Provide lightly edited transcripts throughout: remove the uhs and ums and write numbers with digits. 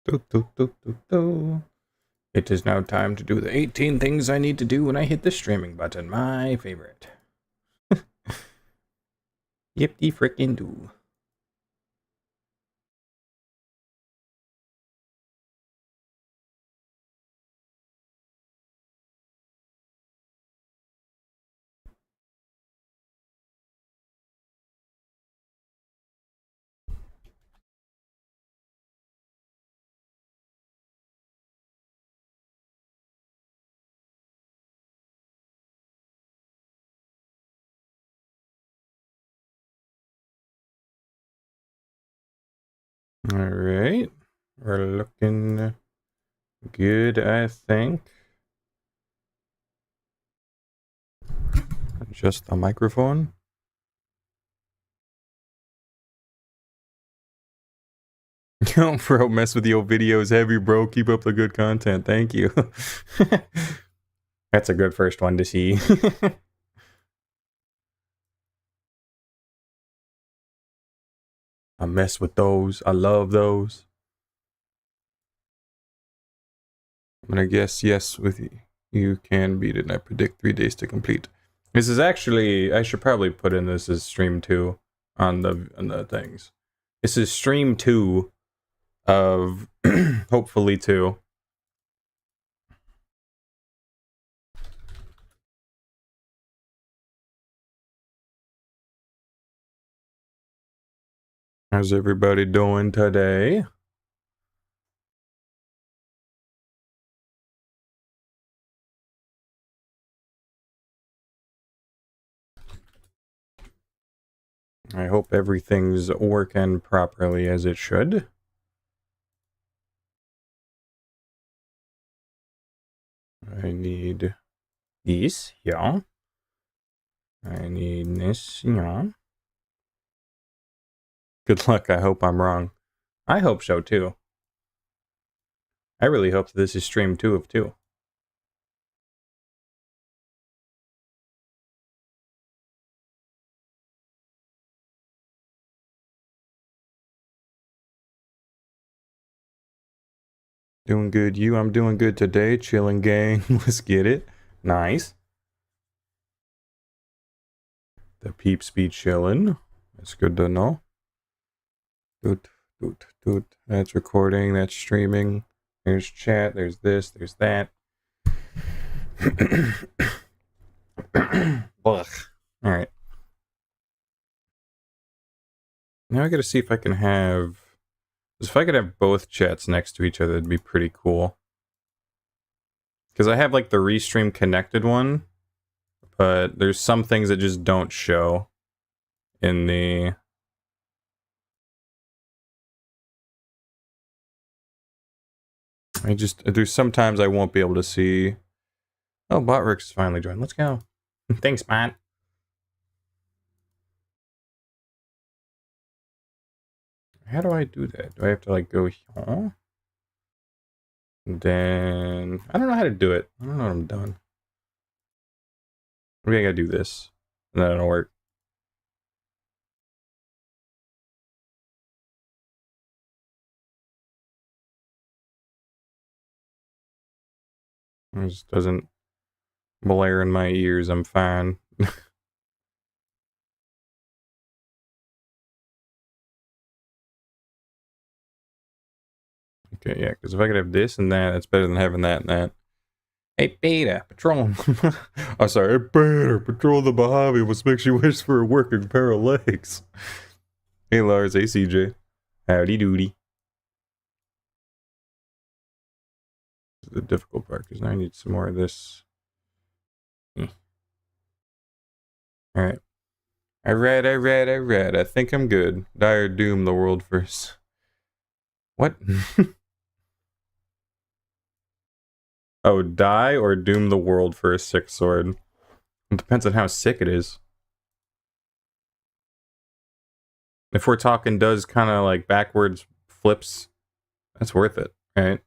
Do, do, do, do, do. It is now time to do the 18 things I need to do when I hit the streaming button. My favorite. Yip-de frickin' do. Alright. We're looking good, I think. Adjust the microphone. Yo, bro, mess with the old videos heavy, bro. Keep up the good content. Thank you. That's a good first one to see. I mess with those. I love those. I'm gonna guess yes with you. You can beat it, and I predict 3 days to complete. This is actually, I should probably put in this as stream 2 on the things. This is stream 2 of hopefully 2. How's everybody doing today? I hope everything's working properly as it should. I need this, yeah. I need this, yeah. Good luck, I hope I'm wrong. I hope so, too. I really hope this is stream 2 of 2. Doing good, you? I'm doing good today. Chilling, gang. Let's get it. Nice. The peeps be chilling. That's good to know. Doot, doot, doot. That's recording. That's streaming. There's chat. There's this. There's that. Alright. Now I gotta see if I can have... If I could have both chats next to each other, it'd be pretty cool. Because I have, like, the Restream connected one, but there's some things that just don't show in the... There's sometimes I won't be able to see... Oh, Botrix finally joined. Let's go. Thanks, Bot. How do I do that? Do I have to, like, go here? And then... I don't know how to do it. I don't know what I'm doing. Maybe I gotta do this. And then it'll work. It just doesn't blare in my ears. I'm fine. Okay, yeah, because if I could have this and that, it's better than having that and that. Hey, Beta, patrol. I'm sorry, hey, Beta, patrol the Mojave, what makes you wish for a working pair of legs. Hey, Lars, hey, CJ. Howdy doody. This is the difficult part, because now I need some more of this. Alright. I read. I think I'm good. Dire doom the world first. What? Oh, die or doom the world for a sick sword. It depends on how sick it is. If we're talking does kind of like backwards flips, that's worth it, right?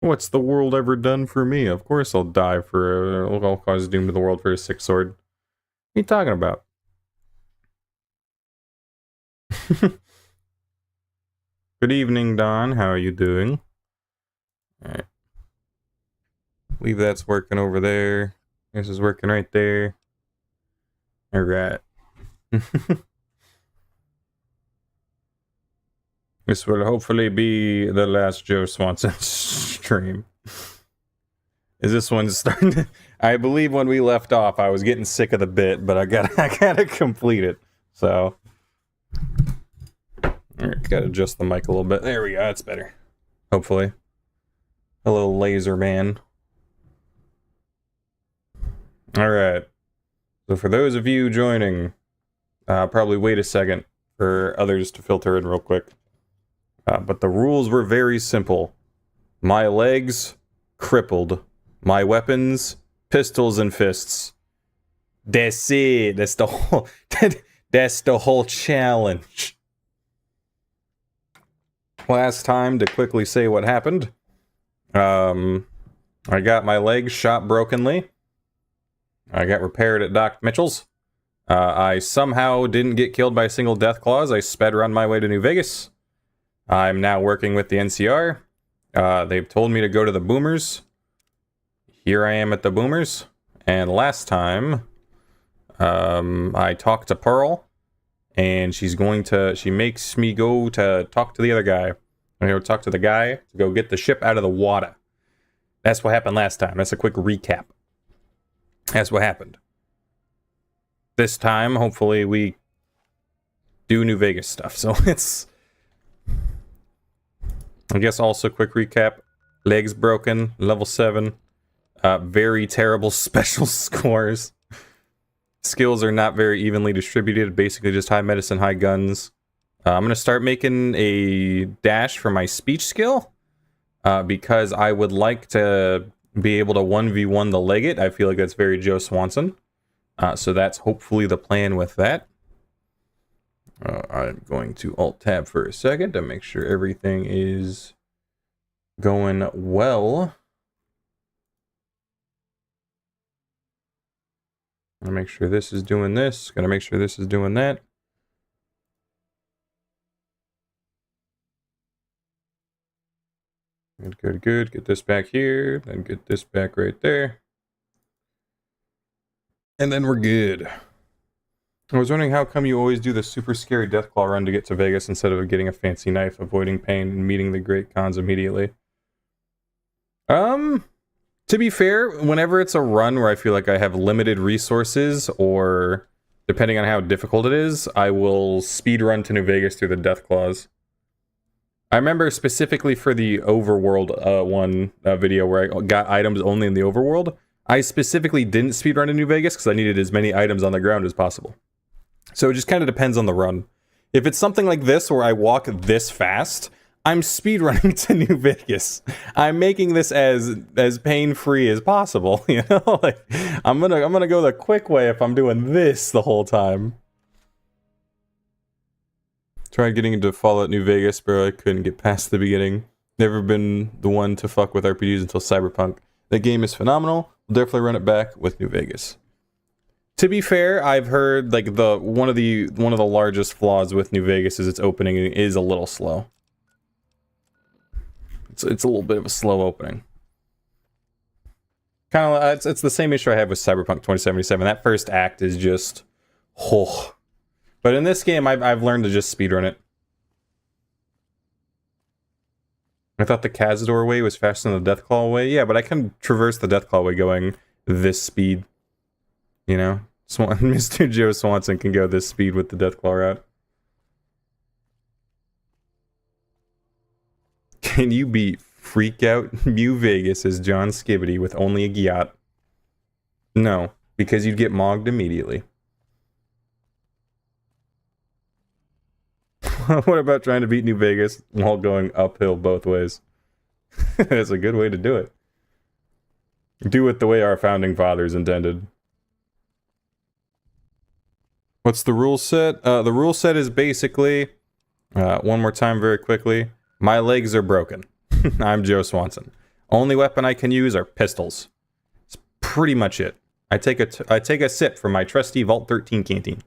What's the world ever done for me? Of course I'll die for I'll cause doom to the world for a sick sword. What are you talking about? Good evening, Don. How are you doing? Alright. Believe that's working over there. This is working right there. Alright. This will hopefully be the last Joe Swanson stream. Is this one starting to... I believe when we left off, I was getting sick of the bit, but I gotta complete it. So... Alright, gotta adjust the mic a little bit. There we go, that's better. Hopefully. Hello, laser man. Alright. So for those of you joining, probably wait a second for others to filter in real quick. But the rules were very simple. My legs, crippled. My weapons, pistols and fists. That's it. That's the whole... that's the whole challenge. Last time, to quickly say what happened. I got my legs shot brokenly. I got repaired at Doc Mitchell's. I somehow didn't get killed by a single death clause. I sped around my way to New Vegas. I'm now working with the NCR. They've told me to go to the Boomers. Here I am at the Boomers. And last time, I talked to Pearl. And she makes me go to talk to the other guy. I'm going to talk to the guy to go get the ship out of the water. That's what happened last time. That's a quick recap. That's what happened. This time, hopefully, we do New Vegas stuff. So it's... I guess also quick recap. Legs broken, level 7. Very terrible special scores. Skills are not very evenly distributed. Basically just high medicine, high guns. I'm going to start making a dash for my speech skill. Because I would like to be able to 1v1 the Legate. I feel like that's very Joe Swanson. So that's hopefully the plan with that. I'm going to Alt-Tab for a second to make sure everything is going well. Gonna make sure this is doing this. Gonna make sure this is doing that. Good, good, good. Get this back here. Then get this back right there. And then we're good. I was wondering how come you always do the super scary Deathclaw run to get to Vegas instead of getting a fancy knife, avoiding pain, and meeting the great cons immediately. To be fair, whenever it's a run where I feel like I have limited resources, or depending on how difficult it is, I will speed run to New Vegas through the Deathclaws. I remember specifically for the Overworld video where I got items only in the Overworld, I specifically didn't speedrun to New Vegas because I needed as many items on the ground as possible. So it just kind of depends on the run. If it's something like this where I walk this fast, I'm speedrunning to New Vegas. I'm making this as pain-free as possible, you know? Like, I'm gonna go the quick way if I'm doing this the whole time. Tried getting into Fallout New Vegas, bro. I couldn't get past the beginning. Never been the one to fuck with RPGs until Cyberpunk. That game is phenomenal. We'll definitely run it back with New Vegas. To be fair, I've heard like one of the largest flaws with New Vegas is its opening is a little slow. It's a little bit of a slow opening. Kind of, it's the same issue I have with Cyberpunk 2077. That first act is just, oh. But in this game, I've learned to just speedrun it. I thought the Cazador way was faster than the Deathclaw way. Yeah, but I can traverse the Deathclaw way going this speed. You know? Mr. Joe Swanson can go this speed with the Deathclaw route. Can you beat Freak Out New Vegas as John Skibbity with only a Gyat? No, because you'd get mogged immediately. What about trying to beat New Vegas while going uphill both ways? That's a good way to do it. Do it the way our founding fathers intended. What's the rule set? The rule set is basically, one more time very quickly, my legs are broken. I'm Joe Swanson. Only weapon I can use are pistols. It's pretty much it. I take a sip from my trusty Vault 13 canteen.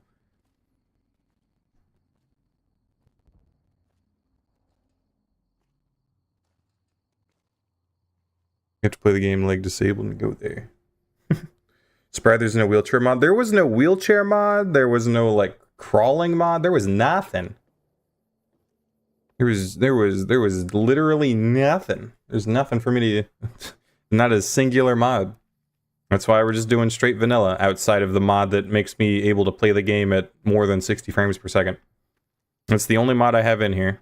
have to play the game leg disabled and go there. Surprised there's no wheelchair mod. There was no wheelchair mod. There was no like crawling mod. There was nothing. There was literally nothing. There's nothing for me to not a singular mod. That's why we're just doing straight vanilla outside of the mod that makes me able to play the game at more than 60 frames per second. That's the only mod I have in here.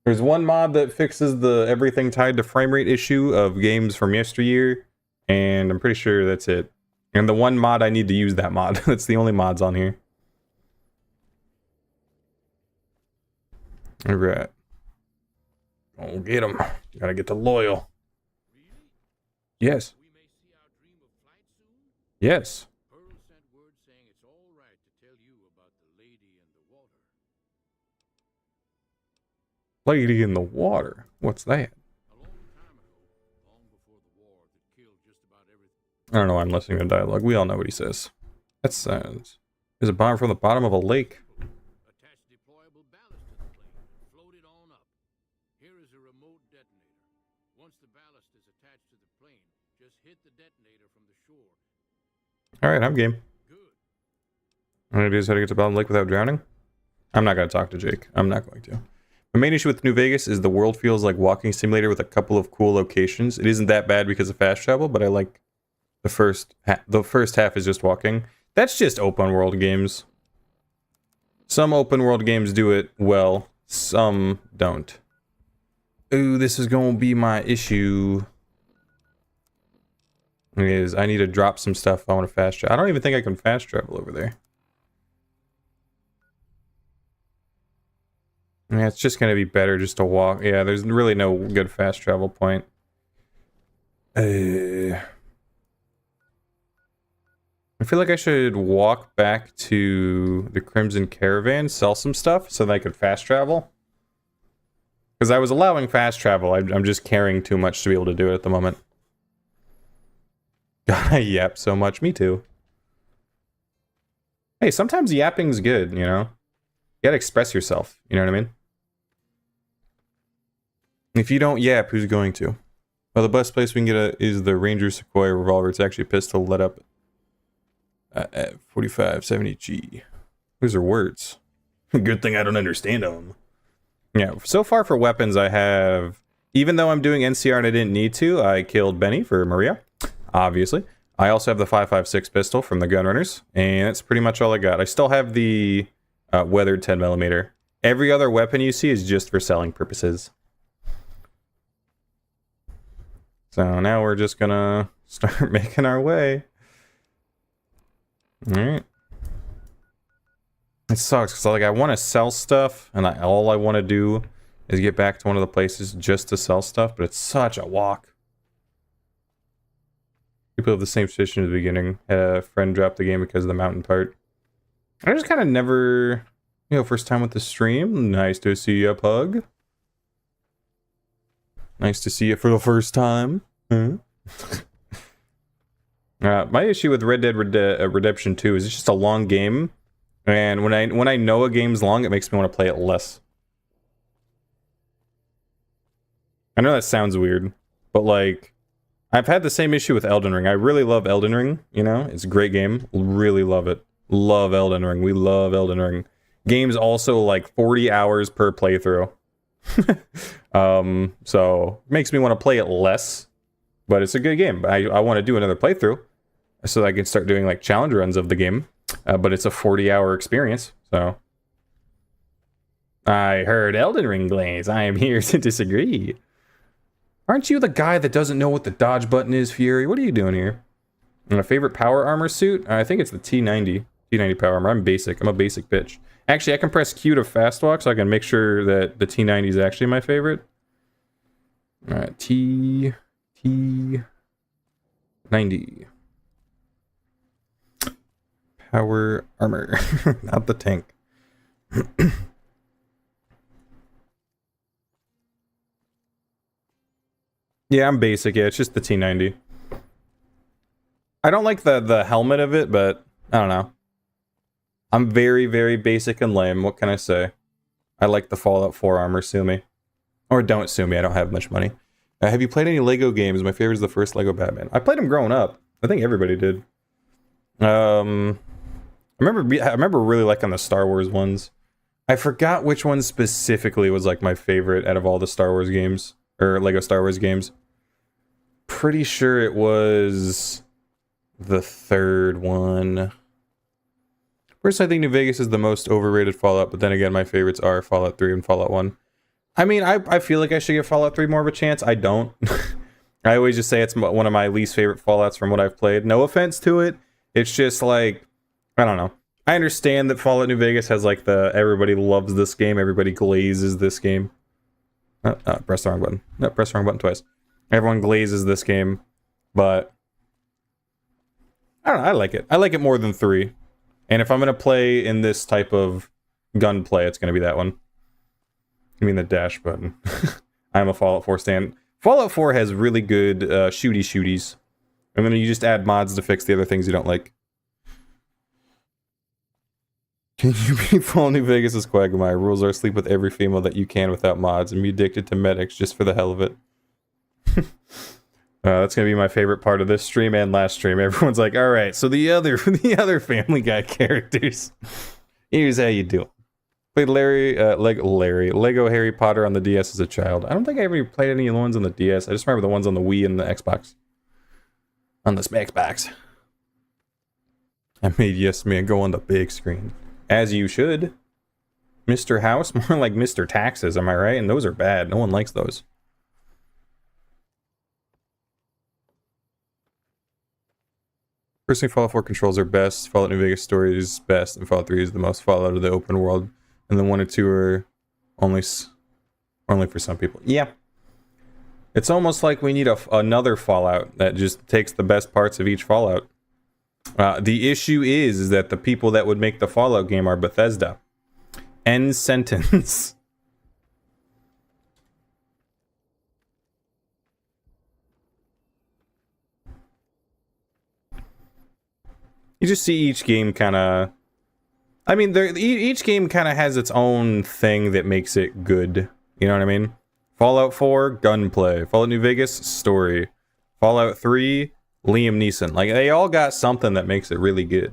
There's one mod that fixes the everything tied to frame rate issue of games from yesteryear, and I'm pretty sure that's it. And the one mod I need to use that mod. That's the only mods on here. Alright. Oh, get him. Gotta get the loyal. Yes. Yes. Lady in the water? What's that? I don't know why I'm listening to dialogue. We all know what he says. That sounds... There's a bomb from the bottom of a lake. Attach deployable ballast to the plane. Float it on up. Here is a remote detonator. Once the ballast is attached to the plane, just hit the detonator from the shore. Alright, I'm game. Good. I'm gonna do is how to get to the bottom of the lake without drowning. I'm not gonna talk to Jake. I'm not going to. My main issue with New Vegas is the world feels like walking simulator with a couple of cool locations. It isn't that bad because of fast travel, but I like the first half is just walking. That's just open world games. Some open world games do it well, some don't. Ooh, this is gonna be my issue. Is I need to drop some stuff if I want to fast travel. I don't even think I can fast travel over there. Yeah, it's just going to be better just to walk. Yeah, there's really no good fast travel point. I feel like I should walk back to the Crimson Caravan, sell some stuff so that I could fast travel. Because I was allowing fast travel. I'm just carrying too much to be able to do it at the moment. I yap so much. Me too. Hey, sometimes yapping's good, you know? You gotta express yourself, you know what I mean? If you don't yap, who's going to? Well, the best place we can get is the Ranger Sequoia revolver. It's actually a pistol let up at 4570G. Those are words. Good thing I don't understand them. Yeah, so far for weapons I have... Even though I'm doing NCR and I didn't need to, I killed Benny for Maria, obviously. I also have the 5.56 pistol from the Gunrunners, and that's pretty much all I got. I still have the weathered 10mm. Every other weapon you see is just for selling purposes. So now we're just gonna start making our way. Alright. It sucks, because like, I want to sell stuff, and all I want to do is get back to one of the places just to sell stuff, but it's such a walk. People have the same situation at the beginning. Had a friend drop the game because of the mountain part. I just kind of never... You know, first time with the stream. Nice to see you, Pug. Nice to see you for the first time. Huh? My issue with Red Dead Redemption 2 is it's just a long game. And when I know a game's long, it makes me want to play it less. I know that sounds weird, but like... I've had the same issue with Elden Ring. I really love Elden Ring, you know? It's a great game. Really love it. Love Elden Ring. We love Elden Ring. Game's also like 40 hours per playthrough. So, it makes me want to play it less. But it's a good game. I want to do another playthrough so that I can start doing like challenge runs of the game. But it's a 40-hour experience, so... I heard Elden Ring glaze. I am here to disagree. Aren't you the guy that doesn't know what the dodge button is, Fury? What are you doing here? My favorite power armor suit? I think it's the T90. T90 power armor. I'm basic. I'm a basic bitch. Actually, I can press Q to fast walk so I can make sure that the T90 is actually my favorite. Alright, T90. Power armor. Not the tank. Yeah, I'm basic. Yeah, it's just the T90. I don't like the helmet of it, but I don't know. I'm very, very basic and lame. What can I say? I like the Fallout 4 armor. Sue me. Or don't sue me. I don't have much money. Have you played any Lego games? My favorite is the first Lego Batman. I played them growing up. I think everybody did. I remember really liking the Star Wars ones. I forgot which one specifically was like my favorite out of all the Star Wars games or Lego Star Wars games. Pretty sure it was the third one. Personally, I think New Vegas is the most overrated Fallout, but then again, my favorites are Fallout 3 and Fallout 1. I mean, I feel like I should give Fallout 3 more of a chance. I don't. I always just say it's one of my least favorite Fallouts from what I've played. No offense to it. It's just like, I don't know. I understand that Fallout New Vegas has like the everybody loves this game, everybody glazes this game. Press the wrong button. No, press the wrong button twice. Everyone glazes this game, but I don't know, I like it. I like it more than 3. And if I'm going to play in this type of gunplay, it's going to be that one. I mean the dash button. I'm a Fallout 4 stan. Fallout 4 has really good shooties. And then you just add mods to fix the other things you don't like. Can you beat Fallout New Vegas' Quagmire? Rules are sleep with every female that you can without mods and be addicted to medics just for the hell of it. That's gonna be my favorite part of this stream and last stream. Everyone's like, all right, so the other Family Guy characters. Here's how you do it. Played Lego Harry Potter on the DS as a child. I don't think I ever played any of the ones on the DS. I just remember the ones on the Wii and the Xbox. On the Xbox. I made Yes Man go on the big screen. As you should. Mr. House, more like Mr. Taxes, am I right? And those are bad. No one likes those. Personally, Fallout 4 controls are best, Fallout New Vegas story is best, and Fallout 3 is the most Fallout of the open world. And then 1 and 2 are only for some people. Yeah. It's almost like we need another Fallout that just takes the best parts of each Fallout. The issue is that the people that would make the Fallout game are Bethesda. End sentence. You just see each game kind of... I mean, each game kind of has its own thing that makes it good. You know what I mean? Fallout 4, gunplay. Fallout New Vegas, story. Fallout 3, Liam Neeson. Like, they all got something that makes it really good.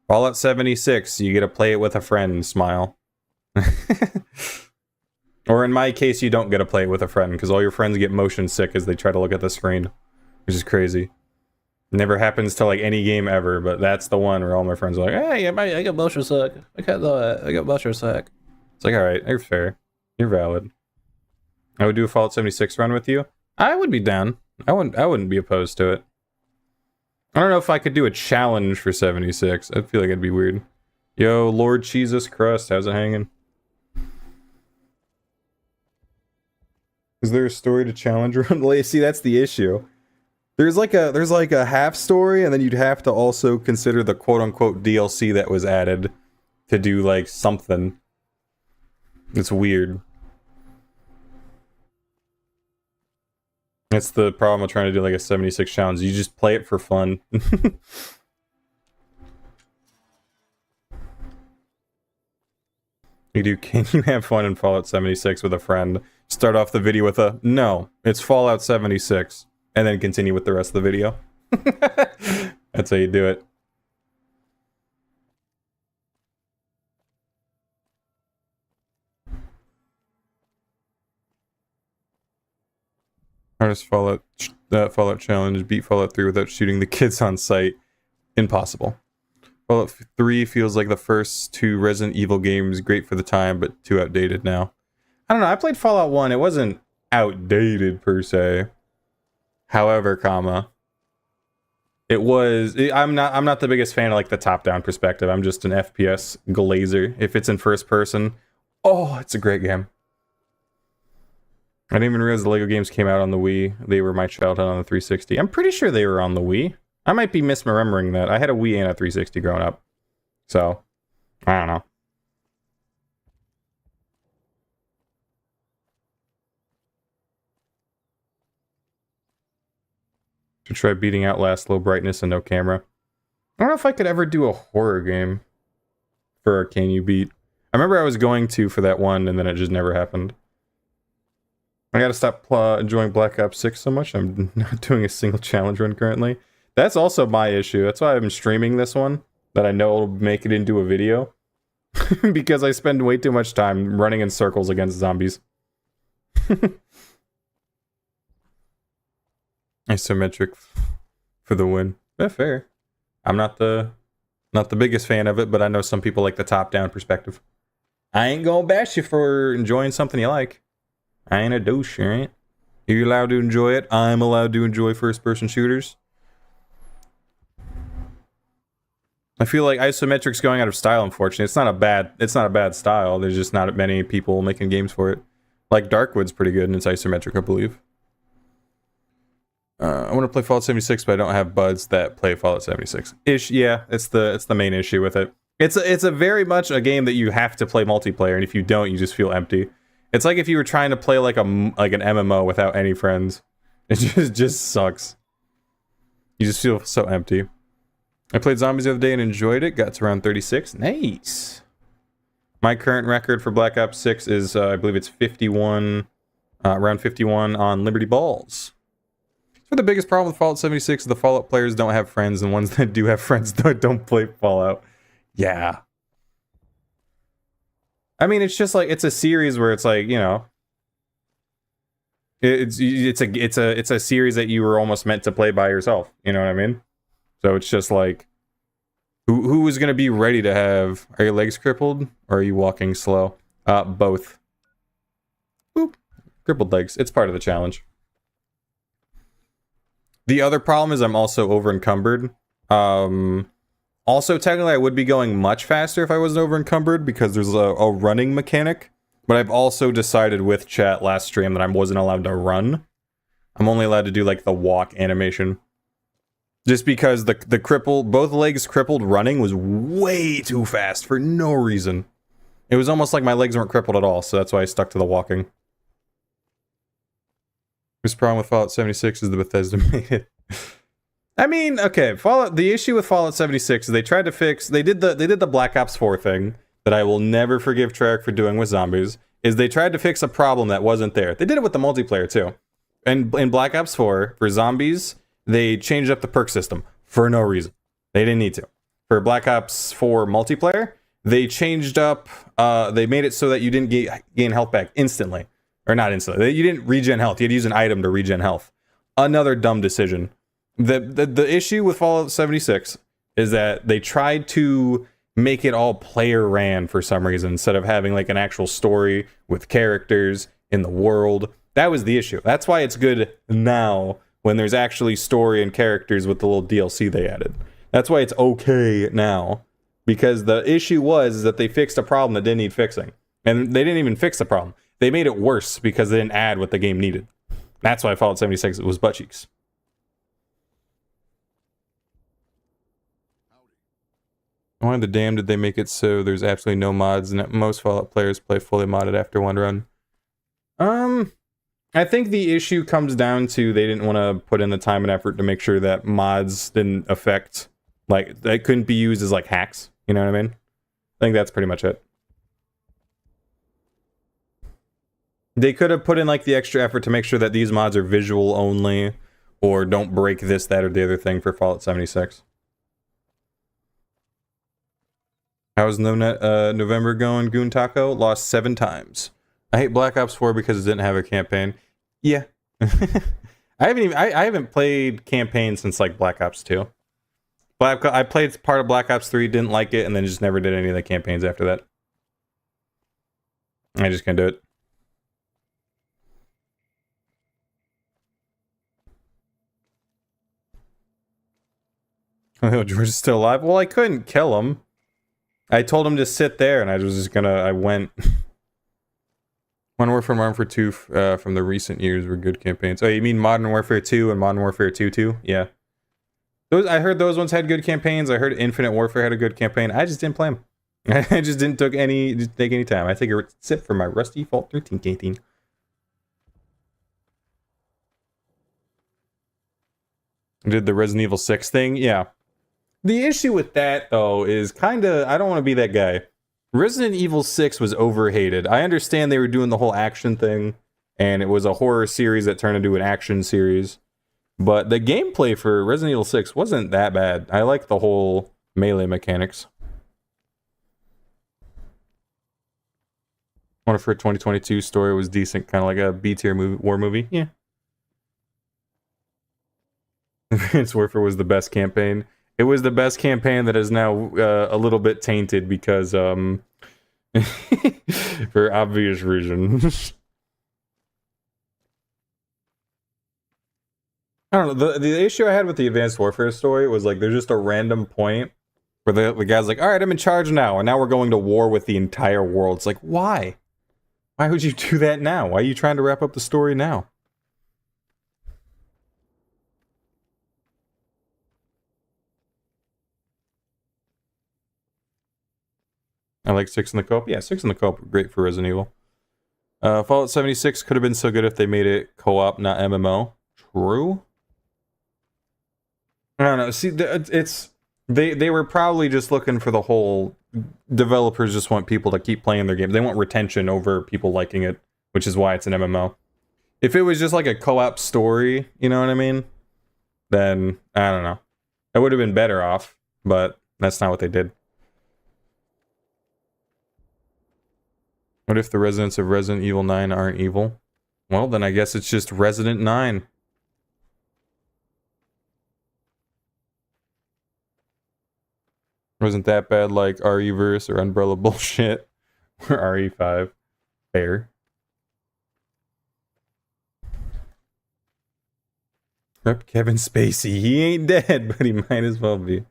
Fallout 76, you get to play it with a friend, smile. Or in my case, you don't get to play it with a friend, because all your friends get motion sick as they try to look at the screen. Which is crazy. Never happens to like any game ever, but that's the one where all my friends are like, hey, I got motion sick. I got motion sick. It's like, alright, you're fair. You're valid. I would do a Fallout 76 run with you. I would be down. I wouldn't be opposed to it. I don't know if I could do a challenge for 76. I feel like it'd be weird. Yo, Lord Jesus Crust, how's it hanging? Is there a story to challenge run? See, that's the issue. There's like a half story, and then you'd have to also consider the quote-unquote DLC that was added to do like something. It's weird. That's the problem with trying to do like a 76 challenge. You just play it for fun. Can you have fun in Fallout 76 with a friend? Start off the video with a, no, it's Fallout 76. And then continue with the rest of the video. That's how you do it. Hardest Fallout challenge, beat Fallout 3 without shooting the kids on sight. Impossible. Fallout 3 feels like the first 2 Resident Evil games, great for the time, but too outdated now. I don't know, I played Fallout 1, it wasn't outdated per se. However, I'm not the biggest fan of like the top-down perspective. I'm just an FPS glazer. If it's in first person, oh, it's a great game. I didn't even realize the Lego games came out on the Wii. They were my childhood on the 360. I'm pretty sure they were on the Wii. I might be misremembering that. I had a Wii and a 360 growing up. So, I don't know. To try beating Outlast, low brightness and no camera. I don't know if I could ever do a horror game for a Can You Beat. I remember I was going to for that one, and then it just never happened. I gotta stop enjoying Black Ops 6 so much. I'm not doing a single challenge run currently. That's also my issue. That's why I've been streaming this one, that I know will make it into a video. Because I spend way too much time running in circles against zombies. Isometric for the win. Yeah, fair. I'm not the biggest fan of it, but I know some people like the top-down perspective. I ain't gonna bash you for enjoying something you like. I ain't a douche, alright? You're allowed to enjoy it. I'm allowed to enjoy first-person shooters. I feel like isometric's going out of style, unfortunately. It's not a bad style. There's just not many people making games for it. Like Darkwood's pretty good and it's isometric, I believe. I want to play Fallout 76, but I don't have buds that play Fallout 76. Yeah, it's the main issue with it. It's a very much a game that you have to play multiplayer, and if you don't, you just feel empty. It's like if you were trying to play like an MMO without any friends. It just sucks. You just feel so empty. I played Zombies the other day and enjoyed it. Got to around 36. Nice. My current record for Black Ops 6 is, I believe it's 51, around 51 on Liberty Balls. So the biggest problem with Fallout 76 is the Fallout players don't have friends, and ones that do have friends don't play Fallout. Yeah. I mean, it's just like, it's a series where it's like, you know, it's a series that you were almost meant to play by yourself. You know what I mean? So it's just like, who is going to be ready to have... Are your legs crippled? Or are you walking slow? Both. Boop. Crippled legs. It's part of the challenge. The other problem is I'm also over-encumbered. Also, technically, I would be going much faster if I wasn't over-encumbered, because there's a running mechanic. But I've also decided with chat last stream that I wasn't allowed to run. I'm only allowed to do, like, the walk animation. Just because the crippled, both legs crippled running was way too fast for no reason. It was almost like my legs weren't crippled at all, so that's why I stuck to the walking. This problem with Fallout 76 is the Bethesda made it. I mean, okay, the issue with Fallout 76 is they tried to fix, they did the Black Ops 4 thing that I will never forgive Treyarch for doing with zombies, is they tried to fix a problem that wasn't there. They did it with the multiplayer too. And in Black Ops 4, for zombies, they changed up the perk system for no reason. They didn't need to. For Black Ops 4 multiplayer, they changed up, they made it so that you didn't gain health back instantly. Or not instantly. You didn't regen health. You had to use an item to regen health. Another dumb decision. The issue with Fallout 76 is that they tried to make it all player ran for some reason, instead of having like an actual story with characters in the world. That was the issue. That's why it's good now, when there's actually story and characters with the little DLC they added. That's why it's okay now. Because the issue was that they fixed a problem that didn't need fixing. And they didn't even fix the problem. They made it worse because they didn't add what the game needed. That's why Fallout 76 was butt cheeks. Why the damn did they make it so there's absolutely no mods and most Fallout players play fully modded after one run? I think the issue comes down to they didn't want to put in the time and effort to make sure that mods didn't affect, like, they couldn't be used as like hacks. You know what I mean? I think that's pretty much it. They could have put in like the extra effort to make sure that these mods are visual only, or don't break this, that, or the other thing for Fallout 76. How's November going, Goon Taco? Lost 7 times. I hate Black Ops 4 because it didn't have a campaign. Yeah. I haven't played campaign since like Black Ops 2. I played part of Black Ops 3, didn't like it, and then just never did any of the campaigns after that. I just can't do it. Oh, George is still alive? Well, I couldn't kill him. I told him to sit there, and I went. Modern Warfare and Modern Warfare 2 from the recent years were good campaigns. Oh, you mean Modern Warfare 2 and Modern Warfare 2 too? Yeah. I heard those ones had good campaigns. I heard Infinite Warfare had a good campaign. I just didn't play them. I just didn't take any time. I take a sip for my rusty Fault 13 campaign. Did the Resident Evil 6 thing? Yeah. The issue with that, though, is kind of... I don't want to be that guy. Resident Evil 6 was overhated. I understand they were doing the whole action thing, and it was a horror series that turned into an action series. But the gameplay for Resident Evil 6 wasn't that bad. I like the whole melee mechanics. One of her 2022 story was decent, kind of like a B-tier movie, war movie. Yeah. Advanced Warfare was the best campaign. It was the best campaign that is now a little bit tainted because for obvious reasons. I don't know. The issue I had with the Advanced Warfare story was like there's just a random point where the guy's like, all right, I'm in charge now, and now we're going to war with the entire world. It's like, why? Why would you do that now? Why are you trying to wrap up the story now? I like 6 in the co-op. Yeah, 6 in the co-op, great for Resident Evil. Fallout 76 could have been so good if they made it co-op, not MMO. True. I don't know. See, they were probably just looking for the whole. Developers just want people to keep playing their game. They want retention over people liking it, which is why it's an MMO. If it was just like a co-op story, you know what I mean? Then I don't know. I would have been better off, but that's not what they did. What if the residents of Resident Evil 9 aren't evil? Well, then I guess it's just Resident 9. Wasn't that bad like RE-verse or Umbrella bullshit? Or RE5. Fair. Rep Kevin Spacey. He ain't dead, but he might as well be. Do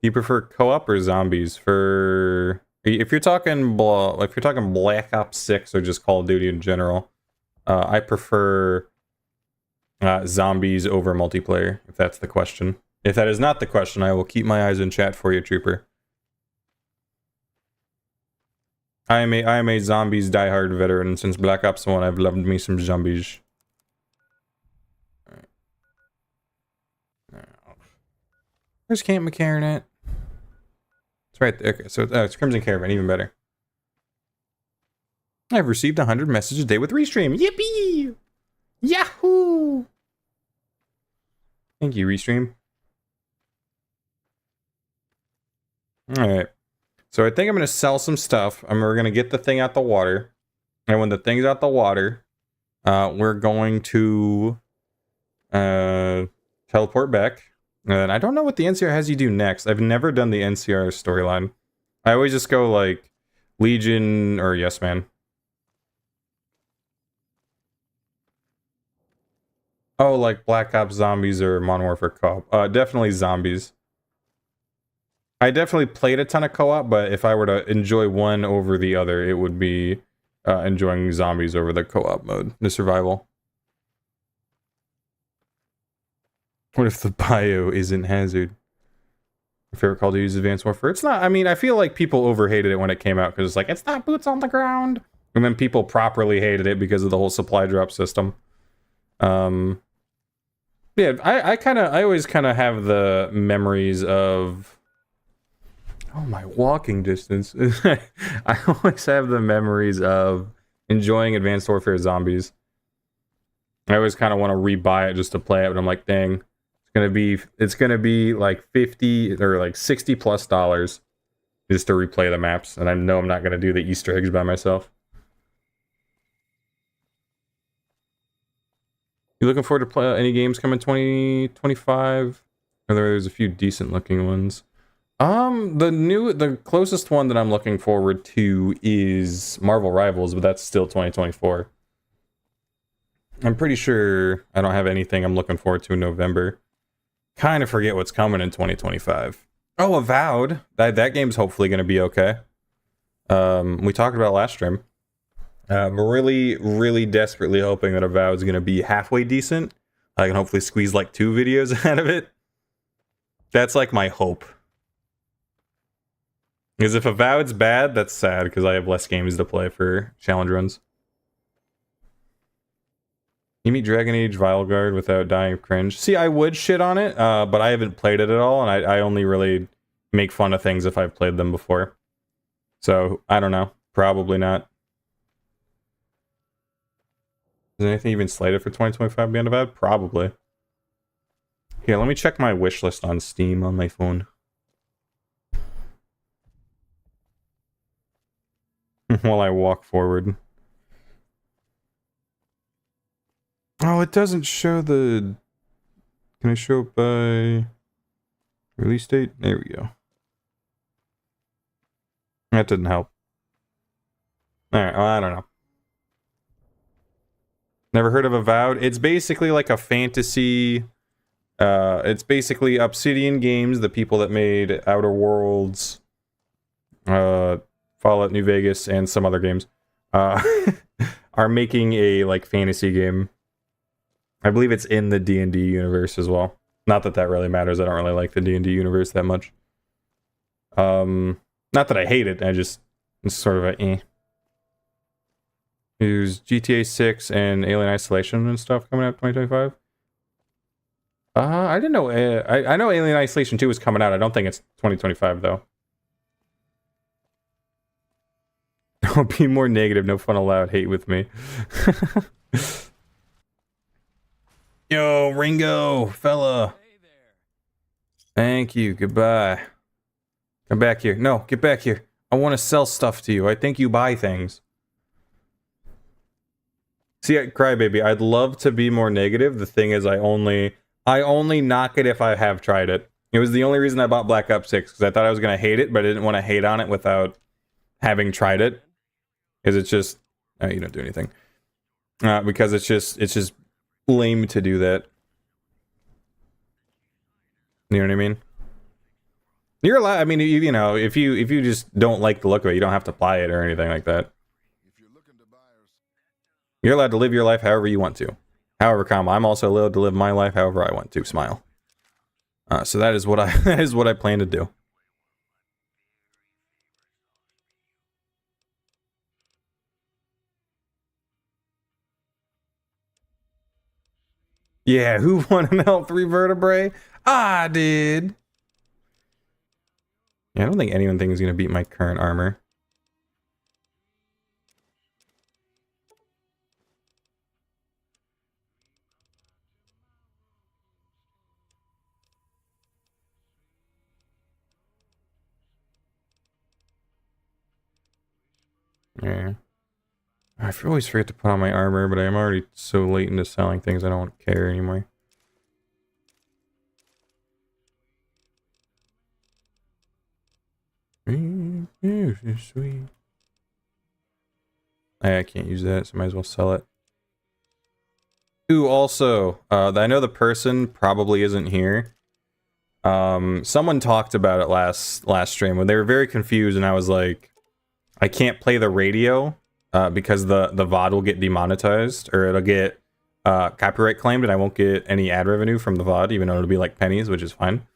you prefer co-op or zombies? For if you're talking Black Ops 6 or just Call of Duty in general, I prefer zombies over multiplayer, if that's the question. If that is not the question, I will keep my eyes in chat for you, Trooper. I am a zombies diehard veteran. Since Black Ops 1, I've loved me some zombies. Where's Camp McCarran at? It's right there. Okay, so it's Crimson Caravan, even better. I've received 100 messages a day with Restream. Yippee! Yahoo! Thank you, Restream. Alright. So I think I'm going to sell some stuff. We're going to get the thing out the water. And when the thing's out the water, we're going to teleport back. And I don't know what the NCR has you do next. I've never done the NCR storyline. I always just go like Legion or Yes Man. Oh, like Black Ops Zombies or Modern Warfare Co-op. Definitely Zombies. I definitely played a ton of co-op, but if I were to enjoy one over the other, it would be enjoying Zombies over the co-op mode, the survival. What if the bio isn't Hazard? My favorite Call of Duty is Advanced Warfare. It's not. I mean, I feel like people overhated it when it came out because it's like, it's not boots on the ground. And then people properly hated it because of the whole supply drop system. Yeah, I always kind of have the memories of. Oh, my walking distance. I always have the memories of enjoying Advanced Warfare Zombies. I always kind of want to rebuy it just to play it, but I'm like, dang, it's gonna be like $50 or like $60+ just to replay the maps, and I know I'm not gonna do the Easter eggs by myself. You looking forward to play any games coming 2025? There's a few decent looking ones. The closest one that I'm looking forward to is Marvel Rivals, but that's still 2024. I'm pretty sure I don't have anything I'm looking forward to in November. Kind of forget what's coming in 2025. Oh, Avowed. That game's hopefully going to be okay. We talked about it last stream. I'm really, really desperately hoping that Avowed's going to be halfway decent. I can hopefully squeeze like 2 videos out of it. That's like my hope. Because if Avowed's bad, that's sad, because I have less games to play for challenge runs. You meet Dragon Age Vileguard without dying of cringe. See, I would shit on it, but I haven't played it at all, and I only really make fun of things if I've played them before. So, I don't know. Probably not. Is anything even slated for 2025 beyond Avowed? Probably. Here, let me check my wish list on Steam on my phone. While I walk forward. Oh, it doesn't show the... Can I show it by... Release date? There we go. That didn't help. Alright, well, I don't know. Never heard of Avowed? It's basically like a fantasy... it's basically Obsidian Games, the people that made Outer Worlds, Fallout New Vegas, and some other games, are making a, like, fantasy game. I believe it's in the D&D universe as well. Not that that really matters. I don't really like the D&D universe that much. Not that I hate it. It's sort of a eh. There's GTA 6 and Alien Isolation and stuff coming out 2025. I didn't know. I know Alien Isolation 2 is coming out. I don't think it's 2025 though. Don't be more negative. No fun allowed. Hate with me. Yo, Ringo, fella. Hey there. Thank you. Goodbye. Come back here. No, get back here. I want to sell stuff to you. I think you buy things. See, Crybaby, I'd love to be more negative. The thing is, I only knock it if I have tried it. It was the only reason I bought Black Ops 6, because I thought I was going to hate it, but I didn't want to hate on it without having tried it. Because it's just... Oh, you don't do anything. Because it's just lame to do that. You know what I mean? You're allowed... I mean, you know, if you just don't like the look of it, you don't have to buy it or anything like that. You're allowed to live your life however you want to. However, I'm also allowed to live my life however I want to. Smile. So that is what I plan to do. Yeah, who won an L3 vertebrae? I did. Yeah, I don't think anyone thinks is gonna beat my current armor. Yeah. I always forget to put on my armor, but I'm already so late into selling things I don't care anymore. Sweet. I can't use that, so might as well sell it. Ooh, also, I know the person probably isn't here. Someone talked about it last stream when they were very confused, and I was like, I can't play the radio because the VOD will get demonetized, or it'll get copyright claimed, and I won't get any ad revenue from the VOD, even though it'll be like pennies, which is fine.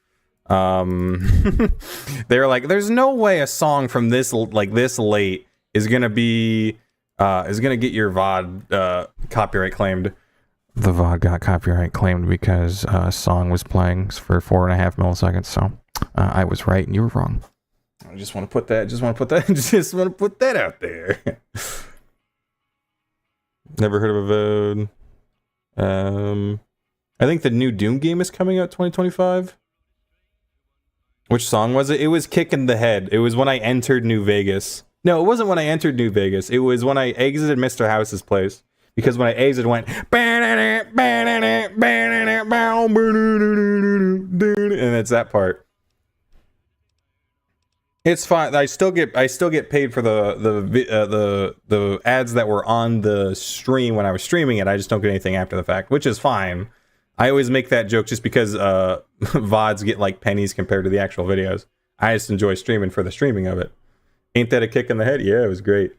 They were like, "There's no way a song from this late is gonna be get your VOD copyright claimed." The VOD got copyright claimed because a song was playing for 4.5 milliseconds. So I was right and you were wrong. I just want to put that. Just want to put that out there. Never heard of a. I think the new Doom game is coming out 2025. Which song was it? It was Kick in the Head. It was when I entered New Vegas. No, it wasn't when I entered New Vegas. It was when I exited Mr. House's place. Because when I exited, it went... And it's that part. It's fine. I still get paid for the ads that were on the stream when I was streaming it. I just don't get anything after the fact, which is fine. I always make that joke just because VODs get like pennies compared to the actual videos. I just enjoy streaming for the streaming of it. Ain't that a kick in the head? Yeah, it was great.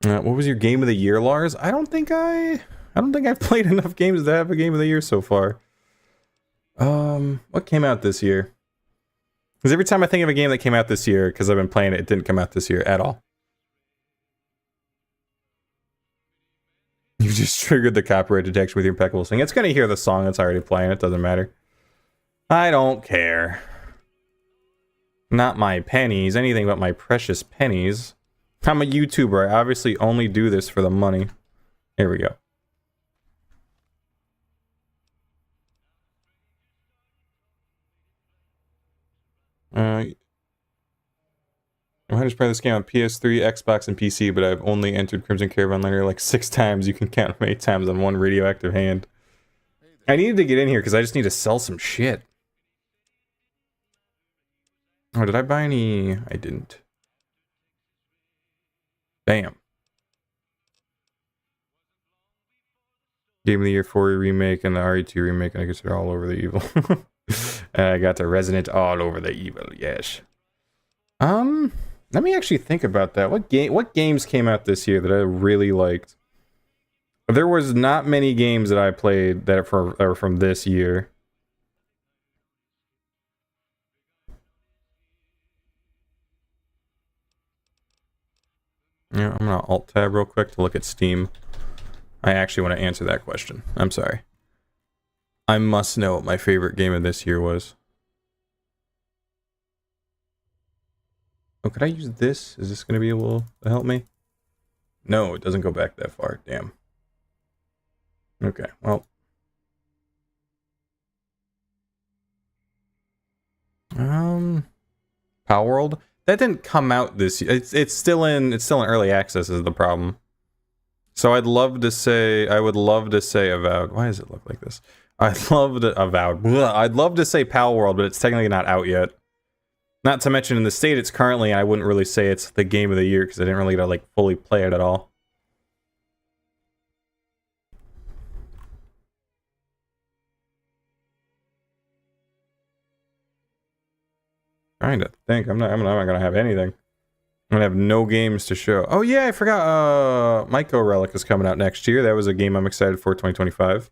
What was your game of the year, Lars? I don't think I've played enough games to have a game of the year so far. What came out this year? Because every time I think of a game that came out this year, because I've been playing it, it didn't come out this year at all. You just triggered the copyright detection with your impeccable singing. It's going to hear the song that's already playing. It doesn't matter. I don't care. Not my pennies. Anything but my precious pennies. I'm a YouTuber. I obviously only do this for the money. Here we go. I just played this game on PS3, Xbox, and PC, but I've only entered Crimson Caravan Linear like 6 times. You can count how many times on one radioactive hand. I needed to get in here because I just need to sell some shit. Oh, did I buy any? I didn't. Bam. Game of the Year 4 remake and the RE2 remake, and I guess they're all over the evil. And I got the Resident all over the evil, yes. Let me actually think about that. What games came out this year that I really liked? There was not many games that I played that are from this year. Yeah, I'm gonna alt tab real quick to look at Steam. I actually want to answer that question. I'm sorry. I must know what my favorite game of this year was. Oh, could I use this? Is this going to be able to help me? No, it doesn't go back that far. Damn. Okay, well. Power World? That didn't come out this year. It's still in early access is the problem. So I would love to say Avowed. Why does it look like this? I'd love to say Power World, but it's technically not out yet. Not to mention in the state it's currently, I wouldn't really say it's the game of the year because I didn't really get to like fully play it at all. Trying to think. I'm not gonna have anything. I'm gonna have no games to show. Oh yeah, I forgot. Myco Relic is coming out next year. That was a game I'm excited for. 2025.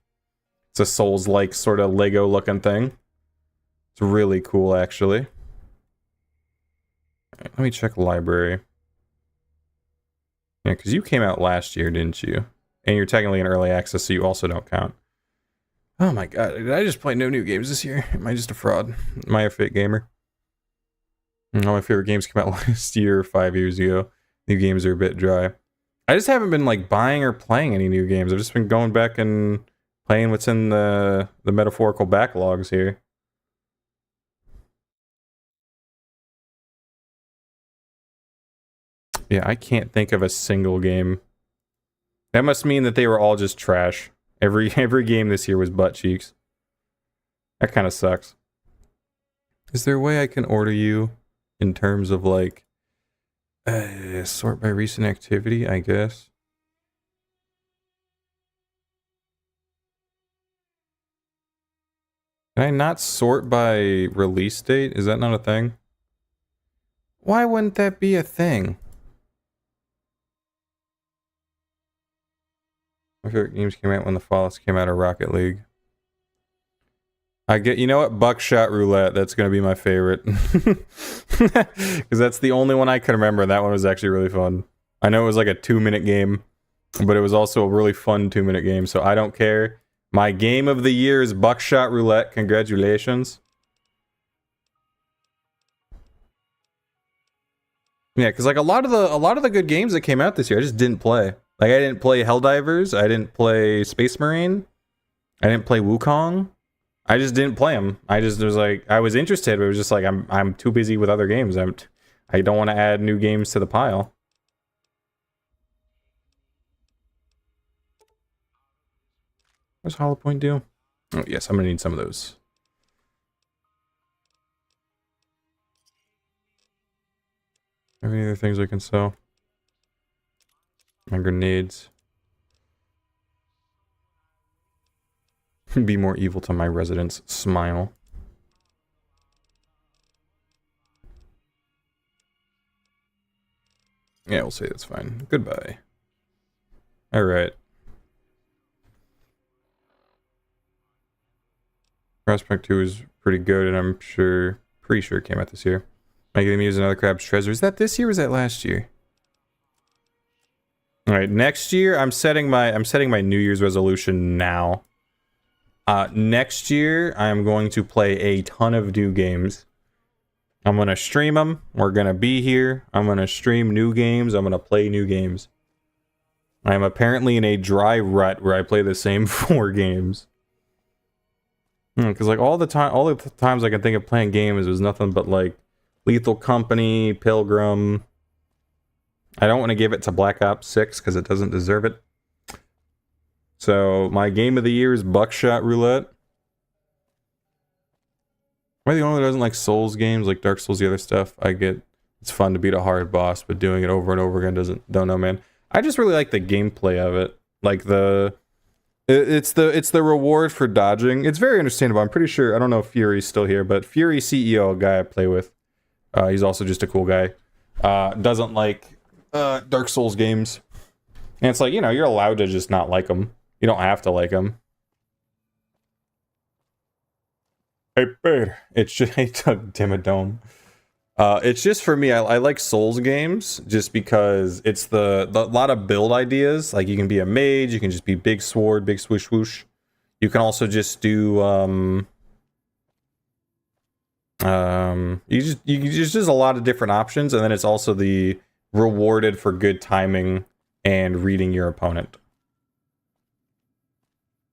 It's a Souls-like sort of Lego-looking thing. It's really cool, actually. Right, let me check library. Yeah, because you came out last year, didn't you? And you're technically in early access, so you also don't count. Oh my god, did I just play no new games this year? Am I just a fraud? Am I a fake gamer? All my favorite games came out last year, 5 years ago. New games are a bit dry. I just haven't been like buying or playing any new games. I've just been going back and playing what's in the metaphorical backlogs here. Yeah, I can't think of a single game. That must mean that they were all just trash. Every game this year was butt cheeks. That kind of sucks. Is there a way I can order you in terms of like sort by recent activity, I guess? Can I not sort by release date? Is that not a thing? Why wouldn't that be a thing? My favorite games came out when the Fallouts came out of Rocket League. You know what? Buckshot Roulette. That's going to be my favorite. Because that's the only one I can remember. That one was actually really fun. I know it was like a 2-minute game, but it was also a really fun 2-minute game, so I don't care. My game of the year is Buckshot Roulette. Congratulations. Yeah, because like a lot of the good games that came out this year, I just didn't play. Like I didn't play Helldivers, I didn't play Space Marine, I didn't play Wukong. I just didn't play them. I just was like, I was interested, but it was just like I'm too busy with other games. I don't want to add new games to the pile. What's Hollow Point do? Oh yes, I'm gonna need some of those. Have any other things I can sell? My grenades. Be more evil to my residents. Smile. Yeah, we'll say that's fine. Goodbye. Alright. Prospect 2 is pretty good, and I'm pretty sure it came out this year. Am I gonna use another Crab's Treasure? Is that this year or is that last year? Alright, next year I'm setting my New Year's resolution now. Next year I'm going to play a ton of new games. I'm gonna stream them. We're gonna be here. I'm gonna stream new games. I'm gonna play new games. I am apparently in a dry rut where I play the same 4 games. Because like all the times I can think of playing games was nothing but like Lethal Company, Pilgrim. I don't want to give it to Black Ops 6 because it doesn't deserve it. So my game of the year is Buckshot Roulette. Am I the only one that doesn't like Souls games like Dark Souls, the other stuff? I get it's fun to beat a hard boss, but doing it over and over again don't know, man. I just really like the gameplay of it. Like it's the reward for dodging. It's very understandable. I'm pretty sure, I don't know if Fury's still here, but Fury CEO, a guy I play with, he's also just a cool guy. Doesn't like Dark Souls games. And it's like, you know, you're allowed to just not like them. You don't have to like them. Hey, bird. It's just, hey, Dimmadome. It's just for me, I like Souls games just because it's the lot of build ideas. Like you can be a mage, you can just be big sword, big swoosh swoosh. You can also just do there's just a lot of different options, and then it's also the rewarded for good timing and reading your opponent.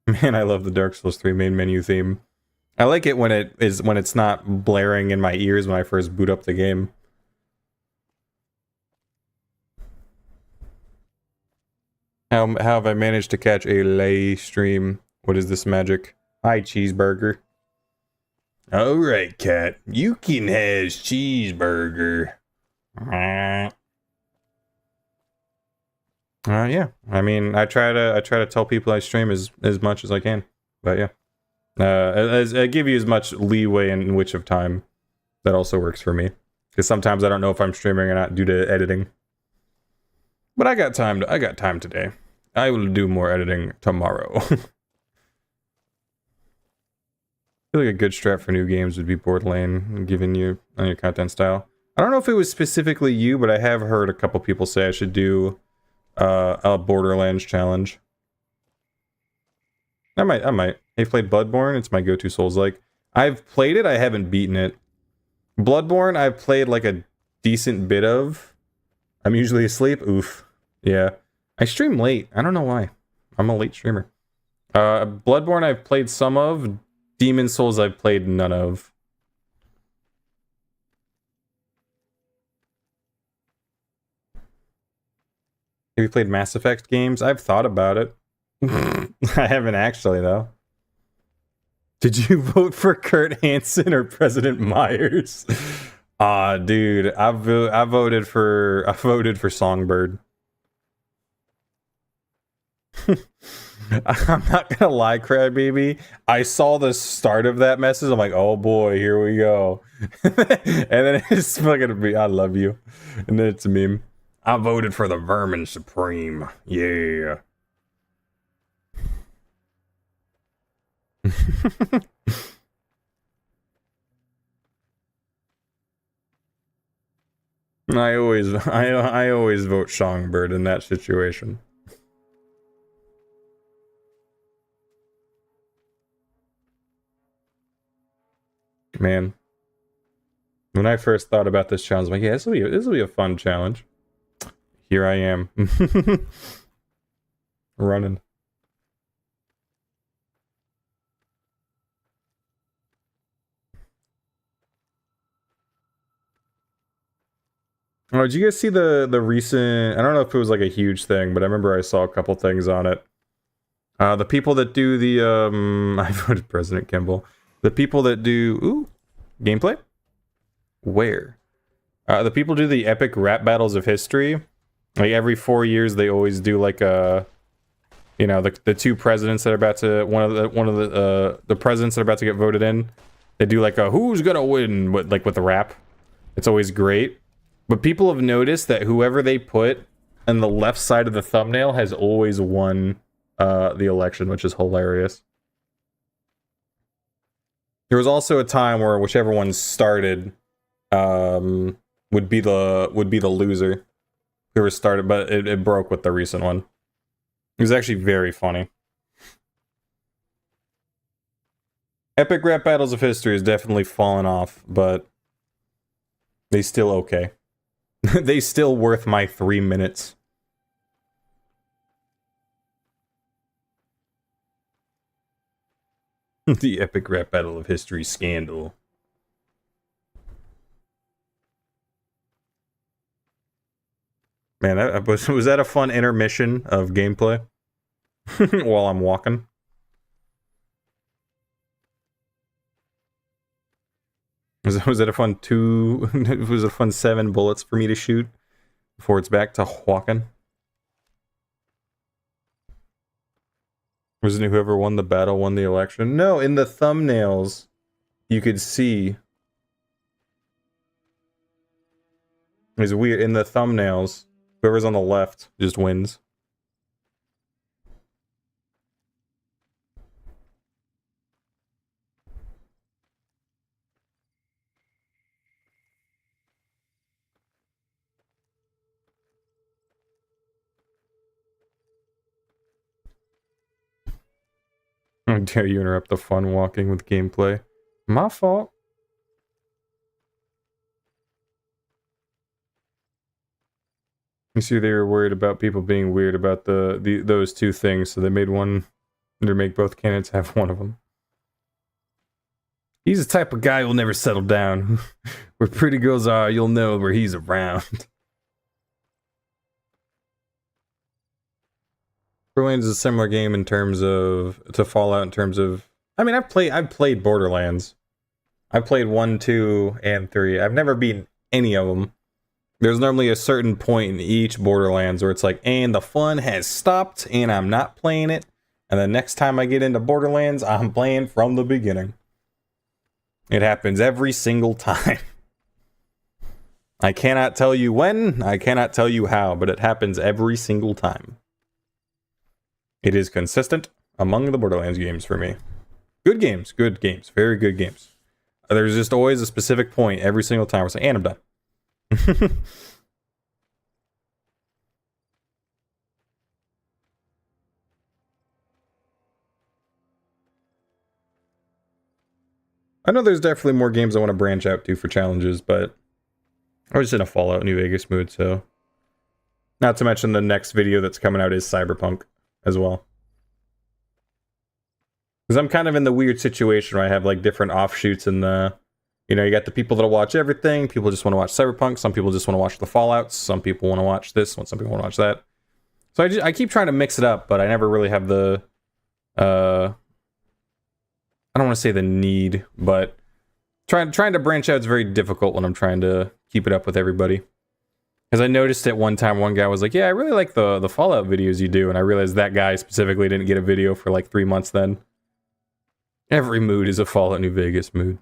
Man, I love the Dark Souls 3 main menu theme. I like it when it's not blaring in my ears when I first boot up the game. How have I managed to catch a lay stream? What is this magic? Hi, cheeseburger. Alright, cat. You can have cheeseburger. Yeah. I mean, I try to tell people I stream as much as I can. But yeah. I give you as much leeway in which of time. That also works for me. Because sometimes I don't know if I'm streaming or not due to editing. But I got time today. I will do more editing tomorrow. I feel like a good strat for new games would be Borderlands, given you on your content style. I don't know if it was specifically you, but I have heard a couple people say I should do a Borderlands challenge. I might. You've played Bloodborne? It's my go-to Souls-like. I've played it, I haven't beaten it. Bloodborne, I've played like a decent bit of. I'm usually asleep. Oof. Yeah. I stream late. I don't know why. I'm a late streamer. Bloodborne, I've played some of. Demon Souls, I've played none of. Have you played Mass Effect games? I've thought about it. I haven't actually, though. Did you vote for Kurt Hansen or President Myers? Dude, I voted for Songbird. I'm not gonna lie, crybaby. I saw the start of that message. I'm like, oh boy, here we go. And then it's fucking me. I love you. And then it's a meme. I voted for the Vermin Supreme. Yeah. I always vote Songbird in that situation. Man, when I first thought about this challenge, I'm like, yeah, this will be a fun challenge. Here I am, running. Oh, did you guys see the recent? I don't know if it was like a huge thing, but I remember I saw a couple things on it. The people that do the I voted President Kimball. The people that do gameplay. Where? The people do the epic rap battles of history. Like every 4 years, they always do like a, you know, the 2 presidents that are about to one of the presidents that are about to get voted in. They do like a who's gonna win, with the rap. It's always great. But people have noticed that whoever they put on the left side of the thumbnail has always won the election, which is hilarious. There was also a time where whichever one started would be the loser. Whoever started, but it broke with the recent one. It was actually very funny. Epic rap battles of history has definitely fallen off, but They still okay. They still worth my 3 minutes. The epic rap battle of history scandal. Man, was that a fun intermission of gameplay while I'm walking? Was that a fun was it a fun 7 bullets for me to shoot before it's back to walking? Wasn't it whoever won the battle won the election? No, in the thumbnails, you could see. It's weird. In the thumbnails, whoever's on the left just wins. How dare you interrupt the fun walking with gameplay? My fault. You see, they were worried about people being weird about those two things, so they made one to make both candidates have one of them. He's the type of guy who'll never settle down. Where pretty girls are, you'll know where he's around. Borderlands is a similar game in terms of to Fallout. In terms of, I mean, I've played Borderlands. I've played 1, 2, and 3. I've never beaten any of them. There's normally a certain point in each Borderlands where it's like, and the fun has stopped, and I'm not playing it. And the next time I get into Borderlands, I'm playing from the beginning. It happens every single time. I cannot tell you when, I cannot tell you how, but it happens every single time. It is consistent among the Borderlands games for me. Good games, very good games. There's just always a specific point every single time where it's like, and I'm done. I know there's definitely more games I want to branch out to for challenges, but I was just in a Fallout New Vegas mood, so. Not to mention the next video that's coming out is Cyberpunk as well. Because I'm kind of in the weird situation where I have like different offshoots in the, you know, you got the people that'll watch everything. People just want to watch Cyberpunk. Some people just want to watch the Fallouts. Some people want to watch this. Some people want to watch that. So I keep trying to mix it up, but I never really have the, I don't want to say the need, but trying to branch out is very difficult when I'm trying to keep it up with everybody. Because I noticed at one time, one guy was like, yeah, I really like the Fallout videos you do. And I realized that guy specifically didn't get a video for like 3 months then. Every mood is a Fallout New Vegas mood.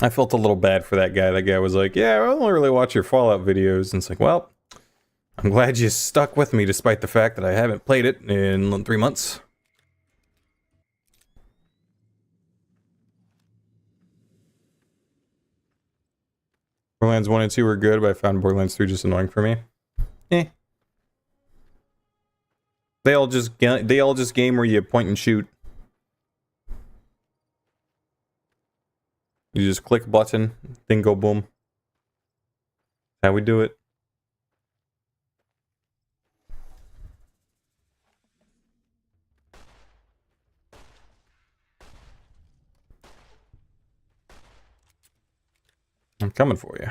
I felt a little bad for that guy. That guy was like, yeah, I only really watch your Fallout videos. And it's like, well, I'm glad you stuck with me despite the fact that I haven't played it in 3 months. Borderlands 1 and 2 were good, but I found Borderlands 3 just annoying for me. Eh. They all just game where you point and shoot. You just click a button, thing go boom. That's how we do it. I'm coming for you.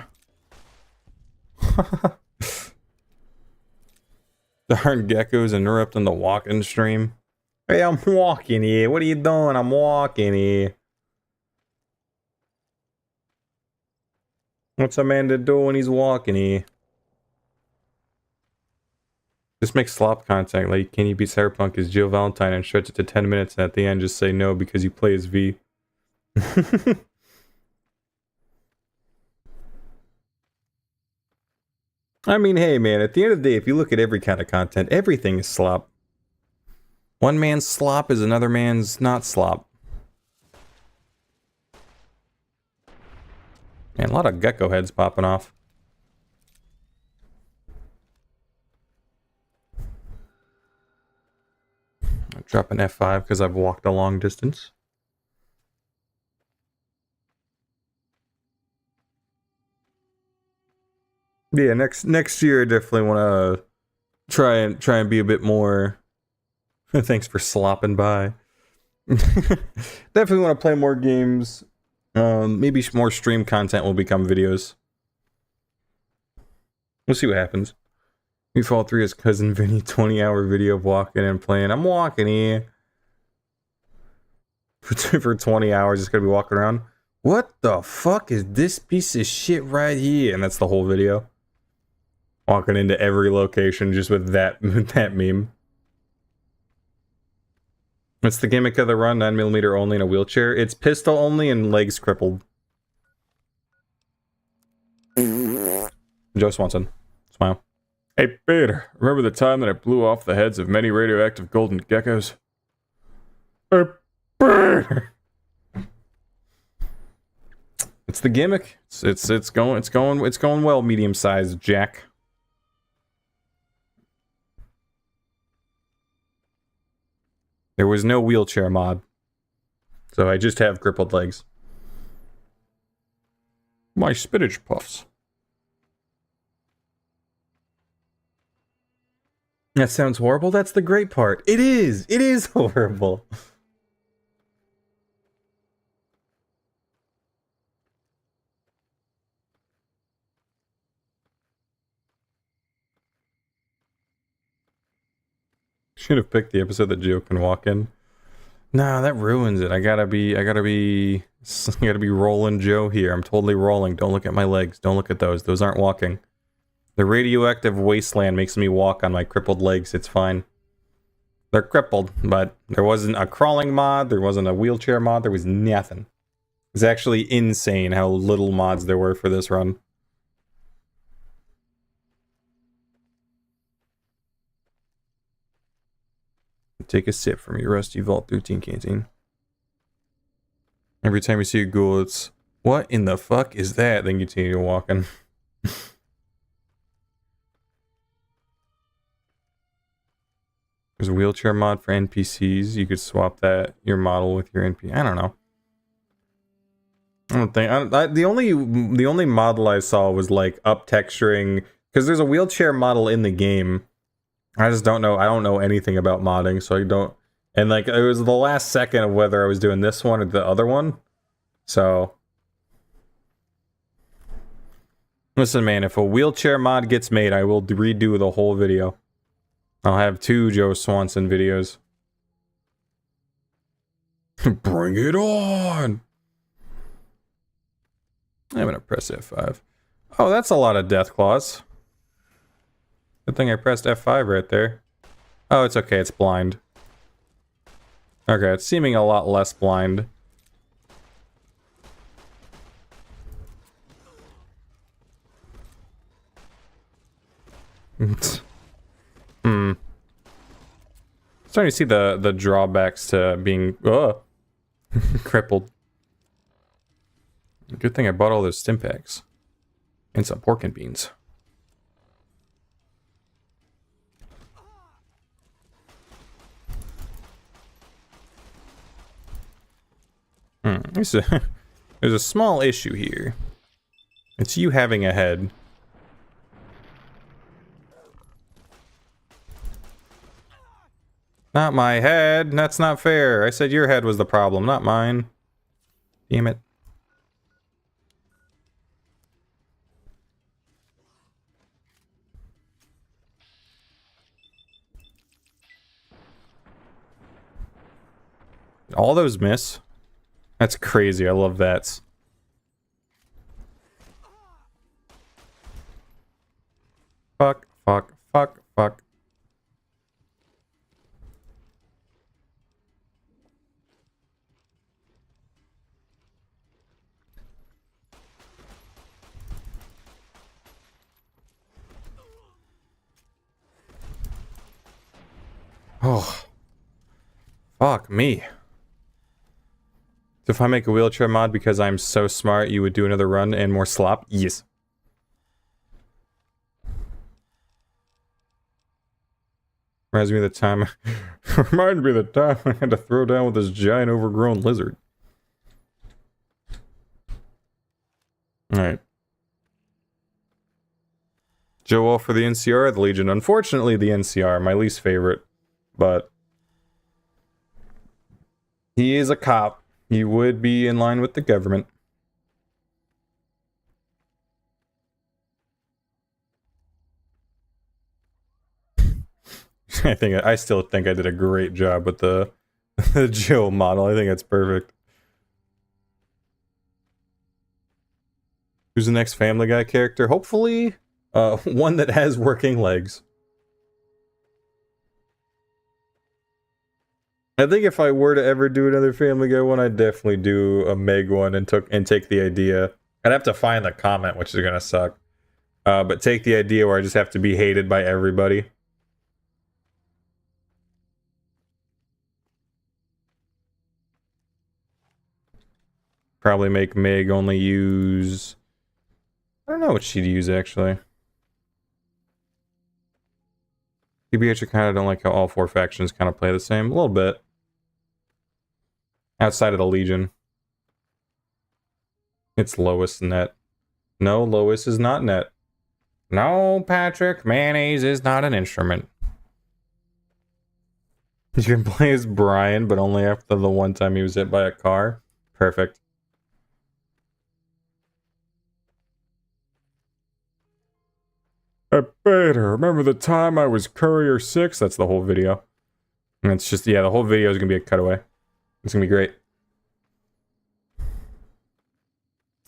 Darn geckos interrupting the walking stream. Hey, I'm walking here. What are you doing? I'm walking here. What's Amanda doing when he's walking here? Just make slop content. Like, can you beat Cyberpunk as Jill Valentine and stretch it to 10 minutes and at the end just say no because you play as V? I mean, hey man, at the end of the day, if you look at every kind of content, everything is slop. One man's slop is another man's not slop. Man, a lot of gecko heads popping off. I'll drop an F5 because I've walked a long distance. Yeah, next year I definitely want to try and be a bit more. Thanks for slopping by. Definitely want to play more games. Maybe more stream content will become videos. We'll see what happens. We fall through his cousin Vinny 20-hour video of walking and playing. I'm walking here for 20 hours. Just gonna be walking around. What the fuck is this piece of shit right here? And that's the whole video. Walking into every location just with that meme. What's the gimmick of the run? 9mm only in a wheelchair? It's pistol only and legs crippled. Joe Swanson. Smile. Hey, Peter, remember the time that I blew off the heads of many radioactive golden geckos? Hey, Peter! It's the gimmick. It's going well, medium-sized Jack. There was no wheelchair mod. So I just have crippled legs. My spinach puffs. That sounds horrible. That's the great part. It is. It is horrible. Should have picked the episode that Joe can walk in. Nah, that ruins it. I gotta be rolling Joe here. I'm totally rolling. Don't look at my legs. Don't look at those. Those aren't walking. The radioactive wasteland makes me walk on my crippled legs. It's fine. They're crippled, but there wasn't a crawling mod. There wasn't a wheelchair mod. There was nothing. It's actually insane how little mods there were for this run. Take a sip from your rusty Vault 13 canteen. Every time you see a ghoul, it's, what in the fuck is that? Then you continue walking. There's a wheelchair mod for NPCs. You could swap that, your model with your NPC. I don't know. I don't think... the only model I saw was like up texturing, because there's a wheelchair model in the game. I just don't know. I don't know anything about modding, so I don't... And like, it was the last second of whether I was doing this one or the other one. So... Listen, man, if a wheelchair mod gets made, I will redo the whole video. I'll have 2 Joe Swanson videos. Bring it on! I'm gonna press F5. Oh, that's a lot of death claws. Good thing I pressed F5 right there. Oh, it's okay, it's blind. Okay, it's seeming a lot less blind. Starting to see the drawbacks to being crippled. Good thing I bought all those stim packs. And some pork and beans. There's a small issue here. It's you having a head. Not my head. That's not fair. I said your head was the problem, not mine. Damn it. All those miss. That's crazy. I love that. Fuck, fuck, fuck, fuck. Oh. Fuck me. So if I make a wheelchair mod because I'm so smart, you would do another run and more slop? Yes. Reminds me of the time... Reminds me of the time I had to throw down with this giant overgrown lizard. Alright. Joe Wolf for the NCR or the Legion? Unfortunately, the NCR, my least favorite. But he is a cop. He would be in line with the government. I still think I did a great job with the Joe model. I think it's perfect. Who's the next Family Guy character? Hopefully, one that has working legs. I think if I were to ever do another Family Guy one, I'd definitely do a Meg one and take the idea. I'd have to find the comment, which is gonna suck. But take the idea where I just have to be hated by everybody. Probably make Meg only use... I don't know what she'd use, actually. TBH, I kind of don't like how all four factions kind of play the same. A little bit. Outside of the Legion. It's Lois net. No, Lois is not net. No, Patrick, mayonnaise is not an instrument. You can play as Brian, but only after the one time he was hit by a car. Perfect. Beta, remember the time I was Courier 6? That's the whole video. And it's just, yeah, the whole video is going to be a cutaway. It's going to be great.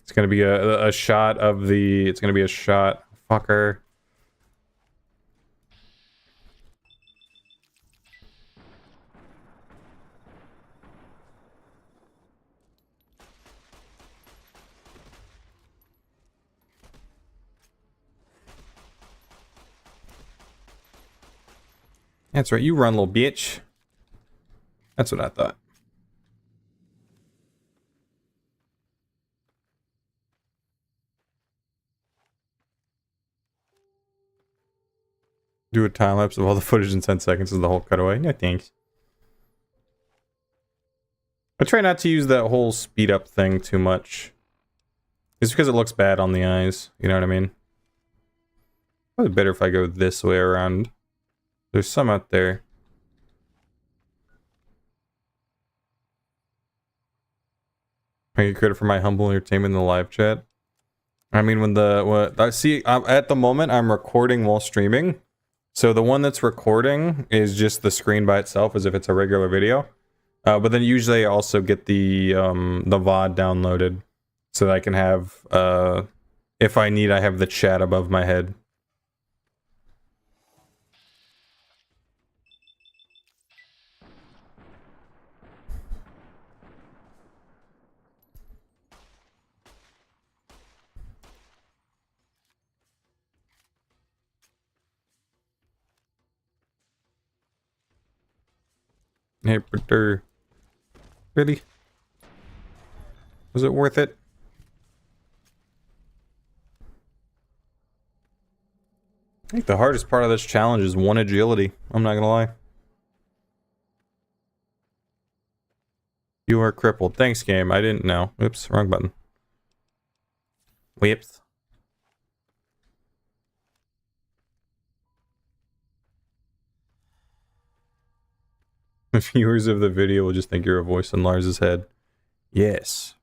It's going to be a shot of the... It's going to be a shot... Fucker. That's right, you run, little bitch. That's what I thought. Do a time lapse of all the footage in 10 seconds is the whole cutaway. No thanks. I try not to use that whole speed up thing too much. It's because it looks bad on the eyes. You know what I mean? Probably better if I go this way around. There's some out there. I get credit for my humble entertainment in the live chat. I mean, when I see, at the moment I'm recording while streaming, so the one that's recording is just the screen by itself, as if it's a regular video. But then usually I also get the VOD downloaded, so that I can have, if I need, I have the chat above my head. Hey, Peter. Really? Was it worth it? I think the hardest part of this challenge is one agility. I'm not gonna lie. You are crippled. Thanks, game. I didn't know. Oops, wrong button. Whoops. The viewers of the video will just think you're a voice in Lars's head. Yes.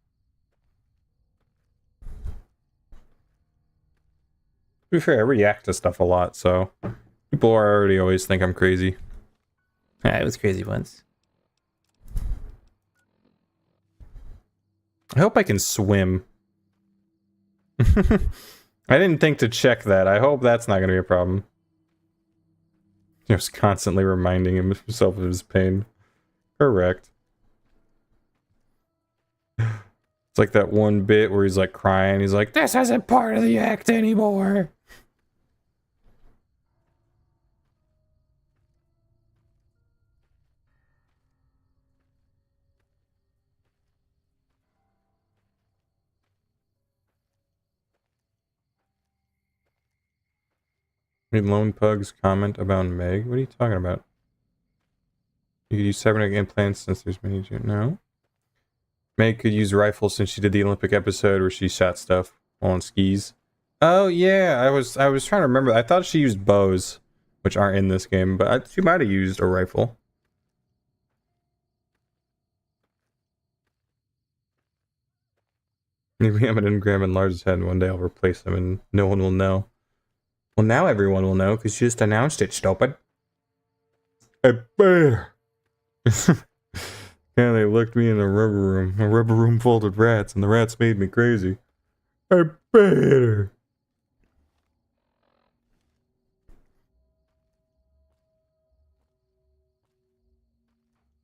To be fair, I react to stuff a lot, so people already always think I'm crazy. I was crazy once. I hope I can swim. I didn't think to check that. I hope that's not going to be a problem. Just constantly reminding himself of his pain. Correct. It's like that one bit where he's like crying. He's like, this isn't part of the act anymore. Read Lone Pug's comment about Meg. What are you talking about? You could use cybernetic implants since there's many. No. Meg could use rifles since she did the Olympic episode where she shot stuff while on skis. Oh yeah, I was trying to remember. I thought she used bows, which aren't in this game, but she might have used a rifle. Maybe I'm an engram enlarge his head, and one day I'll replace him, and no one will know. Well, now everyone will know because you just announced it, stupid. I better. Yeah, they looked me in a rubber room full of rats, and the rats made me crazy. I better.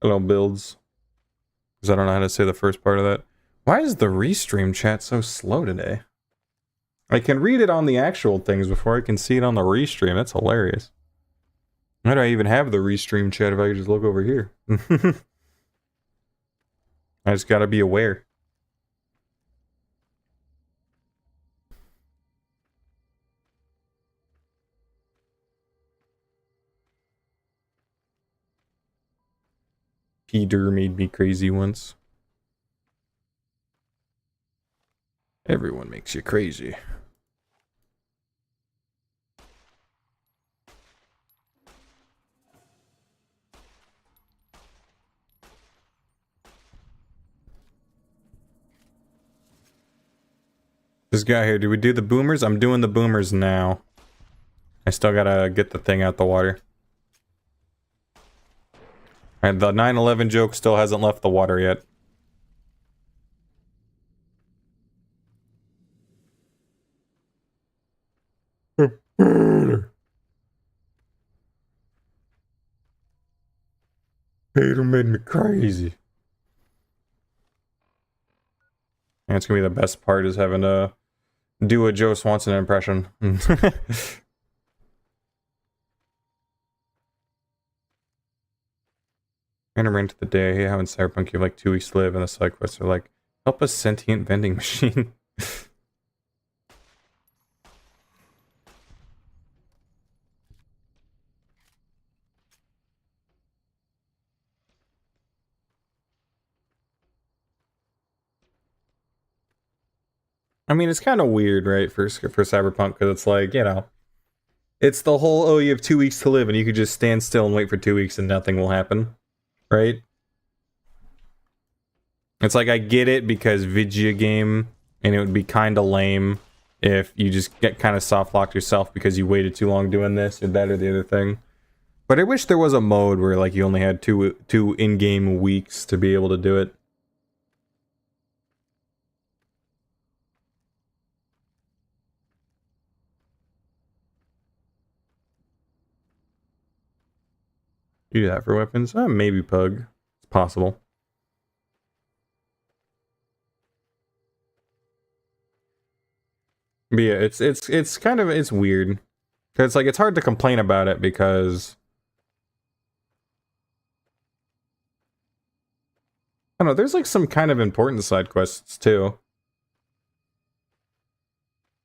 Hello, builds. Because I don't know how to say the first part of that. Why is the restream chat so slow today? I can read it on the actual things before I can see it on the restream. That's hilarious. Why do I even have the restream chat if I could just look over here? I just gotta be aware. Peter made me crazy once. Everyone makes you crazy. This guy here, do we do the boomers? I'm doing the boomers now. I still gotta get the thing out the water. And the 9/11 joke still hasn't left the water yet. Peter made me crazy. And it's gonna be the best part is having to do a Joe Swanson impression. Gonna run to the day, hey, having Cyberpunk, you have like 2 weeks to live, and the side quests are like, help a sentient vending machine. I mean, it's kind of weird, right, for Cyberpunk, because it's like, you know, it's the whole, oh, you have 2 weeks to live, and you could just stand still and wait for 2 weeks and nothing will happen, right? It's like, I get it because video game, and it would be kind of lame if you just get kind of soft locked yourself because you waited too long doing this or that or the other thing. But I wish there was a mode where like you only had two in-game weeks to be able to do it. You do that for weapons? Maybe Pug. It's possible. But yeah, it's kind of it's weird. Cause like it's hard to complain about it because I don't know, there's like some kind of important side quests too.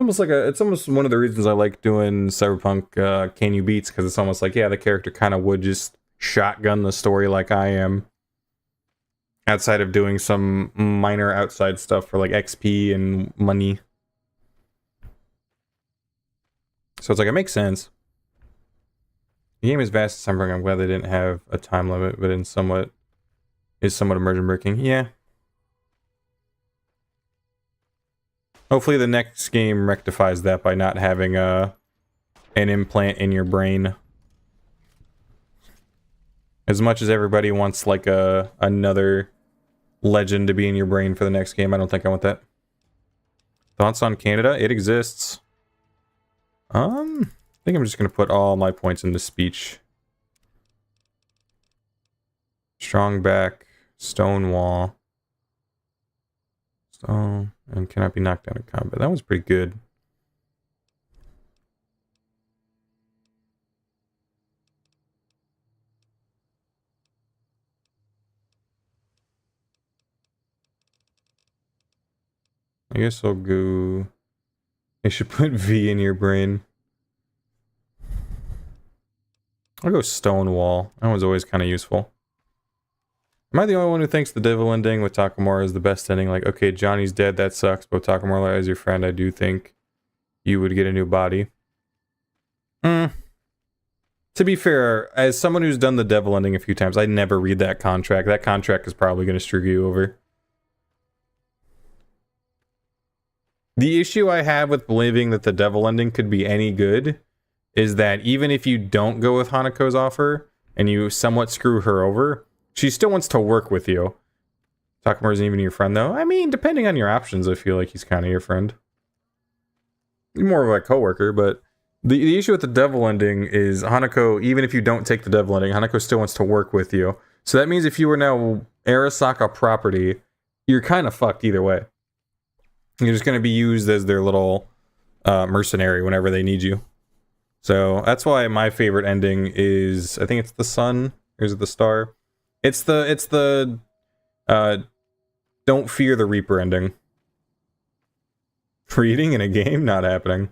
Almost like it's almost one of the reasons I like doing Cyberpunk Can You Beats, because it's almost like, yeah, the character kind of would just shotgun the story like I am. Outside of doing some minor outside stuff for like XP and money. So it's like, it makes sense. The game is vast. I'm glad they didn't have a time limit, but is somewhat immersion breaking. Yeah. Hopefully the next game rectifies that by not having an implant in your brain. As much as everybody wants like another legend to be in your brain for the next game, I don't think I want that. Thoughts on Canada? It exists. I think I'm just gonna put all my points into speech. Strong back, stone wall. Stone, and cannot be knocked out in combat. That was pretty good. I guess I'll go... I should put V in your brain. I'll go stone wall. That was always kind of useful. Am I the only one who thinks the devil ending with Takamura is the best ending? Like, okay, Johnny's dead, that sucks, but Takamura as your friend, I do think you would get a new body. To be fair, as someone who's done the devil ending a few times, I never read that contract. That contract is probably going to screw you over. The issue I have with believing that the devil ending could be any good is that even if you don't go with Hanako's offer and you somewhat screw her over, she still wants to work with you. Takamura isn't even your friend, though. I mean, depending on your options, I feel like he's kind of your friend. More of a coworker, but the issue with the devil ending is Hanako, even if you don't take the devil ending, Hanako still wants to work with you. So that means if you were now Arasaka property, you're kind of fucked either way. You're just going to be used as their little mercenary whenever they need you. So that's why my favorite ending is, I think it's the sun, or is it the star? It's the Don't Fear the Reaper ending. Reading in a game, not happening.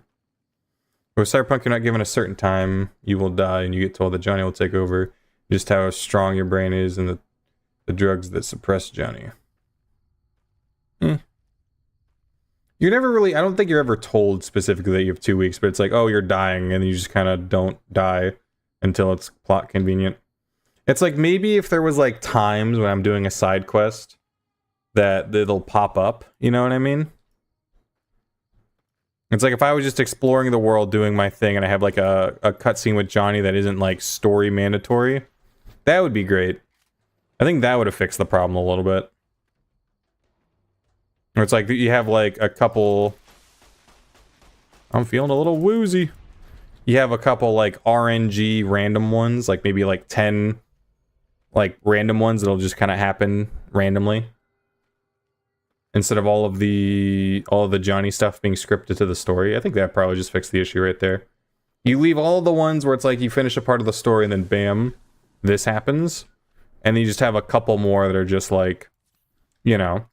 With Cyberpunk, you're not given a certain time, you will die, and you get told that Johnny will take over. Just how strong your brain is and the drugs that suppress Johnny. You're never really, I don't think you're ever told specifically that you have 2 weeks, but it's like, oh, you're dying, and you just kind of don't die until it's plot convenient. It's like maybe if there was like times when I'm doing a side quest that it'll pop up, you know what I mean? It's like if I was just exploring the world doing my thing and I have like a cutscene with Johnny that isn't like story mandatory, that would be great. I think that would have fixed the problem a little bit. Or it's like you have like a couple... I'm feeling a little woozy. You have a couple like RNG random ones, like maybe like 10 like random ones that'll just kind of happen randomly. Instead of all of the Johnny stuff being scripted to the story. I think that probably just fixed the issue right there. You leave all of the ones where it's like you finish a part of the story and then bam, this happens. And then you just have a couple more that are just like, you know,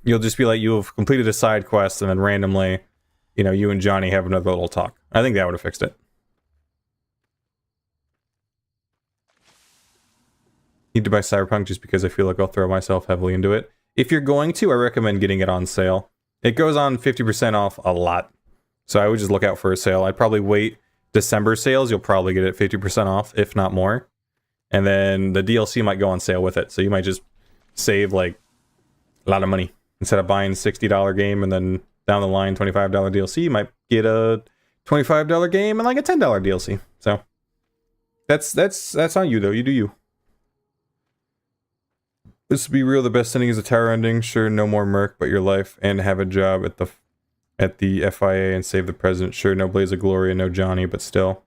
you'll just be like, you have completed a side quest and then randomly, you know, you and Johnny have another little talk. I think that would have fixed it. Need to buy Cyberpunk just because I feel like I'll throw myself heavily into it. If you're going to, I recommend getting it on sale. It goes on 50% off a lot. So I would just look out for a sale. I'd probably wait December sales. You'll probably get it 50% off, if not more. And then the DLC might go on sale with it. So you might just save like a lot of money. Instead of buying $60 game and then down the line $25 DLC, you might get a $25 game and like a $10 DLC. So that's on you though. You do you. This would be real. The best ending is a tower ending. Sure, no more Merc, but your life and have a job at the FIA and save the president. Sure, no Blaze of Glory and no Johnny, but still.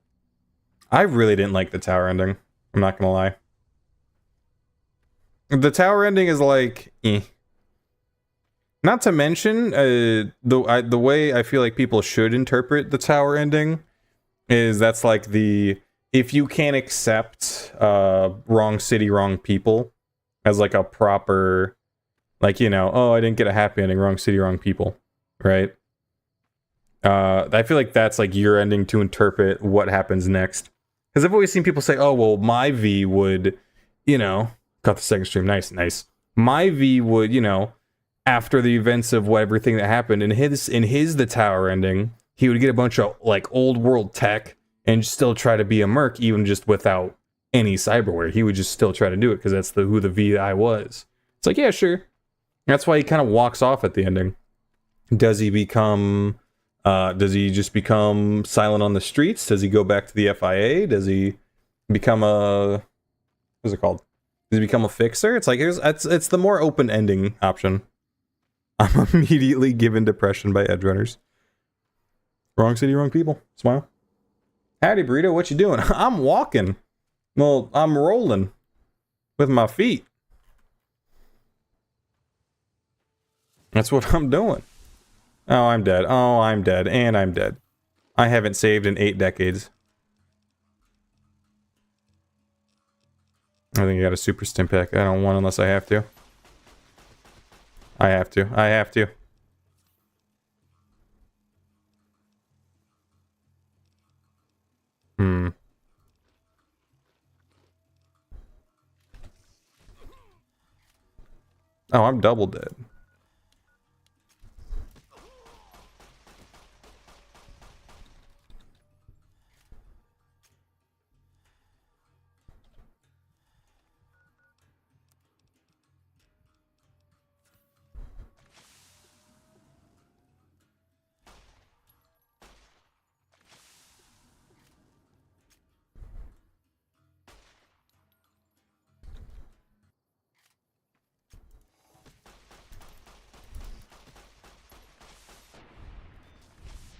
I really didn't like the tower ending. I'm not gonna lie. The tower ending is like, eh. Not to mention, the way I feel like people should interpret the tower ending is that's like the, if you can't accept wrong city, wrong people as like a proper, like, you know, oh, I didn't get a happy ending, wrong city, wrong people, right? I feel like that's like your ending to interpret what happens next. Because I've always seen people say, oh, well, my V would, you know, got the second stream, nice. My V would, you know, after the events of what everything that happened in his the tower ending, he would get a bunch of like old world tech and still try to be a merc, even just without any cyberware. He would just still try to do it because that's who the VI was. It's like, yeah, sure. That's why he kind of walks off at the ending. Does he become does he just become silent on the streets? Does he go back to the FIA? Does he become a, what's it called? Does he become a fixer? It's like it's the more open ending option. I'm immediately given depression by edgerunners. Wrong city, wrong people. Smile. Howdy, burrito. What you doing? I'm walking. Well, I'm rolling with my feet. That's what I'm doing. Oh, I'm dead. Oh, I'm dead. And I'm dead. I haven't saved in 8 decades. I think I got a super stim pack. I don't want unless I have to. I have to. Oh, I'm double dead.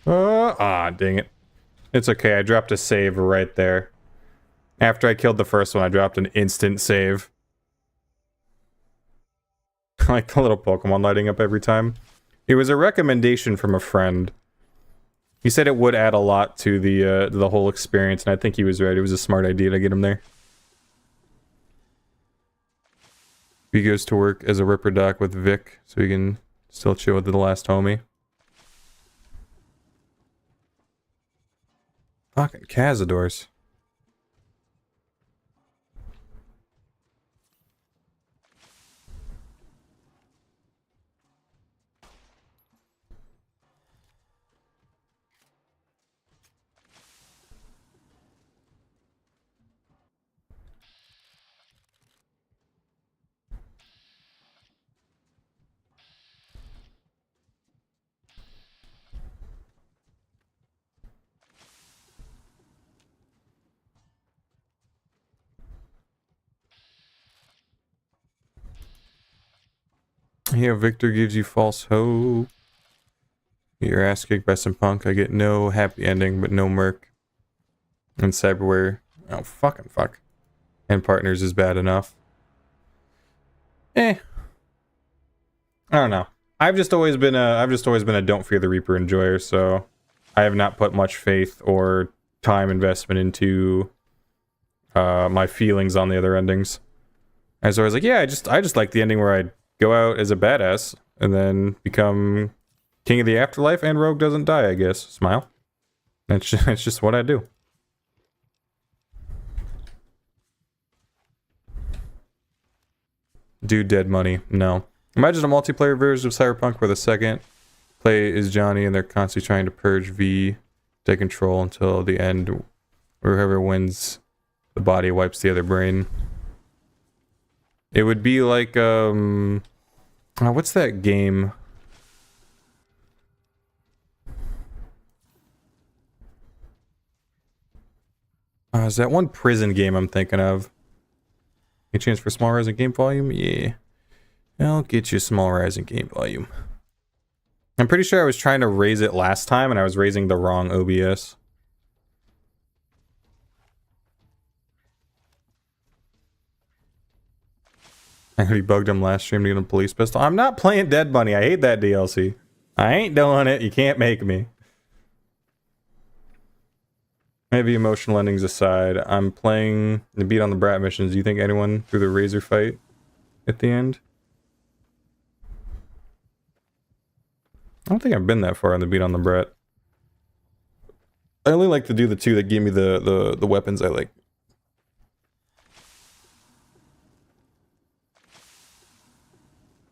Dang it. It's okay, I dropped a save right there. After I killed the first one, I dropped an instant save. Like the little Pokemon lighting up every time. It was a recommendation from a friend. He said it would add a lot to the whole experience, and I think he was right. It was a smart idea to get him there. He goes to work as a Ripper Doc with Vic, so he can still chill with the last homie. Fucking Cazadors. Yeah, Victor gives you false hope. Your ass kicked by some punk. I get no happy ending, but no merc. And cyberware. Oh, fucking fuck. And partners is bad enough. I don't know. I've just always been a don't fear the Reaper enjoyer, so I have not put much faith or time investment into my feelings on the other endings. And so I was like, yeah, I just like the ending where I go out as a badass and then become King of the Afterlife and Rogue doesn't die, I guess. Smile. It's just what I do. Do dead money. No. Imagine a multiplayer version of Cyberpunk where the second play is Johnny and they're constantly trying to purge V, take control until the end, where whoever wins the body wipes the other brain. It would be like, what's that game? Is that one prison game I'm thinking of? Any chance for small rise in game volume? Yeah. I'll get you a small rise in game volume. I'm pretty sure I was trying to raise it last time and I was raising the wrong OBS. I already bugged him last stream to get a police pistol. I'm not playing Dead Bunny. I hate that DLC. I ain't doing it. You can't make me. Maybe emotional endings aside, I'm playing the Beat on the Brat missions. Do you think anyone threw the Razor fight at the end? I don't think I've been that far on the Beat on the Brat. I only like to do the two that give me the weapons I like.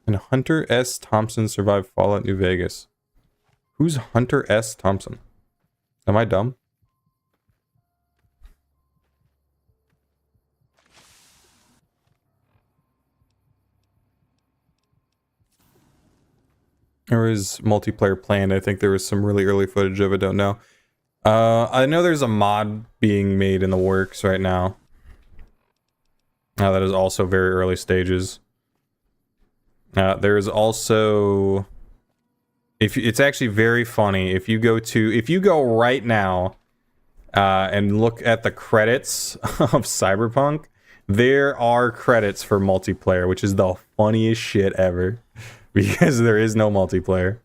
And Hunter S. Thompson survived Fallout New Vegas. Who's Hunter S. Thompson? Am I dumb? There was multiplayer planned. I think there was some really early footage of it. Don't know. I know there's a mod being made in the works right now. That is also very early stages. There's also, it's actually very funny if you go right now and look at the credits of Cyberpunk, there are credits for multiplayer, which is the funniest shit ever. Because there is no multiplayer.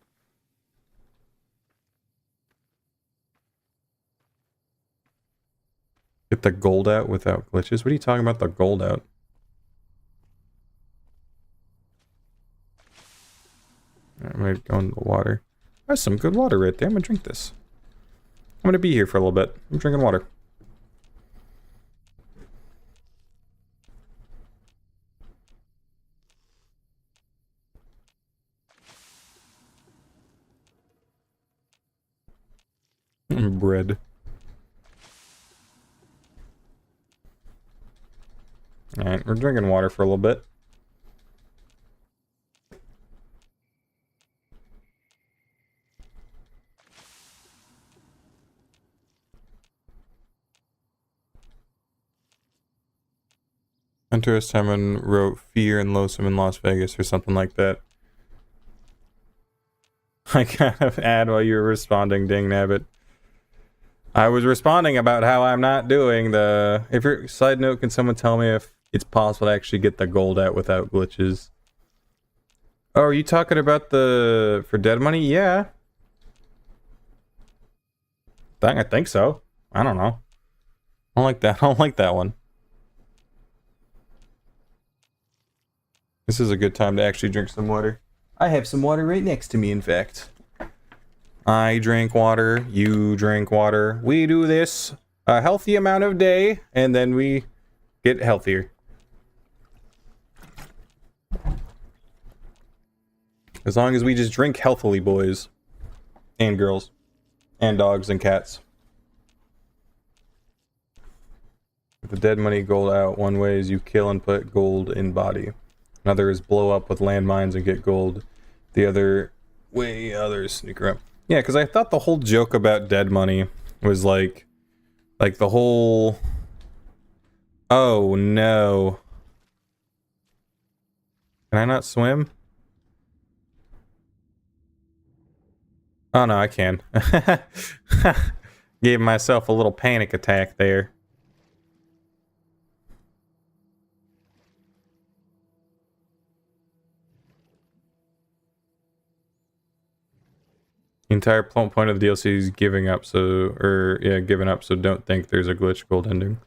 Get the gold out without glitches? What are you talking about, the gold out? I'm gonna go in the water. There's some good water right there. I'm gonna drink this. I'm gonna be here for a little bit. I'm drinking water. Bread. Alright, we're drinking water for a little bit. Hunter S. Thompson wrote Fear and Loathsome in Las Vegas or something like that. I kind of ad while you were responding, dang nabbit. I was responding about how I'm not doing the... If you're... Side note, can someone tell me if it's possible to actually get the gold out without glitches? Oh, are you talking about the... For dead money? Yeah. I think so. I don't know. I don't like that. I don't like that one. This is a good time to actually drink some water. I have some water right next to me, in fact. I drink water, you drink water. We do this a healthy amount of day, and then we get healthier. As long as we just drink healthily, boys. And girls. And dogs and cats. The dead money gold out. One way is you kill and put gold in body. Another is blow up with landmines and get gold. The other way, others sneak around. Yeah, because I thought the whole joke about dead money was like the whole... Oh, no. Can I not swim? Oh, no, I can. Gave myself a little panic attack there. The entire point of the DLC is giving up, so... giving up, so don't think there's a glitch gold ending.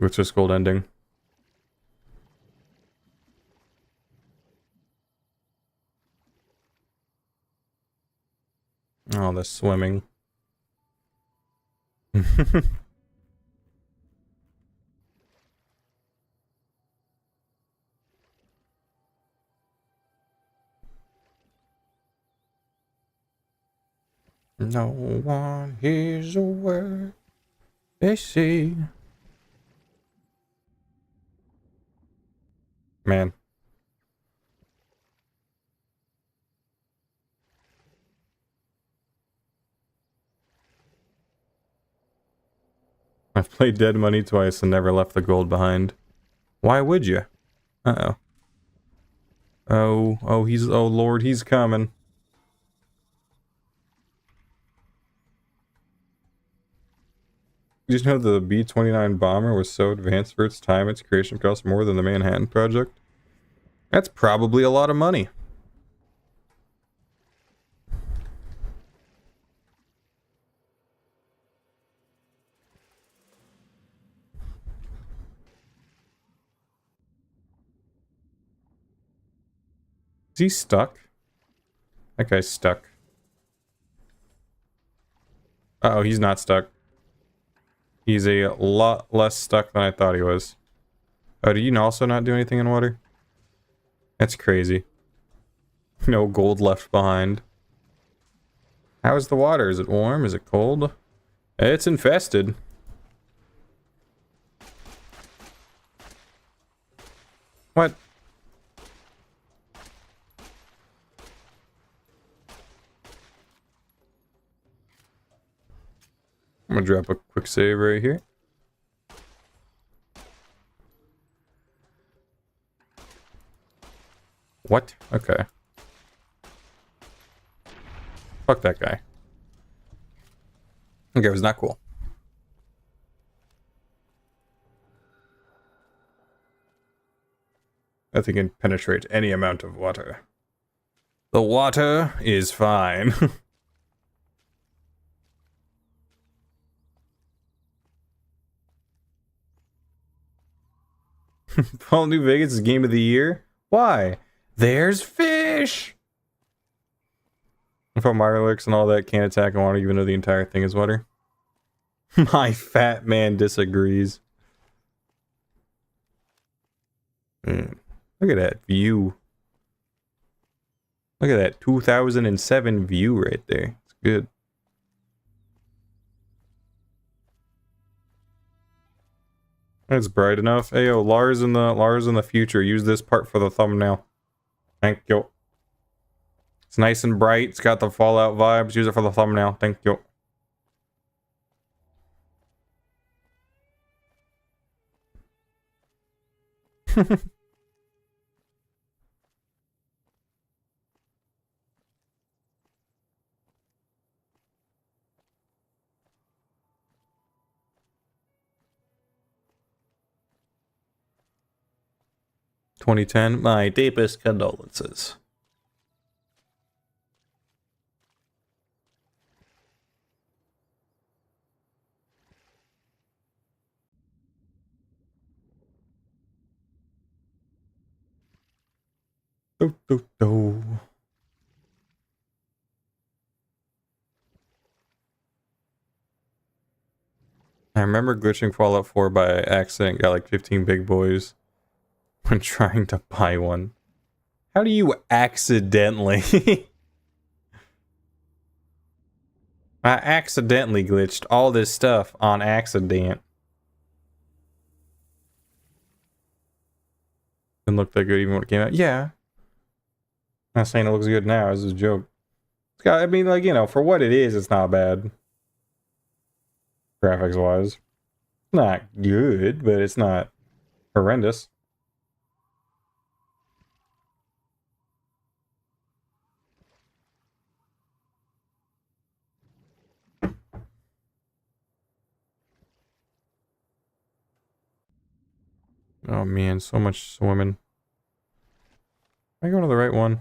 Glitchless gold ending. Oh, the swimming. No one hears a word they say. Man. I've played Dead Money twice and never left the gold behind. Why would you? Uh-oh. Oh, oh Lord, he's coming. Did you know the B-29 bomber was so advanced for its time, its creation cost more than the Manhattan Project? That's probably a lot of money. Is he stuck? That guy's stuck. Uh-oh, he's not stuck. He's a lot less stuck than I thought he was. Oh, do you also not do anything in water? That's crazy. No gold left behind. How is the water? Is it warm? Is it cold? It's infested. What? I'm gonna drop a quick save right here. What? Okay. Fuck that guy. Okay, it was not cool. That thing can penetrate any amount of water. The water is fine. Fallout New Vegas is game of the year? Why? There's fish! If Mirelix and all that can't attack water, even though the entire thing is water. My fat man disagrees. Look at that view. Look at that 2007 view right there. It's good. It's bright enough. Hey, yo, Lars in the future. Use this part for the thumbnail. Thank you. It's nice and bright. It's got the Fallout vibes. Use it for the thumbnail. Thank you. 2010. My deepest condolences. Do, do, do. I remember glitching Fallout 4 by accident, got like 15 big boys when trying to buy one. How do you accidentally? I accidentally glitched all this stuff on accident. Didn't look that good even when it came out. Yeah. I'm not saying it looks good now, this is a joke. It's got, I mean, like, you know, for what it is, it's not bad. Graphics wise. Not good, but it's not horrendous. Oh man, so much swimming. Am I going to the right one?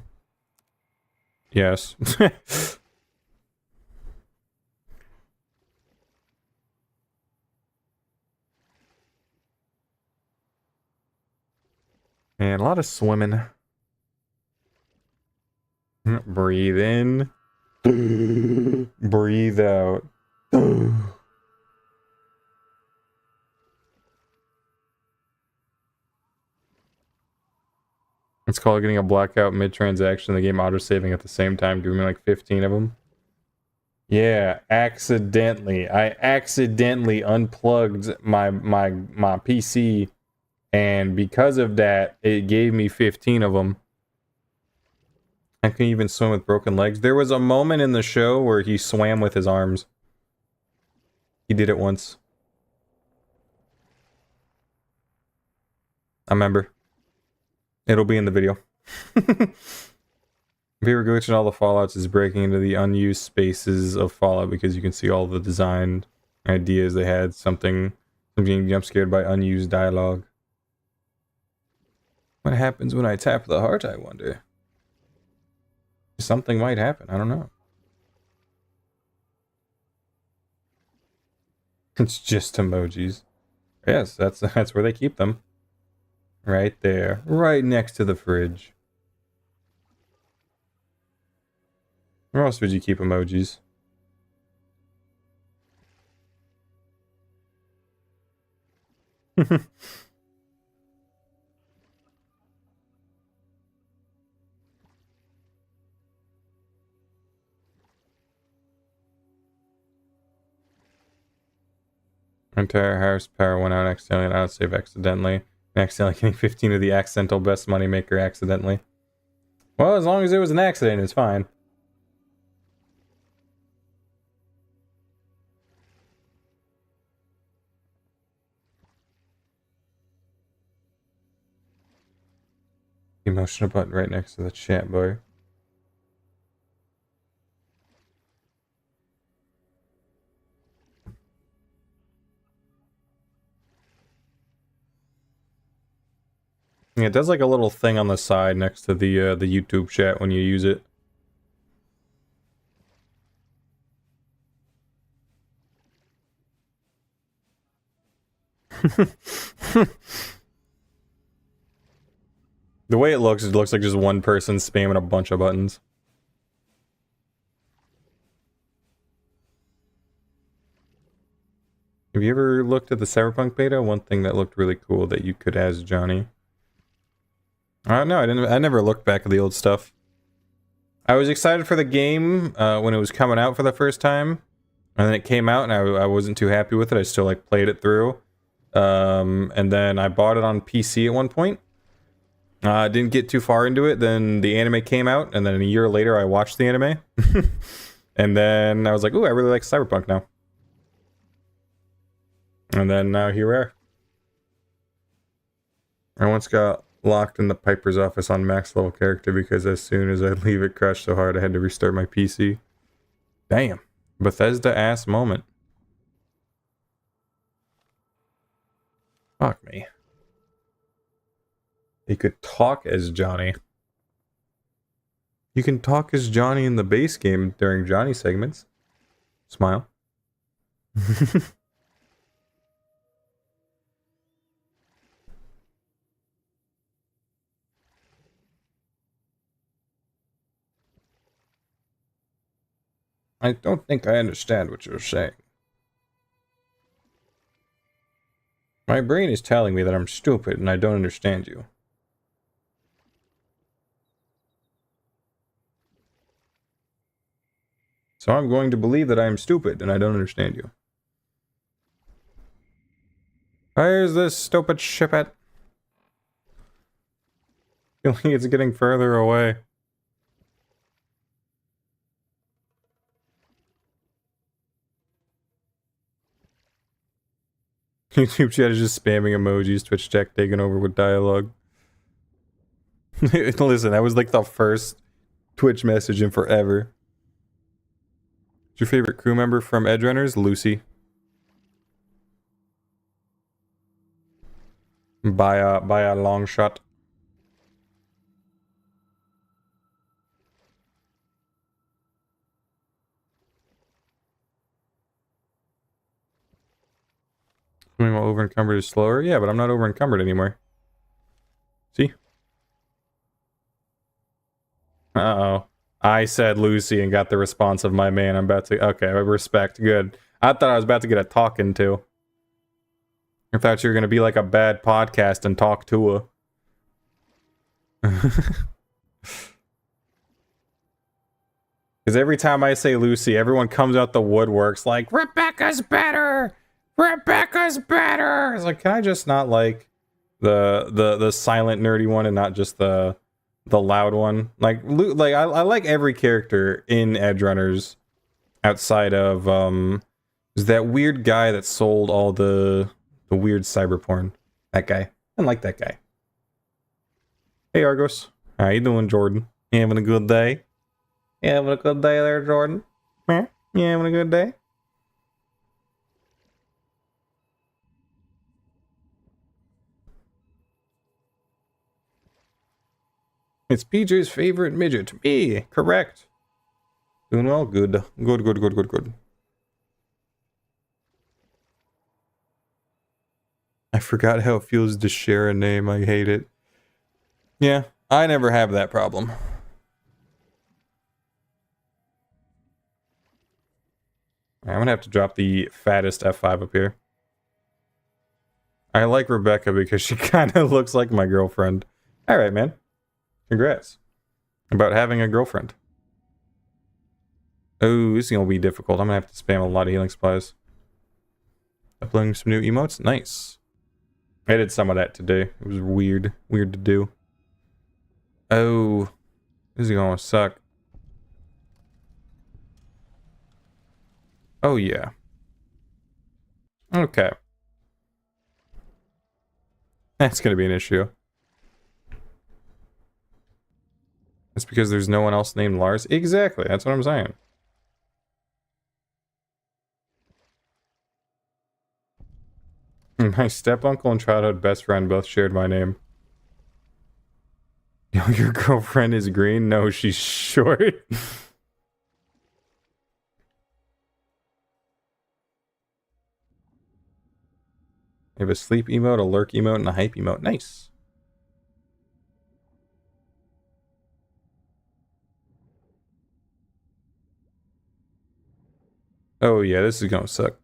Yes. Man, a lot of swimming. Breathe in. Breathe out. It's called getting a blackout mid-transaction. The game auto-saving at the same time, doing like 15 of them. Yeah, accidentally. I accidentally unplugged my PC, and because of that, it gave me 15 of them. I can even swim with broken legs. There was a moment in the show where he swam with his arms. He did it once. I remember. It'll be in the video. Favorite glitch in all the Fallouts is breaking into the unused spaces of Fallout because you can see all the design ideas they had. Something being jump scared by unused dialogue. What happens when I tap the heart, I wonder? Something might happen, I don't know. It's just emojis. Yes, that's where they keep them. Right there. Right next to the fridge. Where else would you keep emojis? Entire house power went out accidentally and outsave accidentally. And accidentally getting 15 of the accidental best moneymaker accidentally. Well, as long as it was an accident, it's fine. Emotional button right next to the chat bar. Yeah, it does like a little thing on the side next to the YouTube chat when you use it. The way it looks like just one person spamming a bunch of buttons. Have you ever looked at the Cyberpunk beta? One thing that looked really cool that you could as Johnny. No, I didn't. I never looked back at the old stuff. I was excited for the game when it was coming out for the first time, and then it came out, and I wasn't too happy with it. I still like played it through, and then I bought it on PC at one point. Didn't get too far into it. Then the anime came out, and then a year later, I watched the anime, and then I was like, "Ooh, I really like Cyberpunk now." And then now here we are. I once got locked in the Piper's office on max level character because as soon as I leave it crashed so hard I had to restart my PC. Damn. Bethesda ass moment. Fuck me. He could talk as Johnny. You can talk as Johnny in the base game during Johnny segments. Smile. I don't think I understand what you're saying. My brain is telling me that I'm stupid and I don't understand you. So I'm going to believe that I am stupid and I don't understand you. Where's this stupid ship at? I feel like it's getting further away. YouTube chat is just spamming emojis, Twitch chat taking over with dialogue. Listen, that was like the first Twitch message in forever. What's your favorite crew member from Edgerunners? Lucy. By a long shot. Swimming while over encumbered is slower? Yeah, but I'm not over encumbered anymore. See? Uh-oh. I said Lucy and got the response of my man. I'm about to... Okay, respect. Good. I thought I was about to get a talking to. I thought you were going to be like a bad podcast and talk to her. Because every time I say Lucy, everyone comes out the woodworks like, Rebecca's better! Rebecca's better! It's like, can I just not like the silent nerdy one and not just the loud one? Like I like every character in Edgerunners outside of is that weird guy that sold all the weird cyber porn. That guy. I like that guy. Hey Argos. How you doing, Jordan? You having a good day? You having a good day there, Jordan? Huh? You having a good day? It's PJ's favorite midget. Me. Correct. Doing well? Good. Good. I forgot how it feels to share a name. I hate it. Yeah, I never have that problem. I'm gonna have to drop the fattest F5 up here. I like Rebecca because she kind of looks like my girlfriend. Alright, man. Congrats. About having a girlfriend. Oh, this is gonna be difficult. I'm gonna have to spam a lot of healing supplies. Uploading some new emotes? Nice. I did some of that today. It was weird. Weird to do. Oh. This is gonna suck. Oh, yeah. Okay. That's gonna be an issue. That's because there's no one else named Lars? Exactly, that's what I'm saying. My step-uncle and childhood best friend both shared my name. Yo, your girlfriend is green? No, she's short. I have a sleep emote, a lurk emote, and a hype emote. Nice. Oh yeah, this is gonna suck.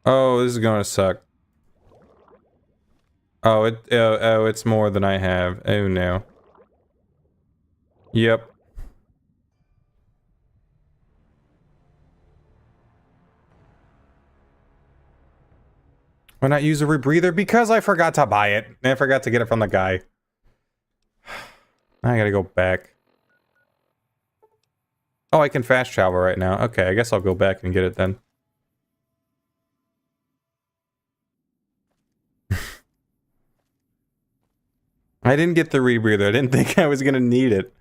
Oh, this is gonna suck. Oh, it's more than I have. Oh no. Yep. Why not use a rebreather? Because I forgot to buy it. And I forgot to get it from the guy. I gotta go back. Oh, I can fast travel right now. Okay, I guess I'll go back and get it then. I didn't get the rebreather. I didn't think I was gonna need it.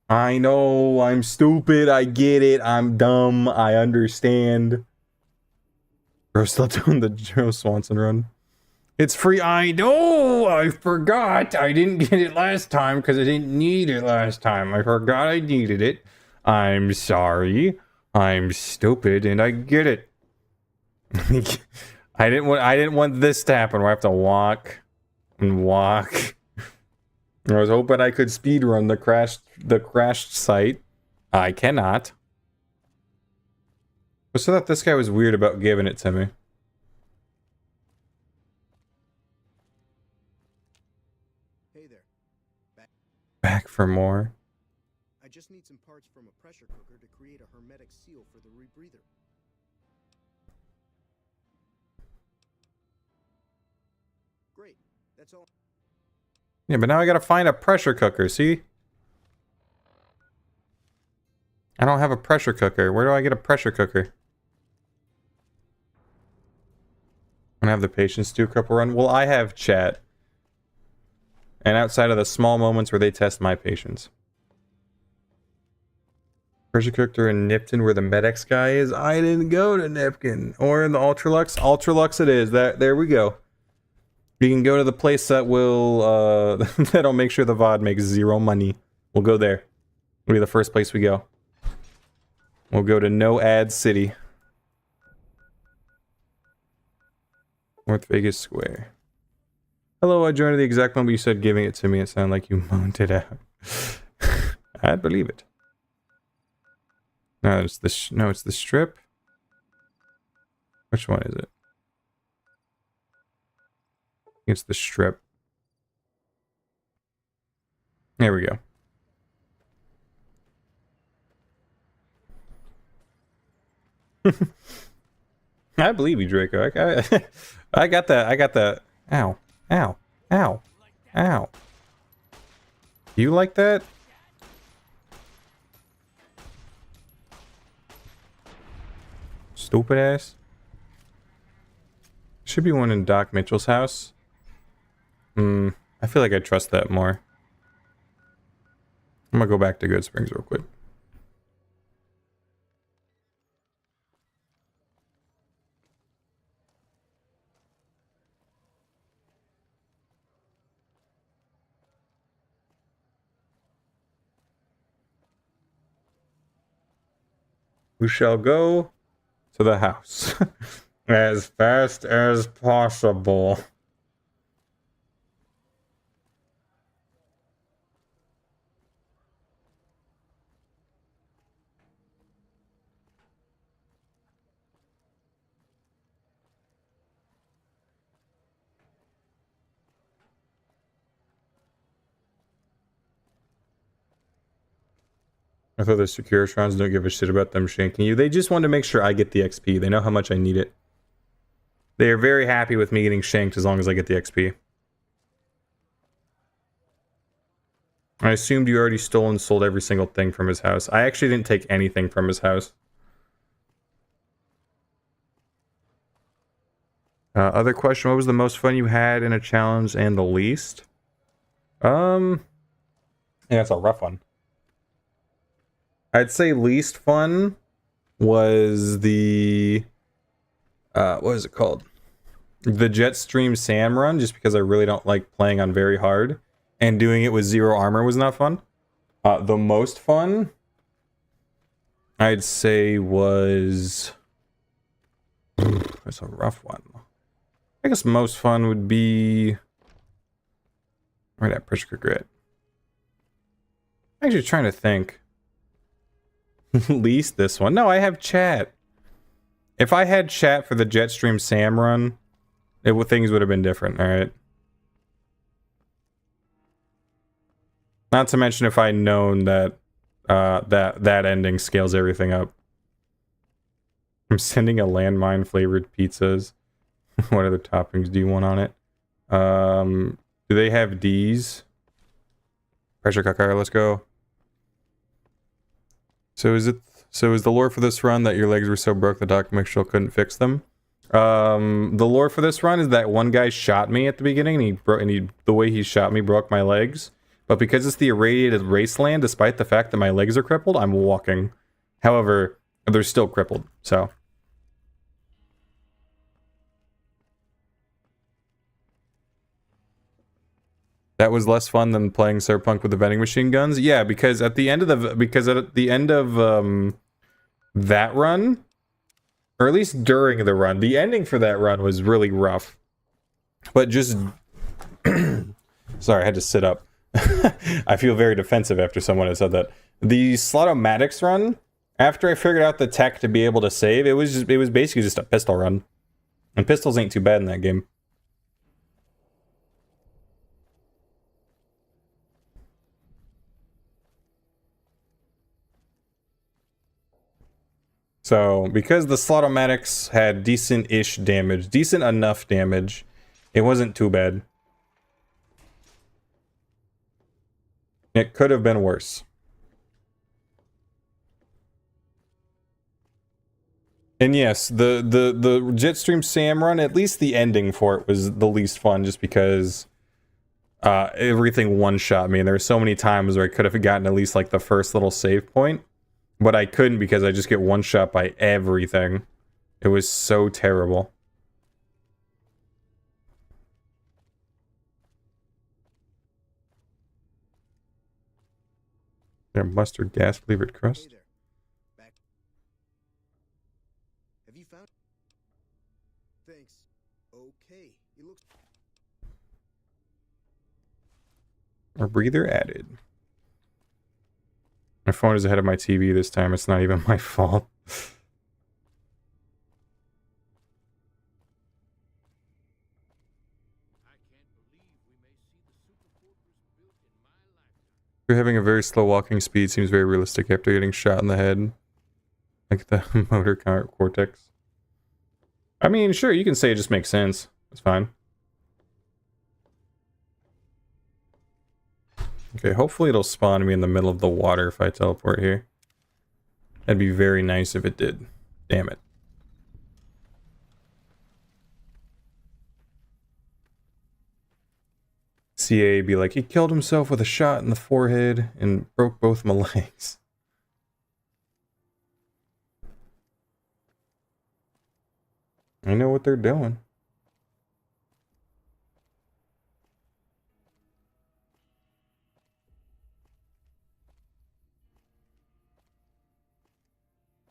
I know, I'm stupid, I get it, I'm dumb, I understand. Bro, still doing the Joe Swanson run. It's free. I know. I forgot. I didn't get it last time because I didn't need it last time. I forgot I needed it. I'm sorry. I'm stupid and I get it. I didn't want this to happen where I have to walk and walk. I was hoping I could speedrun the crashed site. I cannot. I just thought this guy was weird about giving it to me. Hey there. Back for more. I just need some parts from a pressure cooker to create a hermetic seal for the rebreather. Great. That's all. Yeah, but now I gotta find a pressure cooker, see? I don't have a pressure cooker. Where do I get a pressure cooker? I don't have the patience to do a cripple run. Well, I have chat. And outside of the small moments where they test my patience. Pressure cooker in Nipton where the Medex guy is. I didn't go to Nipton. Or in the Ultralux. Ultralux it is. There we go. You can go to the place that will, that'll make sure the VOD makes zero money. We'll go there. It'll be the first place we go. We'll go to No Ad City. North Vegas Square. Hello, I joined at the exact moment you said giving it to me. It sounded like you moaned it out. I'd believe it. No, it's the strip. Which one is it? It's the strip. There we go. I believe you, Draco. I got that. Ow. Ow. Ow. Ow. You like that? Stupid ass. Should be one in Doc Mitchell's house. I feel like I trust that more. I'm gonna go back to Good Springs real quick. We shall go to the house as fast as possible. I thought the Securitrons don't give a shit about them shanking you. They just want to make sure I get the XP. They know how much I need it. They are very happy with me getting shanked as long as I get the XP. I assumed you already stole and sold every single thing from his house. I actually didn't take anything from his house. Other question, what was the most fun you had in a challenge and the least? Yeah, that's a rough one. I'd say least fun was the what is it called? The Jetstream Sam run, just because I really don't like playing on very hard. And doing it with zero armor was not fun. The most fun I'd say was that's a rough one. I guess most fun would be where that pressure cooker at? Actually trying to think. Least this one. No, I have chat. If I had chat for the Jetstream Sam run, things would have been different, alright? Not to mention if I'd known that that ending scales everything up. I'm sending a landmine flavored pizzas. What other toppings do you want on it? Do they have D's? Pressure cooker, let's go. So is the lore for this run that your legs were so broke the Doc Mitchell couldn't fix them? The lore for this run is that one guy shot me at the beginning and the way he shot me broke my legs. But because it's the irradiated wasteland, despite the fact that my legs are crippled, I'm walking. However, they're still crippled, so. That was less fun than playing Cyberpunk with the vending machine guns. Yeah, because at the end of that run, or at least during the run, the ending for that run was really rough. But just sorry, I had to sit up. I feel very defensive after someone has said that. The Slotomatics run, after I figured out the tech to be able to save, it was basically just a pistol run. And pistols ain't too bad in that game. So, because the Slotomatics had decent-ish damage, decent enough damage, it wasn't too bad. It could have been worse. And yes, the Jetstream Sam run, at least the ending for it was the least fun, just because everything one-shot me, and there were so many times where I could have gotten at least like the first little save point, but I couldn't because I just get one-shot by everything. It was so terrible. Yeah, mustard gas flavored Hey crust. there. Back. Have you found? Thanks. Okay. It looks. A breather added. My phone is ahead of my TV this time. It's not even my fault. I can't believe we may see the super fortress built in my lifetime. You're having a very slow walking speed seems very realistic after getting shot in the head. Like the motor cortex. I mean, sure, you can say it just makes sense. That's fine. Okay, hopefully it'll spawn me in the middle of the water if I teleport here. That'd be very nice if it did. Damn it. CA be like, he killed himself with a shot in the forehead and broke both my legs. I know what they're doing.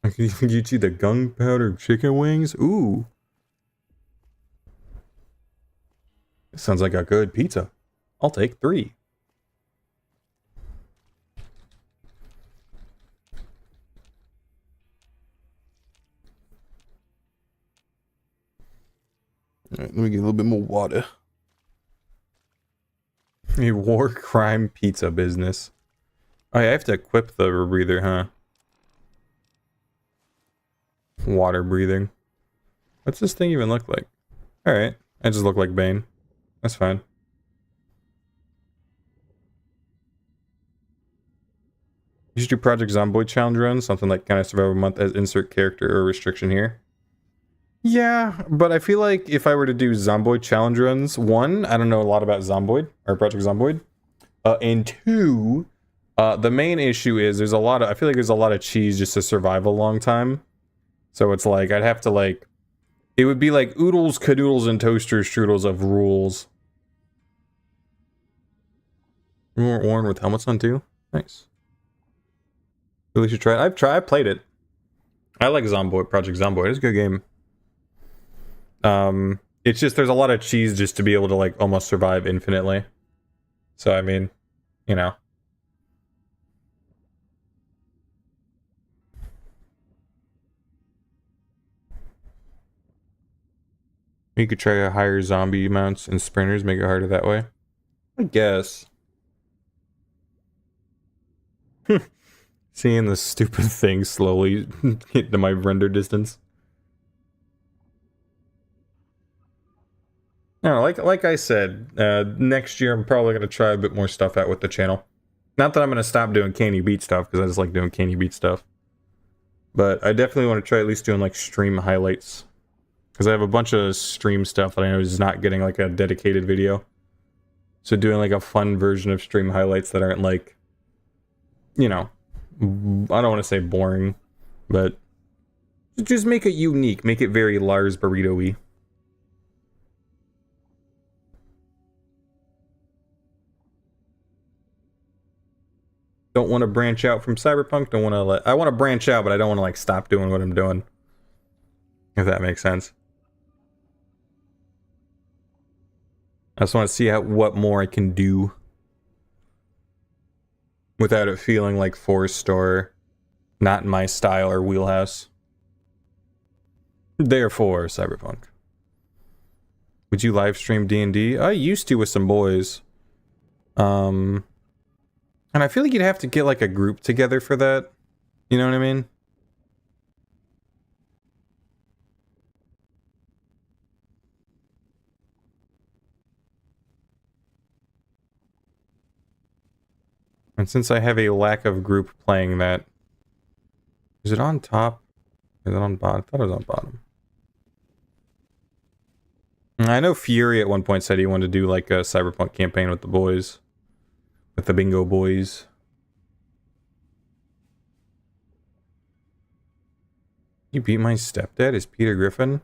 I can even get you the gunpowder chicken wings. Ooh. It sounds like a good pizza. I'll take 3. Alright, let me get a little bit more water. A war crime pizza business. Oh yeah, I have to equip the rebreather, huh? Water breathing. What's this thing even look like? Alright, I just look like Bane. That's fine. You should do Project Zomboid challenge run, something like kind of survive a month as insert character or restriction here. Yeah, but I feel like if I were to do Zomboid challenge runs, 1, I don't know a lot about Zomboid, or Project Zomboid. And 2, the main issue is there's a lot of, I feel like there's a lot of cheese just to survive a long time. So it's like, I'd have to like, it would be like oodles, cadoodles, and toaster strudels of rules. More worn with helmets on too? Nice. Really should try it. I played it. I like Zomboid, Project Zomboid. It's a good game. It's just there's a lot of cheese just to be able to like almost survive infinitely. So I mean, you know. You could try to hire zombie mounts and sprinters, make it harder that way. I guess. Seeing the stupid thing slowly get to my render distance. No, like I said, next year I'm probably gonna try a bit more stuff out with the channel. Not that I'm gonna stop doing Can You Beat stuff, because I just like doing Can You Beat stuff. But I definitely want to try at least doing like stream highlights. Because I have a bunch of stream stuff that I know is not getting like a dedicated video. So doing like a fun version of stream highlights that aren't like, you know, I don't want to say boring, but just make it unique. Make it very Lars Burrito-y. Don't want to branch out from Cyberpunk. Don't want to I want to branch out, but I don't want to like stop doing what I'm doing. If that makes sense. I just want to see what more I can do without it feeling like forced or not in my style or wheelhouse. Therefore, Cyberpunk. Would you live stream D&D? I used to with some boys. And I feel like you'd have to get like a group together for that. You know what I mean? And since I have a lack of group playing that, is it on top? Is it on bottom? I thought it was on bottom. I know Fury at one point said he wanted to do like a Cyberpunk campaign with the boys. With the bingo boys. You beat my stepdad as Peter Griffin?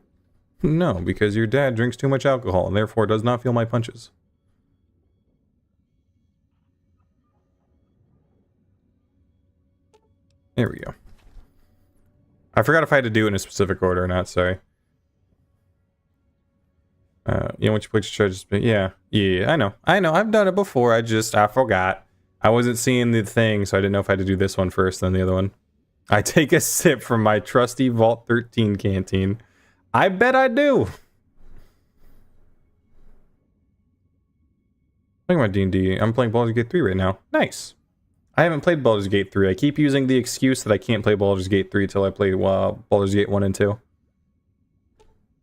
No, because your dad drinks too much alcohol and therefore does not feel my punches. There we go. I forgot if I had to do it in a specific order or not, sorry. Once you put your charges, yeah, I know, I've done it before, I forgot. I wasn't seeing the thing, so I didn't know if I had to do this one first, then the other one. I take a sip from my trusty Vault 13 canteen. I bet I do! Talking about D&D, I'm playing Baldur's Gate 3 right now. Nice! I haven't played Baldur's Gate 3. I keep using the excuse that I can't play Baldur's Gate 3 till I play Baldur's Gate 1 and 2.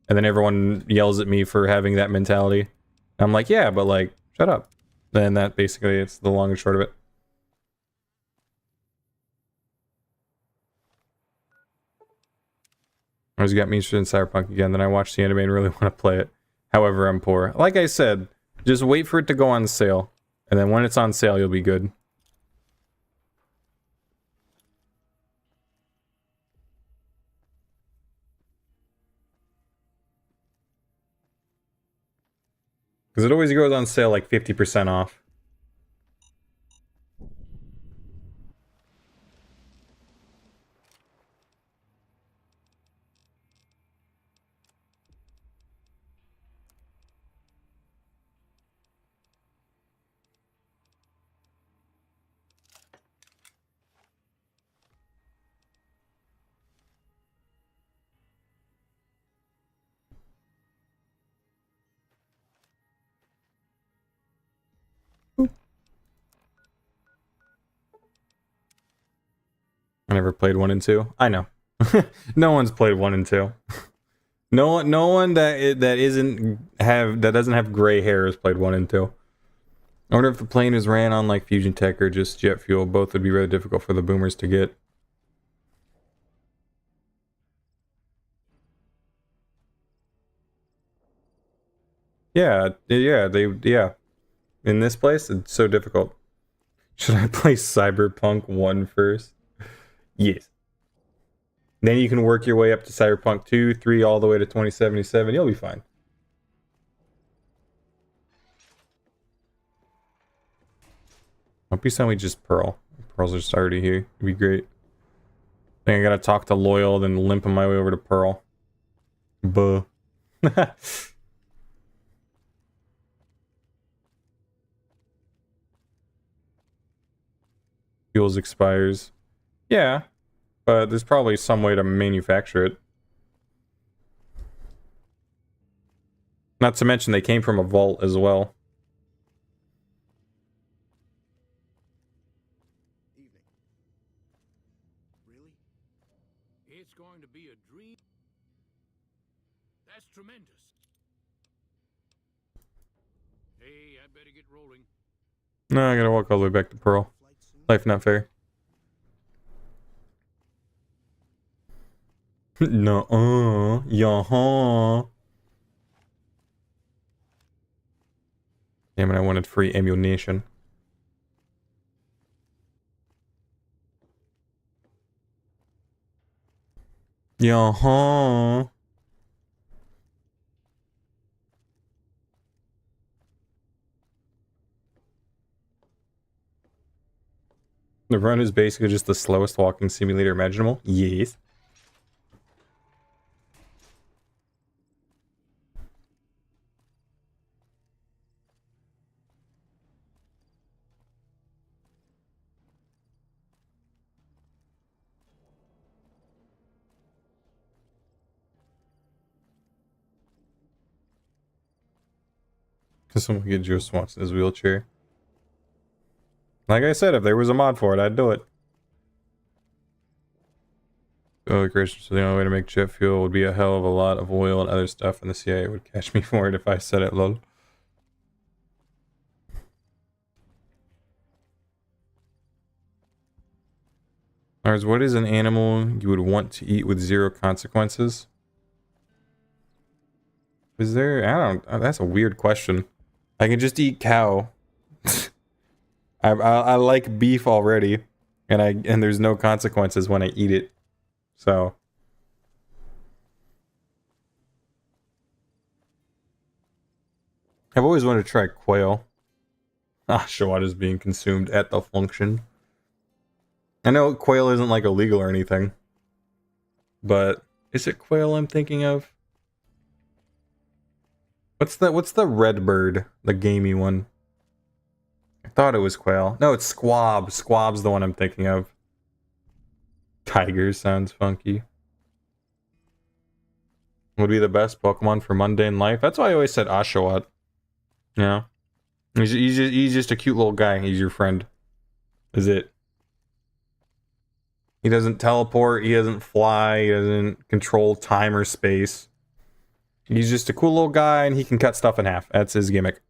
And then everyone yells at me for having that mentality. I'm like, yeah, but like, shut up. Then that basically, it's the long and short of it. I just got me interested in Cyberpunk again, then I watched the anime and really want to play it. However, I'm poor. Like I said, just wait for it to go on sale. And then when it's on sale, you'll be good. Because it always goes on sale like 50% off. I never played 1 and 2. I know. No one's played 1 and 2. No one that doesn't have gray hair has played 1 and 2. I wonder if the plane is ran on like fusion tech or just jet fuel. Both would be really difficult for the boomers to get. Yeah. In this place, it's so difficult. Should I play Cyberpunk 1 first? Yes. Then you can work your way up to Cyberpunk 2, 3, all the way to 2077. You'll be fine. Don't be suddenly just Pearl. Pearls are just already here. It'd be great. I think I gotta talk to Loyal, then limping my way over to Pearl. Buh. Fuels expires. Yeah, but there's probably some way to manufacture it. Not to mention they came from a vault as well. Evening. Really? It's going to be a dream. That's tremendous. Hey, I better get rolling. No, I gotta walk all the way back to Pearl. Flight soon? Life not fair. No, yeah. Damn it, I wanted free ammunition. Yeah. The run is basically just the slowest walking simulator imaginable. Yes. Someone get Joe Swanson in his wheelchair. Like I said, if there was a mod for it, I'd do it. Oh, Christian, so the only way to make jet fuel would be a hell of a lot of oil and other stuff, and the CIA would catch me for it if I said it, lol. Lars, what is an animal you would want to eat with zero consequences? Is there... I don't... That's a weird question. I can just eat cow. I like beef already, and there's no consequences when I eat it. So... I've always wanted to try quail. Oshawott is being consumed at the function. I know quail isn't like illegal or anything, but is it quail I'm thinking of? What's the red bird, the gamey one? I thought it was quail. No, it's squab. Squab's the one I'm thinking of. Tiger sounds funky. Would be the best Pokemon for mundane life. That's why I always said Oshawott. You know? He's just a cute little guy. He's your friend. Is it? He doesn't teleport, he doesn't fly, he doesn't control time or space. He's just a cool little guy and he can cut stuff in half. That's his gimmick.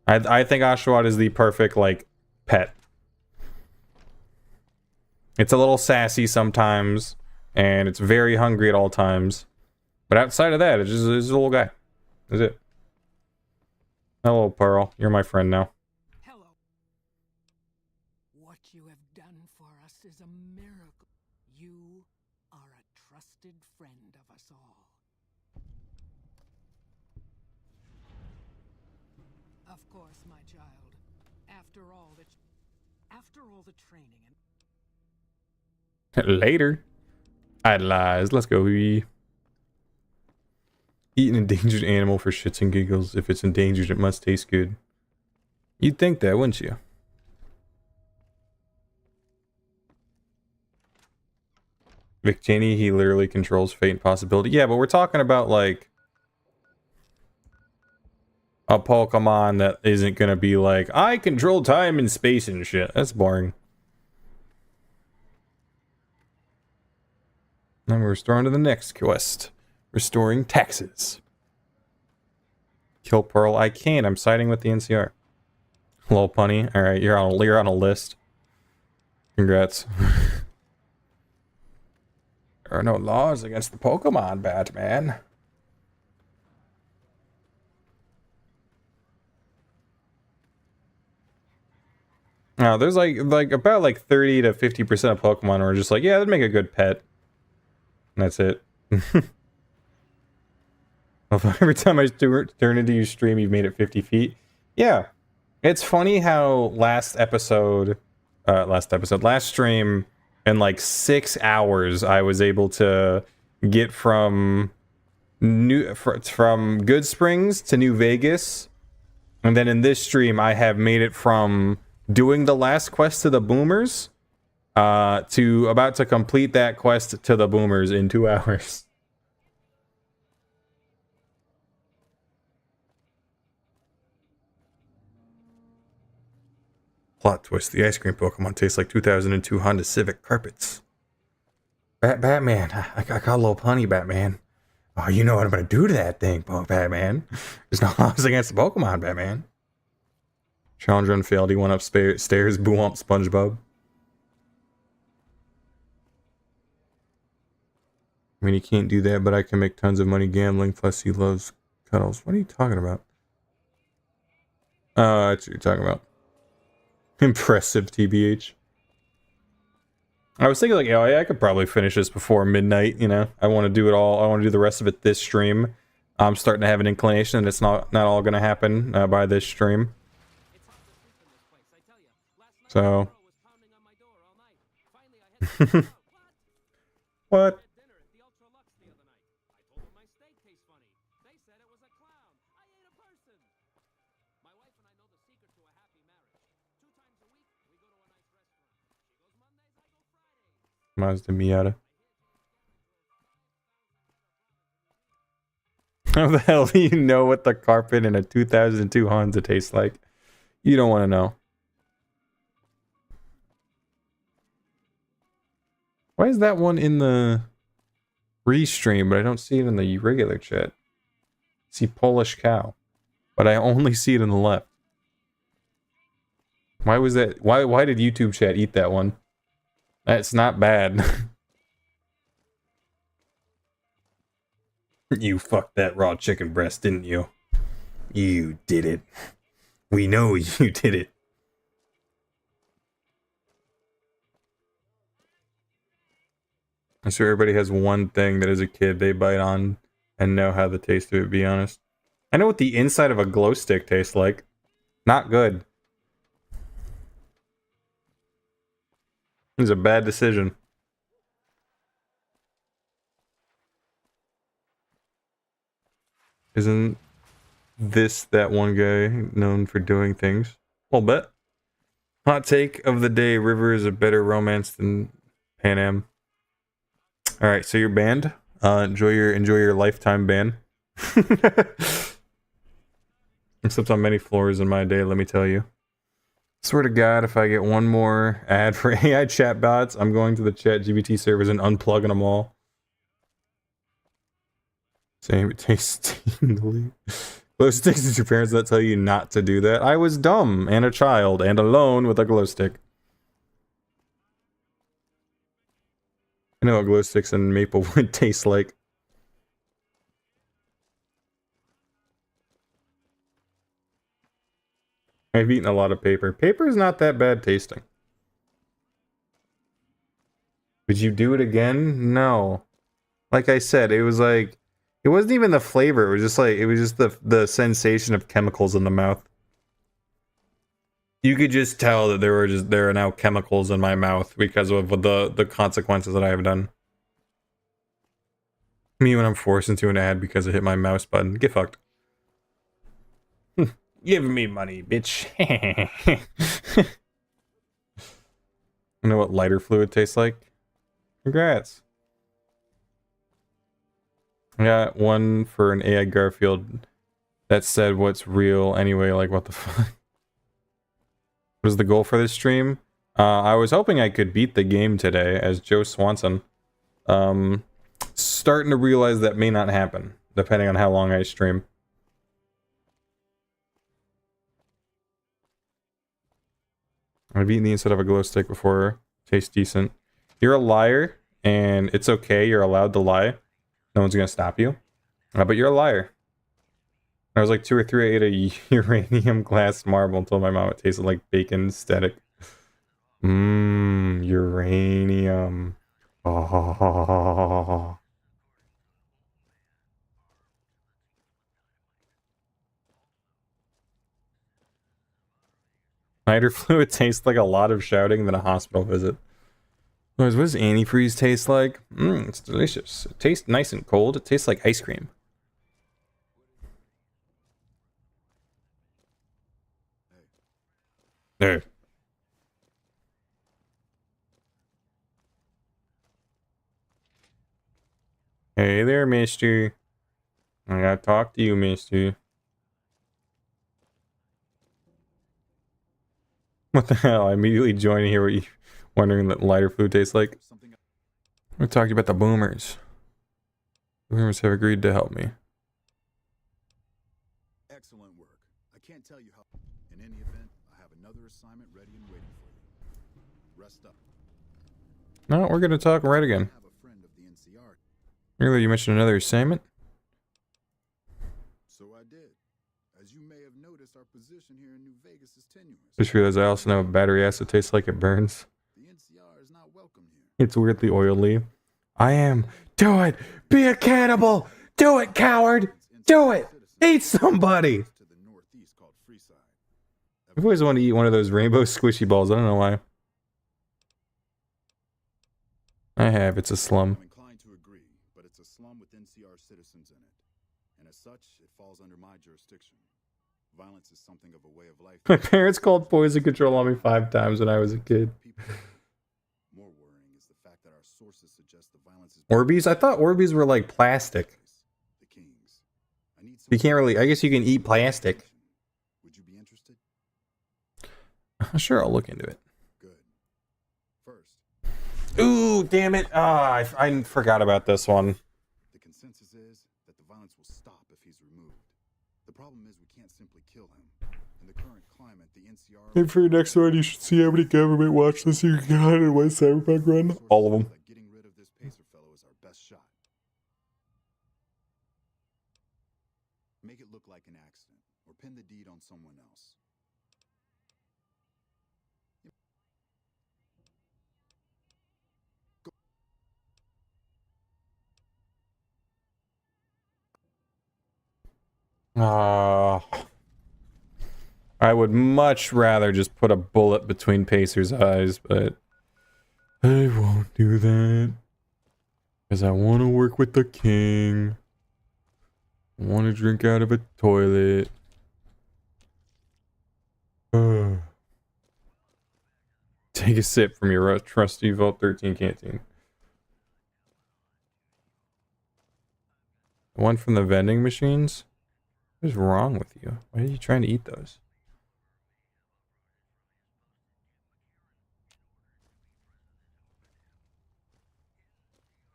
I think Oshawott is the perfect, like, pet. It's a little sassy sometimes, and it's very hungry at all times. But outside of that, it's just a little guy. That's it. Hello, Pearl. You're my friend now. What you have done for us is a miracle. You are a trusted friend of us all. Of course, my child. After all the training and... Later. Idolize. Let's go. Eat an endangered animal for shits and giggles. If it's endangered, it must taste good. You'd think that, wouldn't you? Vic Cheney, he literally controls fate and possibility. Yeah, but we're talking about, like, a Pokemon that isn't gonna be like, I control time and space and shit. That's boring. Then we're restoring to the next quest. Restoring taxes. Kill Pearl. I can't. I'm siding with the NCR. Hello, Punny. Alright, you're on a list. Congrats. There are no laws against the Pokemon, Batman. Now, there's like about like 30 to 50% of Pokemon are just like, yeah, that'd make a good pet. And that's it. Every time I turn into your stream, you've made it 50 feet. Yeah. It's funny how last stream, in like 6 hours, I was able to get from Good Springs to New Vegas. And then in this stream, I have made it from doing the last quest to the Boomers to about to complete that quest to the Boomers in 2 hours. Plot twist. The ice cream Pokemon tastes like 2002 Honda Civic carpets. Batman. I got a little punny, Batman. Oh, you know what I'm going to do to that thing, Batman. There's no laws against the Pokemon, Batman. Challenge run failed. He went upstairs. Boo-womp SpongeBob. I mean, he can't do that, but I can make tons of money gambling. Plus, he loves cuddles. What are you talking about? That's what you're talking about. Impressive, TBH. I was thinking, like, oh, yeah, I could probably finish this before midnight, you know? I want to do it all. I want to do the rest of it this stream. I'm starting to have an inclination that it's not all going to happen by this stream. So, What? Mazda Miata. How the hell do you know what the carpet in a 2002 Honda tastes like? You don't want to know. Why is that one in the restream, but I don't see it in the regular chat? I see Polish cow, but I only see it in the left. Why was that? Why did YouTube chat eat that one? That's not bad. You fucked that raw chicken breast, didn't you? You did it. We know you did it. I'm sure everybody has one thing that as a kid they bite on and know how the taste of it, be honest. I know what the inside of a glow stick tastes like. Not good. It was a bad decision. Isn't this that one guy known for doing things? A little bit. Hot take of the day: River is a better romance than Pan Am. All right, so you're banned. Enjoy your lifetime ban. I've slept on many floors in my day, let me tell you. Swear to God, if I get one more ad for AI chatbots, I'm going to the ChatGPT servers and unplugging them all. Same, it tastes tingly. Glow sticks, did your parents not tell you not to do that? I was dumb and a child and alone with a glow stick. I know what glow sticks and maple wood taste like. I've eaten a lot of paper. Paper is not that bad tasting. Would you do it again? No. Like I said, it was like, it wasn't even the flavor. It was just like, it was just the sensation of chemicals in the mouth. You could just tell that there are now chemicals in my mouth because of the consequences that I have done. Me when I'm forced into an ad because I hit my mouse button. Get fucked. Give me money, bitch. You know what lighter fluid tastes like? Congrats. I got one for an AI Garfield that said what's real anyway, like what the fuck. What was the goal for this stream? I was hoping I could beat the game today as Joe Swanson. Starting to realize that may not happen, depending on how long I stream. I've eaten the inside of a glow stick before. Tastes decent. You're a liar, and it's okay. You're allowed to lie. No one's gonna stop you. But you're a liar. I was like 2 or 3, I ate a uranium glass marble and told my mom it tasted like bacon static. Uranium. Oh. Lighter fluid tastes like a lot of shouting than a hospital visit. What does antifreeze taste like? It's delicious. It tastes nice and cold. It tastes like ice cream. Hey. Hey there, mister. I gotta talk to you, mister. What the hell? I immediately joined here what you wondering what lighter fluid tastes like. We're talking about the boomers. The boomers have agreed to help me. Excellent work. I can't tell you how. In any event, I have another assignment ready and waiting for you. Rest up. No, we're gonna talk right again. I have a friend of the NCR. Earlier you mentioned another assignment. So I did. As you may have noticed, our position here in New Vegas is tenuous. Just realized I also know what battery acid tastes like. It burns. The NCR is not welcome here. It's weirdly oily. I am. Do it! Be a cannibal! Do it, coward! Do it! Eat somebody! To the northeast called Freeside. I've always wanted to eat one of those rainbow squishy balls. I don't know why. I have. It's a slum. I'm inclined to agree, but it's a slum with NCR citizens in it. And as such, it falls under my jurisdiction. Violence is something of a way of life. My parents called poison control on me 5 times when I was a kid. More worrying is the fact that our sources suggest the violence is Orbeez? I thought Orbeez were like plastic. the Kings. I need You can't really. I guess you can eat plastic. Would you be interested? Sure, I'll look into it. Good. First, Ooh, damn it. Ah, I forgot about this one. the consensus is that the violence will stop if he's removed. The problem is we can't simply kill him. In the current climate, the NCR... And for your next one, you should see how many government watch lists you can get on in one Cyberpunk run. All of them. That getting rid of this Pacer fellow is our best shot. Make it look like an accident, or pin the deed on someone else. I would much rather just put a bullet between Pacer's eyes, but I won't do that. Because I want to work with the king. I want to drink out of a toilet. Take a sip from your trusty Vault 13 canteen. One from the vending machines? What is wrong with you? Why are you trying to eat those?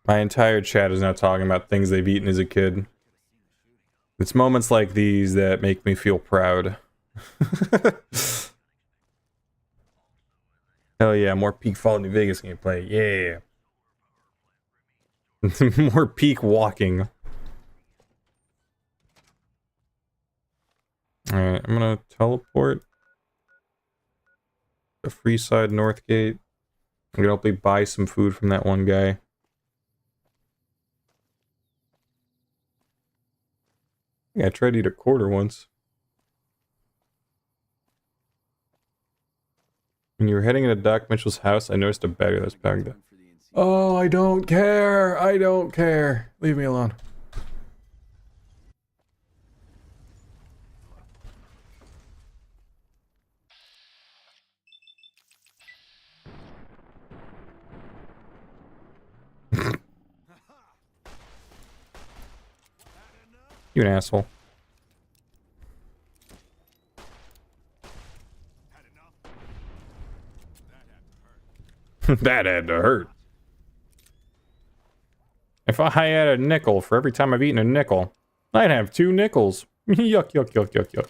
My entire chat is now talking about things they've eaten as a kid. It's moments like these that make me feel proud. Hell yeah, more peak Fallout New Vegas gameplay. Yeah. More peak walking. Alright, I'm gonna teleport to Freeside Northgate. I'm gonna hopefully buy some food from that one guy. Yeah, I tried to eat a quarter once. When you were heading into Doc Mitchell's house, I noticed a bagger that's bagged up. Oh, I don't care. I don't care. Leave me alone. You an asshole. That had to hurt. If I had a nickel for every time I've eaten a nickel, I'd have 2 nickels. Yuck, yuck, yuck, yuck, yuck.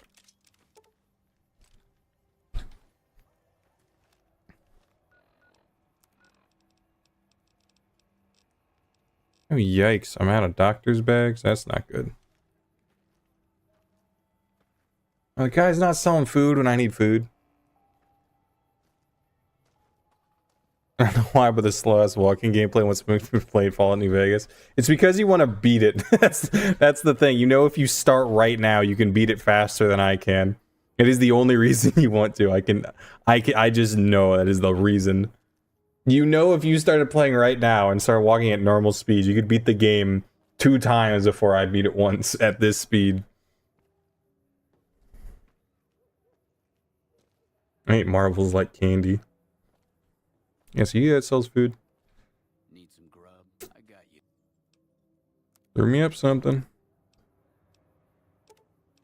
Oh, yikes. I'm out of doctor's bags? That's not good. The guy's not selling food when I need food. I don't know why, but the slow-ass walking gameplay once we've played Fallout New Vegas. It's because you want to beat it. That's the thing. You know, if you start right now, you can beat it faster than I can. It is the only reason you want to. I just know that is the reason. You know, if you started playing right now and started walking at normal speed, you could beat the game 2 times before I beat it once at this speed. I ate marbles like candy. Yeah, so you guys sells food. Need some grub? I got you. Throw me up something.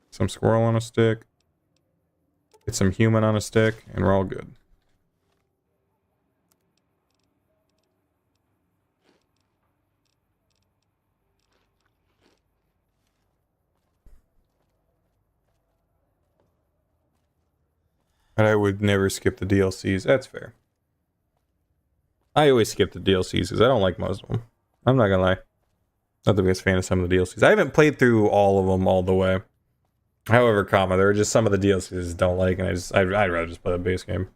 Some squirrel on a stick. Get some human on a stick, and we're all good. But I would never skip the DLCs. That's fair. I always skip the DLCs because I don't like most of them. I'm not gonna lie. Not the biggest fan of some of the DLCs. I haven't played through all of them all the way. However, there are just some of the DLCs I don't like, and I'd rather just play the base game.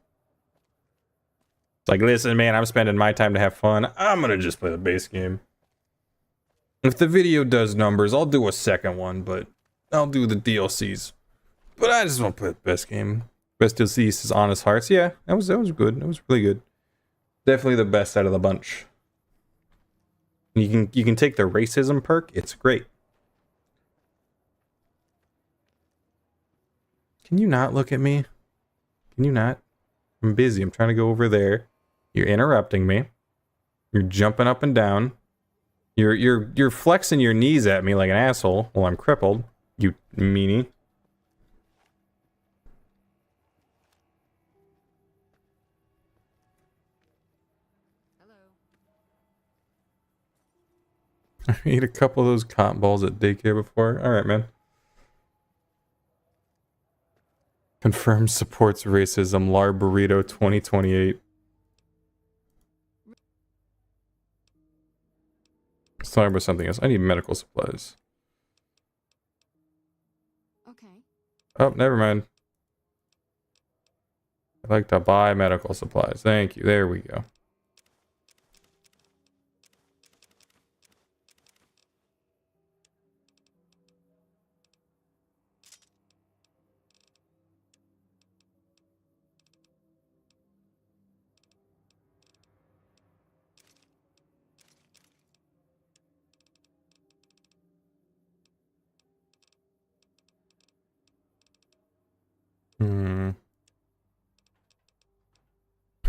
It's like, listen, man, I'm spending my time to have fun. I'm gonna just play the base game. If the video does numbers, I'll do a second one, but I'll do the DLCs. But I just want to play the best game. Best DLCs is Honest Hearts. Yeah, that was good. That was really good. Definitely the best out of the bunch. You can take the racism perk. It's great. Can you not look at me? Can you not? I'm busy. I'm trying to go over there. You're interrupting me. You're jumping up and down. You're flexing your knees at me like an asshole while I'm crippled. You meanie. I ate a couple of those cotton balls at daycare before. Alright, man. Confirmed supports racism. Lar Burrito 2028. Let's talk about something else. I need medical supplies. Okay. Oh, never mind. I'd like to buy medical supplies. Thank you. There we go.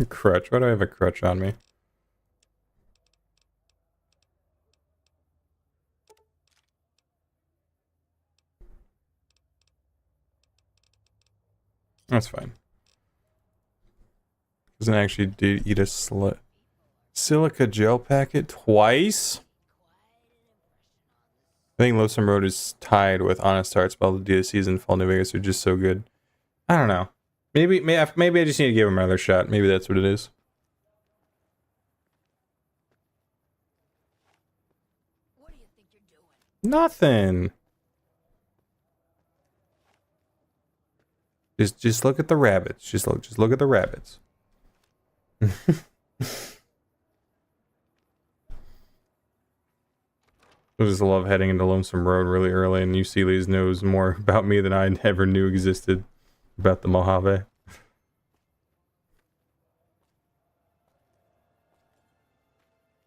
Crutch. Why do I have a crutch on me? That's fine. Doesn't actually eat a silica gel packet twice? I think Lonesome Road is tied with Honest Hearts, but all the DLCs in Fall New Vegas are just so good. I don't know. Maybe I just need to give him another shot. Maybe that's what it is. What do you think you're doing? Nothing. Just look at the rabbits. Just look at the rabbits. I just love heading into Lonesome Road really early, and Uceli's knows more about me than I ever knew existed about the Mojave.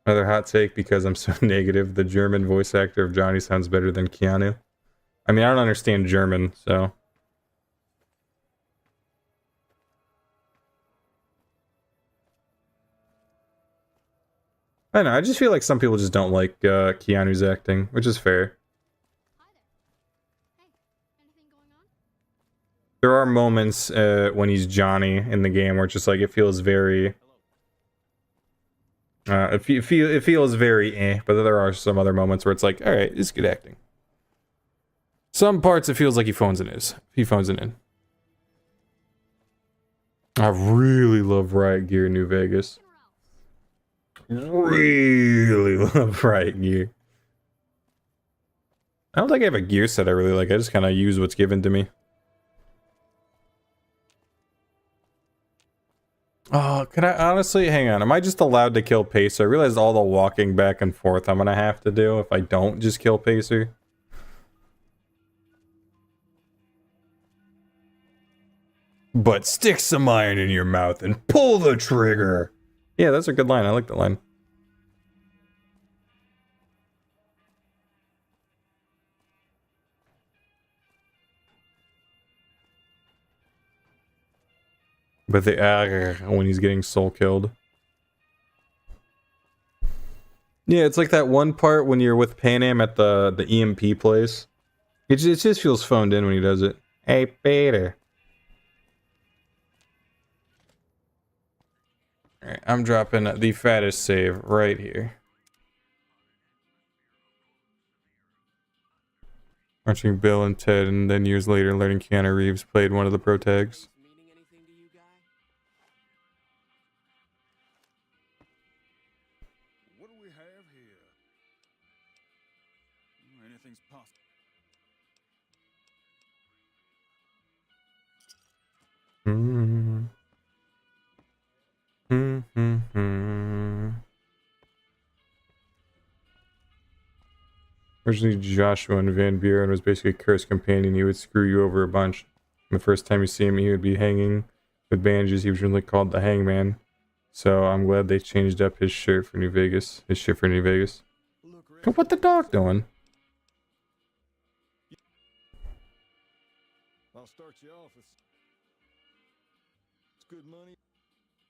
Another hot take because I'm so negative. The German voice actor of Johnny sounds better than Keanu. I mean, I don't understand German, so... I don't know, I just feel like some people just don't like Keanu's acting, which is fair. Hi there. Hey, anything going on? There are moments when he's Johnny in the game where it's just like it feels very... it feels very eh, but there are some other moments where it's like, alright, it's good acting. Some parts it feels like he phones it in. I really love Riot Gear New Vegas. Really love Riot Gear. I don't think I have a gear set I really like. I just kind of use what's given to me. Oh, can I honestly hang on? Am I just allowed to kill Pacer? I realize all the walking back and forth I'm gonna have to do if I don't just kill Pacer. But stick some iron in your mouth and pull the trigger. Yeah, that's a good line. I like that line. But the when he's getting soul killed. Yeah, it's like that one part when you're with Panam at the EMP place. It just feels phoned in when he does it. Hey, Peter. Alright, I'm dropping the fattest save right here. Watching Bill and Ted, and then years later learning Keanu Reeves played one of the pro tags. Meaning anything to you, guy? What do we have here? Anything's possible. Originally, Joshua and Van Buren was basically a cursed companion. He would screw you over a bunch. And the first time you see him, he would be hanging with bandages. He was really called the Hangman. So I'm glad they changed up his shirt for New Vegas. His shit for New Vegas. What the dog doing? I'll start you off. It's good money.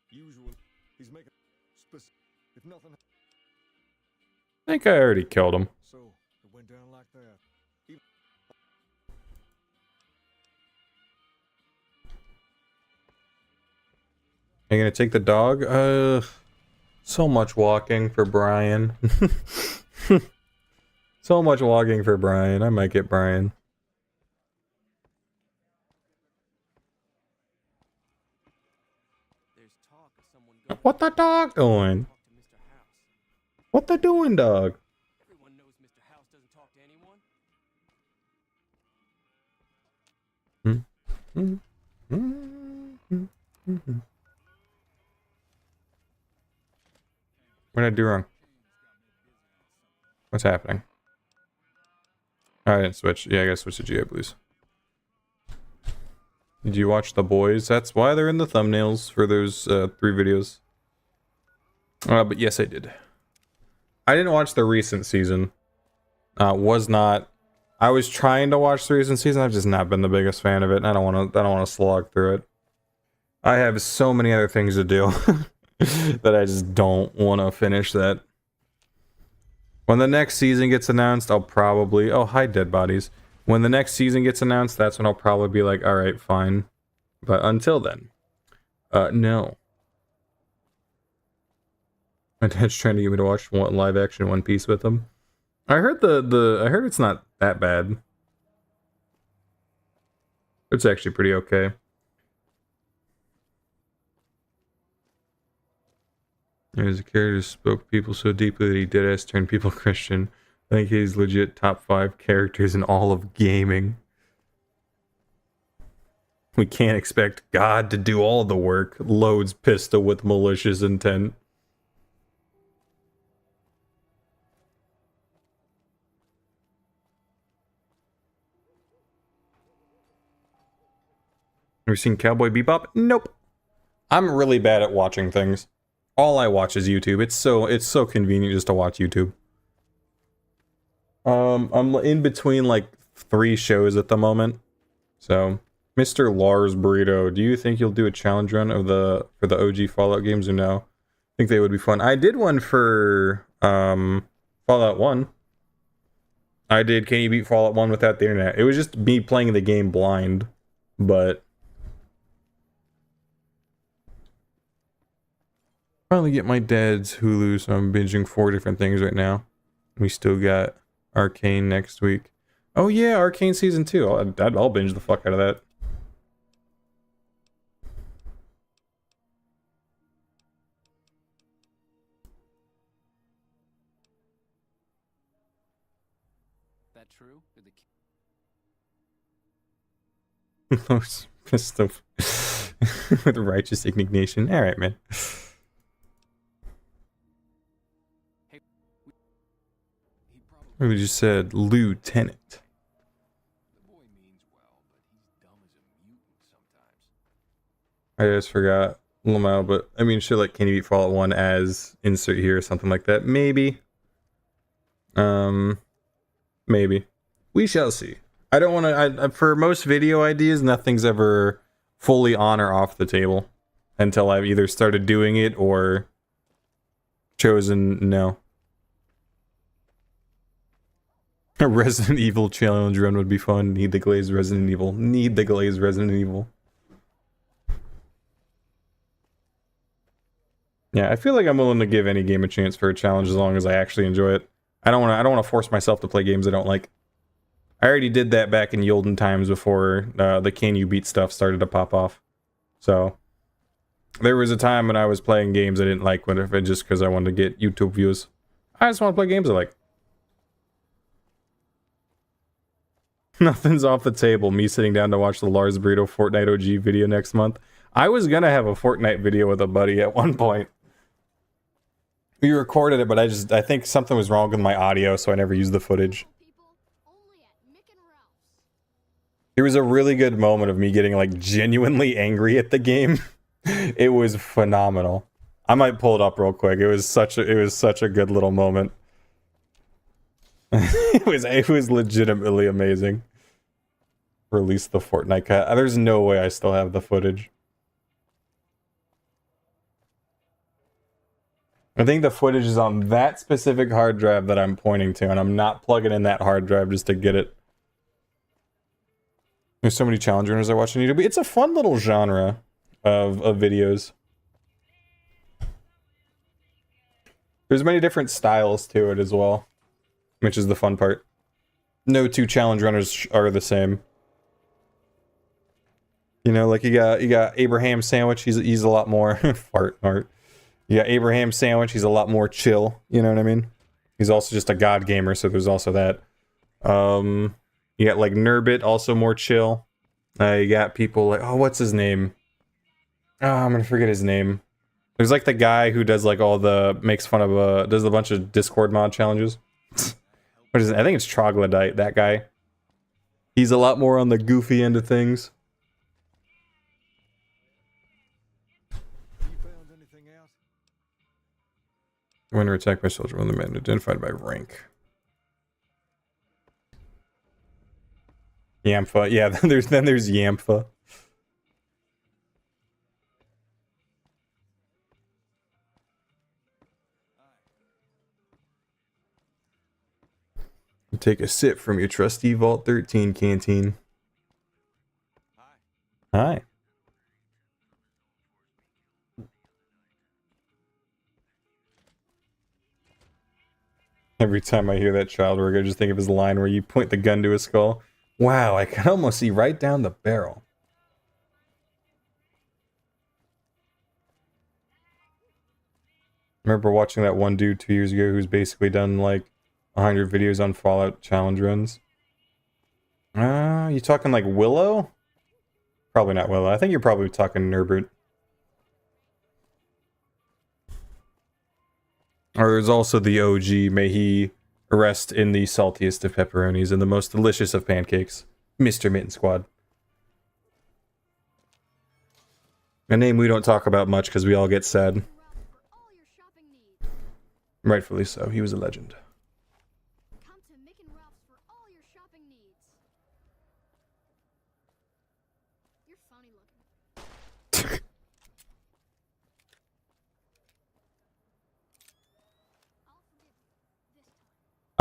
Usual. He's making if nothing. I think I already killed him. So it went down like that. Are you gonna take the dog? So much walking for Brian. So much walking for Brian. I might get Brian. What the dog doing? What the doing, dog? Everyone knows Mr. House doesn't talk to anyone. What did I do wrong? What's happening? Oh, I didn't switch. Yeah, I gotta switch to GA, please. Did you watch The Boys? That's why they're in the thumbnails for those 3 videos. But yes, I did. I didn't watch the recent season. I was trying to watch the recent season. I've just not been the biggest fan of it. And I don't want to slog through it. I have so many other things to do that I just don't want to finish that. When the next season gets announced, I'll probably... Oh, hi, dead bodies. When the next season gets announced, that's when I'll probably be like, alright, fine. But until then, no. My dad's trying to get me to watch live action One Piece with him. I heard I heard it's not that bad. It's actually pretty okay. There's a character who spoke people so deeply that he deadass turned people Christian. I think he's legit top 5 characters in all of gaming. We can't expect God to do all the work. Loads pistol with malicious intent. Ever seen Cowboy Bebop? Nope. I'm really bad at watching things. All I watch is YouTube. It's so convenient just to watch YouTube. I'm in between like 3 shows at the moment. So, Mr. Lars Burrito, do you think you'll do a challenge run of for the OG Fallout games or no? I think they would be fun. I did one for Fallout 1. I did Can You Beat Fallout 1 without the internet? It was just me playing the game blind, but finally get my dad's Hulu, so I'm binging 4 different things right now. We still got Arcane next week. Oh yeah, Arcane season 2. I'll binge the fuck out of that. That true? Did Most pissed off with righteous indignation. All right, man. We just said Lieutenant. The boy means well, but he's dumb as a mutant sometimes. I just forgot Lamau, but I mean, shit like Can You Beat Fallout 1 as insert here or something like that. Maybe. Maybe. We shall see. I don't want to... for most video ideas, nothing's ever fully on or off the table until I've either started doing it or chosen no. A Resident Evil challenge run would be fun. Need the glazed Resident Evil. Need the glazed Resident Evil. Yeah, I feel like I'm willing to give any game a chance for a challenge as long as I actually enjoy it. I don't want to force myself to play games I don't like. I already did that back in the olden times before the Can You Beat stuff started to pop off. So there was a time when I was playing games I didn't like, just because I wanted to get YouTube views. I just want to play games I like. Nothing's off the table. Me sitting down to watch the Lars Burrito Fortnite OG video next month. I was gonna have a Fortnite video with a buddy at one point. We recorded it, but I think something was wrong with my audio, so I never used the footage. There was a really good moment of me getting like genuinely angry at the game. It was phenomenal. I might pull it up real quick. It was such a good little moment. It was legitimately amazing. Release the Fortnite cut. There's no way I still have the footage. I think the footage is on that specific hard drive that I'm pointing to, and I'm not plugging in that hard drive just to get it. There's so many challenge runners I watch on YouTube. It's a fun little genre of videos. There's many different styles to it as well, which is the fun part. No two challenge runners are the same. You know, like you got Abraham Sandwich. He's a lot more fart art. You got Abraham Sandwich. He's a lot more chill. You know what I mean? He's also just a god gamer, so there's also that. You got like Nurbit, also more chill. You got people like, oh, what's his name? Oh, I'm gonna forget his name. There's like the guy who does like all the makes fun of does a bunch of Discord mod challenges. What is it? I think it's Troglodyte. That guy. He's a lot more on the goofy end of things. You found anything out? When attacked by soldier, when the men identified by rank. Yampha. Yeah, then there's Yampha. Take a sip from your trusty Vault 13 canteen. Hi. Every time I hear that child work, I just think of his line where you point the gun to his skull. Wow, I can almost see right down the barrel. I remember watching that one dude 2 years ago who's basically done like 100 videos on Fallout challenge runs. You talking like Willow? Probably not Willow. I think you're probably talking Nurbert. Or there's also the OG, may he rest in the saltiest of pepperonis and the most delicious of pancakes, Mr. Mitten Squad. A name we don't talk about much because we all get sad. Rightfully so, he was a legend. Come to Mick and Ralph's for all your shopping needs. You're funny looking.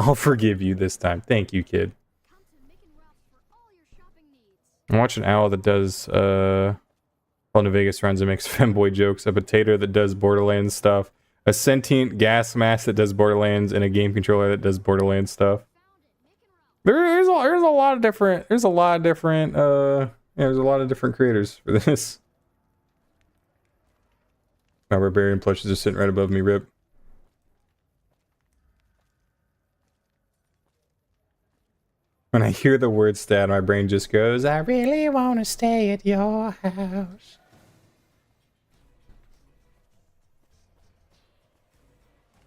I'll forgive you this time. Thank you, kid. Come to Mick and Ralph's for all your shopping needs. I'm watching an owl that does Fall to Vegas runs and makes femboy jokes, a potato that does Borderlands stuff, a sentient gas mask that does Borderlands, and a game controller that does Borderlands stuff. There's a lot of different there's a lot of different creators for this. My barbarian plushes are sitting right above me, rip. When I hear the word stat, my brain just goes, I really want to stay at your house.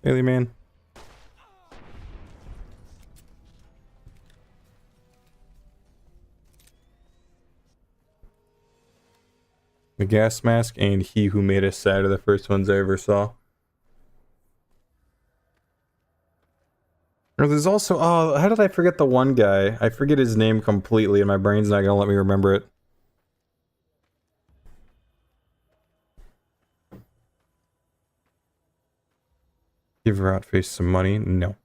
Really, man? The gas mask and He Who Made Us Sad are the first ones I ever saw. Or there's also, oh, how did I forget the one guy? I forget his name completely and my brain's not gonna let me remember it. Give Rotface some money? No.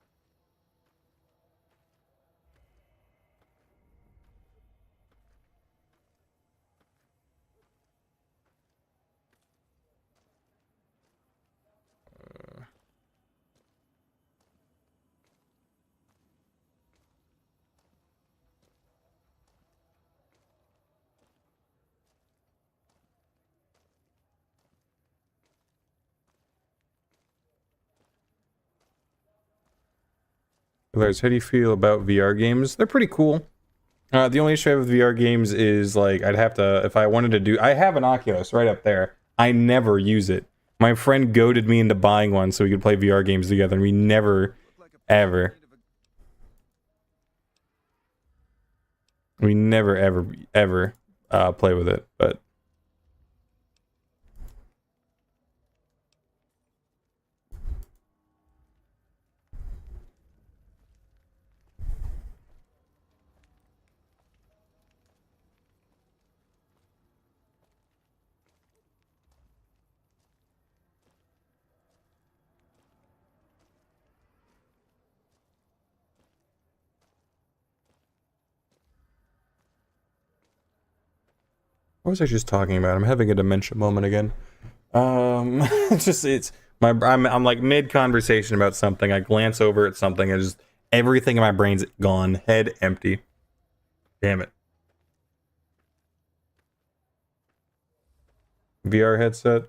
Lars, how do you feel about VR games? They're pretty cool. The only issue I have with VR games is, like, I'd have to, if I wanted to do, I have an Oculus right up there. I never use it. My friend goaded me into buying one so we could play VR games together, and we never, ever play with it, but What was I just talking about? I'm having a dementia moment again. It's my I'm like mid conversation about something. I glance over at something and just everything in my brain's gone, head empty. Damn it. VR headset.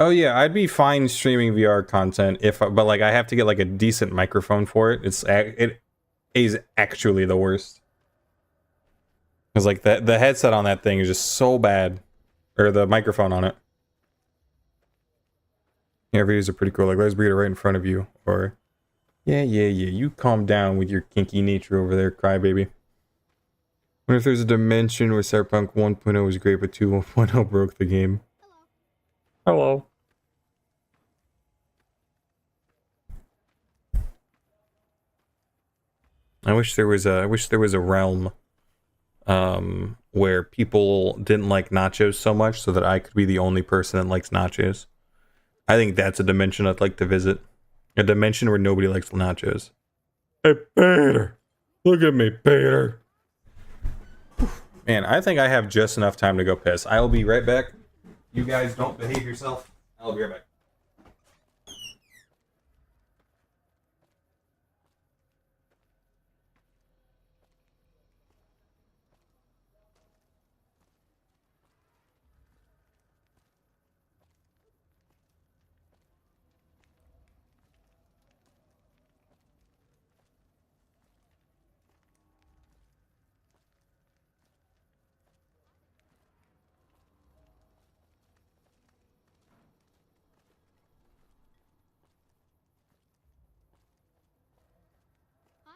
Oh yeah, I'd be fine streaming VR content but like I have to get like a decent microphone for it. It is actually the worst. Cause like the headset on that thing is just so bad, or the microphone on it. Yeah, videos are pretty cool. Like, let's breed it right in front of you. Or, yeah. You calm down with your kinky nature over there, crybaby. What if there's a dimension where Cyberpunk 1.0 was great, but 2.0 broke the game? Hello. I wish there was a realm where people didn't like nachos so much so that I could be the only person that likes nachos. I think that's a dimension I'd like to visit. A dimension where nobody likes nachos. Hey, Peter! Look at me, Peter! Man, I think I have just enough time to go piss. I'll be right back. You guys don't behave yourself. I'll be right back. Hi.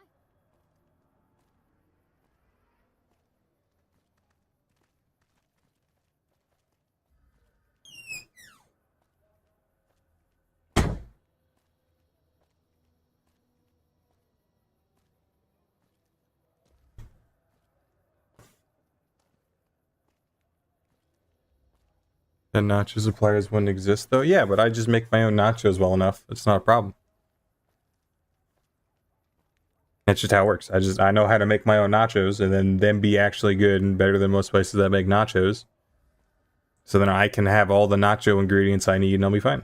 The nacho suppliers wouldn't exist though? Yeah, but I just make my own nachos well enough. It's not a problem. That's just how it works. I know how to make my own nachos and then them be actually good and better than most places that make nachos. So then I can have all the nacho ingredients I need and I'll be fine.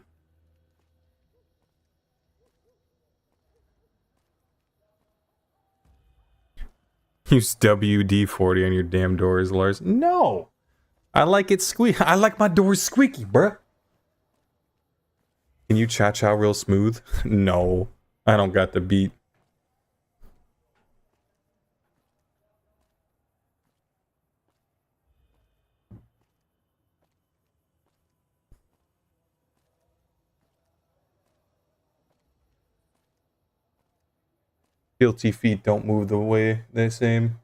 Use WD-40 on your damn doors, Lars. No! I like it I like my doors squeaky, bruh. Can you cha-cha real smooth? No. I don't got the beat. Guilty feet don't move the way they seem.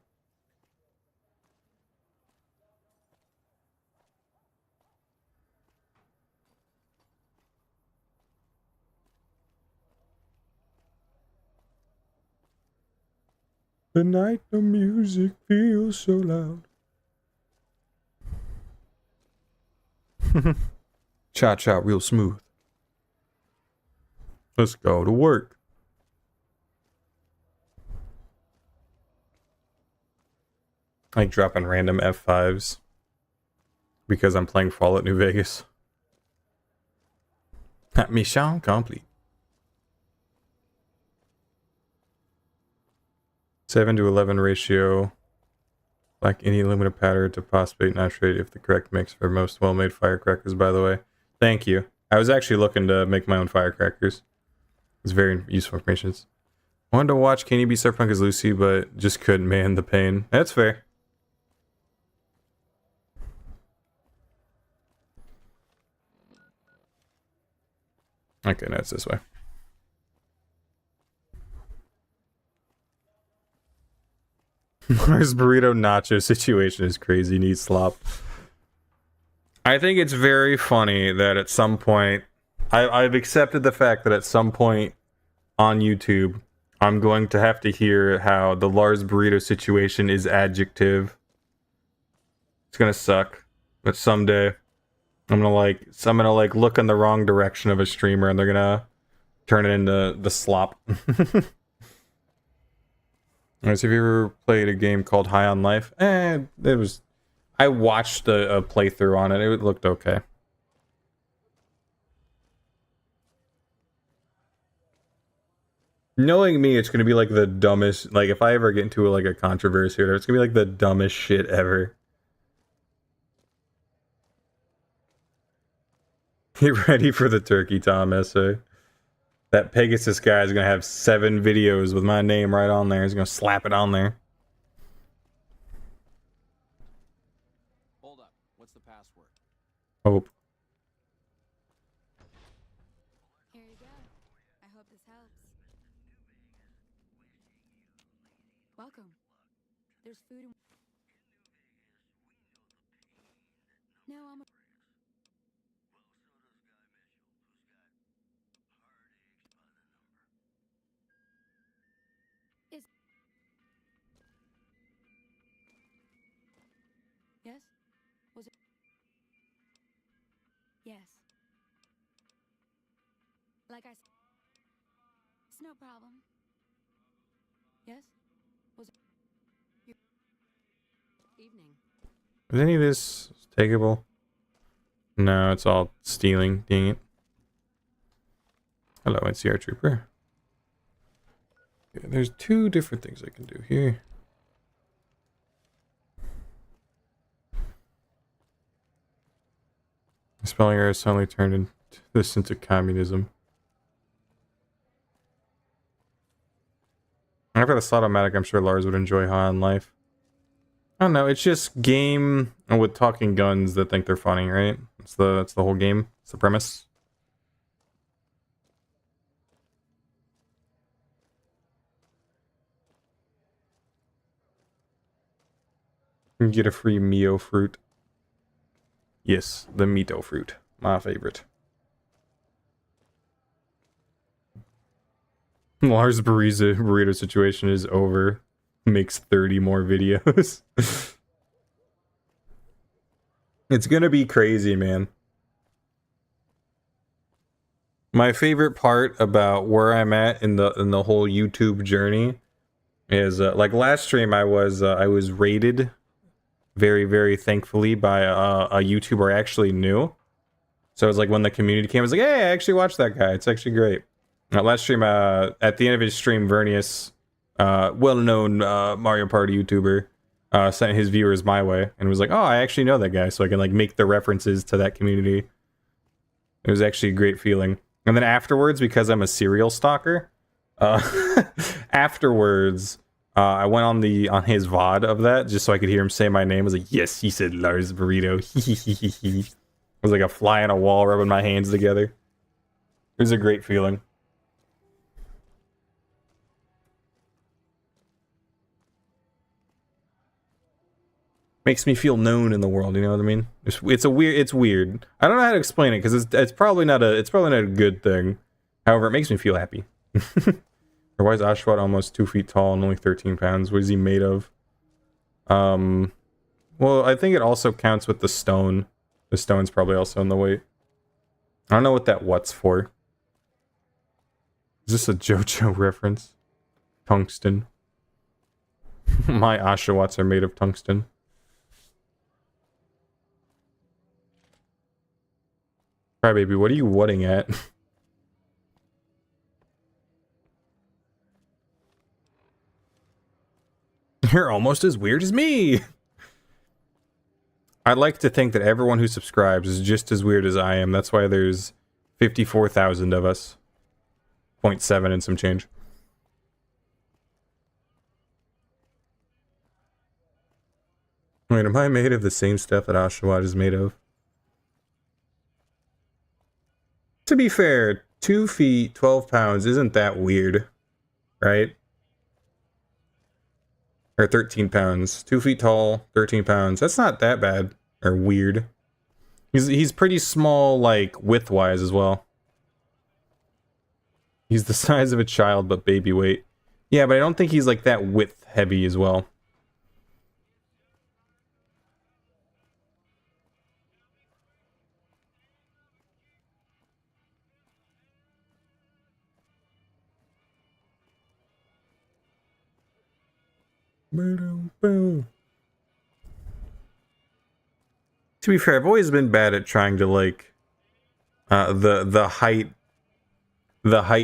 The night the music feels so loud. Cha-cha real smooth. Let's go to work. I like dropping random F5s because I'm playing Fallout New Vegas. Mission complete. 7-to-11 ratio. Like any aluminum powder to phosphate nitrate if the correct mix for most well-made firecrackers, by the way. Thank you. I was actually looking to make my own firecrackers. It's very useful information. Wanted to watch Can You Be Cyberpunk as Lucy, but just couldn't man the pain. That's fair. Okay, no, it's this way. Mars burrito nacho situation is crazy. Need slop. I think it's very funny that at some point, I've accepted the fact that at some point on YouTube, I'm going to have to hear how the Lars burrito situation is adjective. It's gonna suck, but someday I'm gonna look in the wrong direction of a streamer and they're gonna turn it into the slop. Alright, so have you ever played a game called High on Life? It was... I watched a playthrough on it. It looked okay. Knowing me, it's gonna be like the dumbest. Like if I ever get into like a controversy, or it's gonna be like the dumbest shit ever. Get ready for the turkey Tom essay. That Pegasus guy is gonna have 7 videos with my name right on there. He's gonna slap it on there. Hold up. What's the password? Hope. Here you go. I hope this helps. Welcome. There's food and... No, I'm a... Is... Yes? Was it... Yes. Like I said... It's no problem. Yes? Was it... Evening. Is any of this takeable? No, it's all stealing. Dang it. Hello, NCR Trooper. Okay, there's 2 different things I can do here. The spelling error suddenly turned this into communism. After the automatic, I'm sure Lars would enjoy High on Life. I don't know, it's just game with talking guns that think they're funny, right? That's the whole game. It's the premise. You can get a free Mio fruit. Yes, the Mito fruit. My favorite. Lars burrito situation is over. Makes 30 more videos. It's gonna be crazy, man. My favorite part about where I'm at in the whole YouTube journey is like last stream I was rated very, very thankfully by a YouTuber I actually knew. So it was like when the community came, I was like, hey, I actually watched that guy. It's actually great. Last stream, at the end of his stream, Vernius, well-known Mario Party YouTuber, sent his viewers my way and was like, oh, I actually know that guy, so I can like make the references to that community. It was actually a great feeling. And then afterwards, because I'm a serial stalker, afterwards, I went on his VOD of that just so I could hear him say my name. I was like, yes, he said Lars Burrito. It was like a fly on a wall rubbing my hands together. It was a great feeling. Makes me feel known in the world, you know what I mean? It's weird. I don't know how to explain it because it's probably not a good thing. However, it makes me feel happy. Or why is Ashwat almost 2 feet tall and only 13 pounds? What is he made of? Well, I think it also counts with the stone. The stone's probably also in the weight. I don't know what that what's for. Is this a JoJo reference? Tungsten. My Ashwats are made of tungsten. Crybaby, what are you whatting at? You're almost as weird as me! I'd like to think that everyone who subscribes is just as weird as I am. That's why there's 54,000 of us. 0.7 and some change. Wait, am I made of the same stuff that Ashwat is made of? To be fair, 2 feet, 12 pounds isn't that weird, right? Or 13 pounds. 2 feet tall, 13 pounds. That's not that bad. Or weird. He's pretty small, like, width-wise as well. He's the size of a child, but baby weight. Yeah, but I don't think he's, like, that width-heavy as well. Boom, boom. To be fair, I've always been bad at trying to like the height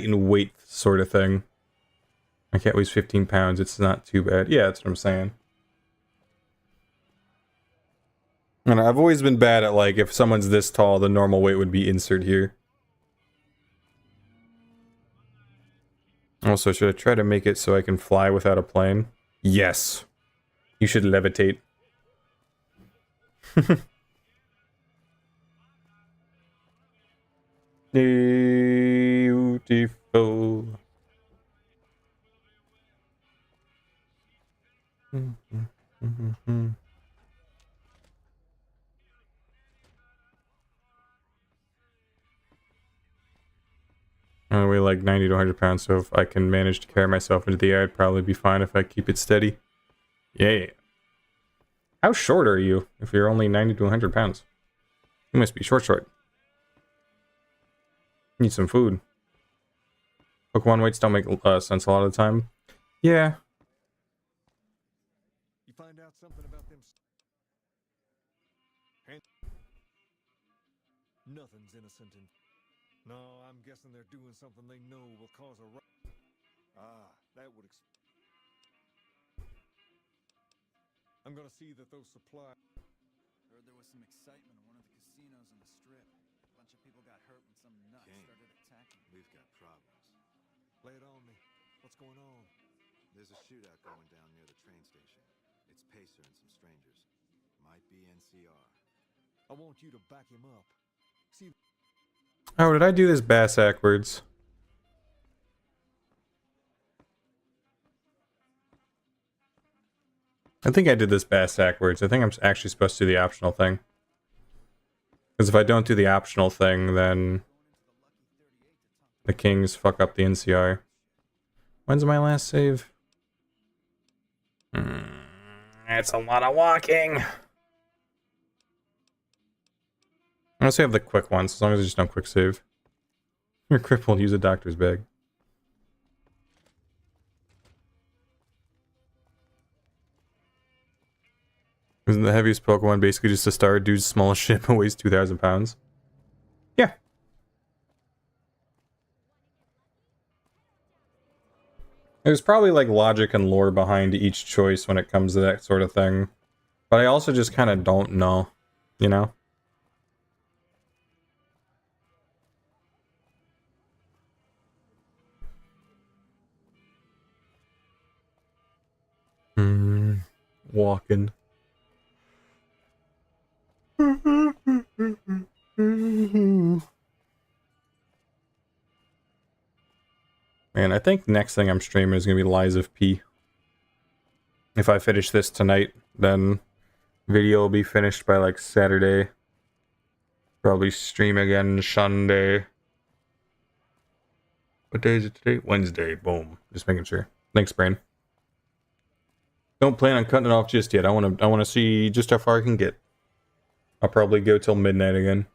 and weight sort of thing. My cat weighs 15 pounds. It's not too bad. Yeah, that's what I'm saying. And I've always been bad at like if someone's this tall, the normal weight would be insert here. Also, should I try to make it so I can fly without a plane? Yes. You should levitate. Beautiful. I weigh like 90 to 100 pounds, so if I can manage to carry myself into the air, I'd probably be fine if I keep it steady. Yeah. How short are you if you're only 90 to 100 pounds? You must be short. Need some food. Pokemon weights don't make sense a lot of the time. Yeah. You find out something about them. Nothing's innocent in. No, I'm guessing they're doing something they know will cause a. That would. I'm gonna see that those supplies. Heard there was some excitement in one of the casinos on the strip. A bunch of people got hurt when some nuts started attacking. We've got problems. Lay it on me. What's going on? There's a shootout going down near the train station. It's Pacer and some strangers. Might be NCR. I want you to back him up. See. Oh, did I do this bass backwards? I think I did this bass backwards. I think I'm actually supposed to do the optional thing. Because if I don't do the optional thing, then the Kings fuck up the NCR. When's my last save? That's a lot of walking. I'm gonna save the quick ones, as long as there's no quick save. You're crippled, use a doctor's bag. Isn't the heaviest Pokemon basically just a star dude's smallest ship and weighs 2,000 pounds? Yeah. There's probably like logic and lore behind each choice when it comes to that sort of thing. But I also just kind of don't know, you know? Walking. Man, I think next thing I'm streaming is gonna be Lies of P. If I finish this tonight, then video will be finished by like Saturday. Probably stream again Sunday. What day is it today? Wednesday. Boom. Just making sure. Thanks, Brain. Don't plan on cutting it off just yet. I wanna see just how far I can get. I'll probably go till midnight again.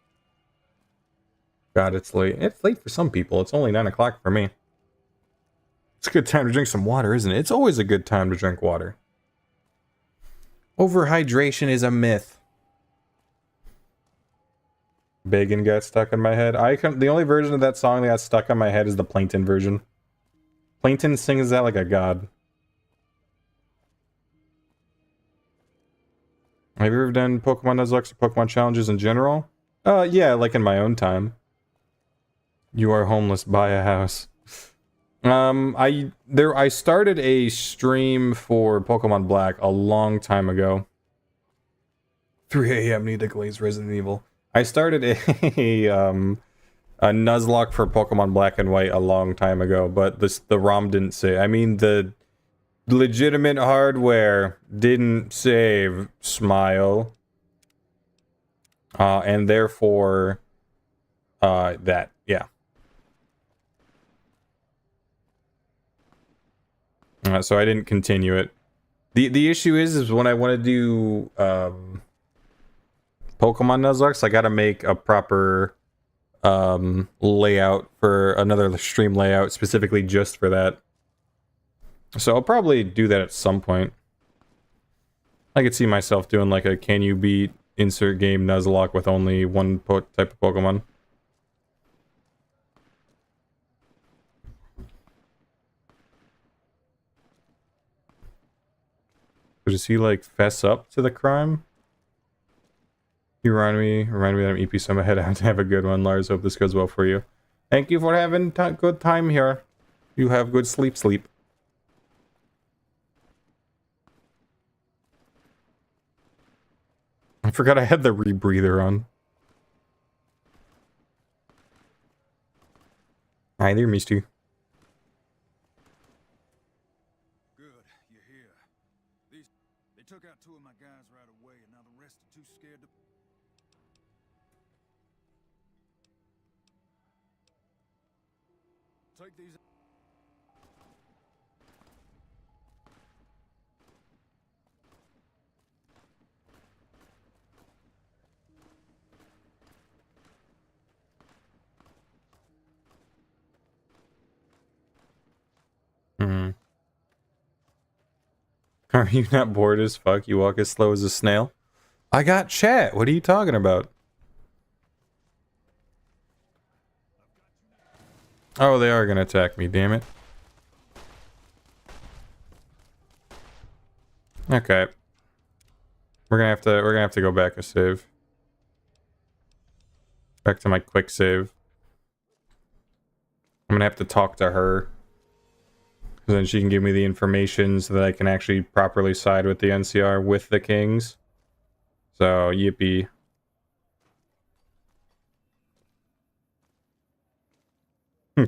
God, it's late. It's late for some people. It's only 9 o'clock for me. It's a good time to drink some water, isn't it? It's always a good time to drink water. Overhydration is a myth. Bacon got stuck in my head. The only version of that song that got stuck in my head is the Plankton version. Plankton sings that like a god. Have you ever done Pokemon Nuzlocke or Pokemon challenges in general? Yeah, like in my own time. You are homeless, buy a house. I started a stream for Pokemon Black a long time ago. 3 a.m. need to glaze Resident Evil. I started a Nuzlocke for Pokemon Black and White a long time ago, but the ROM didn't say. I mean, the legitimate hardware didn't save. Smile. And therefore, yeah. So I didn't continue it. The issue is when I want to do Pokemon Nuzlocke, I gotta make a proper layout for another stream layout specifically just for that. So I'll probably do that at some point. I could see myself doing like a can you beat insert game Nuzlocke with only one type of Pokemon. So does he like fess up to the crime? You remind me that I'm EP, so I'm ahead. I have to have a good one, Lars. Hope this goes well for you. Thank you for having good time here. You have good sleep. I forgot I had the rebreather on. Hi there, Misty. Good, you're here. They took out 2 of my guys right away, and now the rest are too scared to... Take these... Are you not bored as fuck? You walk as slow as a snail? I got chat. What are you talking about? Oh, they are gonna attack me, damn it. Okay. We're gonna have to go back a save. Back to my quick save. I'm gonna have to talk to her. So then she can give me the information so that I can actually properly side with the NCR with the Kings. So, yippee.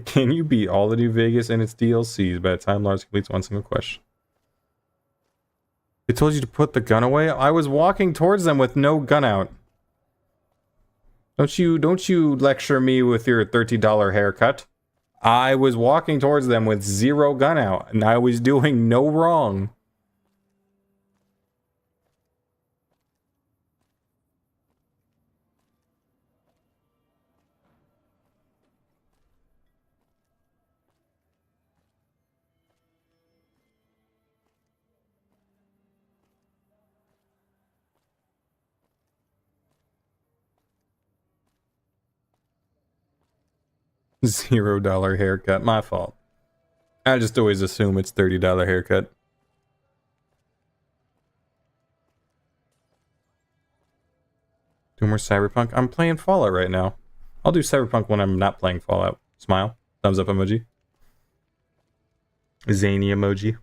Can you beat all the New Vegas and its DLCs by the time Lars completes one single question? It told you to put the gun away? I was walking towards them with no gun out. Don't you lecture me with your $30 haircut. I was walking towards them with 0 gun out, and I was doing no wrong. $0 haircut, my fault. I just always assume it's $30 haircut. Do more Cyberpunk? I'm playing Fallout right now. I'll do Cyberpunk when I'm not playing Fallout. Smile. Thumbs up emoji. Zany emoji.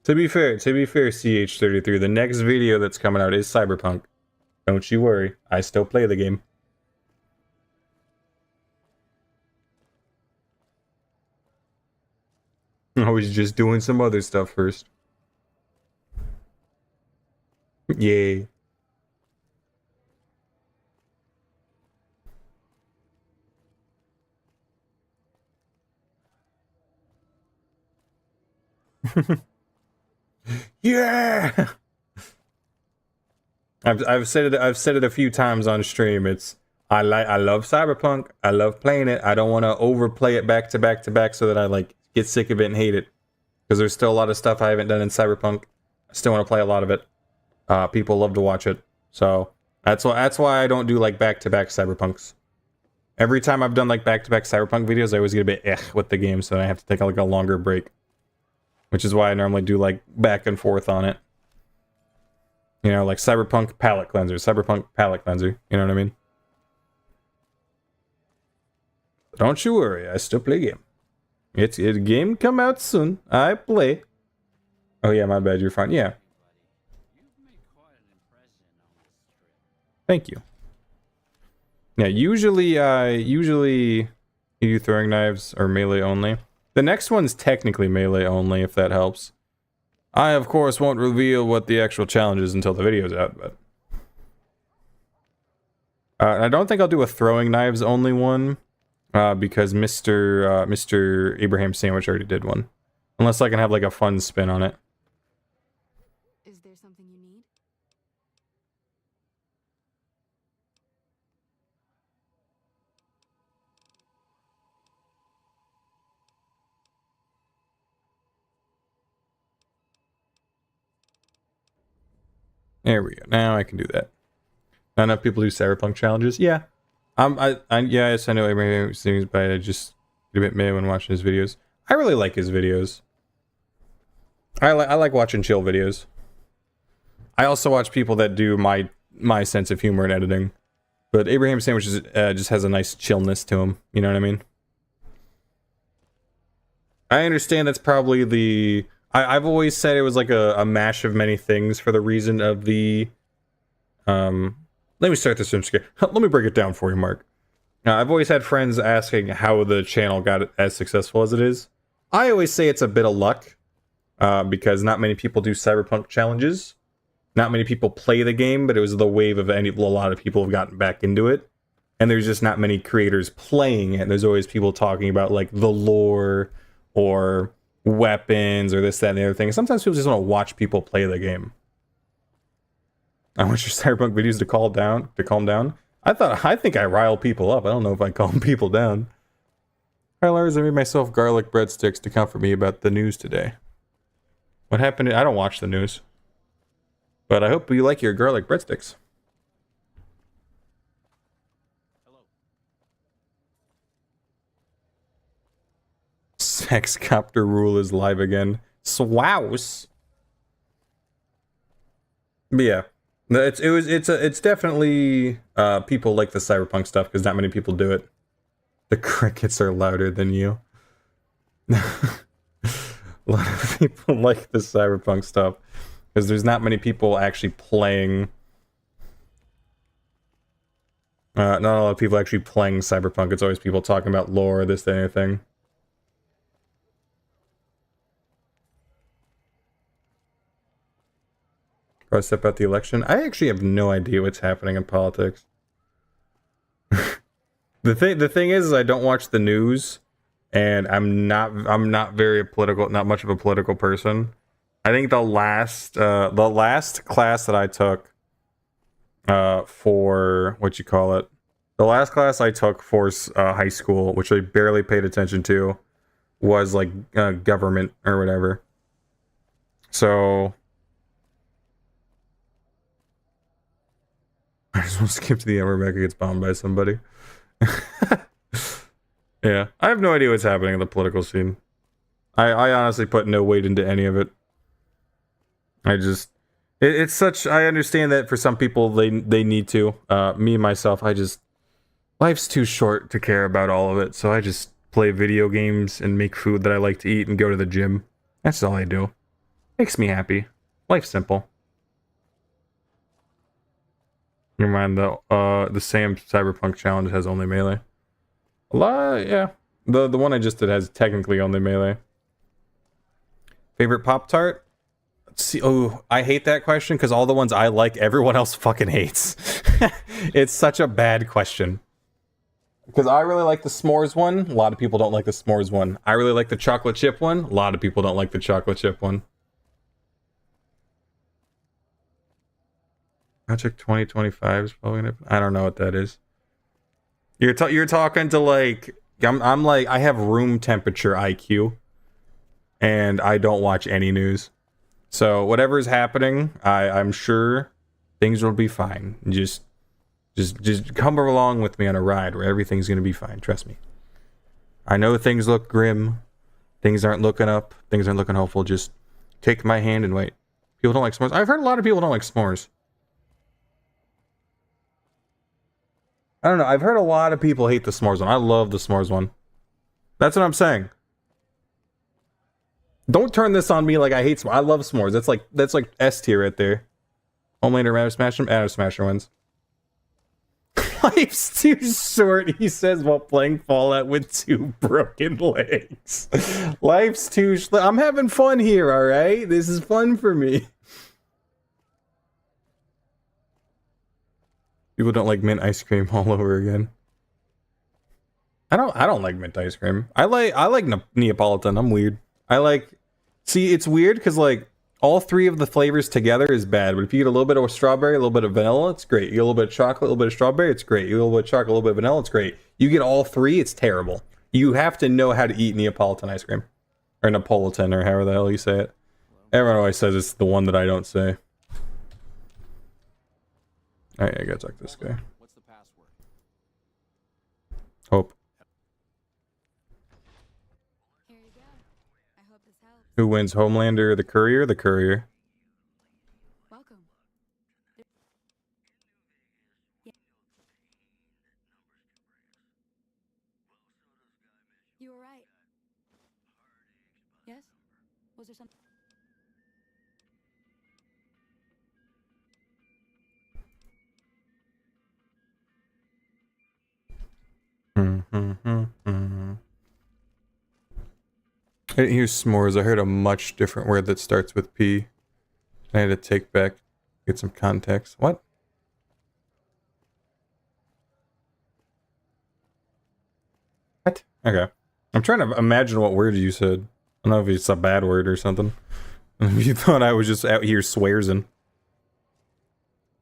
To be fair, CH33, the next video that's coming out is Cyberpunk. Don't you worry, I still play the game. I was just doing some other stuff first. Yay. Yeah. I've said it a few times on stream. I love Cyberpunk. I love playing it. I don't want to overplay it back to back to back so that I like get sick of it and hate it. Because there's still a lot of stuff I haven't done in Cyberpunk. I still want to play a lot of it. People love to watch it. So that's why I don't do like back to back Cyberpunks. Every time I've done like back to back Cyberpunk videos, I always get a bit with the game, so I have to take like a longer break. Which is why I normally do like back and forth on it. You know, like Cyberpunk palette cleanser, Cyberpunk palette cleanser. You know what I mean? Don't you worry, I still play game. It's a game come out soon. I play. Oh yeah, my bad. You're fine. Yeah. Thank you. Yeah, usually you throwing knives are melee only. The next one's technically melee only, if that helps. I, of course, won't reveal what the actual challenge is until the video's out, but... I don't think I'll do a throwing knives only one, because Mr. Abraham Sandwich already did one. Unless I can have, like, a fun spin on it. Is there something you need? There we go. Now I can do that. Not enough people do cyberpunk challenges. Yeah. Yes, I know Abraham seems, but I just get a bit mad when watching his videos. I really like his videos. I like watching chill videos. I also watch people that do my sense of humor and editing. But Abraham Sandwiches just has a nice chillness to him. You know what I mean? I understand that's probably the... I've always said it was like a mash of many things for the reason of the... Let me start this from scratch. Let me break it down for you, Mark. I've always had friends asking how the channel got as successful as it is. I always say it's a bit of luck. Because not many people do cyberpunk challenges. Not many people play the game, but it was the wave of a lot of people have gotten back into it. And there's just not many creators playing it. There's always people talking about like the lore or weapons or this, that, and the other thing. Sometimes people just want to watch people play the game. I want your cyberpunk videos to calm down. I think I rile people up. I don't know if I calm people down. Hi Lars, I made myself garlic breadsticks to comfort me about the news today. What happened? I don't watch the news. But I hope you like your garlic breadsticks. Hello. Sexcopter rule is live again. Swouse. But yeah. It's definitely people like the cyberpunk stuff because not many people do it. The crickets are louder than you. A lot of people like the cyberpunk stuff because there's not many people actually playing. Not a lot of people actually playing cyberpunk. It's always people talking about lore, this, that, anything. Probably step out the election. I actually have no idea what's happening in politics. The thing is I don't watch the news, and I'm not very political, not much of a political person. I think the last class that I took for the last class I took for high school, which I barely paid attention to, was like government or whatever. So I just want to skip to the end where Mecca gets bombed by somebody. Yeah, I have no idea what's happening in the political scene. I honestly put no weight into any of it. It's such, I understand that for some people they need to. Me, myself, life's too short to care about all of it, so I just play video games and make food that I like to eat and go to the gym. That's all I do. Makes me happy. Life's simple. Never mind, the Sam Cyberpunk challenge has only melee. A lot, yeah. The one I just did has technically only melee. Favorite Pop-Tart? Let's see. Oh, I hate that question because all the ones I like, everyone else fucking hates. It's such a bad question. Because I really like the s'mores one. A lot of people don't like the s'mores one. I really like the chocolate chip one. A lot of people don't like the chocolate chip one. Project 2025 is probably gonna... I don't know what that is. You're talking to like... I'm like... I have room temperature IQ. And I don't watch any news. So whatever is happening, I'm sure things will be fine. Just come along with me on a ride where everything's gonna be fine. Trust me. I know things look grim. Things aren't looking up. Things aren't looking hopeful. Just take my hand and wait. People don't like s'mores. I've heard a lot of people don't like s'mores. I don't know. I've heard a lot of people hate the s'mores one. I love the s'mores one. That's what I'm saying. Don't turn this on me like I hate s'mores. I love s'mores. That's like S tier right there. Homelander, Adam Smasher, Adam Smasher wins. Life's too short, he says while playing Fallout with 2 broken legs. Life's too I'm having fun here, alright? This is fun for me. People don't like mint ice cream all over again. I don't like mint ice cream. I like Neapolitan. I'm weird. See, it's weird because like all 3 of the flavors together is bad, but if you get a little bit of strawberry, a little bit of vanilla, it's great. You get a little bit of chocolate, a little bit of strawberry, it's great. You get a little bit of chocolate, a little bit of vanilla, it's great. You get all 3, it's terrible. You have to know how to eat Neapolitan ice cream. Or Napolitan, or however the hell you say it. Everyone always says it's the one that I don't say. Alright, I gotta talk to this guy. What's the password? Hope. Here you go. I hope this helps. Who wins, Homelander or the Courier? The Courier. Welcome. You were right. Yes? Was there something? I didn't hear s'mores. I heard a much different word that starts with P. I had to take back, get some context. What? What? Okay. I'm trying to imagine what word you said. I don't know if it's a bad word or something. If you thought I was just out here swearsing.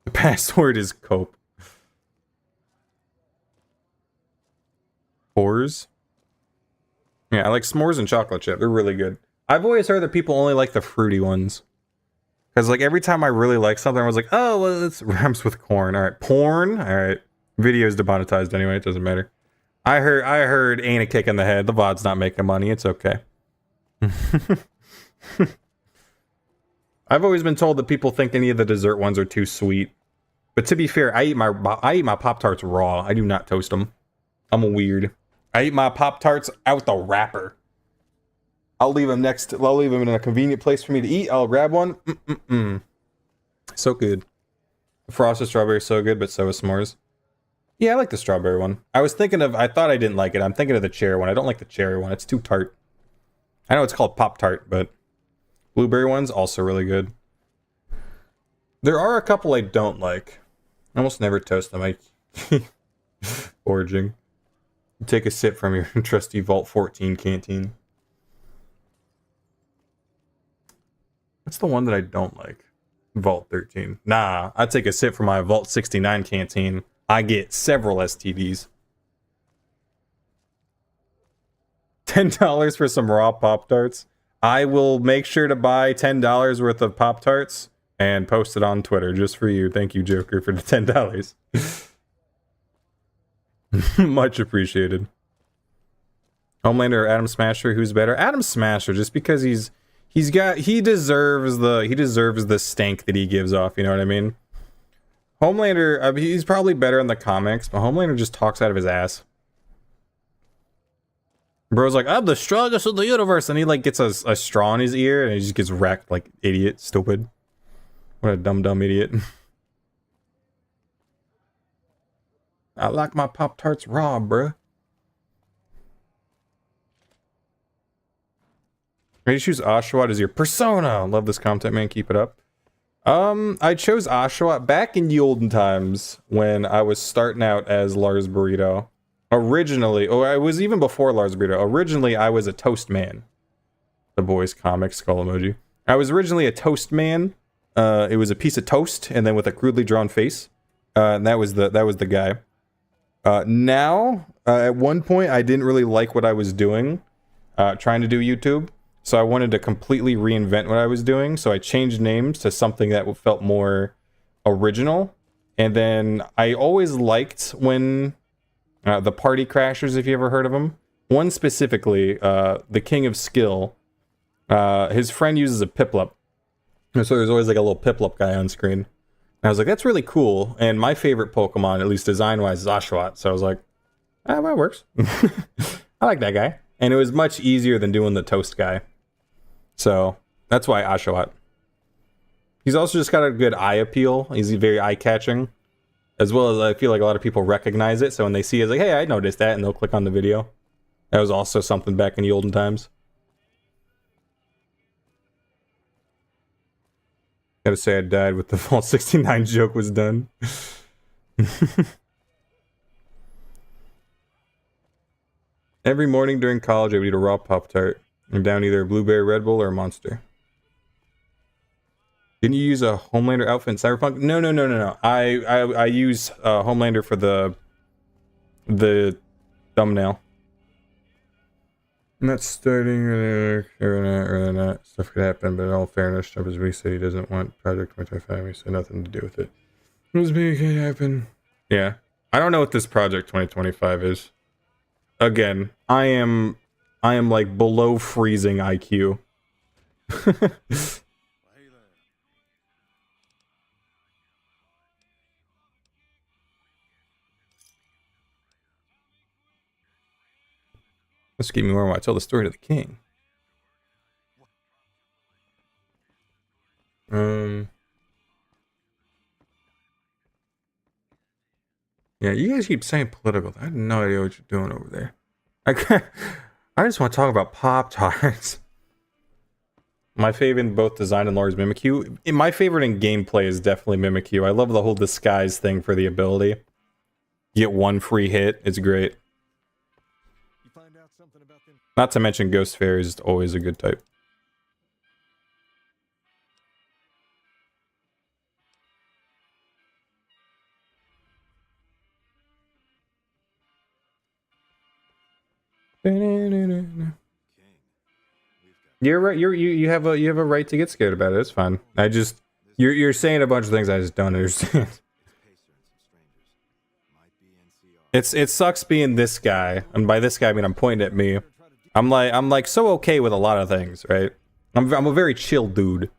The password is cope. Whores? Yeah, I like s'mores and chocolate chip. They're really good. I've always heard that people only like the fruity ones. Because, like, every time I really like something, I was like, oh, well, it rhymes with corn. All right, porn. All right, video's demonetized anyway. It doesn't matter. I heard ain't a kick in the head. The VOD's not making money. It's okay. I've always been told that people think any of the dessert ones are too sweet. But to be fair, I eat my Pop-Tarts raw. I do not toast them. I'm a weird. I eat my Pop-Tarts out the wrapper. I'll leave them in a convenient place for me to eat. I'll grab one. So good. The frosted strawberry is so good, but so is s'mores. Yeah, I like the strawberry one. I thought I didn't like it. I'm thinking of the cherry one. I don't like the cherry one. It's too tart. I know it's called Pop-Tart, but blueberry one's also really good. There are a couple I don't like. I almost never toast them. Foraging. Take a sip from your trusty Vault 14 canteen. What's the one that I don't like? Vault 13. Nah, I take a sip from my Vault 69 canteen. I get several STDs. $10 for some raw Pop-Tarts. I will make sure to buy $10 worth of Pop-Tarts and post it on Twitter just for you. Thank you, Joker, for the $10. Much appreciated. Homelander or Adam Smasher, who's better? Adam Smasher, just because he deserves the stank that he gives off, you know what I mean? Homelander, he's probably better in the comics, but Homelander just talks out of his ass. Bro's like, I'm the strongest in the universe, and he like gets a straw in his ear, and he just gets wrecked like idiot, stupid. What a dumb idiot. I like my Pop-Tarts raw, bruh. Ready to choose Oshawott as your persona. Love this content, man. Keep it up. I chose Oshawott back in the olden times when I was starting out as Lars Burrito. Originally, I was even before Lars Burrito. Originally, I was a toast man. The boys comic skull emoji. I was originally a toast man. It was a piece of toast and then with a crudely drawn face. And that was the guy. Now, at one point, I didn't really like what I was doing, trying to do YouTube. So I wanted to completely reinvent what I was doing. So I changed names to something that felt more original. And then I always liked when the Party Crashers, if you ever heard of them. One specifically, the King of Skill. His friend uses a Piplup. And so there's always like a little Piplup guy on screen. And I was like, that's really cool. And my favorite Pokemon, at least design-wise, is Oshawott. So I was like, well, it works. I like that guy. And it was much easier than doing the toast guy. So that's why Oshawott. He's also just got a good eye appeal. He's very eye-catching. As well as I feel like a lot of people recognize it. So when they see it, it's like, hey, I noticed that. And they'll click on the video. That was also something back in the olden times. Gotta say I died with the Vault 69 joke was done. Every morning during college, I would eat a raw Pop-Tart. I'm down either a Blueberry Red Bull or a Monster. Didn't you use a Homelander outfit in Cyberpunk? No. I use Homelander for the thumbnail. I'm not starting or not. Stuff could happen, but in all fairness, Trump is he said he doesn't want Project 2025. He said nothing to do with it. Let's make it happen. Yeah. I don't know what this Project 2025 is. Again, I am like below freezing IQ. Well, hey there. Let's keep me warm while I tell the story to the king. Yeah, you guys keep saying political. I have no idea what you're doing over there. I just want to talk about Pop-Tarts. My favorite in both design and lore is Mimikyu. My favorite in gameplay is definitely Mimikyu. I love the whole disguise thing for the ability. You get one free hit. It's great. You find out something about them? Not to mention Ghost Fairy is always a good type. You're right. You have a right to get scared about it. It's fine. I just you're saying a bunch of things I just don't understand. It sucks being this guy, and by this guy I mean I'm pointing at me. I'm like so okay with a lot of things, right? I'm a very chill dude.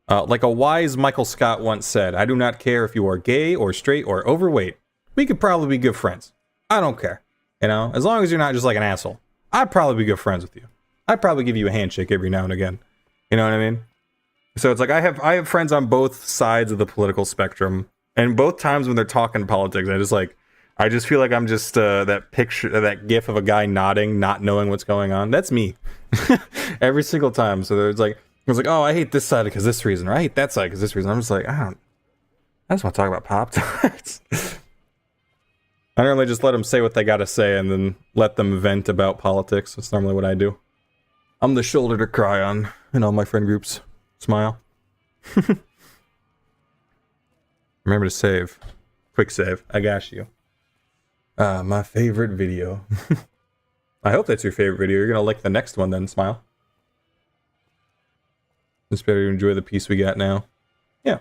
Like a wise Michael Scott once said, "I do not care if you are gay or straight or overweight. We could probably be good friends. I don't care, you know, as long as you're not just like an asshole. I'd probably be good friends with you. I'd probably give you a handshake every now and again. You know what I mean?" So it's like I have friends on both sides of the political spectrum, and both times when they're talking politics, I just feel like I'm just that picture, that gif of a guy nodding, not knowing what's going on. That's me every single time. So there's like, I was like, oh, I hate this side because this reason, or I hate that side because this reason. I'm just like, I just want to talk about Pop-Tarts. I normally just let them say what they gotta say and then let them vent about politics. That's normally what I do. I'm the shoulder to cry on in all my friend groups. Smile. Remember to save. Quick save. I got you. My favorite video. I hope that's your favorite video. You're gonna like the next one then, smile. It's better to enjoy the piece we got now. Yeah.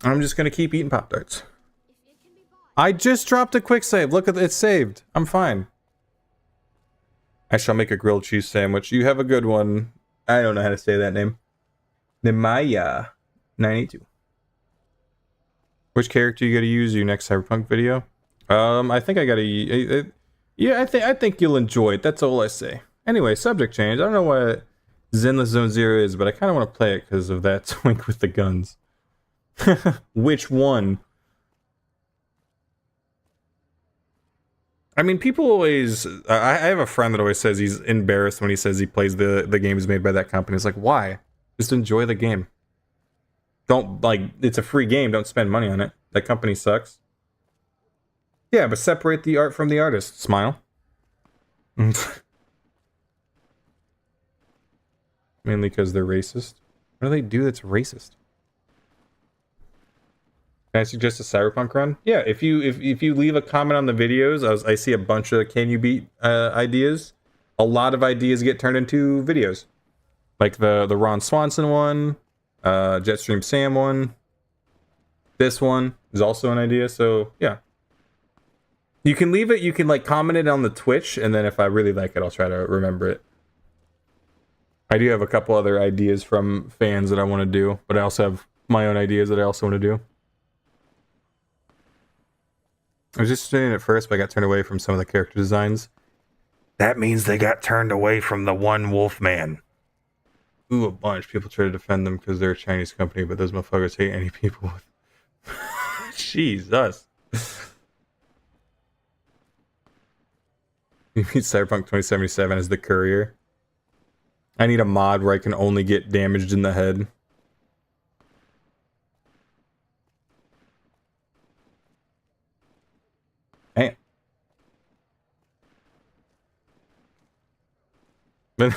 I'm just gonna keep eating Pop-Tarts. I just dropped a quick save. Look at it, it's saved. I'm fine. I shall make a grilled cheese sandwich. You have a good one. I don't know how to say that name. Nemaya 982. Which character you gotta use your next Cyberpunk video? I think I gotta. Yeah, I think you'll enjoy it. That's all I say. Anyway, subject change. I don't know what Zenless Zone Zero is, but I kind of want to play it because of that twink with the guns. Which one? I mean, people always. I have a friend that always says he's embarrassed when he says he plays the games made by that company. It's like, why? Just enjoy the game. Don't, like, it's a free game. Don't spend money on it. That company sucks. Yeah, but separate the art from the artist. Smile. Mainly because they're racist. What do they do that's racist? Can I suggest a Cyberpunk run? Yeah, if you leave a comment on the videos, I see a bunch of can you beat ideas. A lot of ideas get turned into videos, like the Ron Swanson one, Jetstream Sam one. This one is also an idea. So yeah, you can leave it. You can like comment it on the Twitch, and then if I really like it, I'll try to remember it. I do have a couple other ideas from fans that I want to do, but I also have my own ideas that I also want to do. I was just doing it first, but I got turned away from some of the character designs. That means they got turned away from the one Wolfman. Ooh, a bunch. People try to defend them because they're a Chinese company, but those motherfuckers hate any people with... Jesus. You need Cyberpunk 2077 as the courier. I need a mod where I can only get damaged in the head. Damn.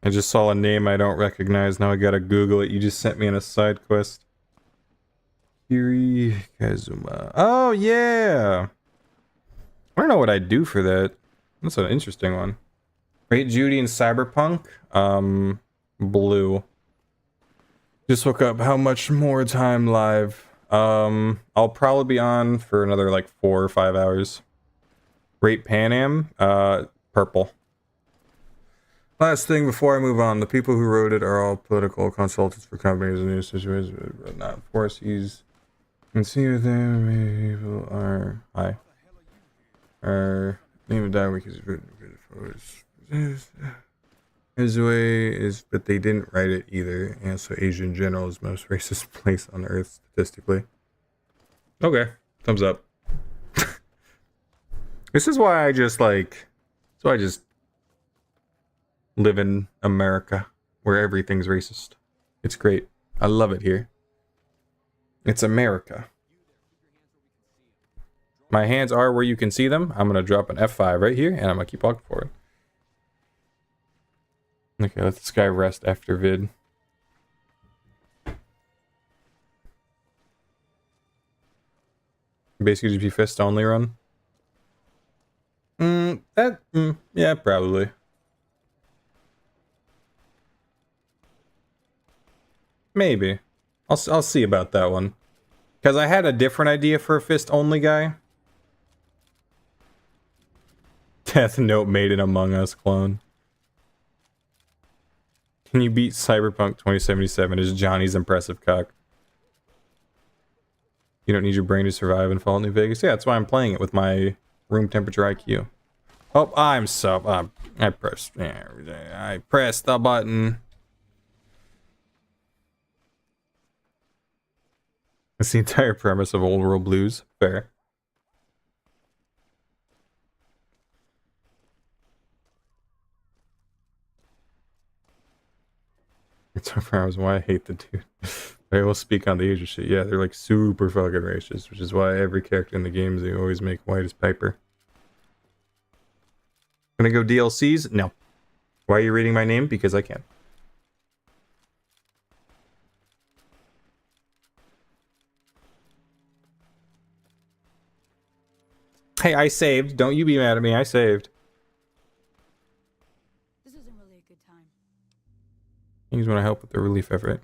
I just saw a name I don't recognize. Now I gotta Google it. You just sent me on a side quest. Kiri Kazuma. Oh, yeah! I don't know what I'd do for that. That's an interesting one. Rate Judy and Cyberpunk. Blue. Just look up how much more time live. I'll probably be on for another like 4 or 5 hours. Rate Pan Am. Purple. Last thing before I move on, the people who wrote it are all political consultants for companies in these situations, but not forces. And see if them people are high. Are even die because his way is, but they didn't write it either, and so Asia in general is the most racist place on earth statistically. Okay, thumbs up. This is why I just like. So I just live in America where everything's racist. It's great. I love it here. It's America. My hands are where you can see them. I'm going to drop an F5 right here, and I'm going to keep walking forward. Okay, let this guy rest after vid. Basically GP fist only run. Yeah, probably. Maybe. I'll see about that one. Because I had a different idea for a fist only guy. Death Note made an Among Us clone. Can you beat Cyberpunk 2077 as Johnny's impressive cock? You don't need your brain to survive in Fallout New Vegas. Yeah, that's why I'm playing it with my room temperature IQ. Oh, I pressed the button. That's the entire premise of Old World Blues. Fair. It's why I hate the dude. I will speak on the Asia shit. Yeah, they're like super fucking racist, which is why every character in the games they always make white as Piper. Gonna go DLCs? No. Why are you reading my name? Because I can. Hey, I saved. Don't you be mad at me. I saved. This isn't really a good time. Things want to help with the relief effort.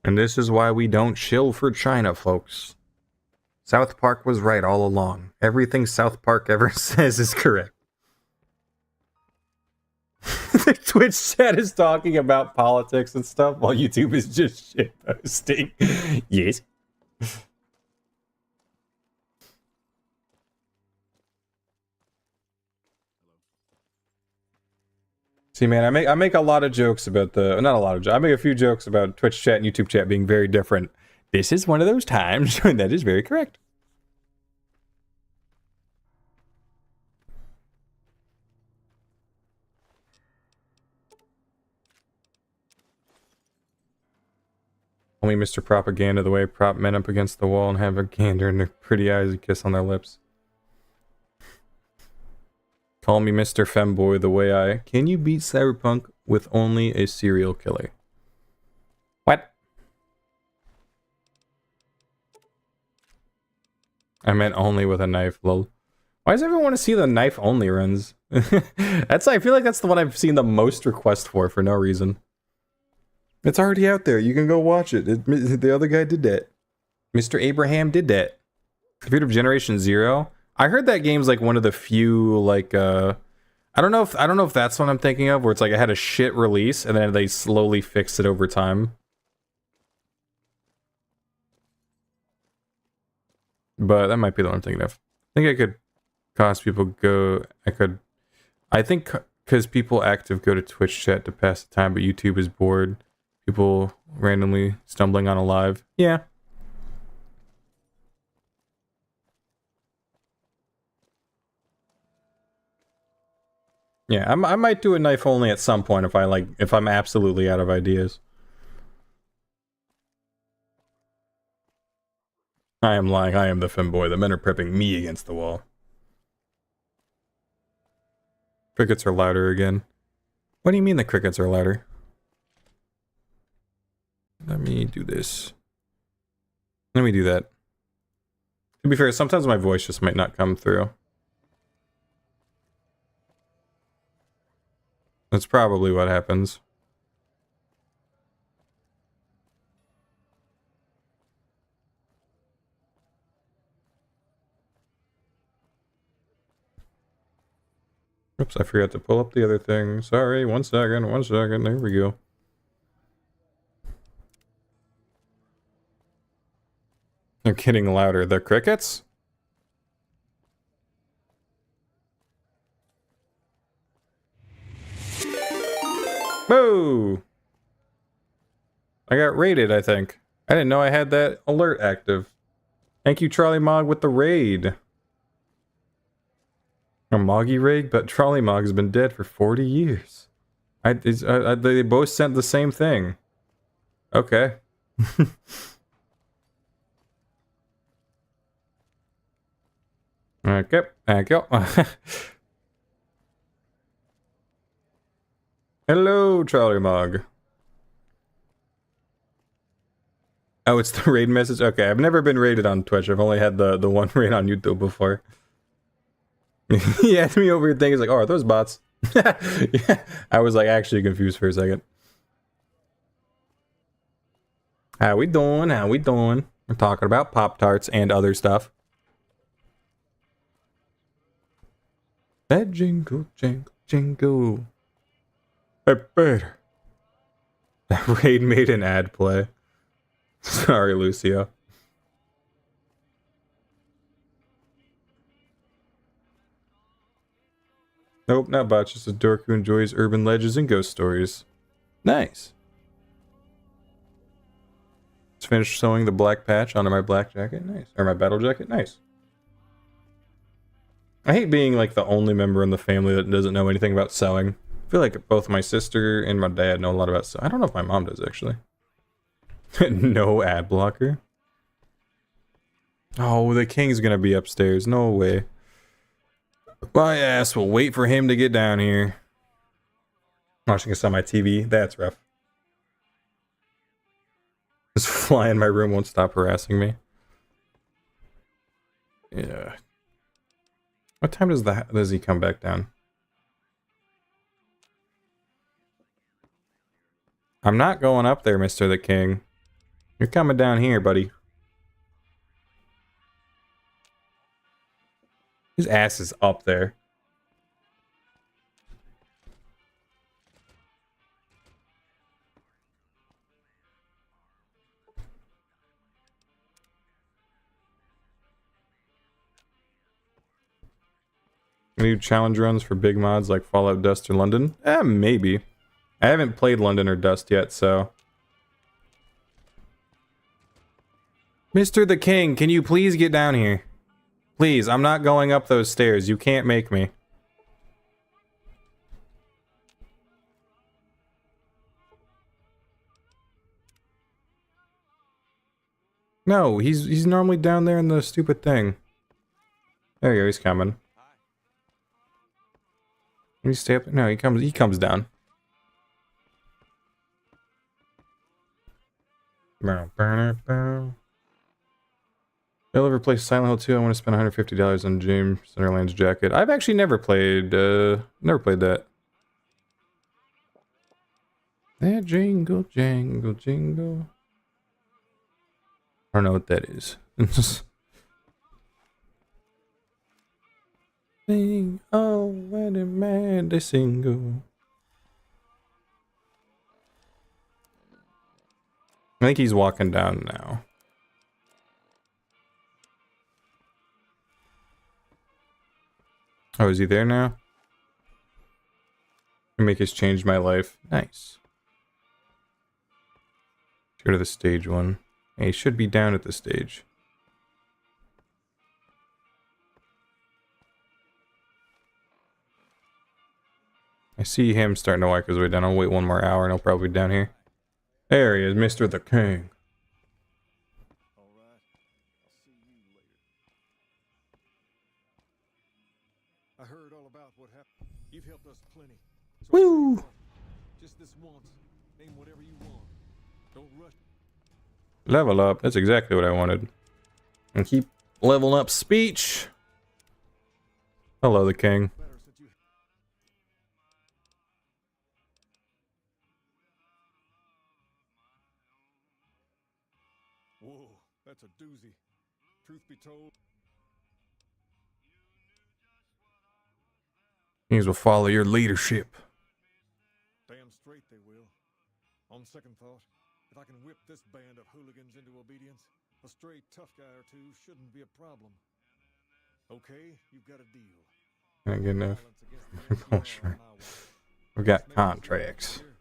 And this is why we don't chill for China, folks. South Park was right all along. Everything South Park ever says is correct. The Twitch chat is talking about politics and stuff while YouTube is just shit posting. Yes. See, man, I make a lot of jokes about not a lot of jokes. I make a few jokes about Twitch chat and YouTube chat being very different. This is one of those times when that is very correct. Only Mr. Propaganda, the way prop men up against the wall and have a gander in their pretty eyes and kiss on their lips. Call me Mr. Femboy, the way I... Can you beat Cyberpunk with only a serial killer? What? I meant only with a knife, lol. Why does everyone want to see the knife only runs? I feel like that's the one I've seen the most request for no reason. It's already out there. You can go watch it. The other guy did that. Mr. Abraham did that. Have you heard of Generation Zero? I heard that game's like one of the few like I don't know if that's what I'm thinking of, where it's like it had a shit release and then they slowly fixed it over time. But that might be the one I'm thinking of. I think I could cause people go. I think because people active go to Twitch chat to pass the time, but YouTube is bored. People randomly stumbling on a live. Yeah. Yeah, I might do a knife only at some point if I'm absolutely out of ideas. I am lying. I am the femboy. The men are prepping me against the wall. Crickets are louder again. What do you mean the crickets are louder? Let me do this. Let me do that. To be fair, sometimes my voice just might not come through. That's probably what happens. Oops, I forgot to pull up the other thing. Sorry, 1 second, 1 second. There we go. They're getting louder. The crickets? Boo! I got raided, I think. I didn't know I had that alert active. Thank you, Trolley Mog, with the raid. A Moggy raid? But Trolley Mog's been dead for 40 years. They both sent the same thing. Okay. Okay, thank you. Hello, Trolley Mog. Oh, it's the raid message? Okay, I've never been raided on Twitch. I've only had the one raid on YouTube before. He asked me over your thing. He's like, oh, are those bots? Yeah, I was like actually confused for a second. How we doing? How we doing? We're talking about Pop-Tarts and other stuff. That jingle, jingle, jingle. I better. That raid made an ad play. Sorry, Lucio. Nope, not bots, just a dork who enjoys urban legends and ghost stories. Nice. Just finished sewing the black patch onto my black jacket. Nice. Or my battle jacket. Nice. I hate being like the only member in the family that doesn't know anything about sewing. I feel like both my sister and my dad know a lot about sewing. I don't know if my mom does, actually. No ad blocker. Oh, the king's gonna be upstairs. No way. My ass will wait for him to get down here. Watching this on my TV. That's rough. This fly in my room won't stop harassing me. Yeah. What time does he come back down? I'm not going up there, Mr. the King. You're coming down here, buddy. His ass is up there. New challenge runs for big mods like Fallout, Dust, or London? Maybe. I haven't played London or Dust yet, so... Mr. the King, can you please get down here? Please, I'm not going up those stairs. You can't make me. No, he's normally down there in the stupid thing. There you go, he's coming. Can you stay up? No, he comes down. Bow, bow, bow. I'll ever play Silent Hill 2. I want to spend $150 on James Sunderland's jacket. I've actually never played that. That jingle, jangle, jingle. I don't know what that is. Sing, oh, when a man they single. I think he's walking down now. Oh, is he there now? Make us change my life. Nice. Let's go to the stage one. He should be down at the stage. I see him starting to walk his way down. I'll wait 1 more hour and he'll probably be down here. There he is, Mr. the King. All right. I'll see you later. I heard all about what happened. You've helped us plenty. So Woo! rush. Level up. That's exactly what I wanted. And keep leveling up speech. Hello, the king. Better since you. Whoa, that's a doozy. Truth be told, Things will follow your leadership. damn straight they will. On second thought, if I can whip this band of hooligans into obedience, a stray tough guy or two shouldn't be a problem. Okay, you've got a deal. Not good enough. Violence against the Oh, NCR sure. on my watch. We've got Maybe contracts. here.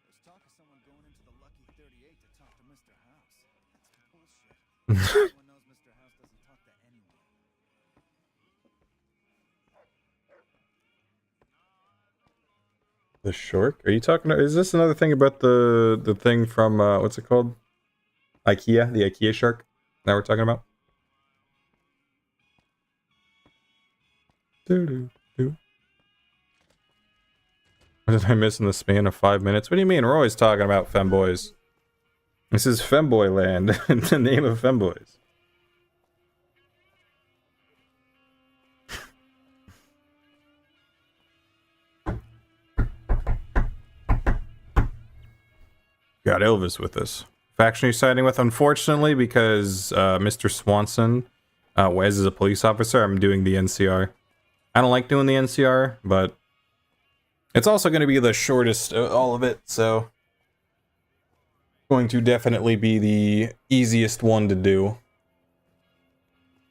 There's talk of someone going into the Lucky 38 to talk to Mr. House. That's bullshit. Everyone knows Mr. House doesn't talk to anyone. The Shork? Are you talking? Is this another thing about the thing from what's it called? IKEA, the IKEA shark that we're talking about? Doo-doo-doo. What did I miss in the span of 5 minutes? What do you mean? We're always talking about femboys. This is Femboy Land, the name of femboys. Got Elvis with us. Faction you're siding with, unfortunately, because Mr. Swanson, Wes is a police officer. I'm doing the NCR. I don't like doing the NCR, but it's also going to be the shortest all of it, so going to definitely be the easiest one to do.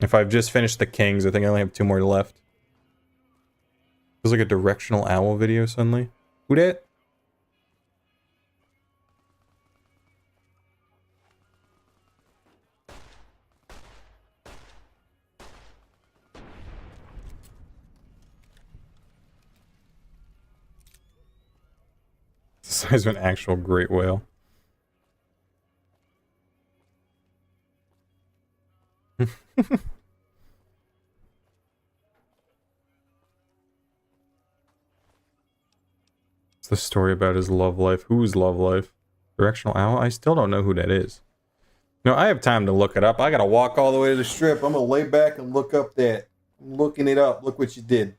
If I've just finished the Kings, I think I only have 2 more left. Feels like a directional owl video suddenly. Who dat? The size of an actual great whale. It's the story about his love life. Whose love life? Directional owl? I still don't know who that is. No, I have time to look it up. I gotta walk all the way to the strip. I'm gonna lay back and look up that. I'm looking it up. Look what you did.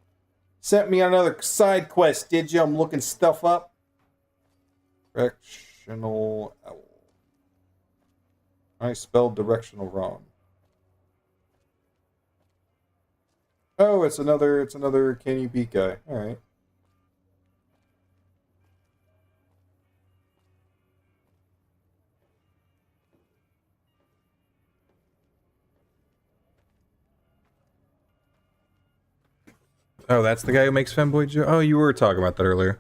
Sent me on another side quest, did you? I'm looking stuff up. Directional owl. I spelled directional wrong. Oh, it's another can you beat guy. Alright. Oh, that's the guy who makes Femboy Joe? Oh, you were talking about that earlier.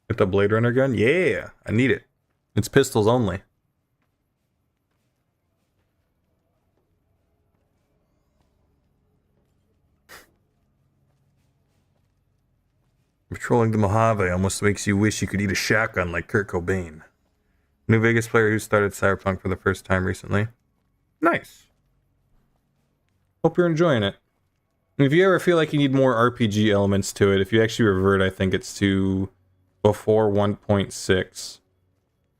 Get the Blade Runner gun? Yeah, I need it. It's pistols only. Patrolling the Mojave almost makes you wish you could eat a shotgun like Kurt Cobain. New Vegas player who started Cyberpunk for the first time recently. Nice. Hope you're enjoying it. If you ever feel like you need more RPG elements to it, if you actually revert, I think it's to before 1.6.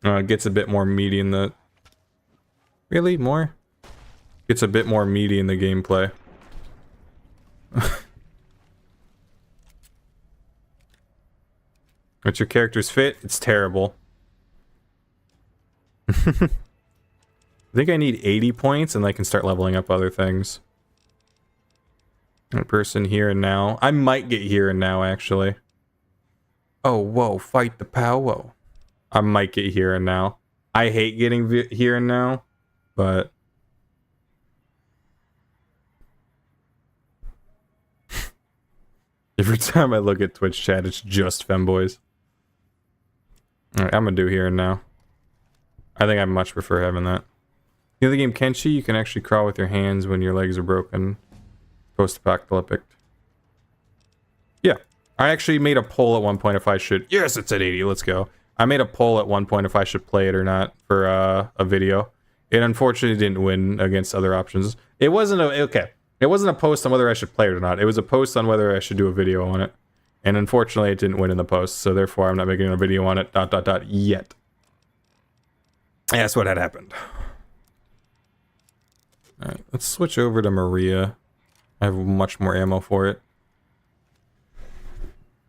It gets a bit more meaty in the... Really? More? Gets a bit more meaty in the gameplay. What's your character's fit? It's terrible. I think I need 80 points and I can start leveling up other things. A person here and now. I might get here and now, actually. Oh, whoa, fight the power. I might get here and now. I hate getting here and now, but... Every time I look at Twitch chat, it's just femboys. Alright, I'm gonna do here and now. I think I much prefer having that. You know the game Kenshi? You can actually crawl with your hands when your legs are broken. Post-apocalyptic. Yeah. I actually made a poll at one point if I should... Yes, it's at 80. Let's go. I made a poll at one point if I should play it or not for a video. It unfortunately didn't win against other options. It wasn't a... Okay. It wasn't a post on whether I should play it or not. It was a post on whether I should do a video on it. And unfortunately, it didn't win in the post, so therefore I'm not making a video on it, yet. Yeah, that's what had happened. Alright, let's switch over to Maria. I have much more ammo for it.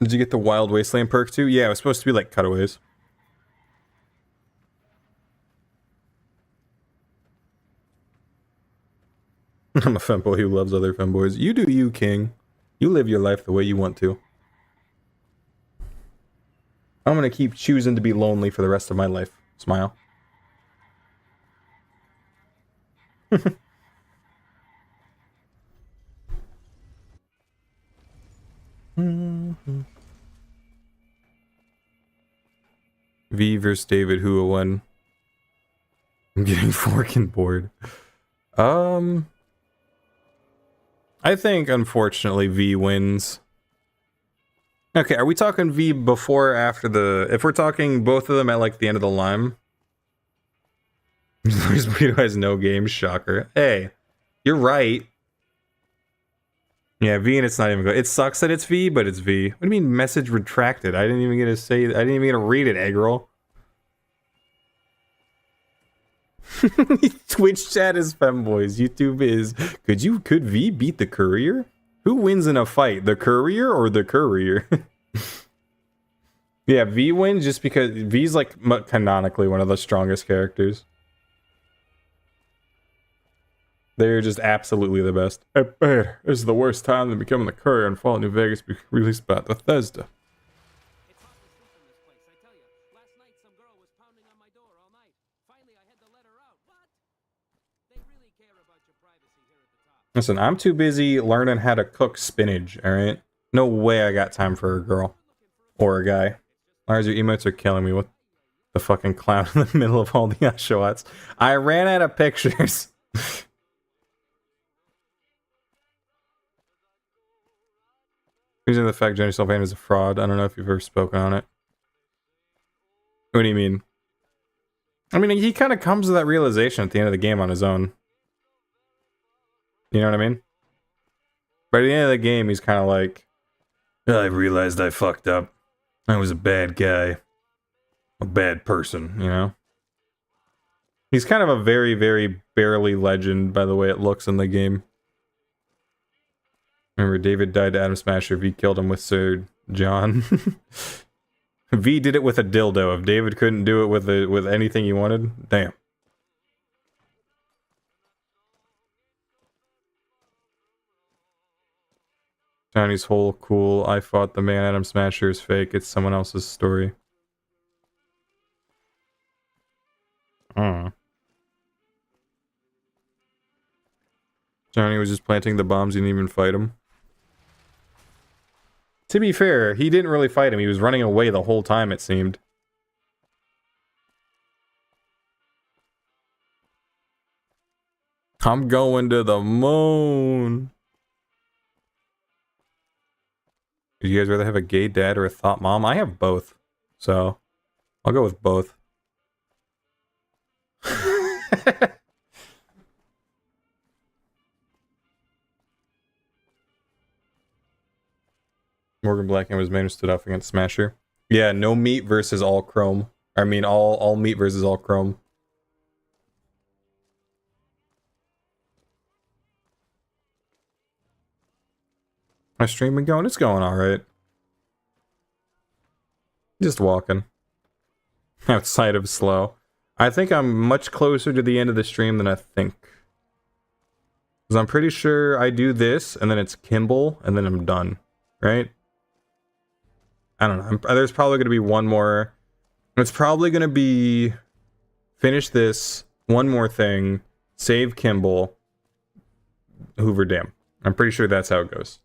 Did you get the Wild Wasteland perk too? Yeah, it was supposed to be like cutaways. I'm a femboy who loves other femboys. You do you, King. You live your life the way you want to. I'm gonna keep choosing to be lonely for the rest of my life. Smile. V versus David, who won? I'm getting forking bored. I think, unfortunately, V wins. Okay, are we talking V before or after the... If we're talking both of them at, like, the end of the line... Luis Burrito has no game, shocker. Hey, you're right. Yeah, V and it's not even good. It sucks that it's V, but it's V. What do you mean, message retracted? I didn't even get to say... I didn't even get to read it, egg roll. Twitch chat is femboys. YouTube is... Could V beat the courier? Who wins in a fight? The courier or the courier? Yeah, V wins just because V's like canonically one of the strongest characters. They're just absolutely the best. Hey, this is the worst time to becoming the courier and Fallout New Vegas be released by Bethesda. It's hard to sleep in this place, I tell you. Last night some girl was pounding on my door all night. Finally I had to let her out. What? They really care about your privacy here at the top. Listen, I'm too busy learning how to cook spinach, alright? No way I got time for a girl. Or a guy. Lars, your emotes are killing me. What the fucking clown in the middle of all the shots? I ran out of pictures. Using the fact Jenny Sylvain is a fraud. I don't know if you've ever spoken on it. What do you mean? I mean, he kind of comes to that realization at the end of the game on his own. You know what I mean? By the end of the game, he's kind of like, I realized I fucked up. I was a bad guy. A bad person, you know? He's kind of a very, very barely legend by the way it looks in the game. Remember, David died to Adam Smasher. V killed him with Sir John. V did it with a dildo. If David couldn't do it with anything he wanted, damn. Johnny's whole cool, I fought the man Adam Smasher is fake. It's someone else's story. Johnny was just planting the bombs. He didn't even fight him. To be fair, he didn't really fight him. He was running away the whole time, it seemed. I'm going to the moon. Would you guys rather have a gay dad or a thought mom? I have both. So, I'll go with both. Morgan Blackhand was man who stood off against Smasher. Yeah, no meat versus all chrome. I mean, all meat versus all chrome. My stream been going? It's going alright. Just walking. Outside of slow. I think I'm much closer to the end of the stream than I think. Because I'm pretty sure I do this, and then it's Kimball, and then I'm done. Right? I don't know. There's probably going to be one more. It's probably going to be finish this, one more thing, save Kimball, Hoover Dam. I'm pretty sure that's how it goes.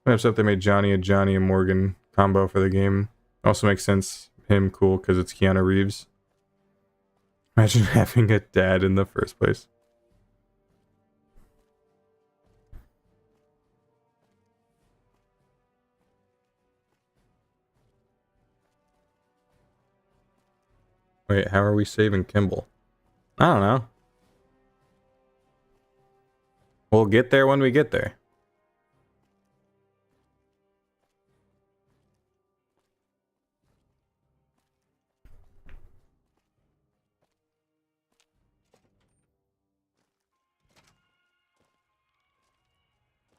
I'm upset they made Johnny a Johnny and Morgan combo for the game. Also makes sense. Him cool because it's Keanu Reeves. Imagine having a dad in the first place. Wait, how are we saving Kimball? I don't know. We'll get there when we get there.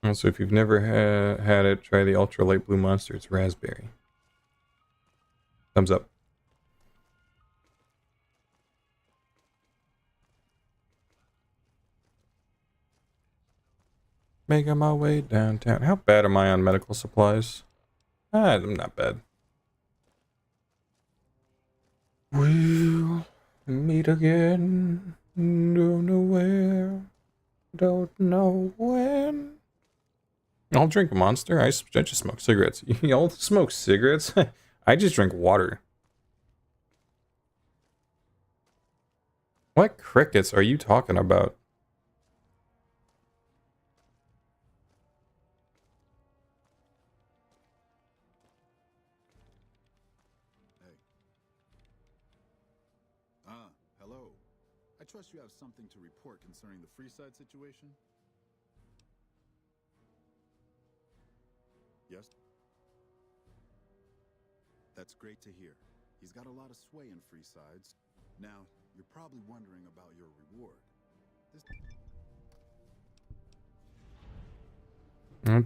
Also, if you've never had it, try the ultra light blue monster. It's raspberry. Thumbs up. Making my way downtown. How bad am I on medical supplies? I'm not bad. We'll meet again. Don't know where. Don't know when. I'll drink Monster. I just smoke cigarettes. Y'all smoke cigarettes? I just drink water. What crickets are you talking about? Hey. Hello. I trust you have something to report concerning the Freeside situation? Yes? That's great to hear. He's got a lot of sway in Freesides. Now, you're probably wondering about your reward.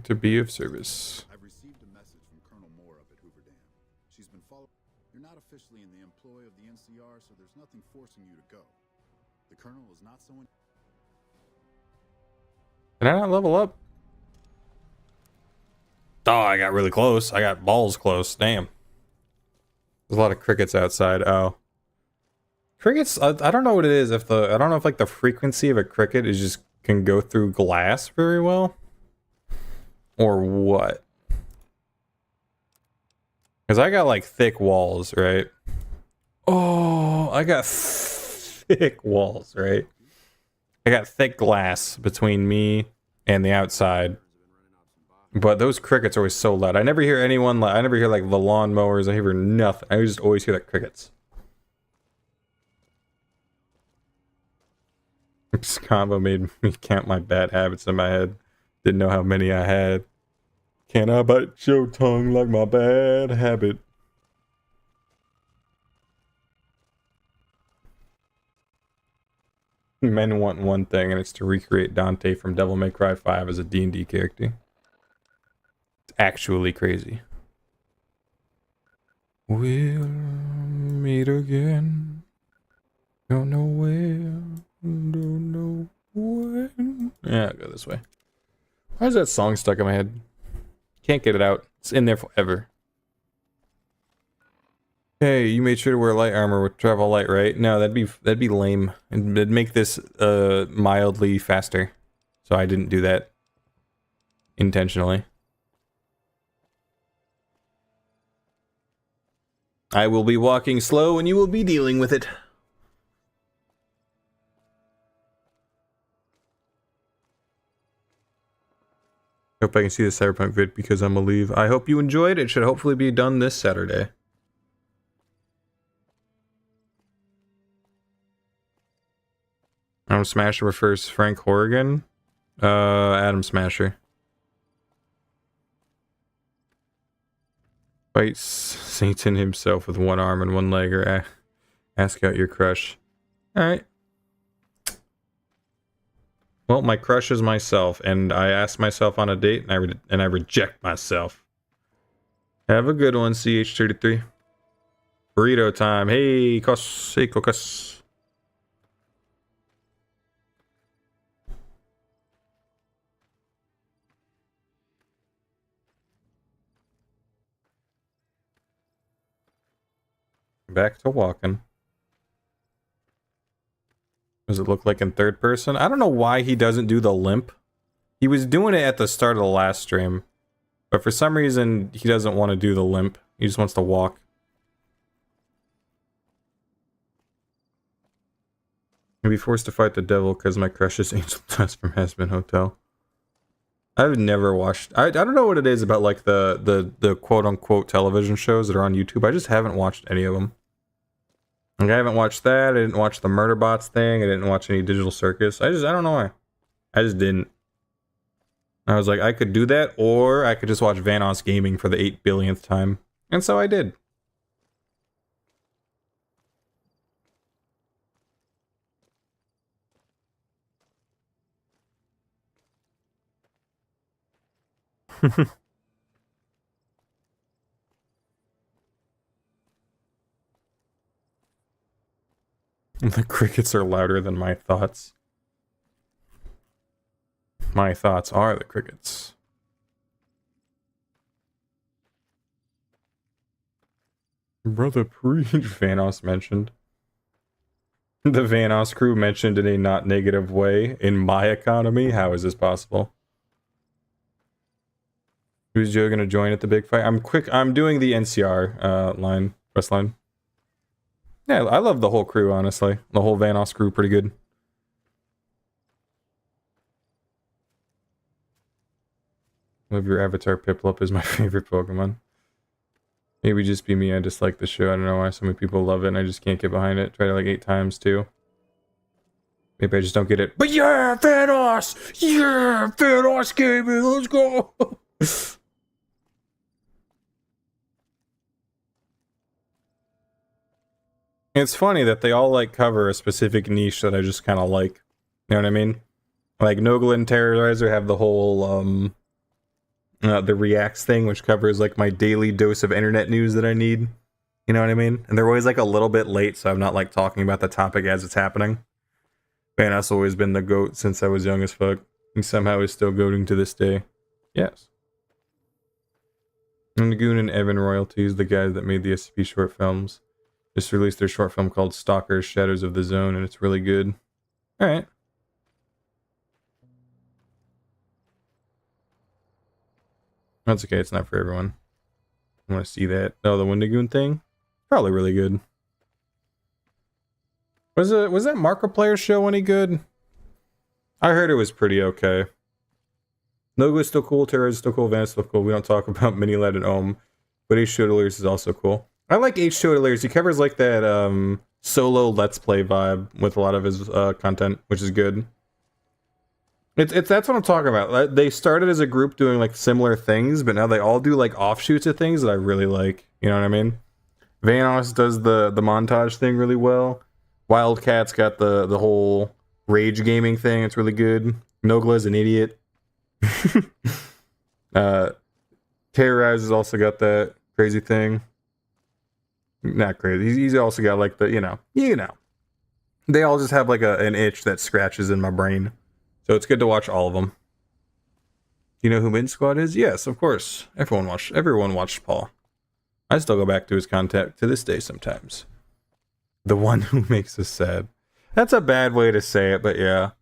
To be of service. I've received a message from Colonel Moore up at Hoover Dam. She's been following. You're not officially in the employ of the NCR, so there's nothing forcing you to go. The Colonel is not so. Did I not level up? Oh, I got really close. I got balls close. Damn. There's a lot of crickets outside. Oh. Crickets, I don't know what it is. I don't know if like the frequency of a cricket is just can go through glass very well. Or what? Because I got like thick walls, right? Oh, I got thick walls, right? I got thick glass between me and the outside. But those crickets are always so loud. I never hear anyone, I never hear like the lawnmowers. I hear nothing. I just always hear the crickets. This combo made me count my bad habits in my head. Didn't know how many I had. Can I bite your tongue like my bad habit? Men want one thing, and it's to recreate Dante from Devil May Cry 5 as a D&D character. It's actually crazy. We'll meet again. Don't know where. Don't know when. Yeah, I'll go this way. Why is that song stuck in my head? Can't get it out. It's in there forever. Hey, you made sure to wear light armor with travel light, right? No, that'd be lame. It'd make this mildly faster. So I didn't do that intentionally. I will be walking slow and you will be dealing with it. Hope I can see the Cyberpunk vid because I'm gonna leave. I hope you enjoyed. It should hopefully be done this Saturday. Adam Smasher refers Frank Horrigan. Adam Smasher. Fights Satan himself with one arm and one leg, or ask out your crush. Alright. Well, my crush is myself, and I ask myself on a date, and I reject myself. Have a good one, CH33. Burrito time. Hey, Cos. Hey, Cocos. Back to walking. Does it look like in third person? I don't know why he doesn't do the limp. He was doing it at the start of the last stream. But for some reason, he doesn't want to do the limp. He just wants to walk. I'd be forced to fight the devil because my crush is Angel Dust from Hazbin Hotel. I've never watched... I don't know what it is about like the quote-unquote television shows that are on YouTube. I just haven't watched any of them. Like, I haven't watched that. I didn't watch the Murderbots thing. I didn't watch any Digital Circus. I don't know why. I just didn't. I was like, I could do that, or I could just watch Vanoss Gaming for the 8 billionth time. And so I did. The crickets are louder than my thoughts. My thoughts are the crickets. Brother Preach, Vanos mentioned. The Vanos crew mentioned in a not negative way. In my economy, how is this possible? Who's Joe gonna join at the big fight? I'm doing the NCR line, quest line. Yeah, I love the whole crew, honestly. The whole Vanos crew, pretty good. Love your avatar Piplup is my favorite Pokemon. Maybe just be me, I dislike the show. I don't know why so many people love it and I just can't get behind it. Tried it like 8 times too. Maybe I just don't get it. But yeah, Vanos! Yeah, Vanos gaming, let's go! It's funny that they all like cover a specific niche that I just kind of like. You know what I mean? Like Nogla and Terrorizer have the whole the reacts thing, which covers like my daily dose of internet news that I need. You know what I mean? And they're always like a little bit late, so I'm not like talking about the topic as it's happening. Vanos always been the GOAT since I was young as fuck. And somehow is still goating to this day. Yes. And Nagoon and Evan Royalties, the guys that made the SCP short films, just released their short film called Stalkers Shadows of the Zone, and it's really good. Alright. That's okay, it's not for everyone. I want to see that. Oh, the Wendigoon thing? Probably really good. Was that Markiplier's show any good? I heard it was pretty okay. Nogla's still cool, Terra's still cool, Van's still cool. We don't talk about Mini-Led and Ohm, but H. Shodelers is also cool. I like H. Shodelers. He covers like that solo Let's Play vibe with a lot of his content, which is good. It's that's what I'm talking about. They started as a group doing like similar things, but now they all do like offshoots of things that I really like. You know what I mean? Vanos does the montage thing really well. Wildcat's got the whole rage gaming thing. It's really good. Nogla's an idiot. Terrorize has also got that crazy thing. Not crazy. He's also got like the, you know. They all just have like an itch that scratches in my brain. So it's good to watch all of them. You know who Mint Squad is? Yes, of course. Everyone watched Paul. I still go back to his content to this day sometimes. The one who makes us sad. That's a bad way to say it, but yeah.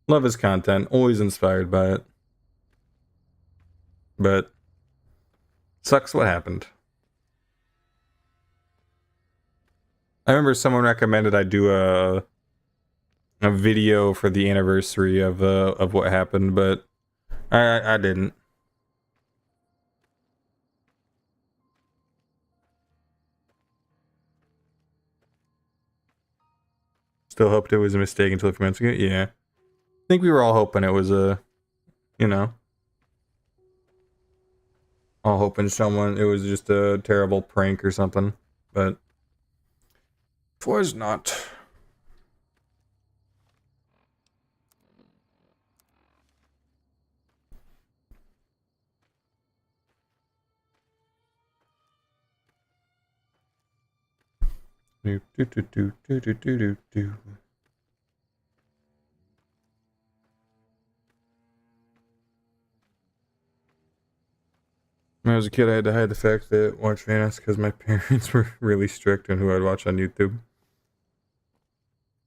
Love his content. Always inspired by it. But sucks what happened. I remember someone recommended I do a video for the anniversary of what happened, but I didn't. Still hoped it was a mistake until a few minutes ago. Yeah, I think we were all hoping it was a, you know, all hoping it was just a terrible prank or something, but it was not. Do, do, do, do, do, do, do, do. When I was a kid, I had to hide the fact that I watched Vanos because my parents were really strict on who I'd watch on YouTube.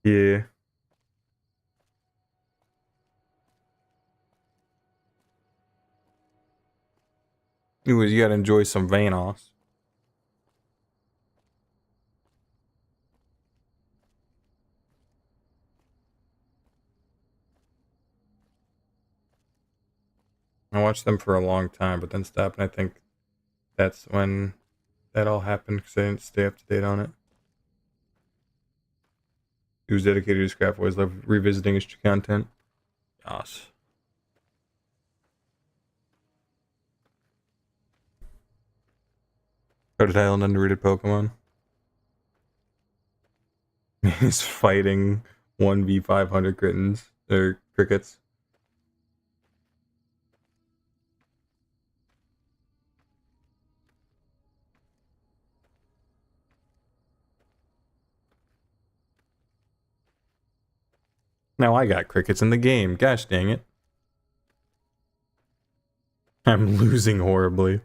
Yeah. Anyways, you gotta enjoy some Vanos. I watched them for a long time, but then stopped, and I think that's when that all happened because I didn't stay up to date on it. He was dedicated to Scrap Boys, love revisiting his content. Yes. Coded Island underrated Pokemon. He's fighting 1v500 crittens or crickets. Now I got crickets in the game. Gosh dang it. I'm losing horribly.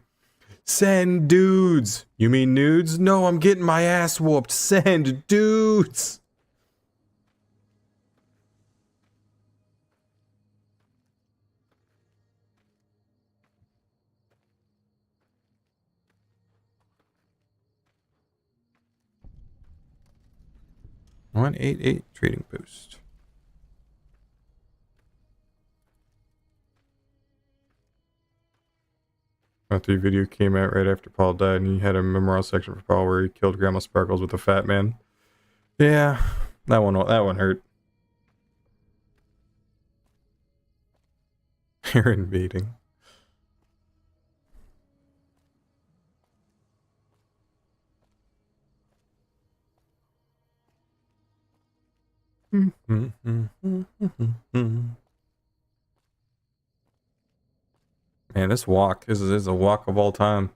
Send dudes! You mean nudes? No, I'm getting my ass whooped. Send dudes! $188 trading post. The video came out right after Paul died, and he had a memorial section for Paul where he killed Grandma Sparkles with a fat man. Yeah, that one hurt. Aaron beating. Man, this walk is a walk of all time.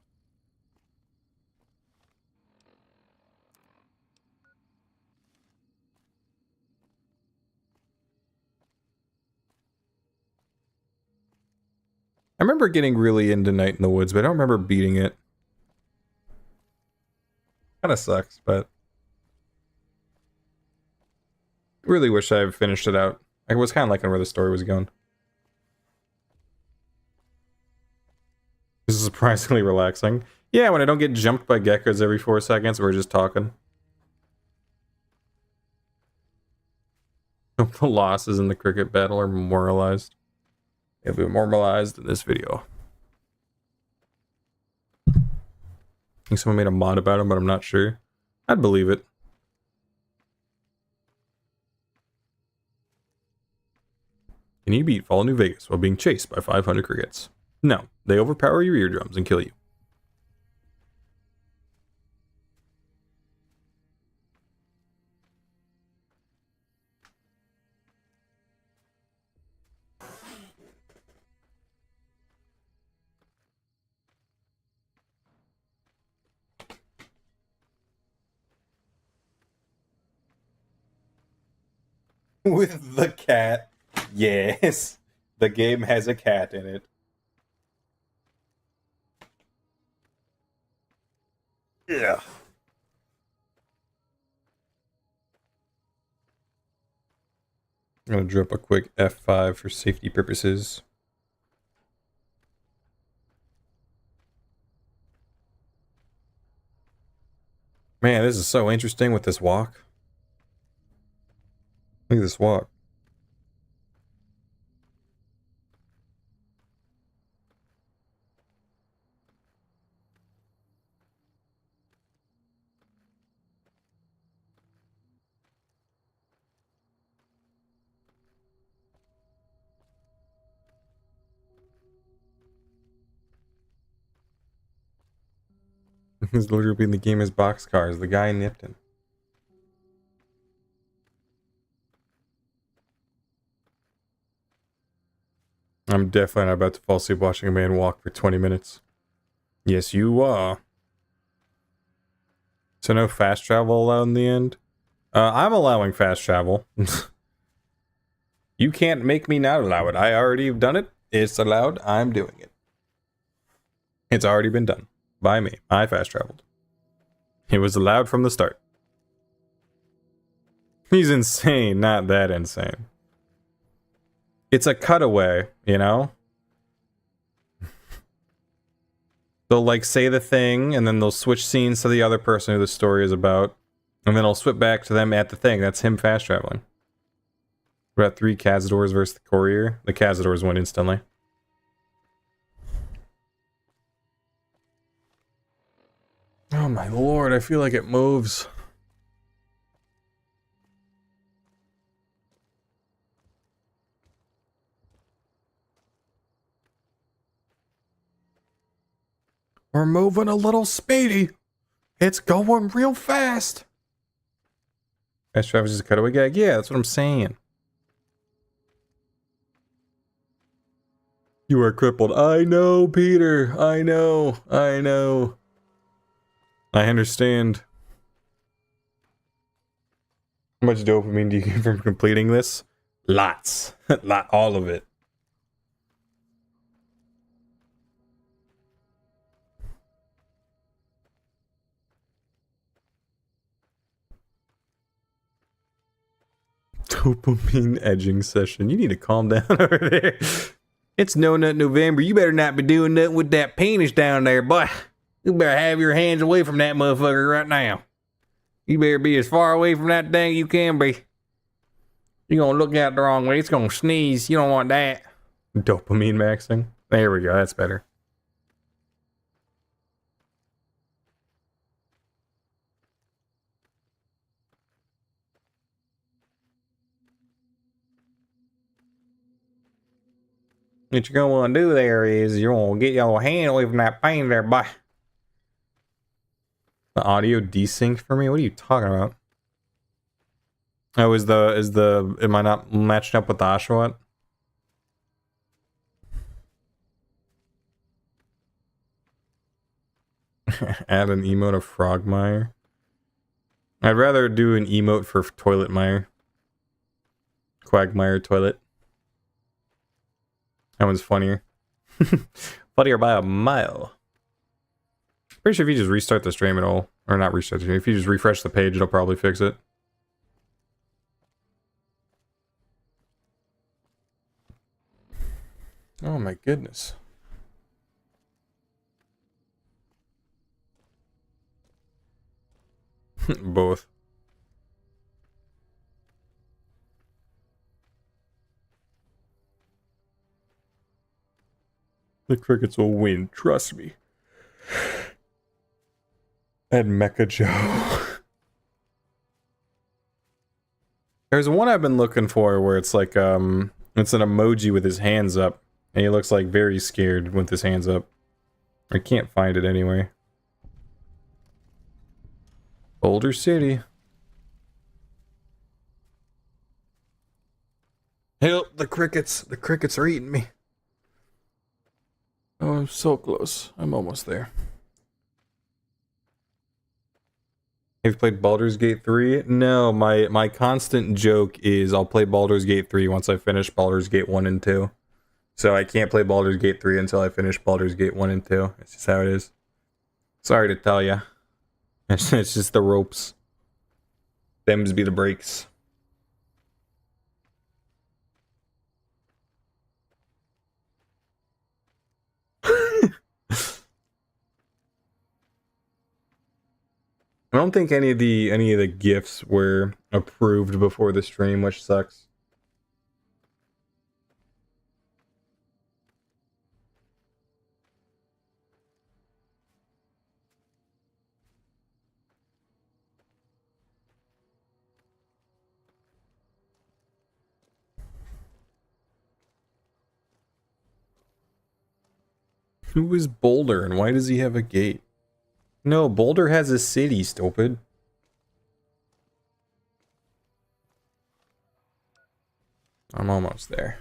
I remember getting really into Night in the Woods, but I don't remember beating it. Kinda sucks, but really wish I had finished it out. I was kind of liking where the story was going. This is surprisingly relaxing. Yeah, when I don't get jumped by geckos every 4 seconds, we're just talking. Hope the losses in the cricket battle are memorialized. It'll be memorialized in this video. I think someone made a mod about him, but I'm not sure. I'd believe it. Can you beat Fall New Vegas while being chased by 500 crickets? No, they overpower your eardrums and kill you. With the cat. Yes. The game has a cat in it. Yeah. I'm gonna drop a quick F5 for safety purposes. Man, this is so interesting with this walk. Look at this walk. He's literally in the game as boxcars. The guy nipped him. I'm definitely not about to fall asleep watching a man walk for 20 minutes. Yes, you are. So no fast travel allowed in the end? I'm allowing fast travel. You can't make me not allow it. I already have done it. It's allowed. I'm doing it. It's already been done. By me. I fast traveled. It was allowed from the start. He's insane, not that insane. It's a cutaway, you know? They'll like say the thing, and then they'll switch scenes to the other person who the story is about, and then it'll swip back to them at the thing. That's him fast traveling. We're at 3 Cazadors versus the Courier. The Cazadors win instantly. Oh my lord, I feel like it moves. We're moving a little speedy. It's going real fast. Fast travel is a cutaway gag? Yeah, that's what I'm saying. You are crippled. I know, Peter. I know. I know. I understand. How much dopamine do you get from completing this? Lots. All of it. Dopamine edging session. You need to calm down over there. It's No Nut November. You better not be doing nothing with that penis down there, boy. You better have your hands away from that motherfucker right now. You better be as far away from that thing you can be. You're gonna look out the wrong way. It's gonna sneeze. You don't want that. Dopamine maxing. There we go. That's better. What you're gonna want to do there is you're gonna get your hand away from that pain there, boy. The audio desynced for me? What are you talking about? Oh, am I not matched up with the Oshawott? Add an emote of Frogmire. I'd rather do an emote for Toilet Mire. Quagmire Toilet. That one's funnier. Funnier by a mile. Pretty sure if you just restart the stream, it'll... Or not restart the stream. If you just refresh the page, it'll probably fix it. Oh my goodness. Both. The crickets will win, trust me. And Mecha Joe. There's one I've been looking for where it's like, it's an emoji with his hands up. And he looks like very scared with his hands up. I can't find it anyway. Boulder City. Help, the crickets. The crickets are eating me. Oh, I'm so close. I'm almost there. Have you played Baldur's Gate 3? No, my constant joke is I'll play Baldur's Gate 3 once I finish Baldur's Gate 1 and 2. So I can't play Baldur's Gate 3 until I finish Baldur's Gate 1 and 2. It's just how it is. Sorry to tell ya. It's just the ropes. Them's be the breaks. I don't think any of the GIFs were approved before the stream, which sucks. Who is Boulder and why does he have a gate? No, Boulder has a city, stupid. I'm almost there.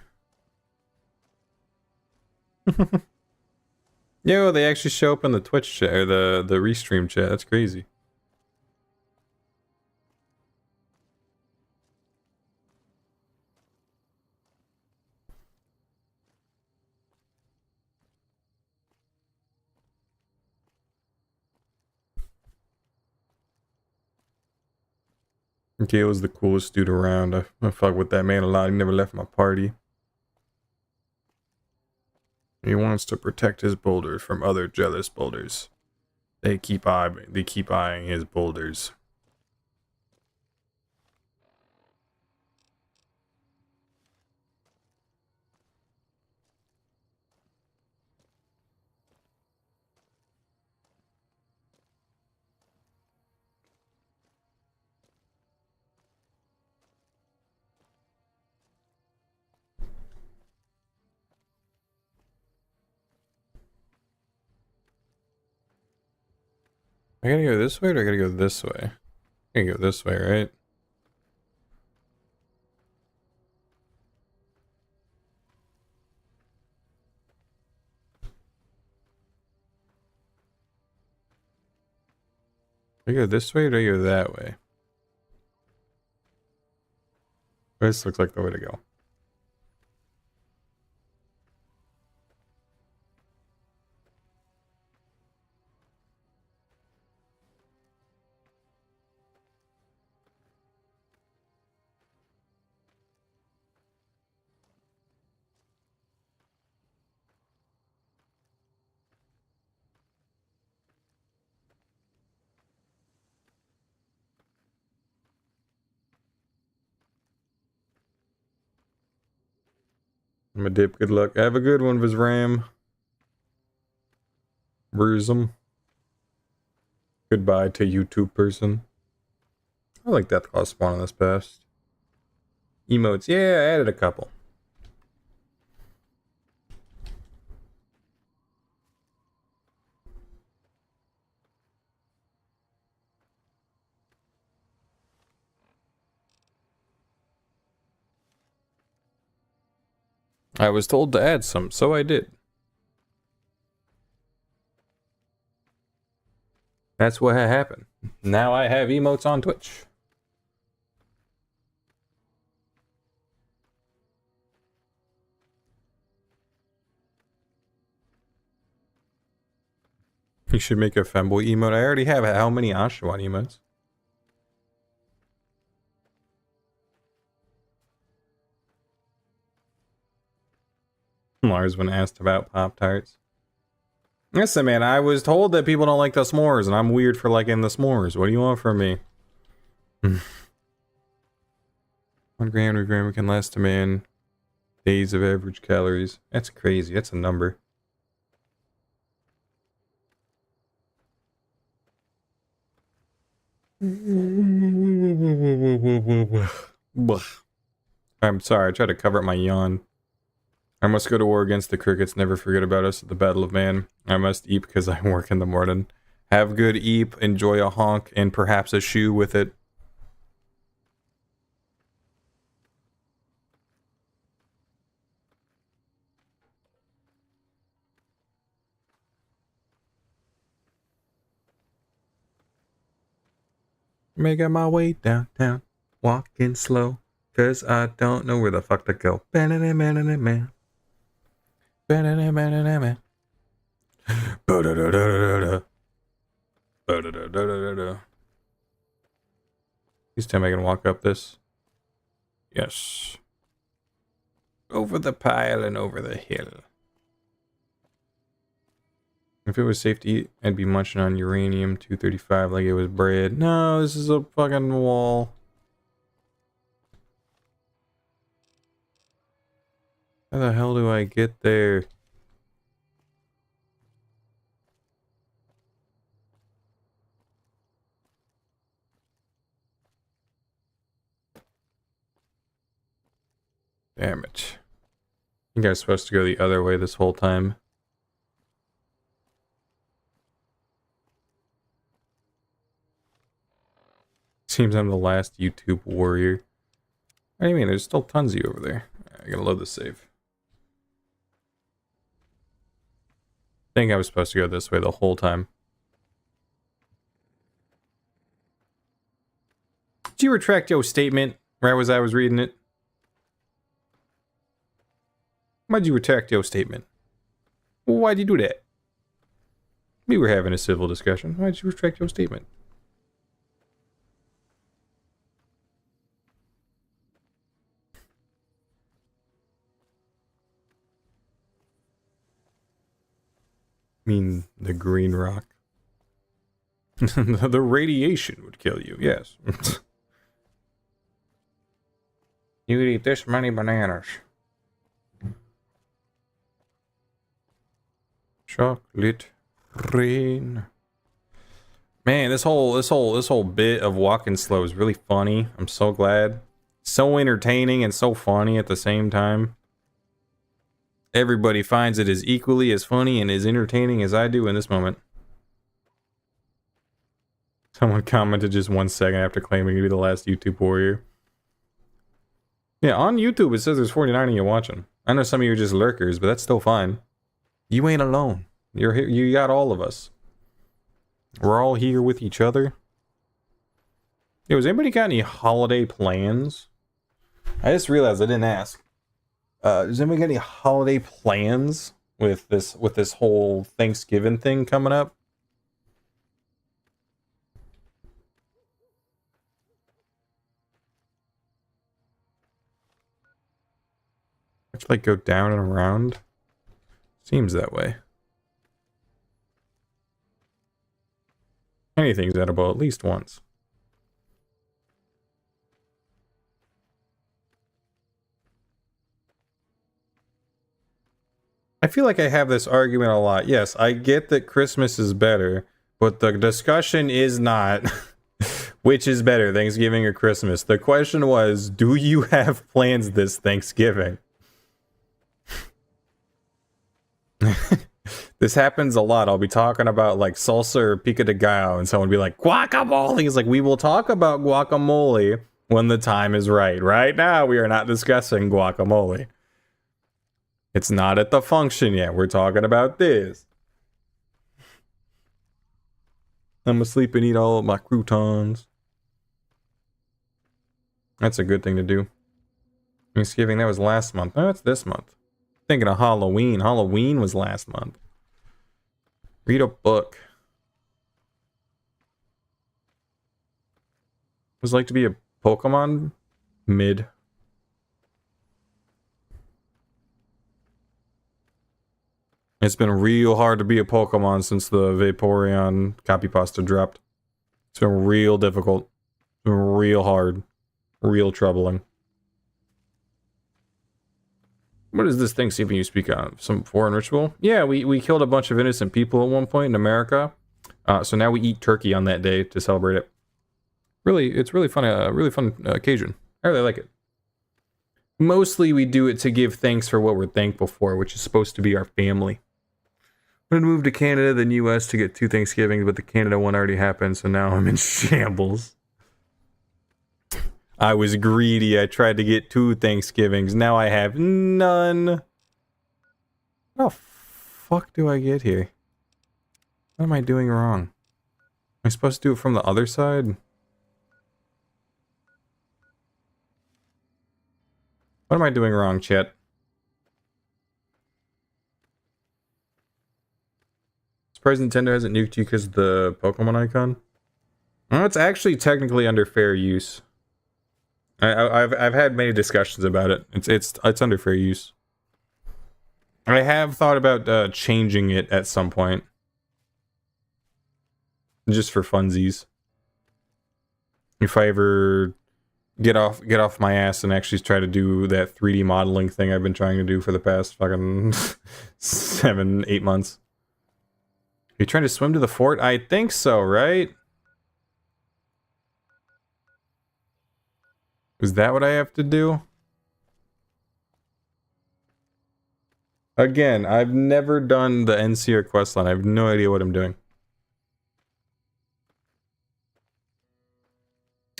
Yo, they actually show up in the Twitch chat, or the restream chat. That's crazy. Okay, it was the coolest dude around. I fuck with that man a lot. He never left my party. He wants to protect his boulders from other jealous boulders. They keep eyeing his boulders. I gotta go this way or I gotta go this way? I gotta go this way, right? Do I go this way or do I go that way? This looks like the way to go. I'm a dip. Good luck. Have a good one, Vizram. Bruisem. Goodbye to YouTube person. I like Death Claw spawn on this best. Emotes. Yeah, I added a couple. I was told to add some, so I did. That's what happened. Now I have emotes on Twitch. You should make a femboy emote. I already have how many Oshawott emotes? Lars when asked about Pop-Tarts. Listen, man, I was told that people don't like the s'mores, and I'm weird for liking the s'mores. What do you want from me? 1 gram per gram can last a man days of average calories. That's crazy. That's a number. I'm sorry, I tried to cover up my yawn. I must go to war against the crickets. Never forget about us at the Battle of Man. I must eat because I work in the morning. Have good eep, enjoy a honk, and perhaps a shoe with it. Making my way downtown, walking slow, cause I don't know where the fuck to go. Ba-da-da-ba-da-da-man. Ba-da-da-ba-da-da-man. Ba-da-da-da-da-da. Ba-da-da-da-da-da. Please tell me I can walk up this. Yes. Over the pile and over the hill. If it was safe to eat, I'd be munching on uranium-235 like it was bread. No, this is a fucking wall. How the hell do I get there? Damn it. I think I was supposed to go the other way this whole time. Seems I'm the last YouTube warrior. What do you mean? There's still tons of you over there. I gotta load the save. I think I was supposed to go this way the whole time. Did you retract your statement right as I was reading it? Why'd you retract your statement? Why'd you do that? We were having a civil discussion. Why'd you retract your statement? I mean, the green rock. The radiation would kill you, yes. You could eat this many bananas. Chocolate rain. Man, this whole bit of walking slow is really funny. I'm so glad. So entertaining and so funny at the same time. Everybody finds it as equally as funny and as entertaining as I do in this moment. Someone commented just 1 second after claiming to be the last YouTube warrior. Yeah, on YouTube it says there's 49 of you watching. I know some of you are just lurkers, but that's still fine. You ain't alone. You're here. You got all of us. We're all here with each other. Yo, has anybody got any holiday plans? I just realized I didn't ask. Does anybody got any holiday plans with this whole Thanksgiving thing coming up? Actually, like go down and around. Seems that way. Anything's edible at least once. I feel like I have this argument a lot. Yes, I get that Christmas is better, but the discussion is not which is better, Thanksgiving or Christmas. The question was, do you have plans this Thanksgiving? This happens a lot. I'll be talking about like salsa or pico de gallo, and someone will be like, guacamole. It's like, we will talk about guacamole when the time is right. Right now, we are not discussing guacamole. It's not at the function yet. We're talking about this. I'm gonna sleep and eat all of my croutons. That's a good thing to do. Thanksgiving, that was last month. No, it's this month. Thinking of Halloween. Halloween was last month. Read a book. It was like to be a Pokemon mid. It's been real hard to be a Pokemon since the Vaporeon copy pasta dropped. It's been real difficult. It's been real hard. Real troubling. What is this Thanksgiving you speak of? Some foreign ritual? Yeah, we killed a bunch of innocent people at one point in America. So now we eat turkey on that day to celebrate it. Really, it's really fun. Really fun occasion. I really like it. Mostly we do it to give thanks for what we're thankful for, which is supposed to be our family. I'm gonna move to Canada, then US to get 2 Thanksgivings, but the Canada one already happened, so now I'm in shambles. I was greedy. I tried to get 2 Thanksgivings. Now I have none. How the fuck do I get here? What am I doing wrong? Am I supposed to do it from the other side? What am I doing wrong, chat? Surprised Nintendo hasn't nuked you because of the Pokemon icon? Well, it's actually technically under fair use. I've had many discussions about it. It's under fair use. I have thought about changing it at some point, just for funsies. If I ever get off my ass and actually try to do that 3D modeling thing I've been trying to do for the past fucking 7-8 months. Are you trying to swim to the fort? I think so, right? Is that what I have to do? Again, I've never done the NCR questline. I have no idea what I'm doing.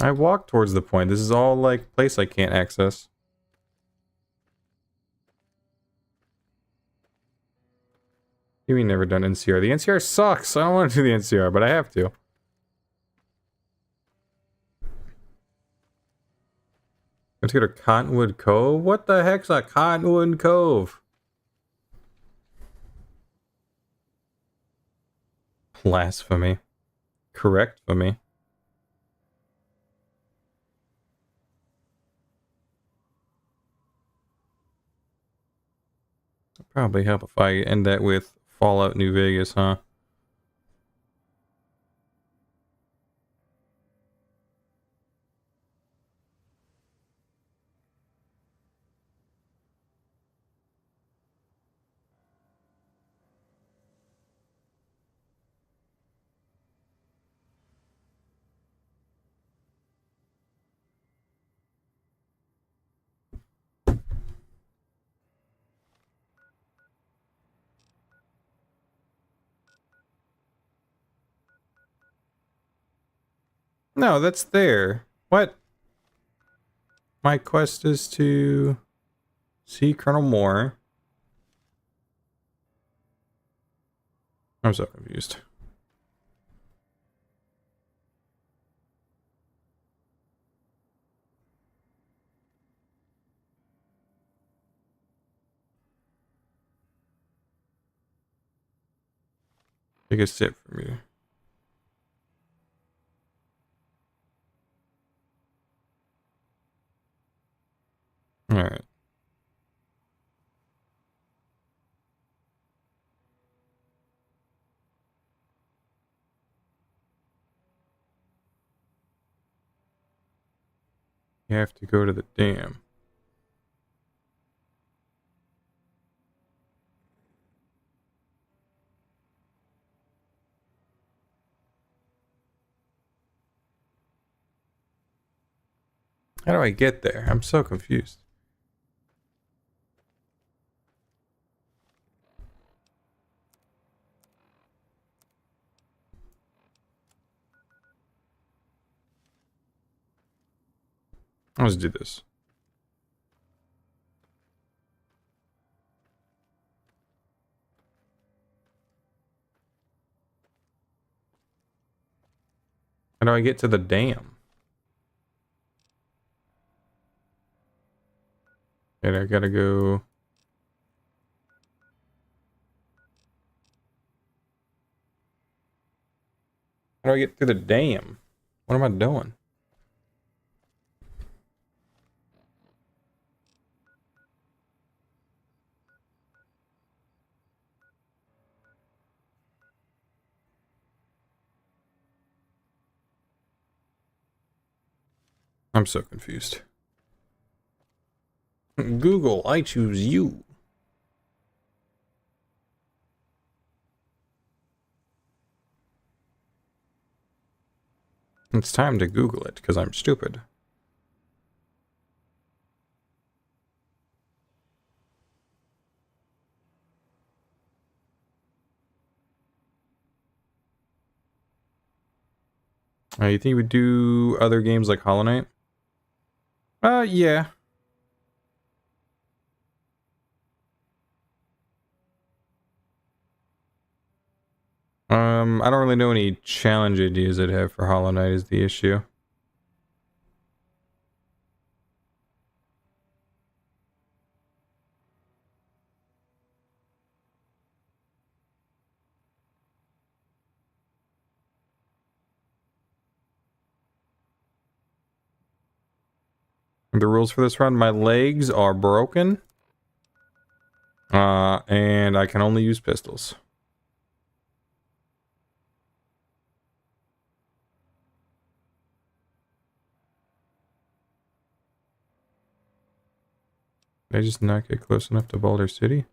I walk towards the point. This is all like place I can't access. You mean never done NCR? The NCR sucks. I don't want to do the NCR, but I have to. Let's go to Cottonwood Cove. What the heck's a Cottonwood Cove? Blasphemy. Correct for me. It'd probably help if I end that with Fallout New Vegas, huh? No, that's there. What? My quest is to see Colonel Moore. I'm so confused. Take a sip from you. Alright. You have to go to the dam. How do I get there? I'm so confused. Let's do this. How do I get to the dam? Okay, I gotta go. How do I get through the dam? What am I doing? I'm so confused. Google, I choose you. It's time to Google it, because I'm stupid. You think we do other games like Hollow Knight? Yeah. I don't really know any challenge ideas I'd have for Hollow Knight is the issue. The rules for this run, my legs are broken. And I can only use pistols. Did I just not get close enough to Boulder City?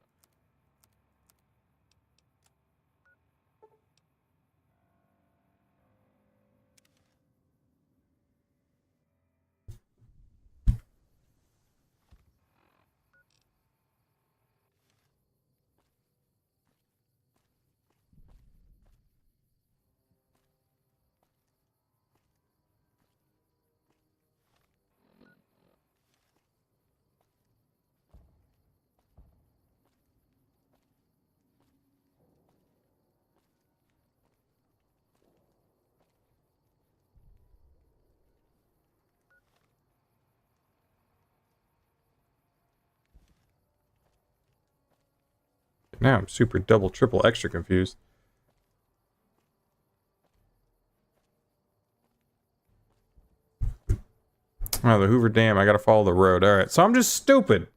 Now I'm super double, triple, extra confused. Oh, the Hoover Dam. I gotta follow the road. Alright, so I'm just stupid.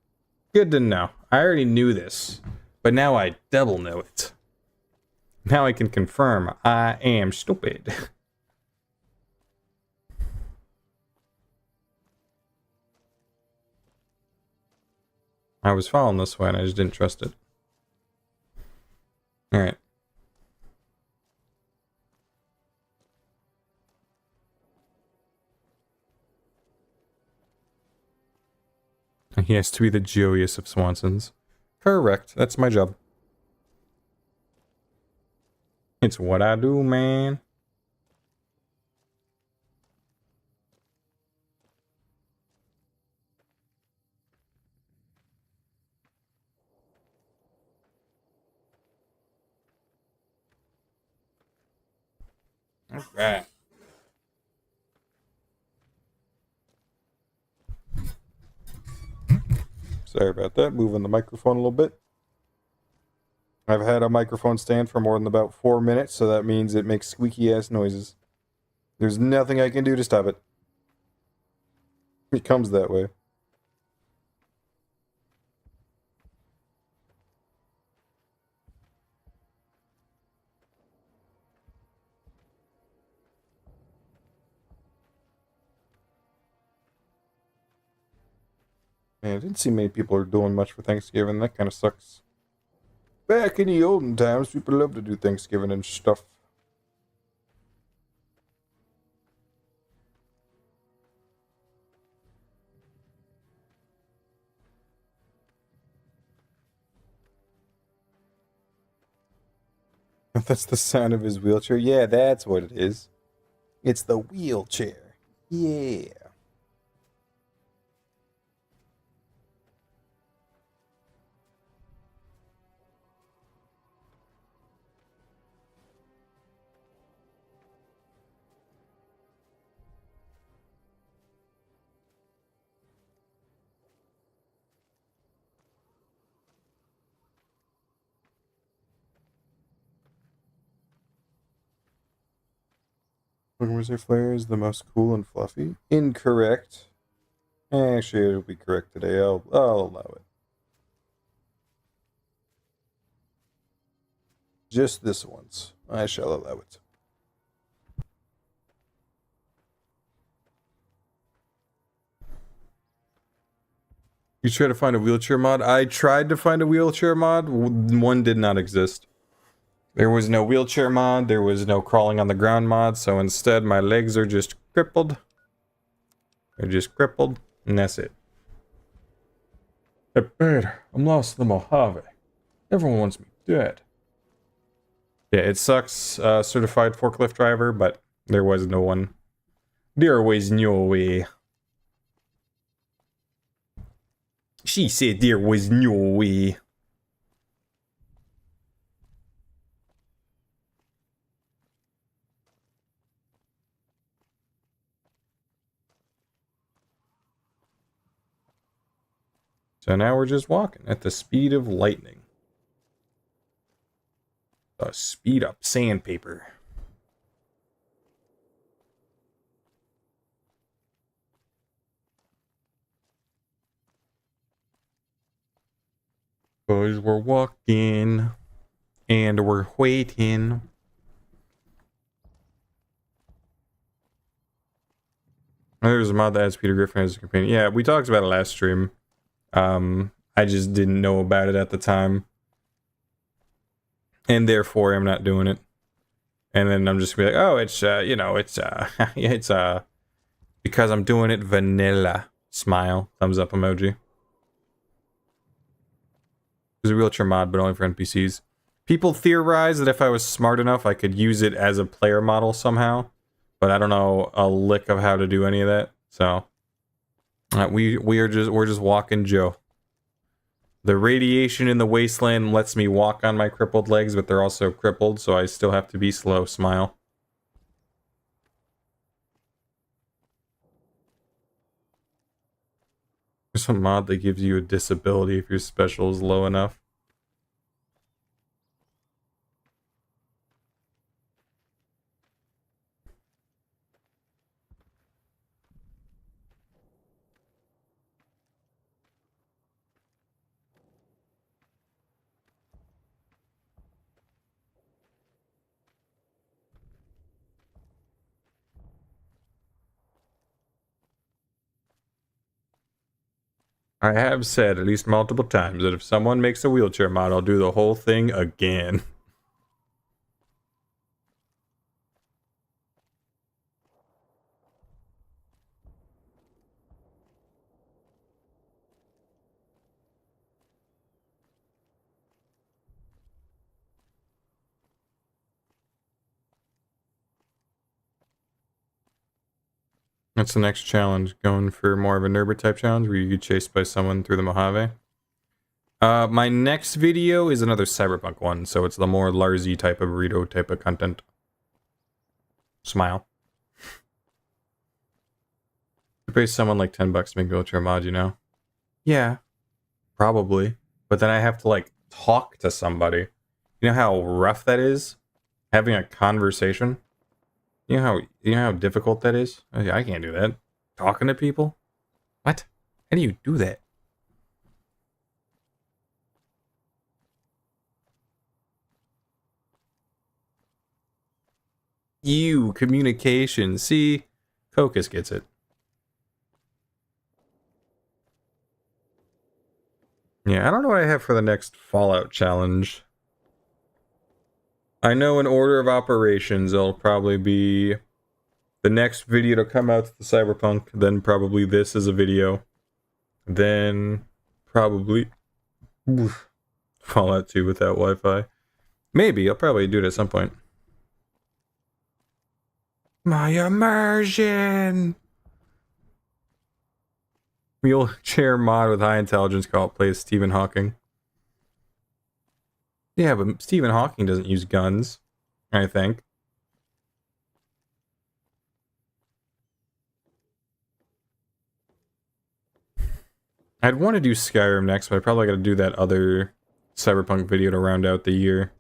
Good to know. I already knew this. But now I double know it. Now I can confirm I am stupid. I was following this way and I just didn't trust it. Alright. He has to be the Joeyest of Swansons. Correct. That's my job. It's what I do, man. Alright. Sorry about that. Moving the microphone a little bit. I've had a microphone stand for more than about 4 minutes, so that means it makes squeaky ass noises. There's nothing I can do to stop it. It comes that way. Man, I didn't see many people are doing much for Thanksgiving. That kind of sucks. Back in the olden times, people loved to do Thanksgiving and stuff. That's the sound of his wheelchair. Yeah, that's what it is. It's the wheelchair. Yeah. Wizard Flare is the most cool and fluffy. Incorrect. Actually, it'll be correct today. I'll allow it. Just this once. I shall allow it. You try to find a wheelchair mod? I tried to find a wheelchair mod. One did not exist. There was no wheelchair mod. There was no crawling on the ground mod. So instead, my legs are just crippled. They're just crippled. And that's it. I'm lost in the Mojave. Everyone wants me dead. Yeah, it sucks. Certified forklift driver, but there was no one. There was no way. She said there was no way. So now we're just walking at the speed of lightning. Speed up sandpaper. Cause we're walking and we're waiting. There's a mod that adds Peter Griffin as a companion. Yeah, we talked about it last stream. I just didn't know about it at the time. And therefore I'm not doing it. And then I'm just gonna be like, oh, it's it's because I'm doing it vanilla. Smile, thumbs up emoji. There's a wheelchair mod, but only for NPCs. People theorize that if I was smart enough, I could use it as a player model somehow, but I don't know a lick of how to do any of that. So we're just walking Joe. The radiation in the wasteland lets me walk on my crippled legs, but they're also crippled, so I still have to be slow. Smile. There's a mod that gives you a disability if your special is low enough. I have said at least multiple times that if someone makes a wheelchair mod, I'll do the whole thing again. That's the next challenge. Going for more of a Nurbert type challenge where you get chased by someone through the Mojave. My next video is another Cyberpunk one, so it's the more Larsy type of burrito type of content. Smile. You pay someone like $10 to make a wheelchair mod, you know? Yeah, probably. But then I have to like talk to somebody. You know how rough that is? Having a conversation? You know how difficult that is? I can't do that. Talking to people? What? How do you do that? Communication. See? Cocus gets it. Yeah, I don't know what I have for the next Fallout challenge. I know in order of operations, it'll probably be the next video to come out to the Cyberpunk, then probably this as a video, then probably Fallout 2 without Wi-Fi. Maybe. I'll probably do it at some point. My immersion! Wheelchair mod with high intelligence call plays Stephen Hawking. Yeah, but Stephen Hawking doesn't use guns, I think. I'd want to do Skyrim next, but I probably got to do that other Cyberpunk video to round out the year.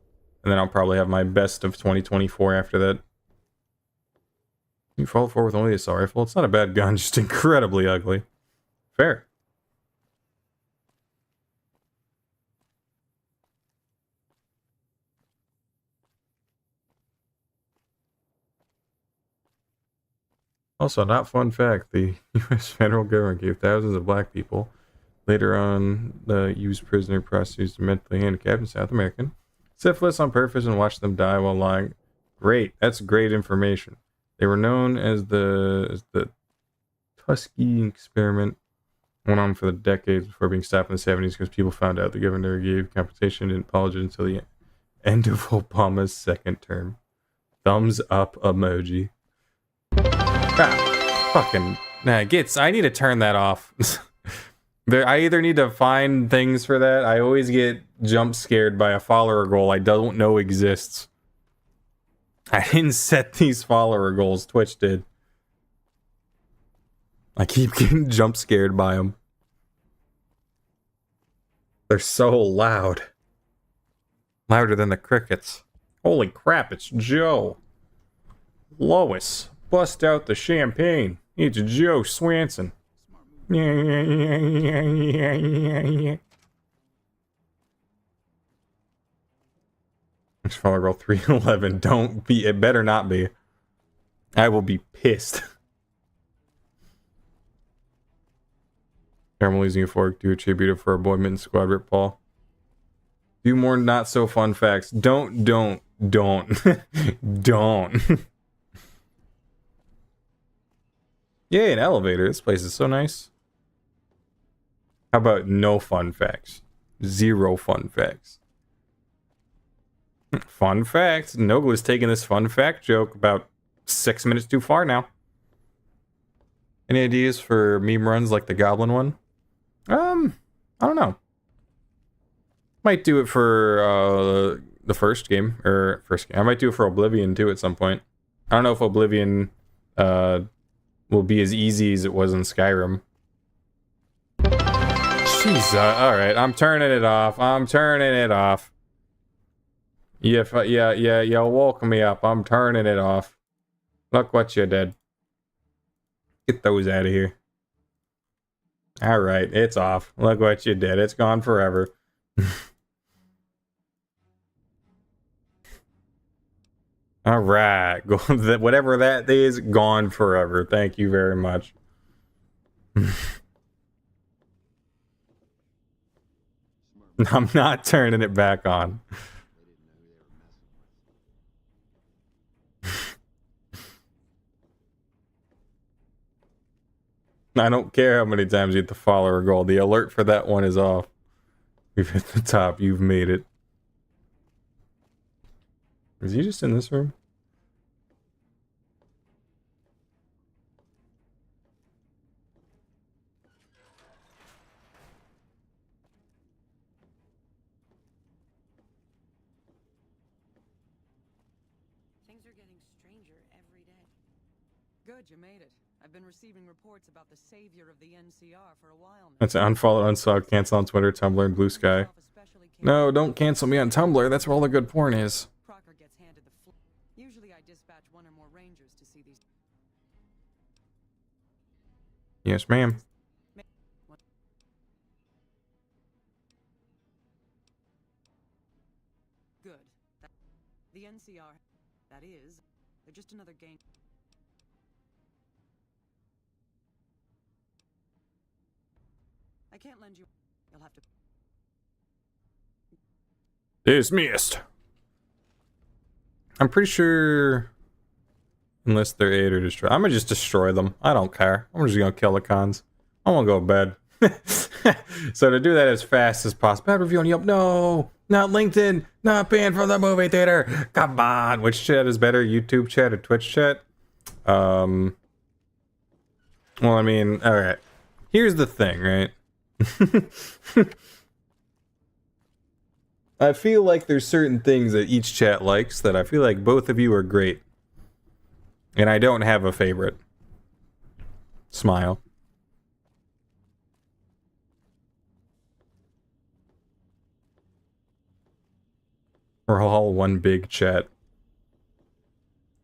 And then I'll probably have my best of 2024 after that. You follow forward with only the assault rifle. It's not a bad gun, just incredibly ugly. Fair. Also, not fun fact, the U.S. federal government gave thousands of black people, later on the used prisoner prostitutes mentally handicapped in South American, syphilis on purpose and watched them die while lying. Great, that's great information. They were known as the Tuskegee experiment. Went on for the decades before being stopped in the 70s because people found out the governor gave compensation and didn't apologize until the end of Obama's second term. Thumbs up emoji. Ah, fucking I need to turn that off. I either need to find things for that. I always get jump scared by a follower goal I don't know exists. I didn't set these follower goals. Twitch did. I keep getting jump scared by them. They're so loud. Louder than the crickets. Holy crap, it's Joe. Lois, bust out the champagne. It's Joe Swanson. Follow girl 311. Don't be. It better not be. I will be pissed. I'm losing a fork. Do a tribute for a boy mitten squad rip Paul. Do more not so fun facts. Don't. Don't. Yay, an elevator. This place is so nice. How about no fun facts? Zero fun facts. Fun fact. Nogle is taking this fun fact joke about 6 minutes too far now. Any ideas for meme runs like the Goblin one? I don't know. Might do it for the first game. I might do it for Oblivion too at some point. I don't know if Oblivion will be as easy as it was in Skyrim. Jeez, alright, I'm turning it off. Yeah, woke me up. I'm turning it off. Look what you did. Get those out of here. Alright, it's off. Look what you did. It's gone forever. Alright, whatever that is, gone forever. Thank you very much. I'm not turning it back on. I don't care how many times you hit the follower goal. The alert for that one is off. We've hit the top. You've made it. Is he just in this room? Things are getting stranger every day. Good, you made it. I've been receiving reports about the savior of the NCR for a while now. That's unfollow, unsub, cancel on Twitter, Tumblr, and Blue Sky. No, don't cancel me on Tumblr. That's where all the good porn is. Crocker gets handed the Usually I dispatch one or more rangers to see these. Yes, ma'am. Good. The NCR, that is, they're just another gang. I can't lend you. You'll have to. Dismissed. I'm pretty sure, unless they're aid or destroy, I'm gonna just destroy them. I don't care. I'm just gonna kill the cons. I wanna go to bed. So to do that as fast as possible. Bad review on Yelp. No. Not LinkedIn. Not banned from the movie theater. Come on. Which chat is better? YouTube chat or Twitch chat? Well, I mean, alright. Here's the thing, right? I feel like there's certain things that each chat likes that I feel like both of you are great. And I don't have a favorite. Smile. We're all one big chat.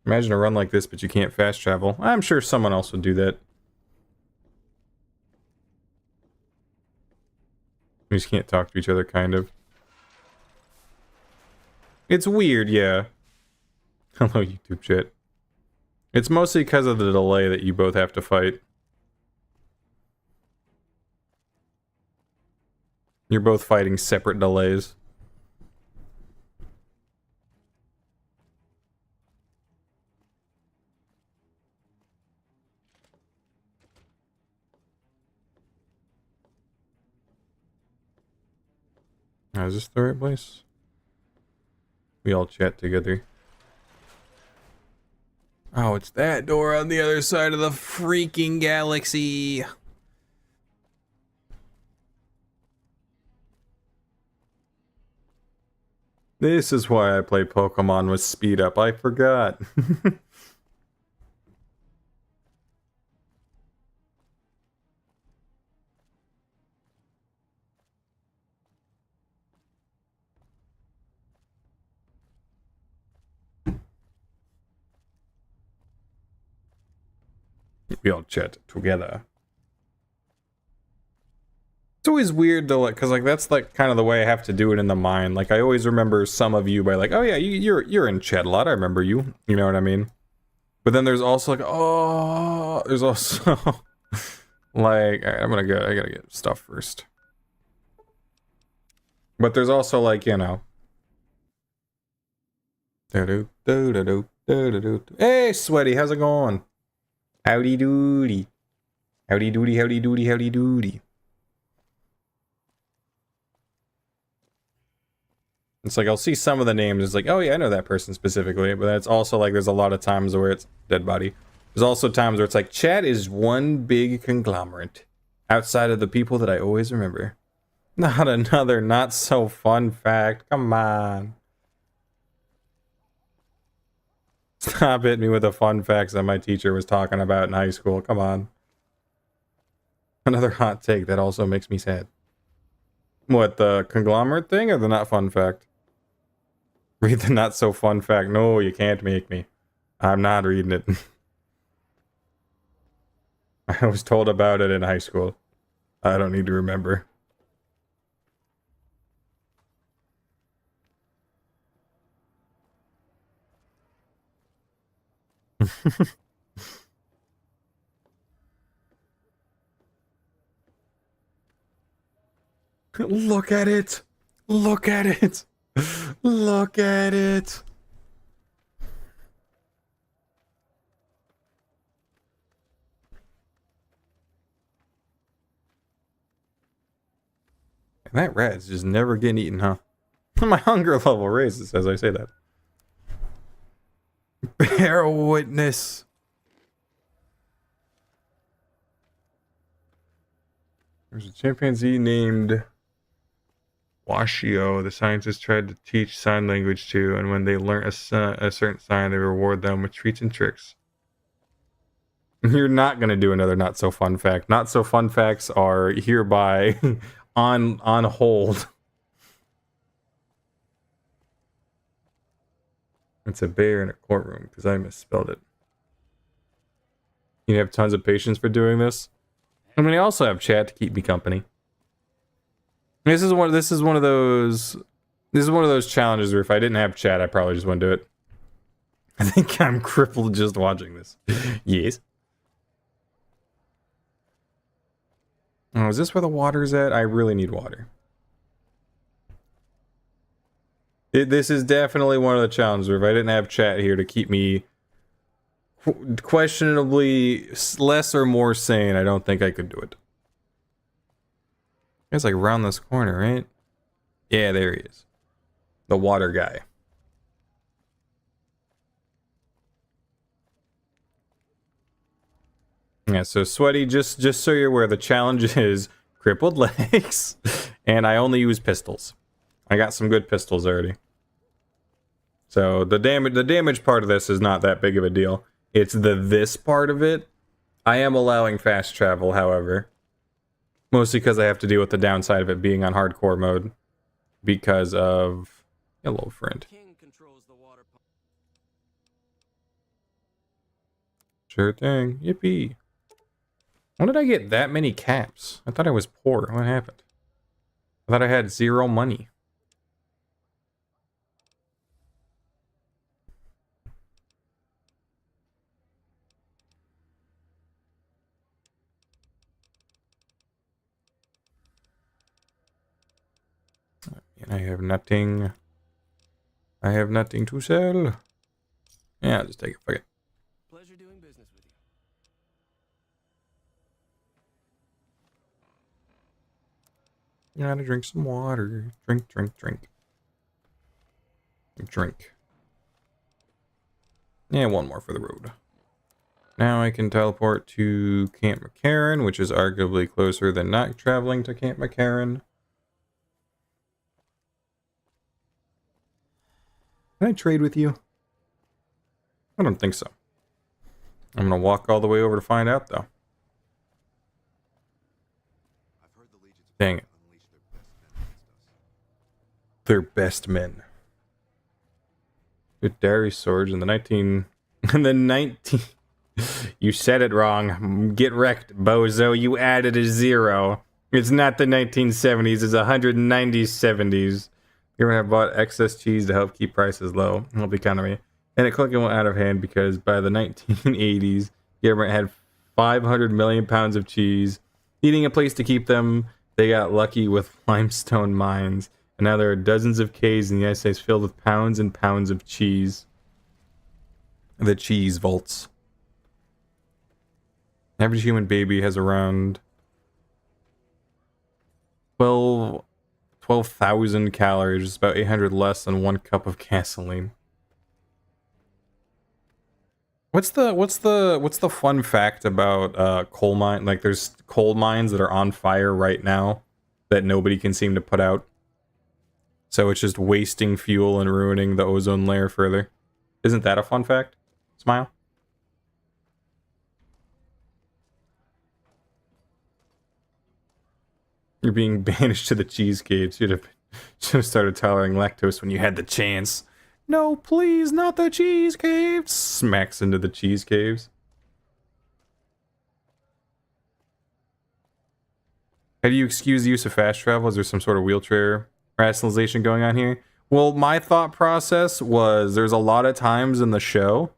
Imagine a run like this, but you can't fast travel. I'm sure someone else would do that. We just can't talk to each other, kind of. It's weird, yeah. Hello, YouTube chat. It's mostly because of the delay that you both have to fight. You're both fighting separate delays. Oh, is this the right place? We all chat together. Oh, it's that door on the other side of the freaking galaxy. This is why I play Pokemon with speed up. I forgot. We all chat together. It's always weird to like, cause like that's like kind of the way I have to do it in the mind. Like I always remember some of you by like, oh yeah, you're in chat a lot. I remember you. You know what I mean? But then there's also like, oh, there's also like, alright, I gotta get stuff first. But there's also like, you know. Hey, Sweaty, how's it going? Howdy doody. Howdy doody, howdy doody, howdy doody. It's like I'll see some of the names, it's like, oh yeah, I know that person specifically, but it's also like there's a lot of times where it's dead body. There's also times where it's like chat is one big conglomerate outside of the people that I always remember. Not another not so fun fact. Come on. Stop hitting me with the fun facts that my teacher was talking about in high school. Come on. Another hot take that also makes me sad. What, the conglomerate thing or the not fun fact? Read the not so fun fact. No, you can't make me. I'm not reading it. I was told about it in high school. I don't need to remember. Look at it. Look at it. Look at it. And that rat's just never getting eaten, huh? My hunger level raises as I say that. Bear witness. There's a chimpanzee named Washio. The scientists tried to teach sign language to, and when they learn a certain sign, they reward them with treats and tricks. You're not going to do another not so fun fact. Not so fun facts are hereby on hold. It's a bear in a courtroom because I misspelled it. You have tons of patience for doing this. I mean, I also have chat to keep me company. This is one of those challenges where if I didn't have chat, I probably just wouldn't do it. I think I'm crippled just watching this. Yes. Oh, is this where the water's at? I really need water. This is definitely one of the challenges where if I didn't have chat here to keep me questionably less or more sane, I don't think I could do it. It's like around this corner, right? Yeah, there he is. The water guy. Yeah, so Sweaty, just so you're aware, the challenge is crippled legs, and I only use pistols. I got some good pistols already. So the damage part of this is not that big of a deal. It's this part of it. I am allowing fast travel, however. Mostly because I have to deal with the downside of it being on hardcore mode. Because of... Hello, friend. King controls the water pump. Sure thing. Yippee. When did I get that many caps? I thought I was poor. What happened? I thought I had 0 money. And I have nothing. I have nothing to sell. Yeah, I'll just take it. Fuck it. Pleasure doing business with you. Gotta drink some water. Drink, drink, drink. Drink. Yeah, one more for the road. Now I can teleport to Camp McCarran, which is arguably closer than not traveling to Camp McCarran. Can I trade with you? I don't think so. I'm gonna walk all the way over to find out, though. Dang it. Their best men. With Dairy Swords in the 19... In the 19... You said it wrong. Get wrecked, bozo. You added a 0. It's not the 1970s. It's 190s. The government have bought excess cheese to help keep prices low, help the economy. And it quickly went out of hand because by the 1980s, the government had 500 million pounds of cheese. Needing a place to keep them, they got lucky with limestone mines. And now there are dozens of caves in the United States filled with pounds and pounds of cheese. The cheese vaults. Average human baby has around 12,000 calories, about 800 less than 1 cup of gasoline. What's the fun fact about coal mine? Like, there's coal mines that are on fire right now that nobody can seem to put out. So it's just wasting fuel and ruining the ozone layer further. Isn't that a fun fact? Smile. You're being banished to the cheese caves. Should have started tolerating lactose when you had the chance. No, please, not the cheese caves. Smacks into the cheese caves. How do you excuse the use of fast travel? Is there some sort of wheelchair rationalization going on here? Well, my thought process was there's a lot of times in the show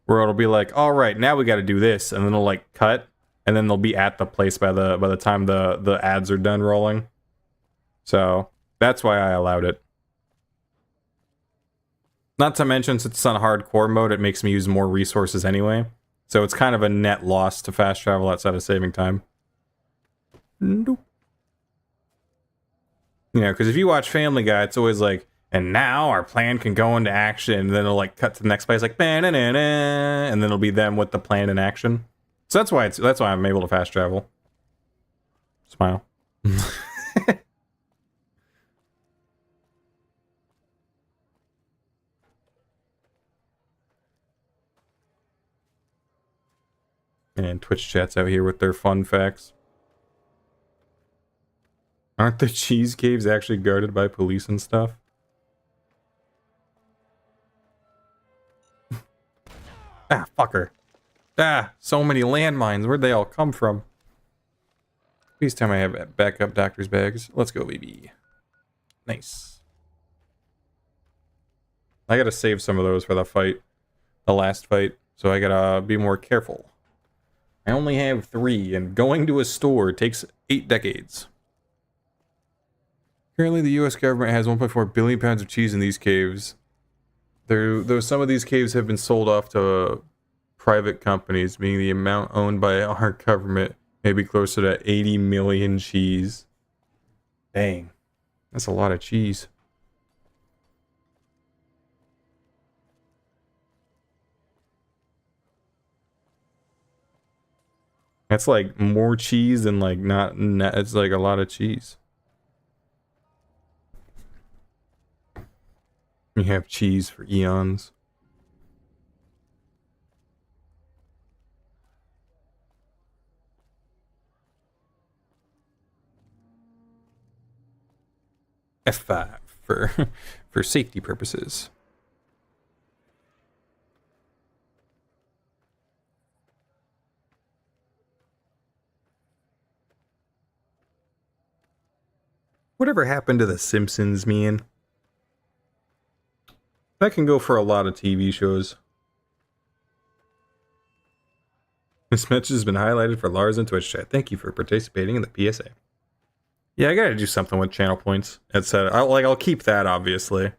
where it'll be like, all right, now we got to do this, and then it'll like cut. And then they'll be at the place by the time the ads are done rolling. So that's why I allowed it. Not to mention, since it's on hardcore mode, it makes me use more resources anyway. So it's kind of a net loss to fast travel outside of saving time. Nope. You know, because if you watch Family Guy, it's always like, and now our plan can go into action. And then it'll like cut to the next place, like, and then it'll be them with the plan in action. So that's why I'm able to fast travel. Smile. And Twitch chat's out here with their fun facts. Aren't the cheese caves actually guarded by police and stuff? Ah, fucker. Ah, so many landmines. Where'd they all come from? Please tell me I have backup doctor's bags. Let's go, baby. Nice. I gotta save some of those for the fight. The last fight. So I gotta be more careful. I only have 3, and going to a store takes 8 decades. Currently, the US government has 1.4 billion pounds of cheese in these caves. Though some of these caves have been sold off to private companies, meaning the amount owned by our government may be closer to 80 million cheese. Dang. That's a lot of cheese. That's like more cheese than like not. It's like a lot of cheese. You have cheese for eons. F5 for for safety purposes. Whatever happened to The Simpsons, man? That can go for a lot of TV shows. This match has been highlighted for Lars in Twitch chat. Thank you for participating in the PSA. Yeah, I gotta do something with channel points, etc. I'll keep that, obviously.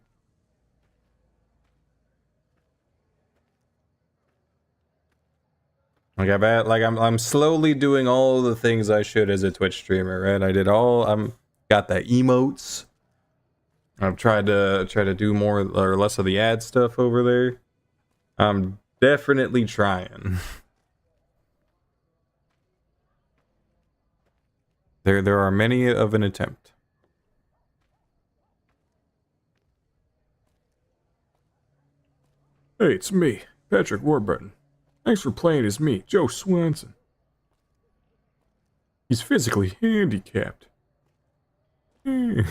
I'm slowly doing all the things I should as a Twitch streamer, right? I'm got the emotes. I've tried to do more or less of the ad stuff over there. I'm definitely trying. There are many of an attempt. Hey, it's me, Patrick Warburton. Thanks for playing as me, Joe Swanson. He's physically handicapped. I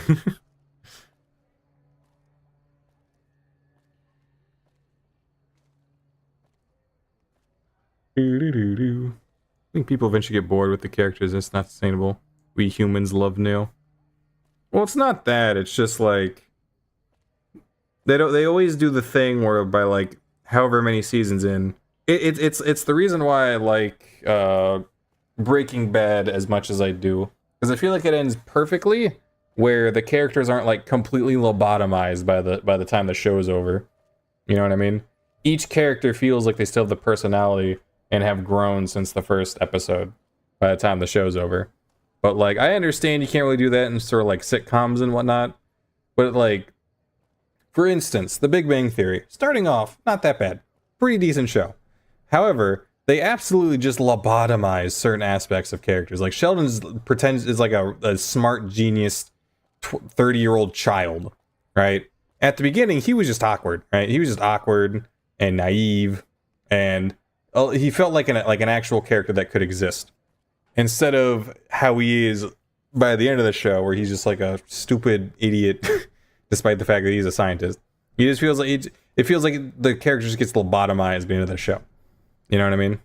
think people eventually get bored with the characters. It's not sustainable. We humans love new. Well, it's not that. It's just like they always do the thing where by like however many seasons in, it's the reason why I like Breaking Bad as much as I do, because I feel like it ends perfectly where the characters aren't like completely lobotomized by the time the show's over. You know what I mean? Each character feels like they still have the personality and have grown since the first episode by the time the show's over. But like, I understand you can't really do that in sort of like sitcoms and whatnot. But like, for instance, The Big Bang Theory, starting off, not that bad. Pretty decent show. However, they absolutely just lobotomize certain aspects of characters. Like Sheldon's pretends is like a smart genius 30-year-old child, right? At the beginning, he was just awkward, right? He was just awkward and naive, and he felt like an actual character that could exist, instead of how he is by the end of the show, where he's just like a stupid idiot, despite the fact that he's a scientist. He just feels like it feels like the character just gets lobotomized by the end of the show. You know what I mean?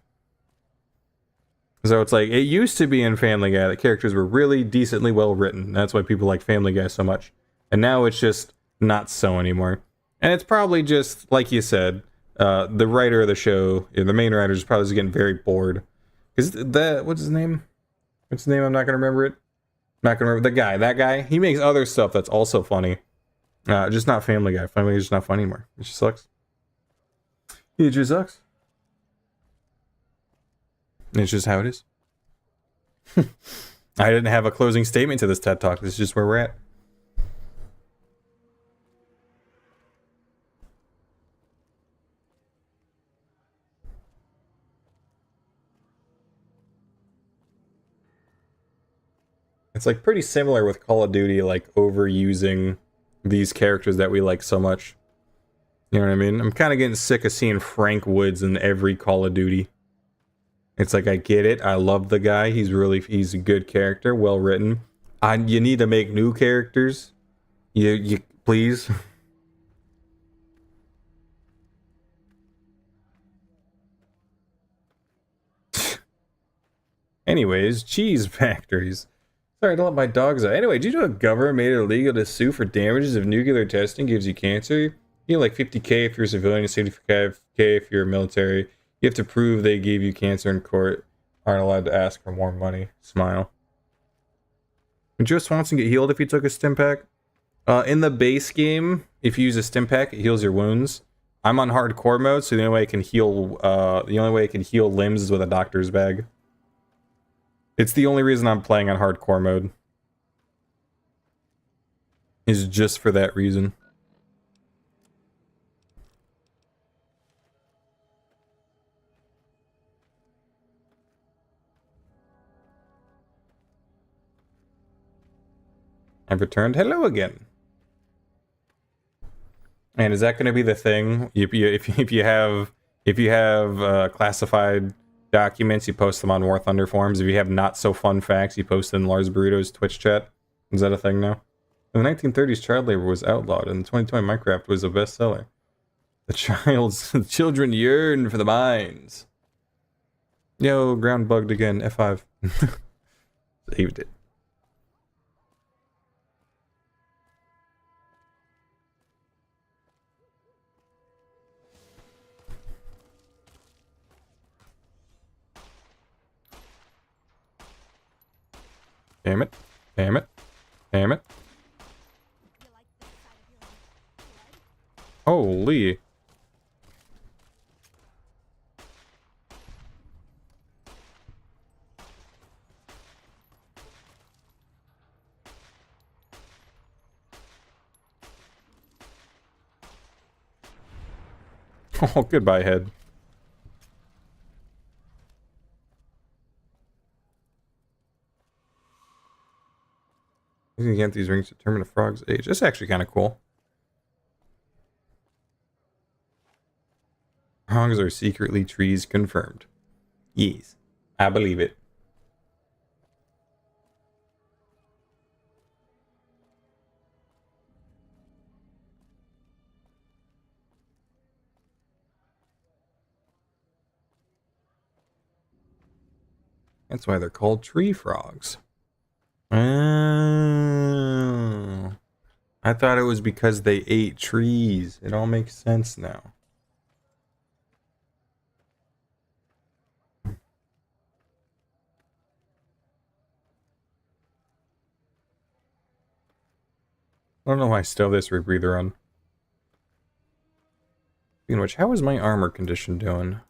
So it's like, it used to be in Family Guy that characters were really decently well written. That's why people like Family Guy so much. And now it's just not so anymore. And it's probably just, like you said, the writer of the show, the main writer, is probably just getting very bored. Is that, what's his name? What's his name? I'm not going to remember it. Not going to remember. That guy, he makes other stuff that's also funny. Just not Family Guy. Family Guy is just not funny anymore. It just sucks. It just sucks. It's just how it is. I didn't have a closing statement to this TED Talk. This is just where we're at. It's like pretty similar with Call of Duty, like overusing these characters that we like so much. You know what I mean? I'm kind of getting sick of seeing Frank Woods in every Call of Duty. It's like, I get it. I love the guy. He's a good character, well written. You need to make new characters. You please. Anyways, cheese factories. Sorry, don't let my dogs out. Anyway, did you know a government made it illegal to sue for damages if nuclear testing gives you cancer? You get like $50K if you're a civilian, $75K if you're military. You have to prove they gave you cancer in court. Aren't allowed to ask for more money. Smile. Would Joe Swanson get healed if he took a stim pack? In the base game, if you use a stim pack, it heals your wounds. I'm on hardcore mode, so the only way I can heal limbs is with a doctor's bag. It's the only reason I'm playing on hardcore mode. Is just for that reason. I've returned. Hello again. And is that going to be the thing? If you have classified documents, you post them on War Thunder forums. If you have not so fun facts, you post in Lars Burrito's Twitch chat. Is that a thing now? In the 1930s, child labor was outlawed, and in 2020, Minecraft was a bestseller. The children yearn for the mines. Yo, ground bugged again. F5. Saved it. Damn it. Damn it. Damn it. Holy. Oh, goodbye, head. Using these rings to determine a frog's age. That's actually kind of cool. Frogs are secretly trees confirmed. Yes, I believe it. That's why they're called tree frogs. Oh. I thought it was because they ate trees. It all makes sense now. I don't know why I still have this rebreather on. Speaking of which, how is my armor condition doing?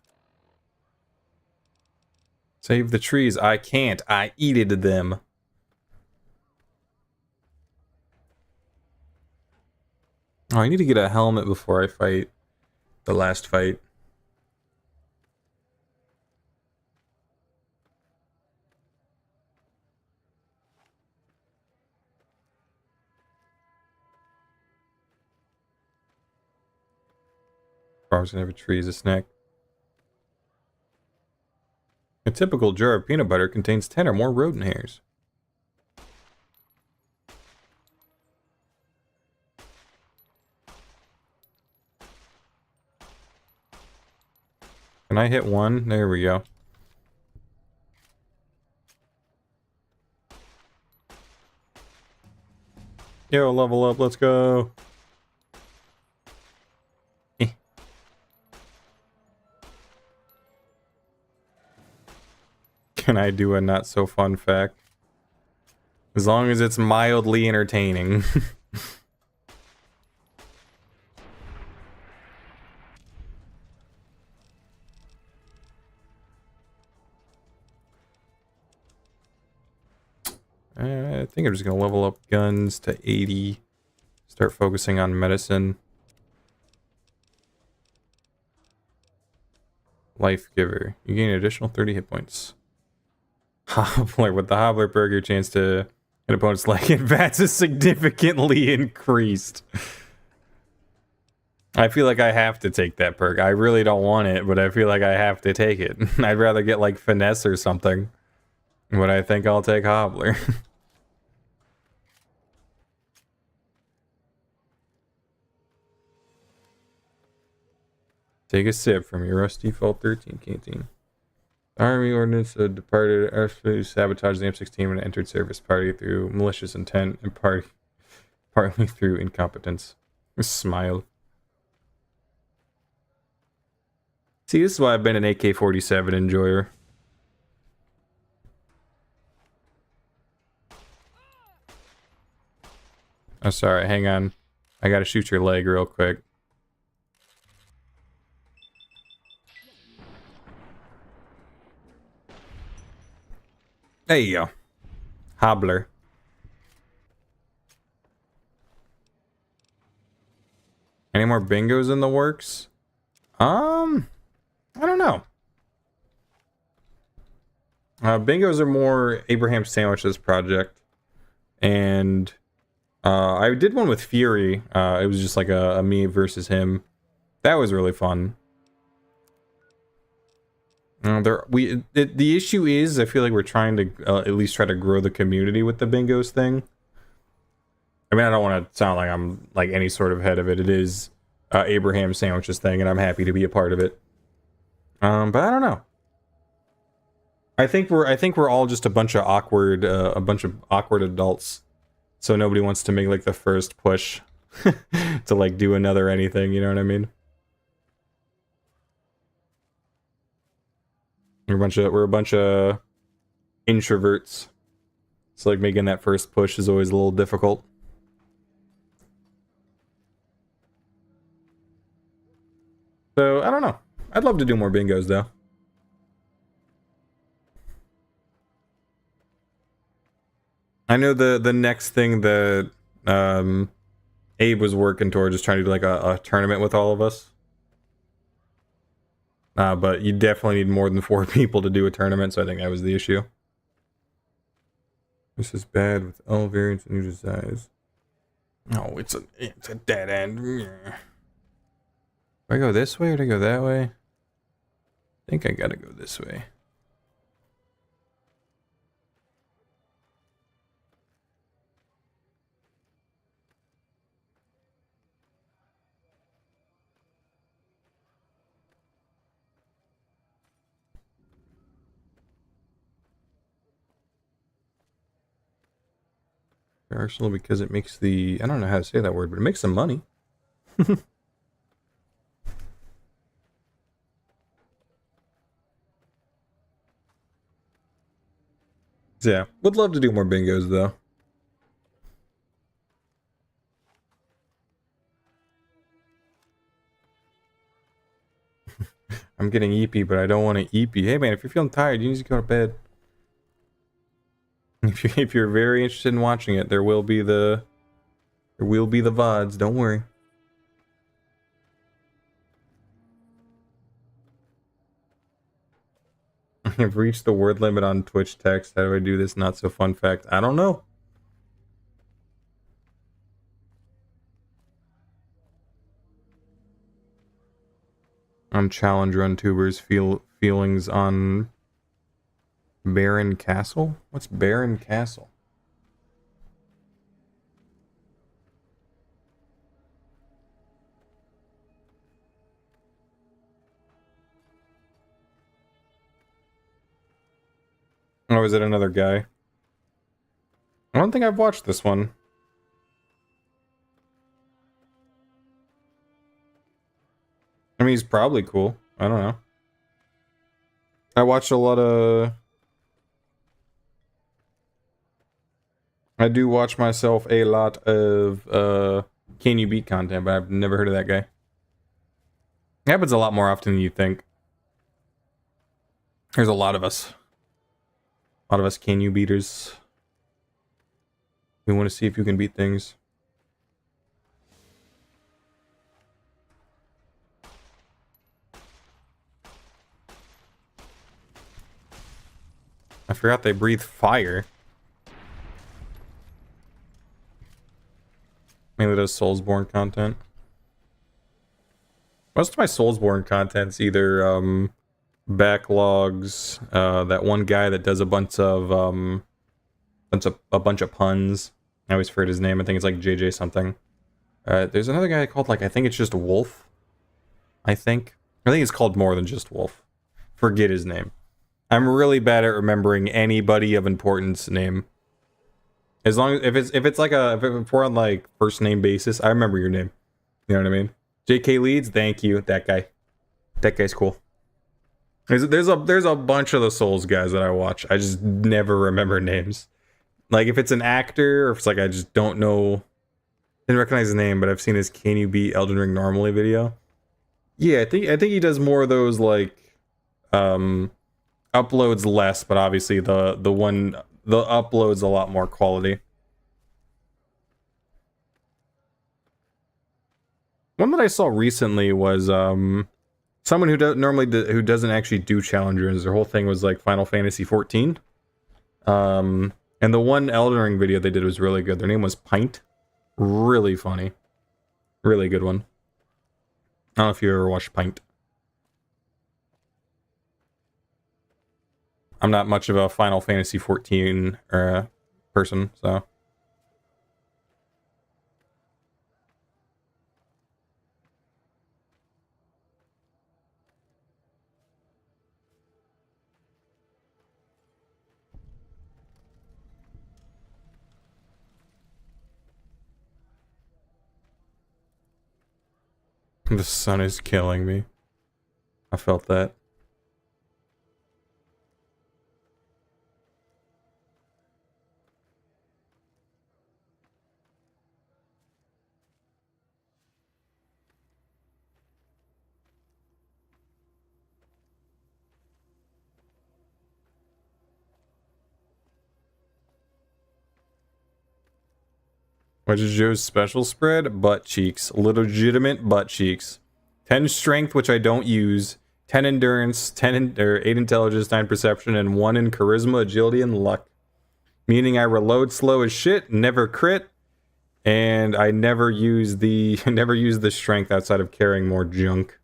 Save the trees. I can't. I eated them. Oh, I need to get a helmet before I fight the last fight. Frogs can have a tree as a snack. A typical jar of peanut butter contains 10 or more rodent hairs. Can I hit one? There we go. Yo, level up, let's go. Can I do a not so fun fact? As long as it's mildly entertaining. I think I'm just gonna level up guns to 80. Start focusing on medicine. Life Giver. You gain an additional 30 hit points. Hobbler. With the Hobbler perk, your chance to hit opponent's leg in bats is significantly increased. I feel like I have to take that perk. I really don't want it, but I feel like I have to take it. I'd rather get like Finesse or something. But I think I'll take Hobbler. Take a sip from your rusty Fault 13 canteen. The Army Ordnance departed actually sabotaged the M16 and entered service, partly through malicious intent and partly through incompetence. Smile. See, this is why I've been an AK-47 enjoyer. Oh, sorry, hang on. I gotta shoot your leg real quick. There you go. Hobbler. Any more bingos in the works? I don't know. Bingos are more Abraham Sandwich's project. And I did one with Fury. It was just like a me versus him. That was really fun. The issue is I feel like we're trying to at least try to grow the community with the bingos thing. I mean, I don't want to sound like I'm like any sort of head of it. It is Abraham Sandwich's thing, and I'm happy to be a part of it. But I don't know. I think we're all just a bunch of awkward adults. So nobody wants to make like the first push to like do another anything. You know what I mean? We're a bunch of introverts. So like making that first push is always a little difficult. So I don't know. I'd love to do more bingos though. I know the next thing that Abe was working towards is trying to do like a tournament with all of us. But you definitely need more than 4 people to do a tournament, so I think that was the issue. This is bad with all variants and new designs. No, it's a dead end. Do I go this way or do I go that way? I think I gotta go this way. Arsenal because it makes the... I don't know how to say that word, but it makes some money. Yeah, would love to do more bingos though. I'm getting eepy, but I don't want to eepy. Hey man, if you're feeling tired, you need to go to bed. If you're very interested in watching it, there will be the VODs, don't worry. I've reached the word limit on Twitch text. How do I do this? Not so fun fact. I don't know. On Challenge Run Tubers, feelings on Barren Castle? What's Barren Castle? Oh, is it another guy? I don't think I've watched this one. I mean, he's probably cool. I don't know. I watched a lot of... I do watch myself a lot of Can You Beat content, but I've never heard of that guy. It happens a lot more often than you think. There's a lot of us. A lot of us Can You Beaters. We want to see if you can beat things. I forgot they breathe fire. Mainly does Soulsborne content. Most of my Soulsborne content's either backlogs, that one guy that does a bunch of puns. I always forget his name. I think it's like JJ something. There's another guy called like I think it's just Wolf. I think it's called more than just Wolf. Forget his name. I'm really bad at remembering anybody of importance name. As long as if we're on like first name basis, I remember your name. You know what I mean? JK Leeds, thank you. That guy. That guy's cool. There's a bunch of the Souls guys that I watch. I just never remember names. Like if it's an actor or if it's like I just don't know, didn't recognize his name, but I've seen his Can You Beat Elden Ring Normally video. Yeah, I think he does more of those like uploads less, but obviously the upload's a lot more quality. One that I saw recently was someone who who doesn't actually do challengers. Their whole thing was like Final Fantasy 14. And the one Elden Ring video they did was really good. Their name was Pint. Really funny. Really good one. I don't know if you ever watched Pint. I'm not much of a Final Fantasy 14 person, so. The sun is killing me. I felt that. Which is Joe's special spread? Butt cheeks. Legitimate butt cheeks. 10 strength, which I don't use. 10 endurance, 8 intelligence, 9 perception, and 1 in charisma, agility, and luck. Meaning I reload slow as shit, never crit, and I never use the strength outside of carrying more junk.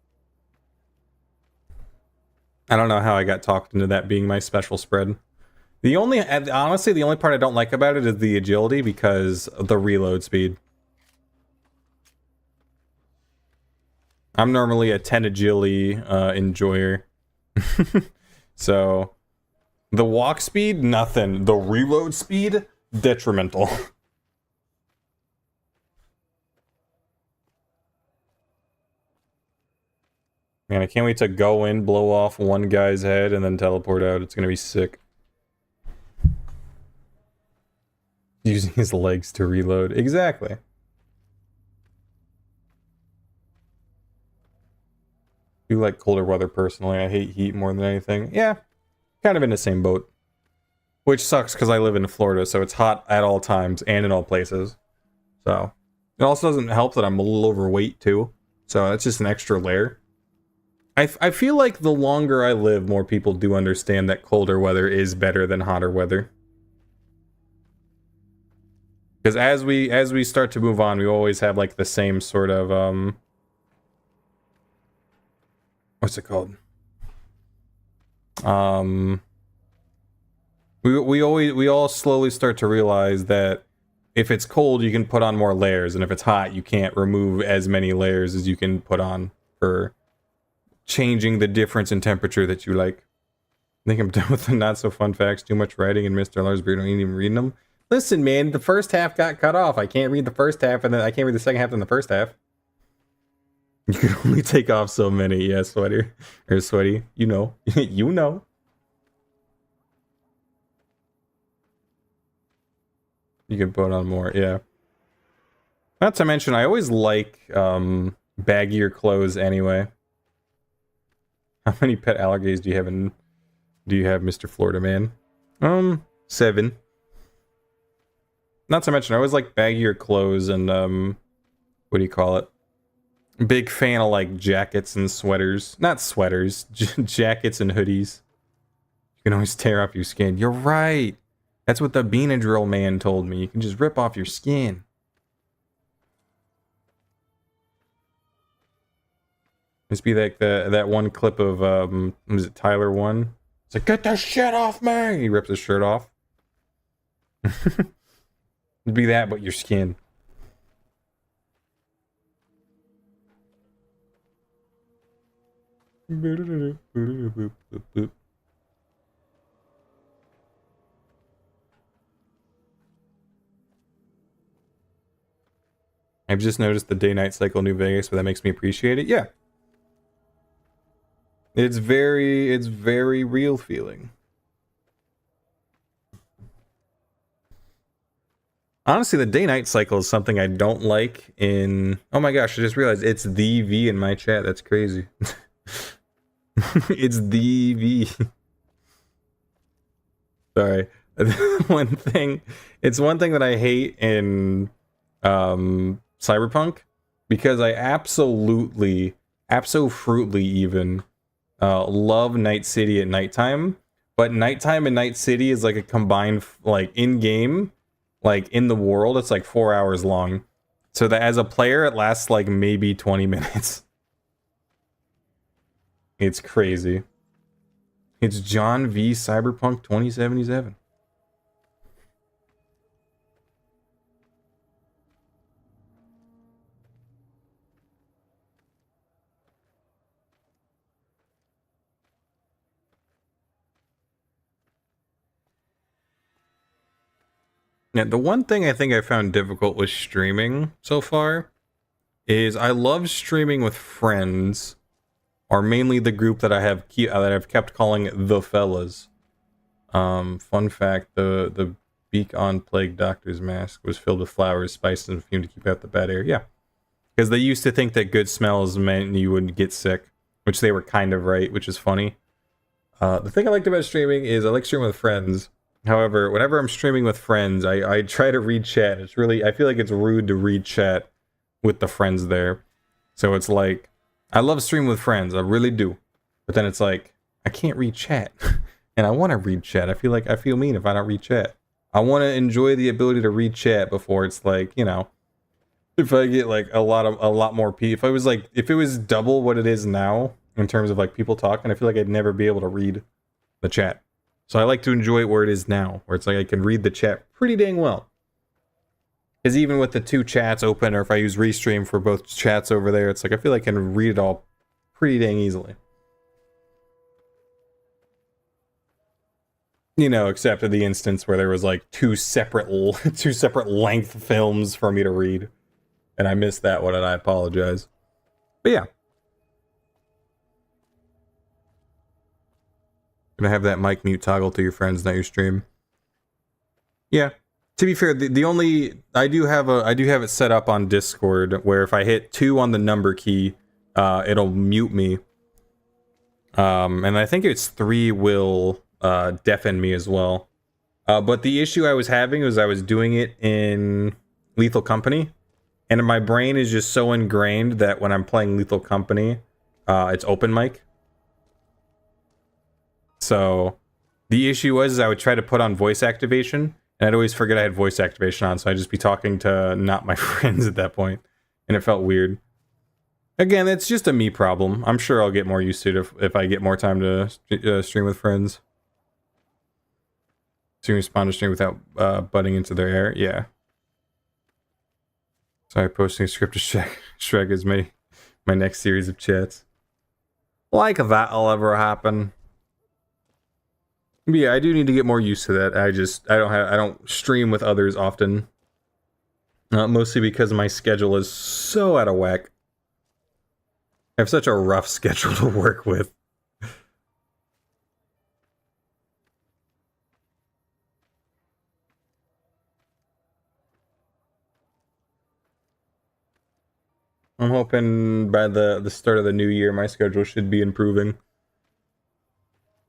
I don't know how I got talked into that being my special spread. Honestly, the only part I don't like about it is the agility because of the reload speed. I'm normally a 10 agility enjoyer. So, the walk speed, nothing. The reload speed, detrimental. Man, I can't wait to go in, blow off one guy's head, and then teleport out. It's gonna be sick. Using his legs to reload. Exactly. You like colder weather personally. I hate heat more than anything. Yeah, kind of in the same boat. Which sucks because I live in Florida, so it's hot at all times and in all places. So, it also doesn't help that I'm a little overweight too. So that's just an extra layer. I feel like the longer I live, more people do understand that colder weather is better than hotter weather. Because as we start to move on, we always have like the same sort of what's it called? We all slowly start to realize that if it's cold, you can put on more layers, and if it's hot, you can't remove as many layers as you can put on for changing the difference in temperature that you like. I think I'm done with the not so fun facts. Too much writing, and Mr. Larsbury don't even reading them. Listen, man, the first half got cut off. I can't read the first half, and then I can't read the second half and the first half. You can only take off so many. Yeah, sweater. Or sweaty. You know. You know. You can put on more, yeah. Not to mention, I always like baggier clothes anyway. How many pet alligators do you have, Mr. Florida Man? 7. Not to mention, I always like baggier clothes and, what do you call it? Big fan of, like, jackets and sweaters. Not sweaters, jackets and hoodies. You can always tear off your skin. You're right! That's what the Benadryl man told me. You can just rip off your skin. Must be like that one clip of, was it Tyler 1? It's like, get the shit off me! He rips his shirt off. It'd be that, but your skin. I've just noticed the day-night cycle in New Vegas, but that makes me appreciate it. Yeah. It's very real feeling. Honestly, the day-night cycle is something I don't like in... Oh my gosh, I just realized it's the V in my chat. That's crazy. It's the V. Sorry. It's one thing that I hate in Cyberpunk, because I absolutely even love Night City at nighttime, but nighttime and Night City is like a combined, like in game, like in the world, it's like 4 hours long. So that as a player, it lasts like maybe 20 minutes. It's crazy. It's John V. Cyberpunk 2077. Yeah, the one thing I think I found difficult with streaming so far is I love streaming with friends, or mainly the group that I've kept calling the fellas. Fun fact: the beak on plague doctor's mask was filled with flowers, spice, and perfume to keep out the bad air. Yeah, because they used to think that good smells meant you would get sick, which they were kind of right, which is funny. The thing I liked about streaming is I like streaming with friends. However, whenever I'm streaming with friends, I try to read chat. It's really, I feel like it's rude to read chat with the friends there. So it's like, I love streaming with friends, I really do. But then it's like, I can't read chat. And I want to read chat. I feel mean if I don't read chat. I want to enjoy the ability to read chat before it's like, you know, if I get like a lot more people. If it was double what it is now in terms of like people talking, I feel like I'd never be able to read the chat. So I like to enjoy it where it is now, where it's like I can read the chat pretty dang well. Because even with the two chats open, or if I use Restream for both chats over there, it's like I feel like I can read it all pretty dang easily. You know, except in the instance where there was like two separate length films for me to read. And I missed that one, and I apologize. But yeah. Gonna have that mic mute toggle to your friends, not your stream. Yeah. To be fair, the only I do have it set up on Discord where if I hit 2 on the number key, it'll mute me. And I think it's 3 will deafen me as well. But the issue I was having was I was doing it in Lethal Company, and my brain is just so ingrained that when I'm playing Lethal Company, it's open mic. So the issue was I would try to put on voice activation, and I'd always forget I had voice activation on, so I'd just be talking to not my friends at that point, and it felt weird. Again, it's just a me problem. I'm sure I'll get more used to it if I get more time to stream with friends. So you respond to stream without butting into their air? Yeah. Sorry, posting a script to Shrek is my next series of chats. Like that'll ever happen. But yeah, I do need to get more used to that. I don't stream with others often. Mostly because my schedule is so out of whack. I have such a rough schedule to work with. I'm hoping by the start of the new year, my schedule should be improving.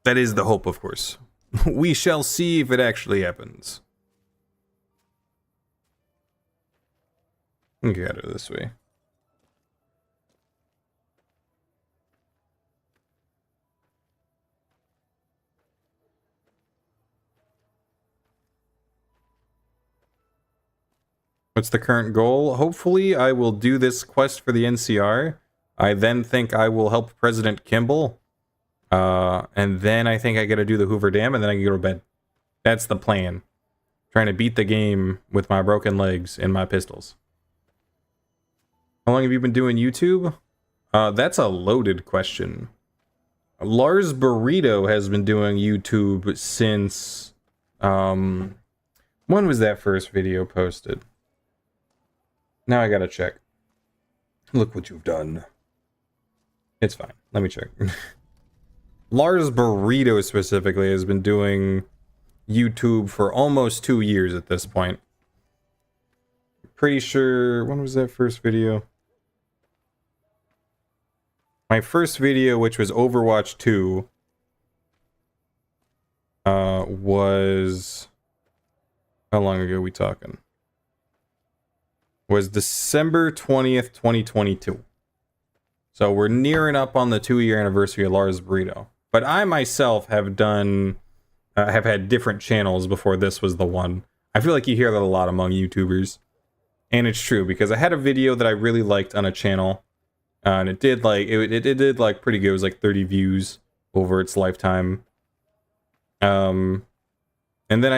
That is the hope, of course. We shall see if it actually happens. Get out of this way. What's the current goal? Hopefully I will do this quest for the NCR. I then think I will help President Kimball. And then I think I gotta do the Hoover Dam, and then I can go to bed. That's the plan. Trying to beat the game with my broken legs and my pistols. How long have you been doing YouTube? That's a loaded question. Lars Burrito has been doing YouTube since... when was that first video posted? Now I gotta check. Look what you've done. It's fine. Let me check. Lars Burrito specifically has been doing YouTube for almost 2 years at this point. Pretty sure... When was that first video? My first video, which was Overwatch 2, was... How long ago are we talking? Was December 20th, 2022. So we're nearing up on the 2-year anniversary of Lars Burrito. But I myself have done, have had different channels before this was the one. I feel like you hear that a lot among YouTubers. And it's true, because I had a video that I really liked on a channel, and it did like it did like pretty good. It was like 30 views over its lifetime. And then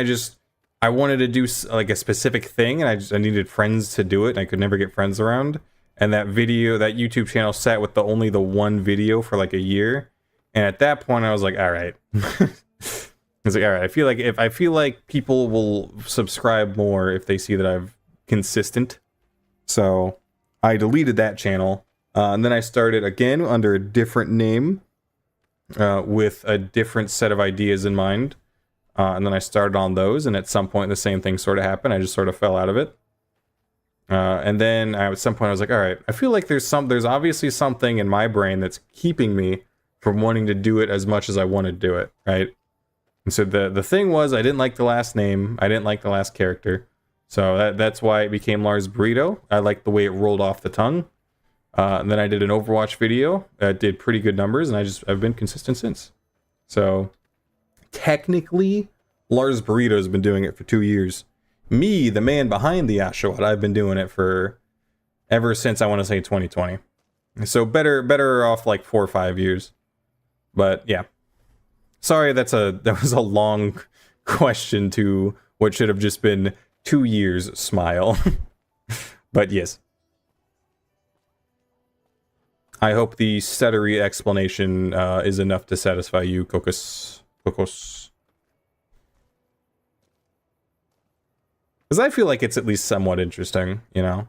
I wanted to do like a specific thing, and I needed friends to do it, and I could never get friends around. And that YouTube channel sat with only the one video for like a year. And at that point I was like, all right. I was like, all right, I feel like people will subscribe more if they see that I've consistent. So I deleted that channel, and then I started again under a different name, with a different set of ideas in mind. And then I started on those, and at some point the same thing sort of happened. I just sort of fell out of it. And then at some point I was like, all right, I feel like there's obviously something in my brain that's keeping me from wanting to do it as much as I want to do it, right? And so the thing was, I didn't like the last name. I didn't like the last character. So that's why it became Lars Burrito. I liked the way it rolled off the tongue. And then I did an Overwatch video that did pretty good numbers, and I've been consistent since. So technically, Lars Burrito has been doing it for 2 years. Me, the man behind the Oshawott, I've been doing it for ever since, I want to say, 2020. So better off like 4 or 5 years. But yeah. Sorry, that was a long question to what should have just been 2 years smile. But yes. I hope the stuttery explanation is enough to satisfy you, Cocos. Because I feel like it's at least somewhat interesting, you know?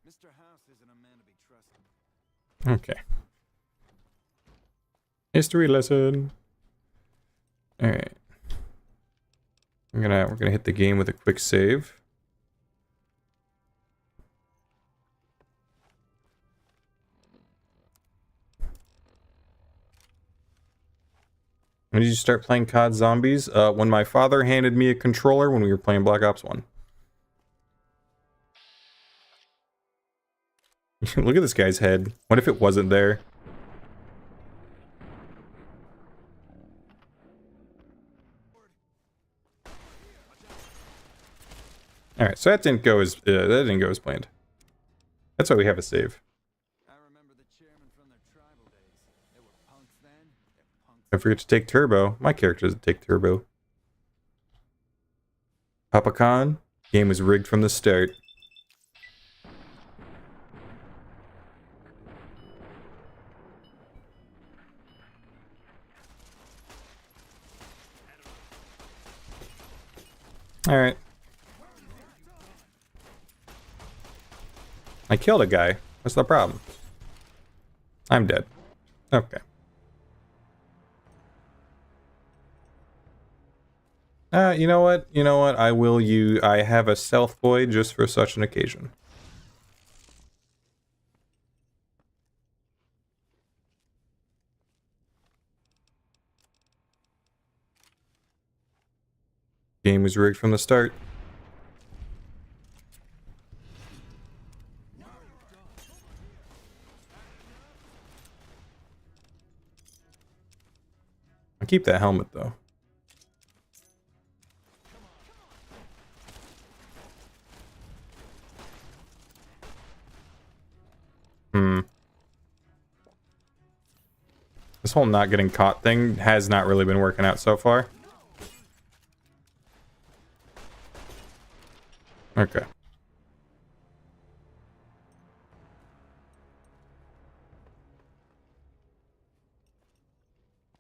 Mr. House isn't a man to be trusted. Okay. History lesson. Alright. We're gonna hit the game with a quick save. When did you start playing COD Zombies? When my father handed me a controller when we were playing Black Ops 1. Look at this guy's head. What if it wasn't there? Alright, so that didn't go as planned. That's why we have a save. I remember the chairman from their tribal days. They were punks then. They're punks. Don't forget to take turbo. My character doesn't take turbo. Papa Khan, game was rigged from the start. Alright. I killed a guy. What's the problem? I'm dead. Okay. You know what? You know what? I have a stealth boy just for such an occasion. Game was rigged from the start. I keep that helmet though. This whole not getting caught thing has not really been working out so far. Okay.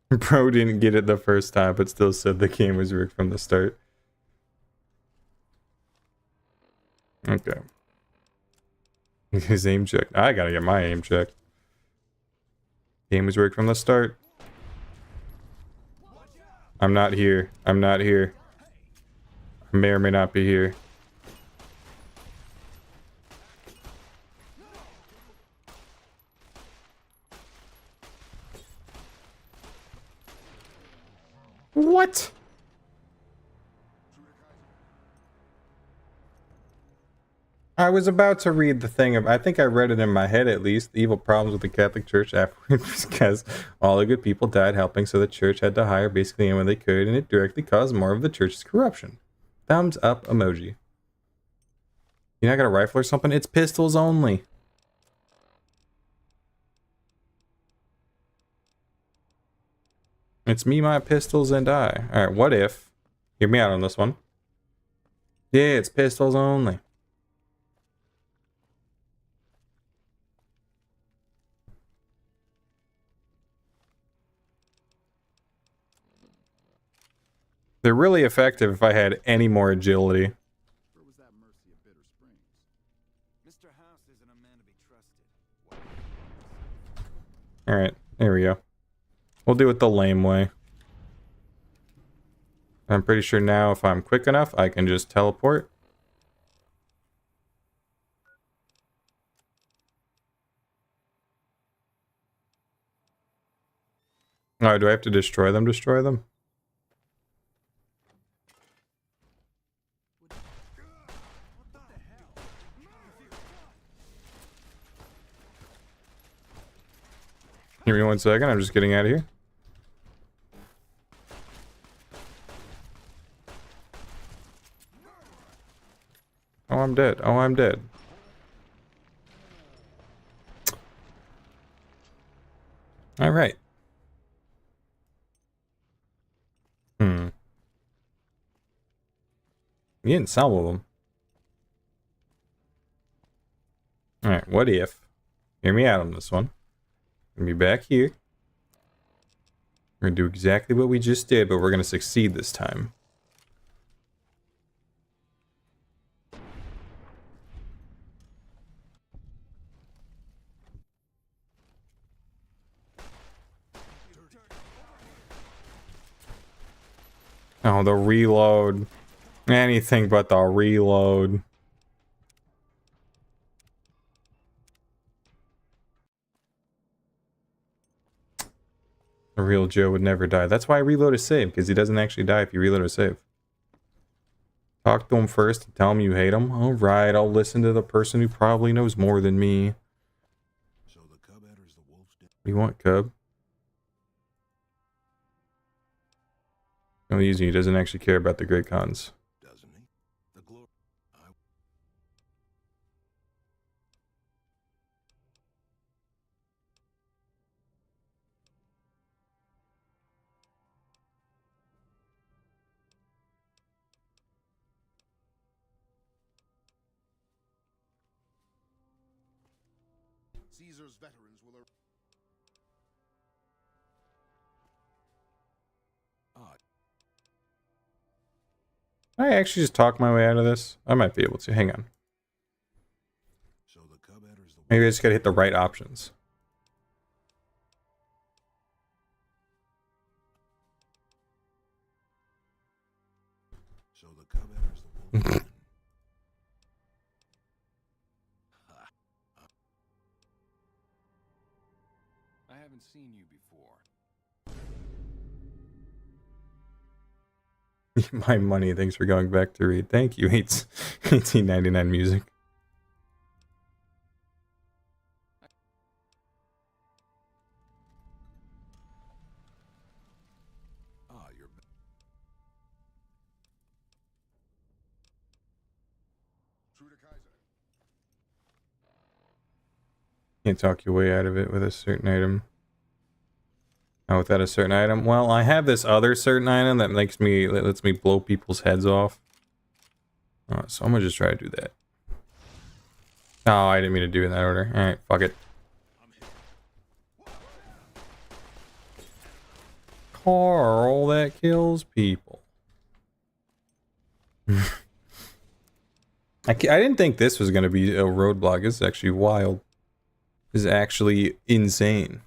Bro didn't get it the first time, but still said the game was rigged from the start. Okay. His aim check. I gotta get my aim check. Game was rigged from the start. I'm not here. I'm not here. I may or may not be here. What? I was about to read the thing of, I think I read it in my head at least, the evil problems with the Catholic Church afterwards because all the good people died helping, so the church had to hire basically anyone they could, and it directly caused more of the church's corruption. Thumbs up emoji. You not got a rifle or something? It's pistols only. It's me, my pistols, and I. Alright, what if... Hear me out on this one. Yeah, it's pistols only. They're really effective if I had any more agility. Where was that mercy of Bitter Springs? Mr. House isn't a man to be trusted. Alright, there we go. We'll do it the lame way. I'm pretty sure now if I'm quick enough, I can just teleport. Oh, do I have to destroy them? Destroy them? Give me 1 second, I'm just getting out of here. Oh, I'm dead. Oh, I'm dead. Alright. You didn't sell them. Alright, what if... Hear me out on this one. Gonna be back here. We're gonna do exactly what we just did, but we're gonna succeed this time. Oh, the reload. Anything but the reload. A real Joe would never die. That's why I reload a save, because he doesn't actually die if you reload a save. Talk to him first and tell him you hate him. Alright, I'll listen to the person who probably knows more than me. So the cub enters the wolf's den. What do you want, Cub? No, easy. He doesn't actually care about the Great Khans. Doesn't he? The glory. Caesar's veterans will. Can I actually just talk my way out of this? I might be able to. Hang on. So the cub enters the Maybe I just gotta hit the right options. So the cub enters the wolf's den. I haven't seen you before. My money, thanks for going back to read. Thank you, 1899 music. You're true to Kaiser. Can't talk your way out of it with a certain item. Oh, without a certain item? Well, I have this other certain item that lets me blow people's heads off. So I'm gonna just try to do that. Oh, I didn't mean to do it in that order. Alright, fuck it. Carl that kills people. I didn't think this was gonna be a roadblock. This is actually wild. This is actually insane.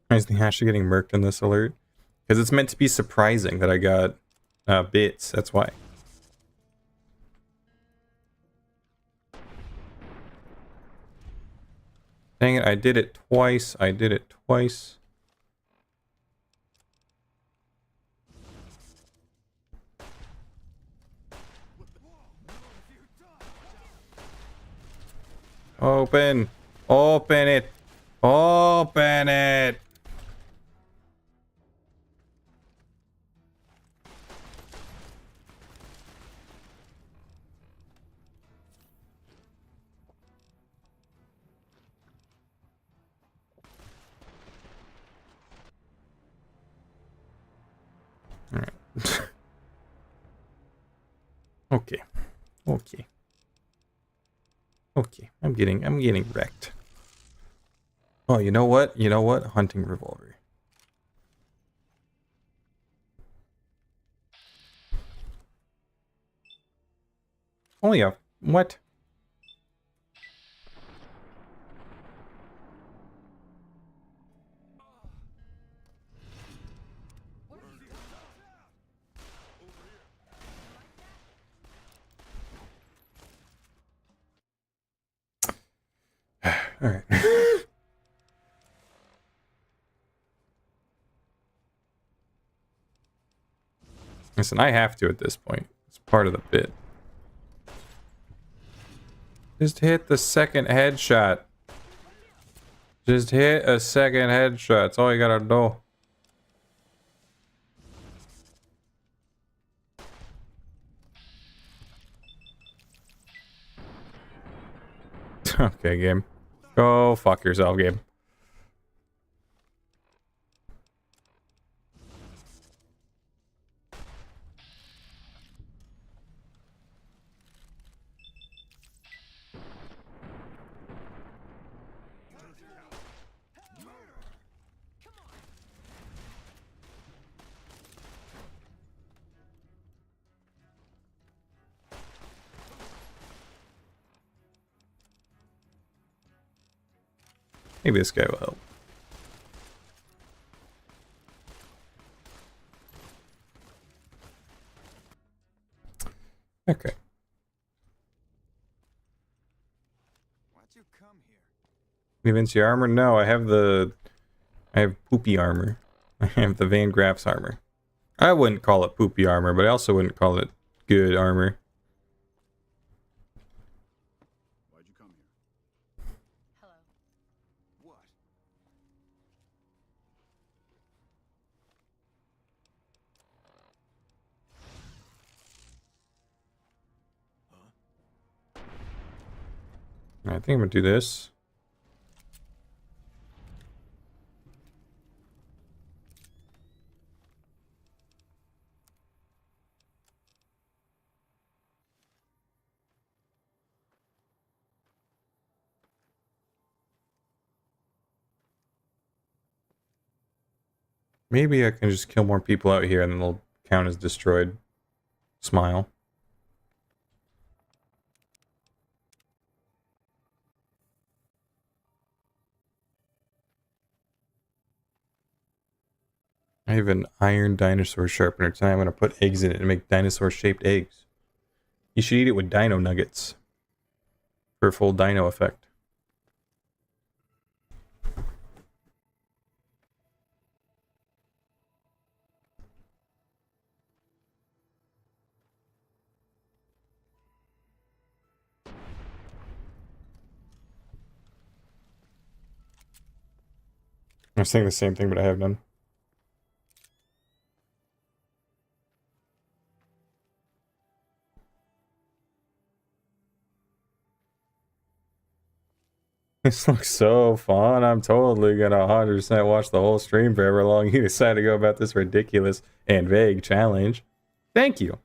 Is the hash getting murked in this alert? Because it's meant to be surprising that I got bits, that's why. Dang it, I did it twice. I did it twice. Open! Open it! Open it! Alright. Okay. Okay. Okay. I'm getting wrecked. Oh, you know what? You know what? Hunting revolver. Only a what? Alright. Listen, I have to at this point. It's part of the bit. Just hit the second headshot. Just hit a second headshot. That's all you gotta do. Okay, game. Go fuck yourself, game. Maybe this guy will help. Okay. Why'd you come here? You have NC armor? No, I have poopy armor. I have the Van Graff's armor. I wouldn't call it poopy armor, but I also wouldn't call it good armor. Why'd you come here? Hello. What? I think I'm gonna do this. Maybe I can just kill more people out here and then they'll count as destroyed. Smile. I have an iron dinosaur sharpener. Tonight I'm going to put eggs in it and make dinosaur-shaped eggs. You should eat it with dino nuggets. For a full dino effect. I'm saying the same thing, but I have none. This looks so fun. I'm totally gonna 100% watch the whole stream for however long you decide to go about this ridiculous and vague challenge. Thank you.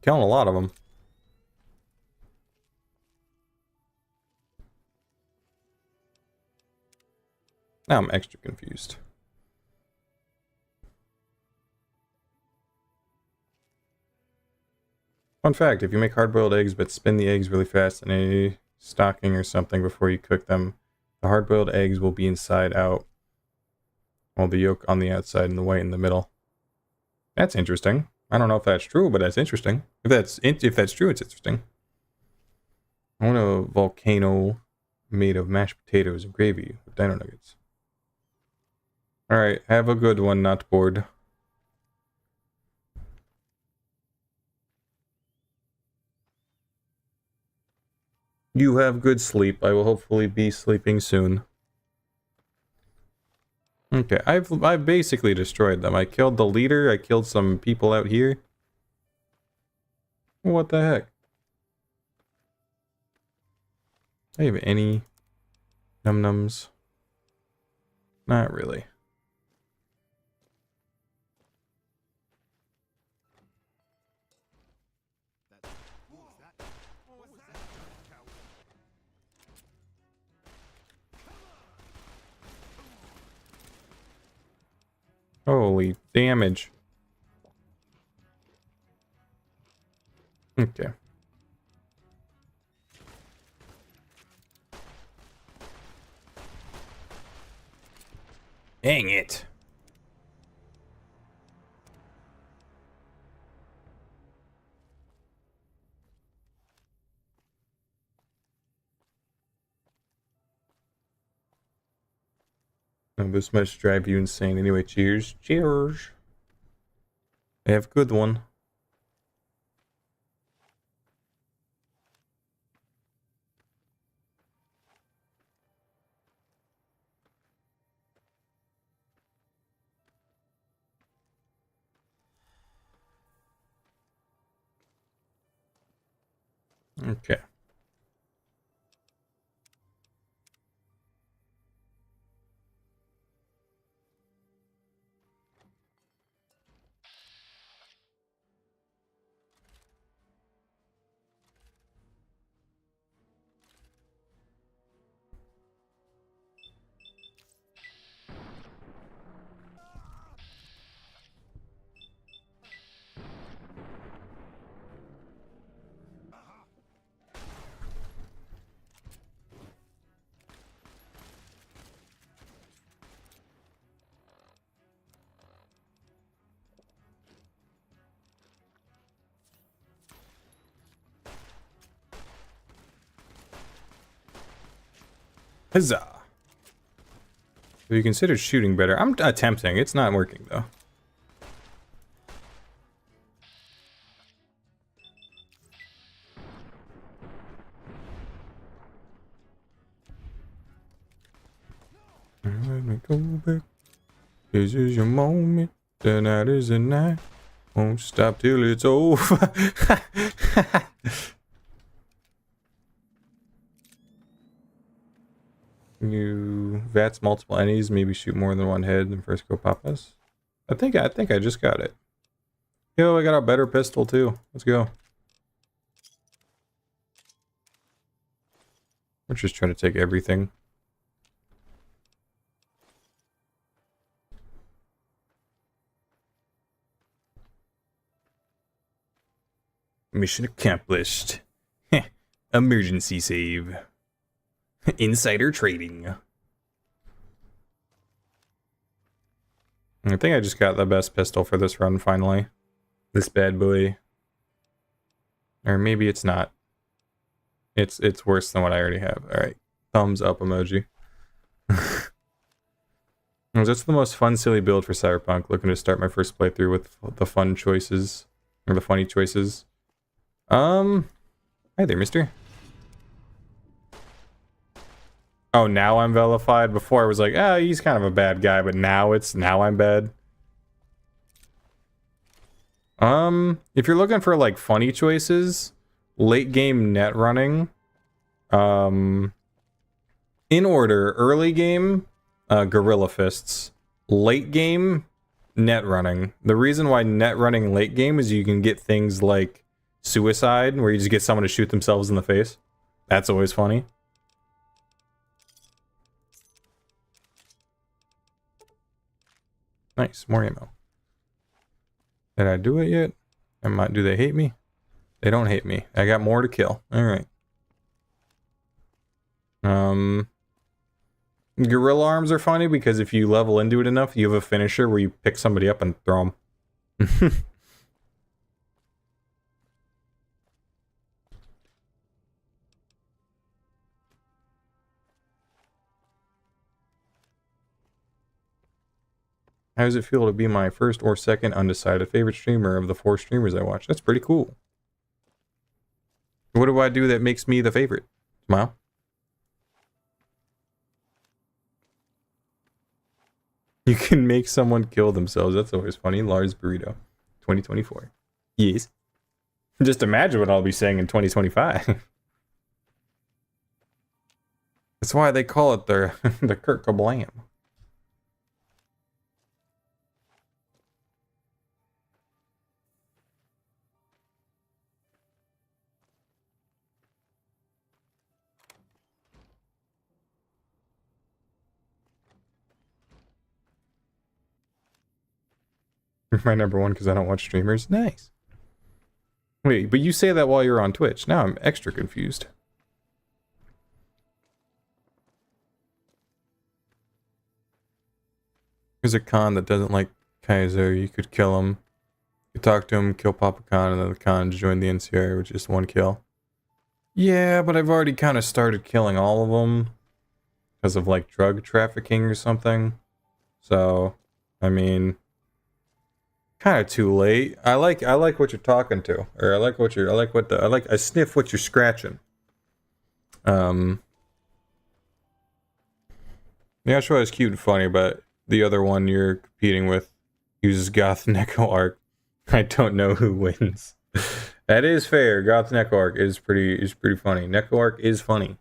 Killing a lot of them. Now I'm extra confused. Fun fact, if you make hard-boiled eggs but spin the eggs really fast in a stocking or something before you cook them, the hard-boiled eggs will be inside out Well, the yolk on the outside and the white in the middle. That's interesting. I don't know if that's true, but that's interesting. If that's true, it's interesting. I want a volcano made of mashed potatoes and gravy with dino nuggets. Alright, have a good one, not bored. You have good sleep. I will hopefully be sleeping soon. Okay, I've basically destroyed them. I killed the leader, I killed some people out here. What the heck? Do I have any num-nums? Not really. Holy damage. Okay. Dang it. No, this must drive you insane. Anyway, cheers. Cheers. Have a good one. Okay. Huzzah. Have you considered shooting better? I'm attempting. It's not working, though. Let me go back. This is your moment. The night is the night. Won't stop till it's over. You VATS multiple enemies, maybe shoot more than one head and first go papas. I think I just got it. Yo, I got a better pistol too. Let's go. We're just trying to take everything. Mission accomplished. Emergency save. Insider trading. I think I just got the best pistol for this run finally. This bad boy. Or maybe it's not. It's worse than what I already have. Alright. Thumbs up emoji. That's the most fun silly build for Cyberpunk. Looking to start my first playthrough with the fun choices. Or the funny choices. Hi there, mister. Oh, now I'm vilified? Before I was like, ah, he's kind of a bad guy, but now I'm bad. If you're looking for like funny choices, late game net running. In order, early game, Gorilla Fists. Late game, net running. The reason why net running late game is you can get things like suicide, where you just get someone to shoot themselves in the face. That's always funny. Nice, more ammo. Did I do it yet? Do they hate me? They don't hate me. I got more to kill. Alright. Gorilla arms are funny because if you level into it enough, you have a finisher where you pick somebody up and throw them. How does it feel to be my first or second undecided favorite streamer of the 4 streamers I watch? That's pretty cool. What do I do that makes me the favorite? Smile. You can make someone kill themselves. That's always funny. Lars Burrito, 2024. Yes. Just imagine what I'll be saying in 2025. That's why they call it the Kurt Kablam. My number one because I don't watch streamers. Nice. Wait, but you say that while you're on Twitch. Now I'm extra confused. There's a Khan that doesn't like Kaiser. You could kill him. You talk to him, kill Papa Khan, and then the Khan join the NCR with just 1 kill. Yeah, but I've already kind of started killing all of them because of like drug trafficking or something. So, I mean, kind of too late. I like what you're talking to, or I sniff what you're scratching. Yeah, sure, it's cute and funny, but the other one you're competing with uses Goth Neko Arc. I don't know who wins. That is fair. Goth Neko Arc is pretty funny. Neko Arc is funny.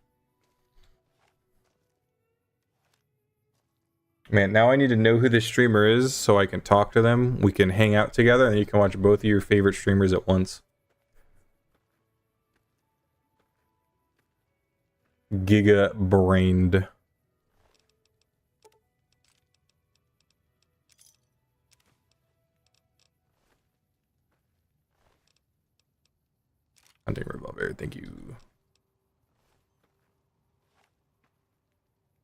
Man, now I need to know who this streamer is so I can talk to them. We can hang out together and you can watch both of your favorite streamers at once. Giga brained. Hunting revolver, thank you.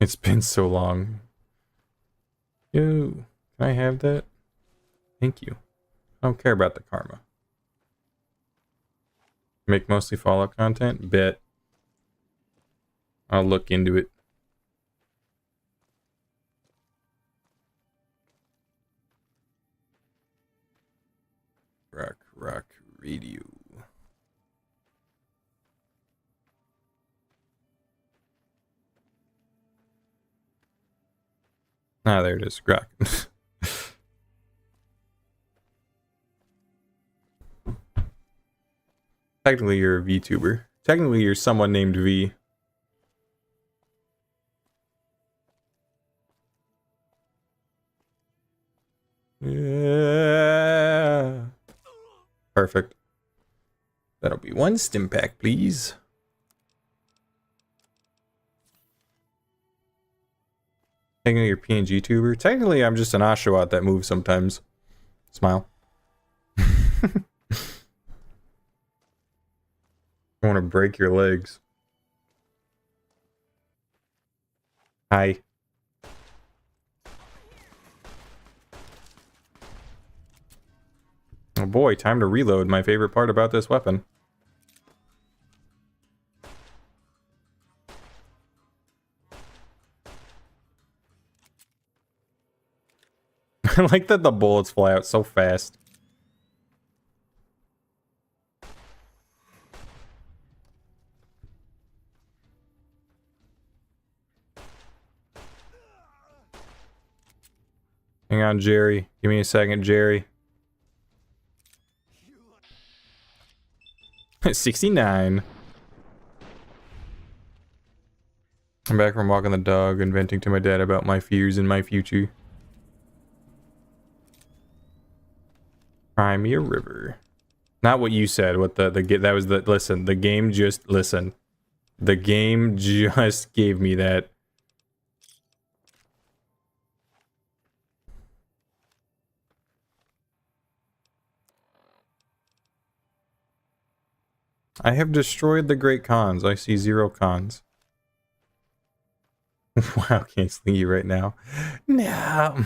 It's been so long. Yo, can I have that? Thank you. I don't care about the karma. Make mostly Fallout content? Bet. I'll look into it. Rock radio. Ah, there it is. Grok. Technically, you're a VTuber. Technically, you're someone named V. Yeah. Perfect. That'll be 1 stim pack, please. Technically, you're PNG tuber. Technically, I'm just an Oshawott that moves sometimes. Smile. I want to break your legs. Hi. Oh boy, time to reload. My favorite part about this weapon. I like that the bullets fly out so fast. Hang on, Jerry. Give me a second, Jerry. 69. I'm back from walking the dog and venting to my dad about my fears and my future. Cry me a river. Not what you said. What that was the listen. The game just listen. The game just gave me that. I have destroyed the great cons. I see 0 cons. Wow, can't sleep right now. No.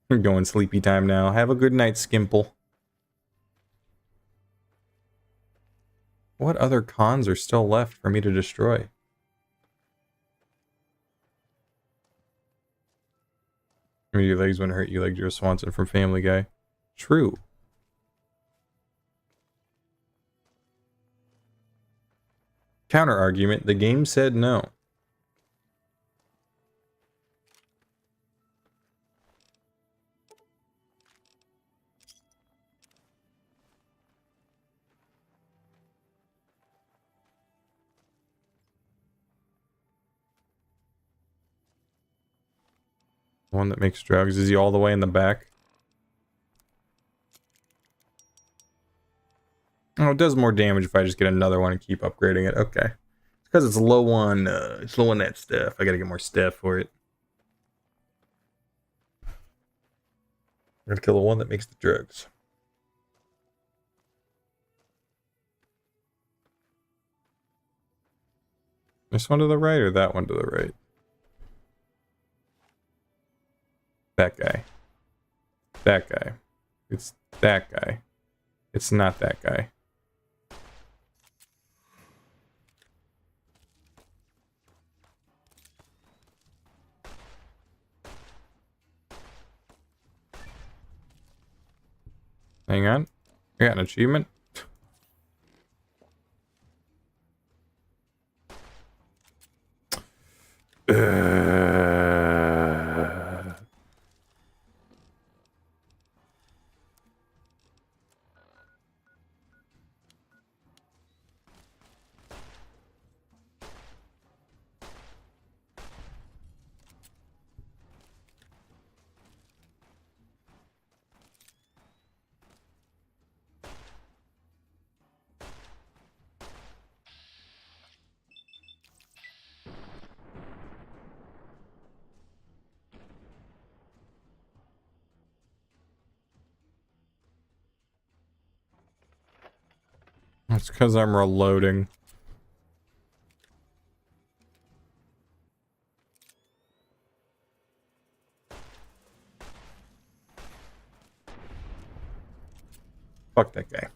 We're going sleepy time now. Have a good night, Skimple. What other cons are still left for me to destroy? Your legs wouldn't hurt you like Joe Swanson from Family Guy. True. Counter argument, the game said no. The one that makes drugs. Is he all the way in the back? Oh, it does more damage if I just get another one and keep upgrading it. Okay. It's because it's low on that stuff. I gotta get more stuff for it. I gotta kill the one that makes the drugs. This one to the right or that one to the right? That guy. That guy. It's that guy. It's not that guy. Hang on. I got an achievement. It's because I'm reloading. Fuck that guy.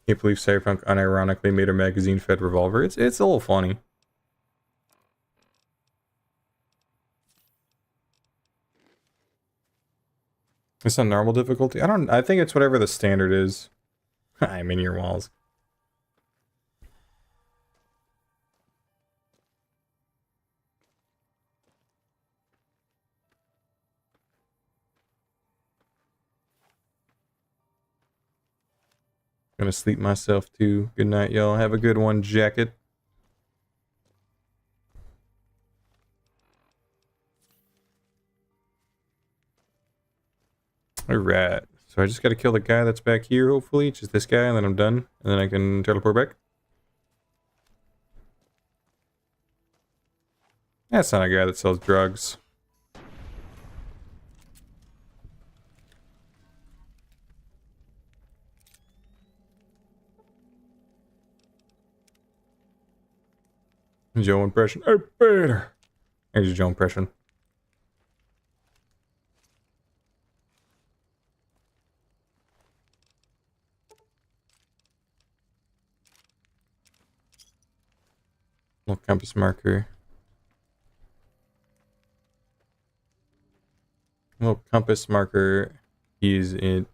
Can't believe Cyberpunk unironically made a magazine-fed revolver. It's a little funny. It's on normal difficulty? I think it's whatever the standard is. I'm in your walls. Gonna sleep myself too. Good night, y'all. Have a good one, Jacket. Alright. So I just gotta kill the guy that's back here, hopefully. Just this guy, and then I'm done. And then I can teleport back. That's not a guy that sells drugs. Joe impression. Oh, better. Here's your Joe impression. Little compass marker. Little compass marker. He's in.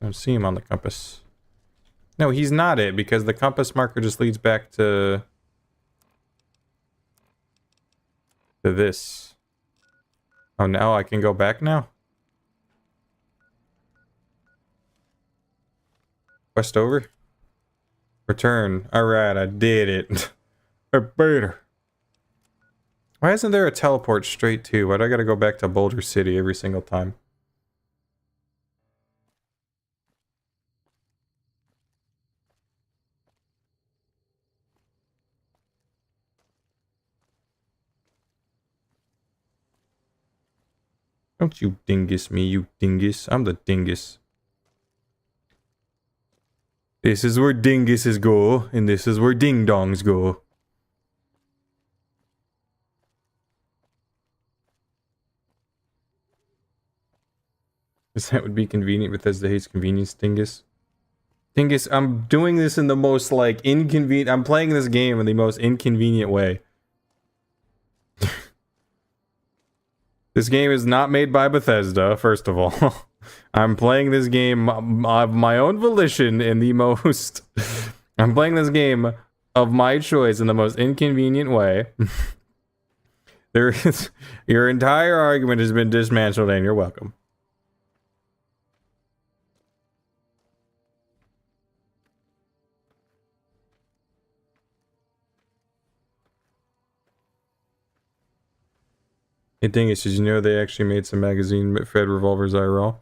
I don't see him on the compass. No, he's not it, because the compass marker just leads back to this. Oh, now I can go back now? Quest over? Return. Alright, I did it. I better. Why isn't there a teleport straight to? Why do I gotta go back to Boulder City every single time? Don't you dingus me, you dingus. I'm the dingus. This is where dinguses go, and this is where ding-dongs go. Because that would be convenient. Bethesda hates convenience, dingus. Dingus, I'm doing this in the most, like, inconvenient... I'm playing this game in the most inconvenient way. This game is not made by Bethesda, first of all. I'm playing this game of my own volition in the most... I'm playing this game of my choice in the most inconvenient way. There is... Your entire argument has been dismantled, and you're welcome. Hey, Dingus, did you know they actually made some magazine-fed revolvers IRL?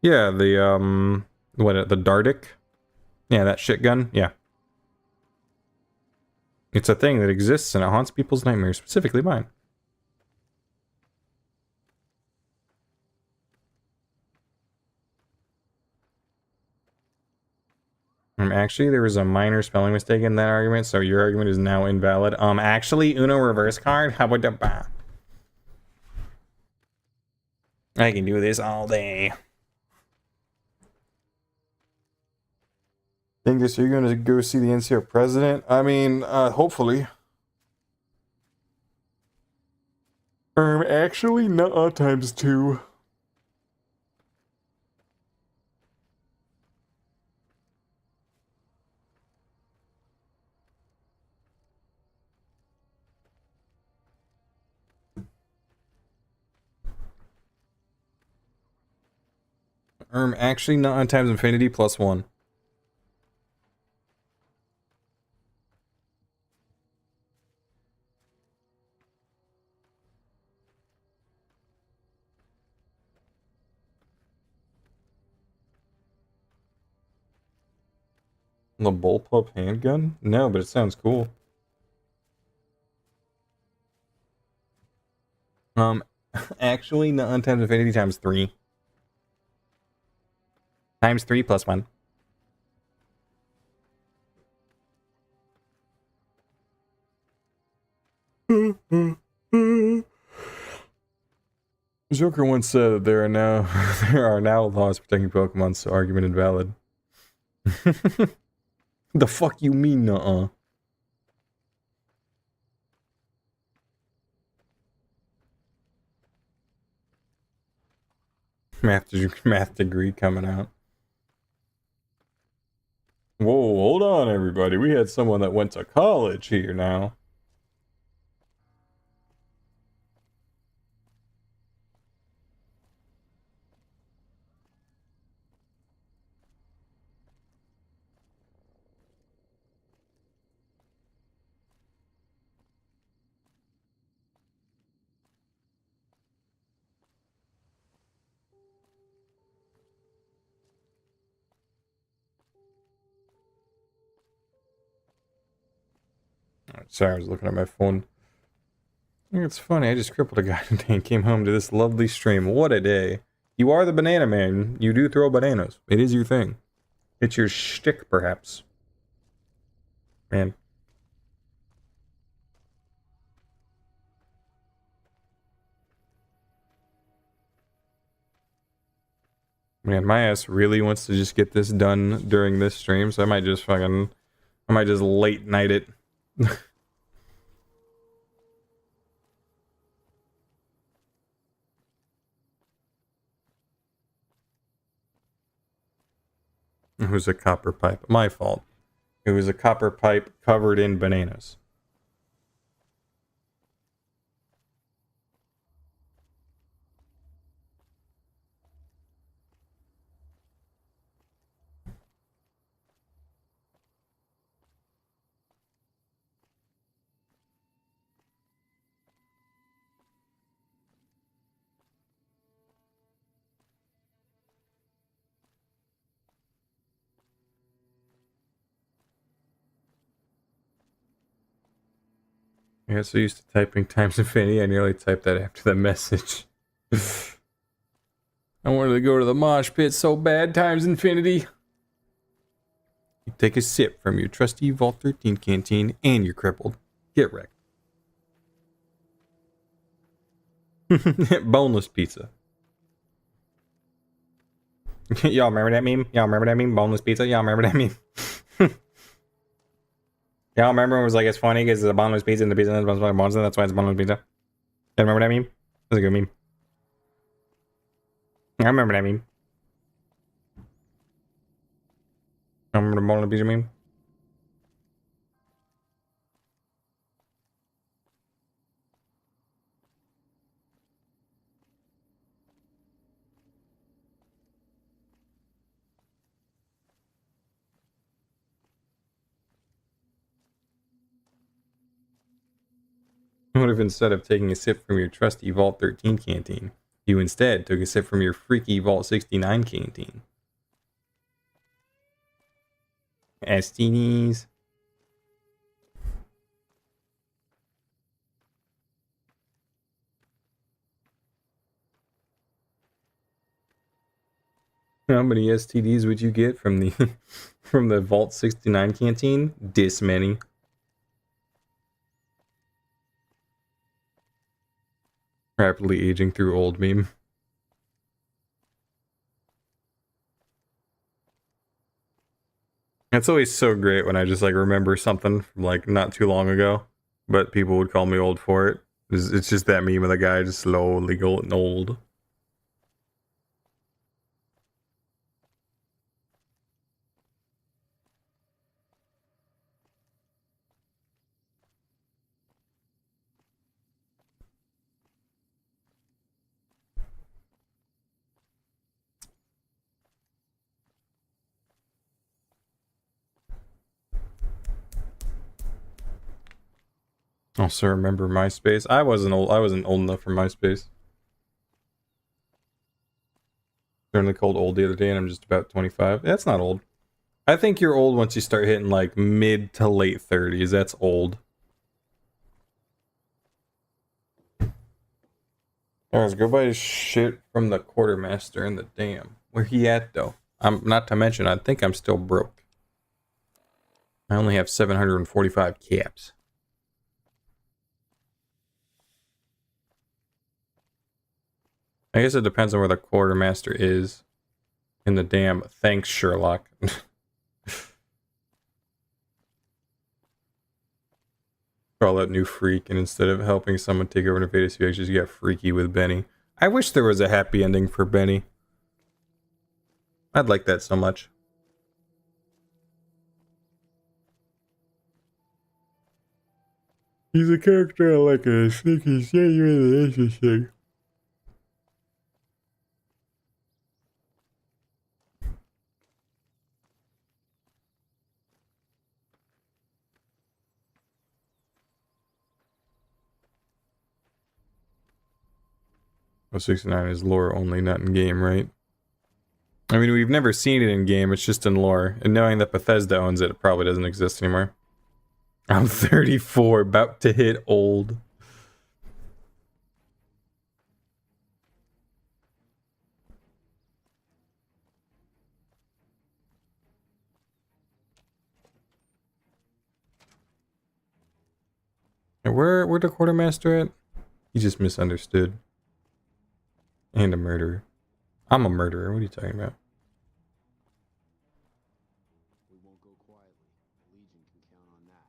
Yeah, the, the Dardic? Yeah, that shit gun? Yeah. It's a thing that exists and it haunts people's nightmares, specifically mine. Actually, there was a minor spelling mistake in that argument, so your argument is now invalid. Actually, Uno reverse card? How about that? I can do this all day. Dingus, are you going to go see the NCR president? I mean, hopefully. Actually, nuh-uh times 2. Actually, nuh-uh times infinity plus 1. The bullpup handgun? No, but it sounds cool. Actually, nuh-uh times infinity times 3. Times 3 plus 1. Joker once said that there are now laws protecting Pokemon, so argument invalid. The fuck you mean, nuh-uh? Math degree coming out. Whoa, hold on, everybody. We had someone that went to college here now. Sorry, I was looking at my phone. I think it's funny, I just crippled a guy today and came home to this lovely stream. What a day. You are the banana man. You do throw bananas. It is your thing. It's your shtick, perhaps. Man. Man, my ass really wants to just get this done during this stream, so I might just late night it. It was a copper pipe. My fault. It was a copper pipe covered in bananas. I got so used to typing times infinity, I nearly typed that after the message. I wanted to go to the mosh pit so bad, times infinity. You take a sip from your trusty Vault 13 canteen and you're crippled. Get wrecked. Boneless pizza. Y'all remember that meme? Y'all remember that meme? Boneless pizza? Y'all remember that meme? Y'all remember it was like, it's funny because it's a boneless pizza and the pizza is boneless, that's why it's boneless pizza. Y'all remember that meme? That's a good meme. I remember that meme. I remember the boneless pizza meme. What if instead of taking a sip from your trusty Vault 13 canteen, you instead took a sip from your freaky Vault 69 canteen? STDs. How many STDs would you get from the from the Vault 69 canteen? This many. Rapidly aging through old meme. It's always so great when I just like remember something from like not too long ago, but people would call me old for it. It's just that meme of the guy just slowly getting old. Also remember MySpace. I wasn't old enough for MySpace. Certainly called old the other day and I'm just about 25. That's not old. I think you're old once you start hitting like mid to late 30s. That's old. Let's go buy his shit from the quartermaster in the dam. Where he at though? I'm not to mention I think I'm still broke. I only have 745 caps. I guess it depends on where the quartermaster is in the dam. Thanks, Sherlock. Call that new freak, and instead of helping someone take over an invaded you actually get freaky with Benny. I wish there was a happy ending for Benny. I'd like that so much. He's a character I like, and I think he's genuinely interesting. Oh, 69 is lore only, not in game, right? I mean, we've never seen it in game, it's just in lore. And knowing that Bethesda owns it, it probably doesn't exist anymore. I'm 34, about to hit old. And where the quartermaster at? He just misunderstood. And a murderer. I'm a murderer, what are you talking about? We won't go quietly. Legion can count on that.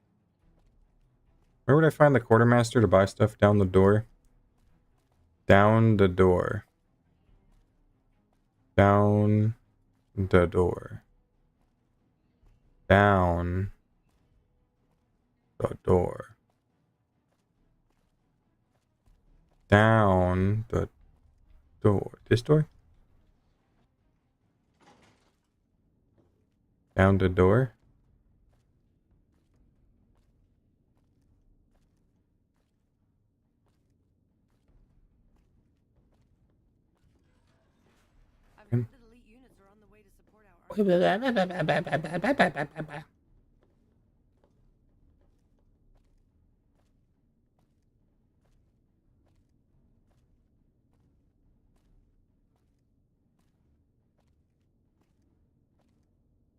Where would I find the quartermaster to buy stuff down the door? Down the door. Down the door. Down the door. Down the door. This door? Down the door? I've heard that elite units are on the way to support our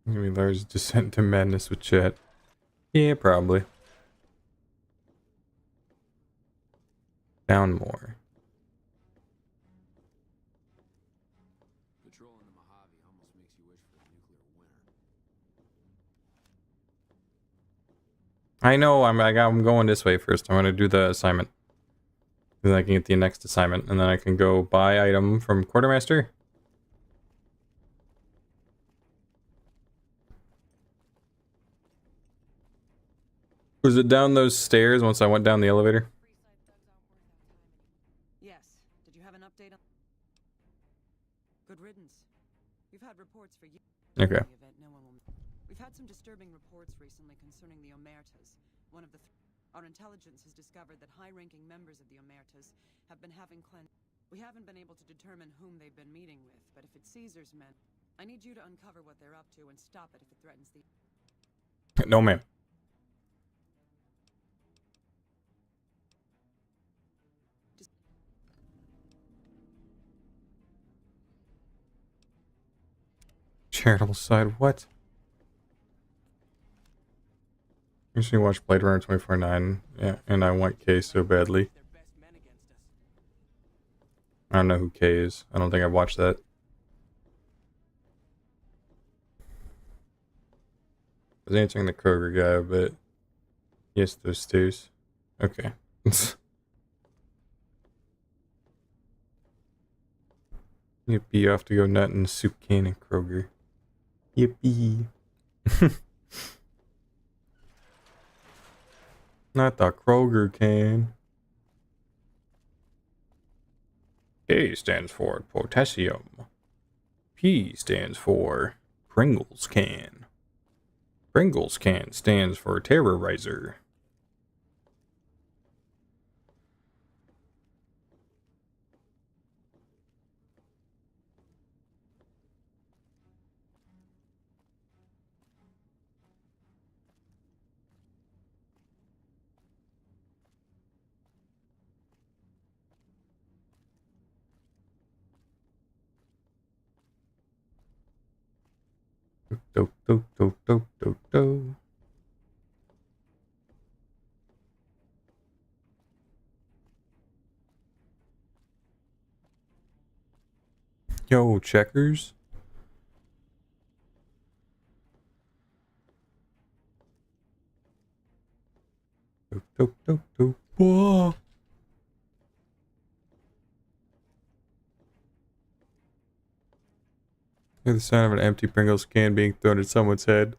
Maybe there's descent to madness with chat. Yeah, probably. Down more. Patrolling the Mojave almost makes you wish for a nuclear winter. I know. I'm going this way first. I want to do the assignment. Then I can get the next assignment, and then I can go buy item from quartermaster. Was it down those stairs once I went down the elevator? Yes. Did you have an update on? Good riddance. We've had reports for years. Okay. We've had some disturbing reports recently concerning the Omertas. One of the our intelligence has discovered that high-ranking members of the Omertas have been having We haven't been able to determine whom they've been meeting with, but if it's Caesar's men, I need you to uncover what they're up to and stop it if it threatens the... No, ma'am. Charitable side, what? I recently watched Blade Runner 24/9, yeah, and I want K so badly. I don't know who K is. I don't think I've watched that. I was answering the Kroger guy, but yes, those stairs. Okay. Yippee, off to go nut in the soup can in Kroger. Yippee. Not the Kroger can. A stands for potassium. P stands for Pringles can. Pringles can stands for terrorizer. Do do do do do do. Yo, checkers. Do do do do. Whoa. Hear the sound of an empty Pringles can being thrown at someone's head.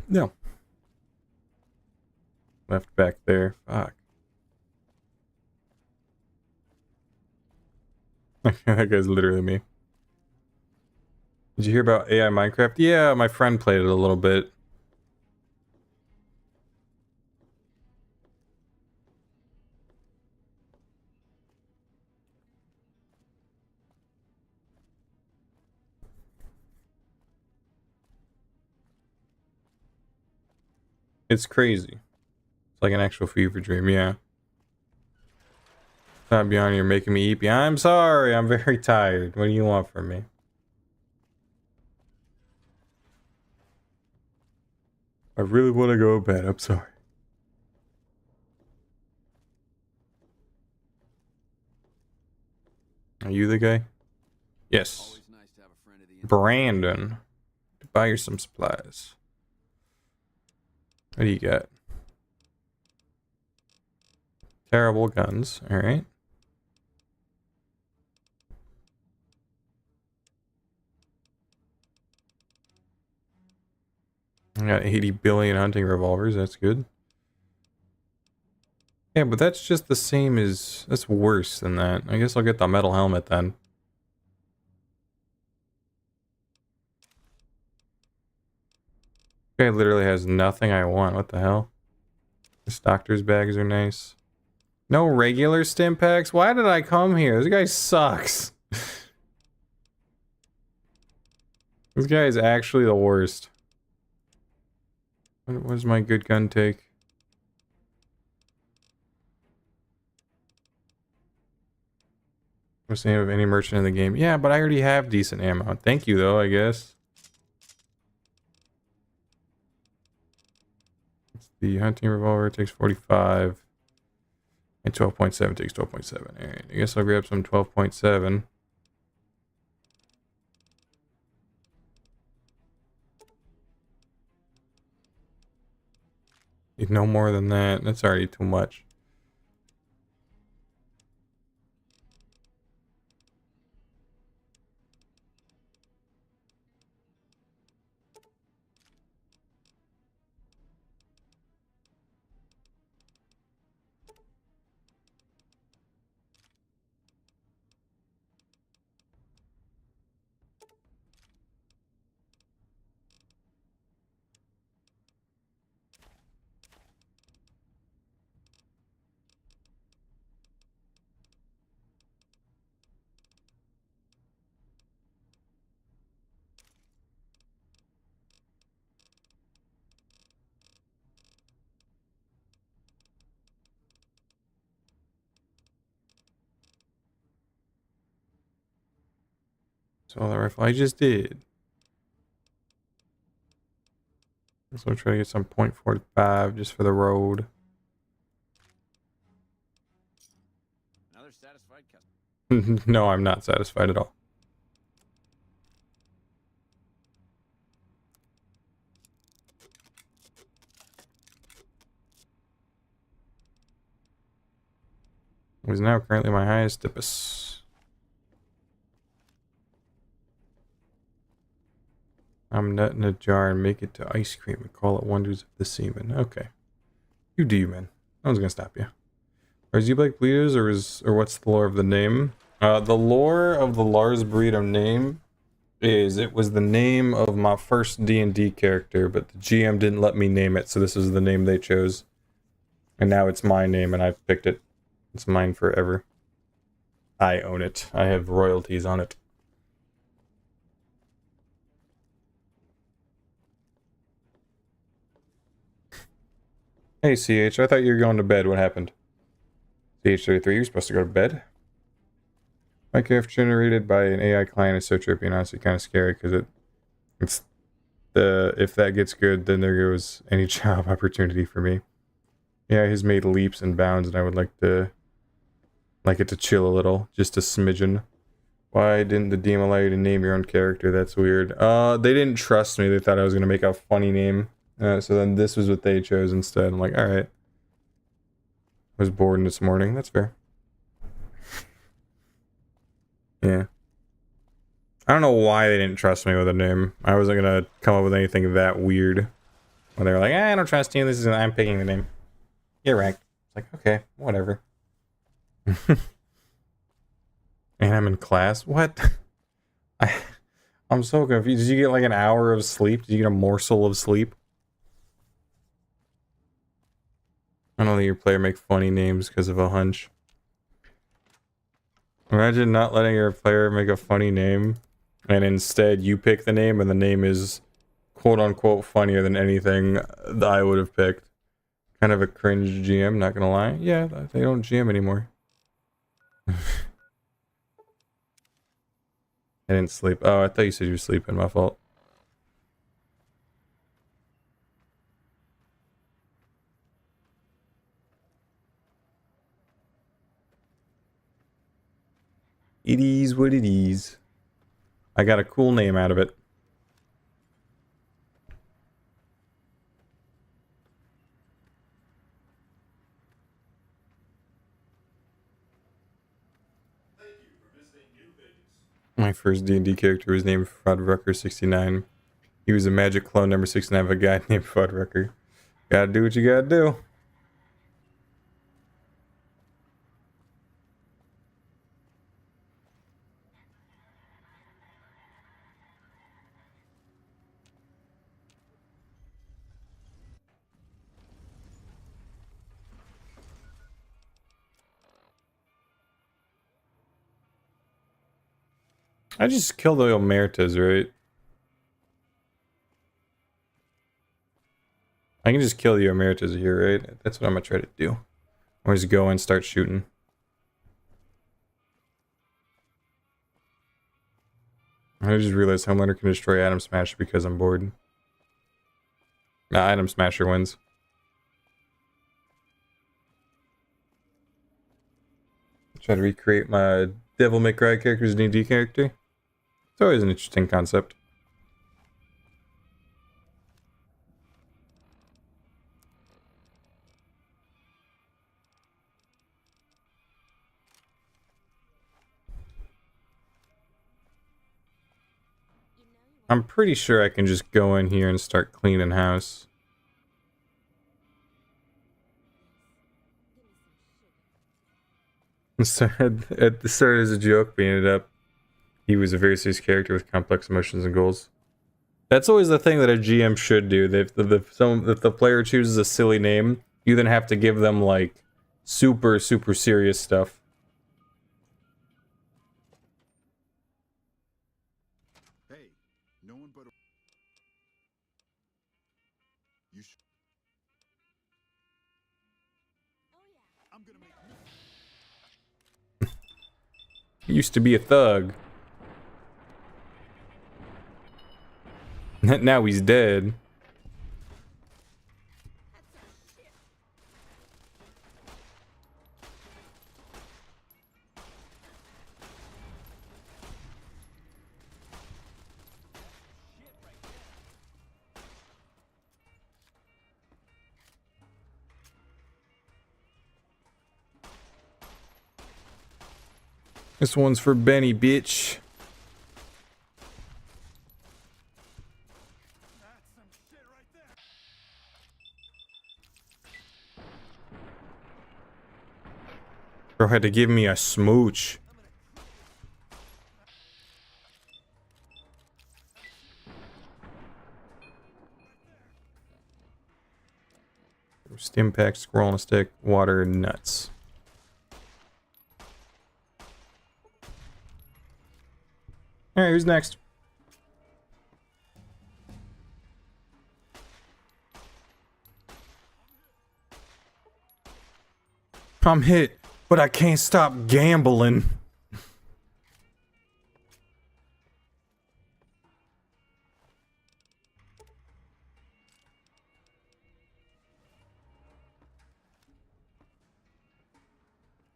No. Left back there. Fuck. That guy's literally me. Did you hear about AI Minecraft? Yeah, my friend played it a little bit. It's crazy. It's like an actual fever dream, yeah. Not beyond, you're making me eat. I'm sorry, I'm very tired. What do you want from me? I really want to go to bed. I'm sorry. Are you the guy? Yes. Always nice to have a friend of the Brandon. To buy you some supplies. What do you got? Terrible guns. Alright. I got 80 billion hunting revolvers. That's good. Yeah, but that's just the same as... That's worse than that. I guess I'll get the metal helmet then. Guy literally has nothing I want. What the hell? This doctor's bags are nice. No regular stim packs? Why did I come here? This guy sucks. This guy is actually the worst. What does my good gun take? What's the name of any merchant in the game? Yeah, but I already have decent ammo. Thank you, though, I guess. It's the hunting revolver takes 45. And 12.7 takes 12.7. Alright, I guess I'll grab some 12.7. Need no more than that. That's already too much. So the rifle I just did. So I'll try to get some .45 just for the road. Another satisfied customer. No, I'm not satisfied at all. It is now currently my highest Dippus. I'm nut in a jar and make it to ice cream and call it Wonders of the Seaman. Okay. You do you, man. No one's gonna stop you. Are you like Bleeders or what's the lore of the name? The lore of the Lars Burrito name is it was the name of my first D&D character, but the GM didn't let me name it, so this is the name they chose. And now it's my name and I picked it. It's mine forever. I own it. I have royalties on it. Hey, CH, I thought you were going to bed. What happened? CH33, you're supposed to go to bed? Minecraft generated by an AI client is so trippy and honestly kind of scary because it's the if that gets good, then there goes any job opportunity for me. Yeah, he's made leaps and bounds, and I would like it to chill a little, just a smidgen. Why didn't the DM allow you to name your own character? That's weird. They didn't trust me. They thought I was gonna make a funny name. So then this was what they chose instead. I'm like, alright. I was bored this morning. That's fair. Yeah. I don't know why they didn't trust me with a name. I wasn't gonna come up with anything that weird. When they were like, I don't trust you. I'm picking the name. Get ranked. It's like, okay, whatever. And I'm in class? What? I'm so confused. Did you get like an hour of sleep? Did you get a morsel of sleep? I don't let your player make funny names because of a hunch. Imagine not letting your player make a funny name, and instead you pick the name, and the name is quote-unquote funnier than anything that I would have picked. Kind of a cringe GM, not gonna lie. Yeah, they don't GM anymore. I didn't sleep. Oh, I thought you said you were sleeping. My fault. It is what it is. I got a cool name out of it. My first D&D character was named Fuddrucker69. He was a magic clone number 69 of a guy named Fuddrucker. Gotta do what you gotta do. I just killed the Omertas, right? I can just kill the Omertas here, right? That's what I'm gonna try to do. Or just go and start shooting. I just realized Homelander can destroy Atom Smasher because I'm bored. Nah, Atom Smasher wins. Try to recreate my Devil May Cry character's D&D character. It's always an interesting concept. I'm pretty sure I can just go in here and start cleaning house. So at the start as a joke, we ended up he was a very serious character with complex emotions and goals. That's always the thing that a GM should do. If the player chooses a silly name, you then have to give them like super serious stuff. Hey, no one but a... You sh... I'm gonna make... He used to be a thug. Now he's dead. This one's for Benny, bitch. That's some shit right there. Bro had to give me a smooch. Stim pack, squirrel on a stick, water, nuts. Alright, who's next? I'm hit, but I can't stop gambling.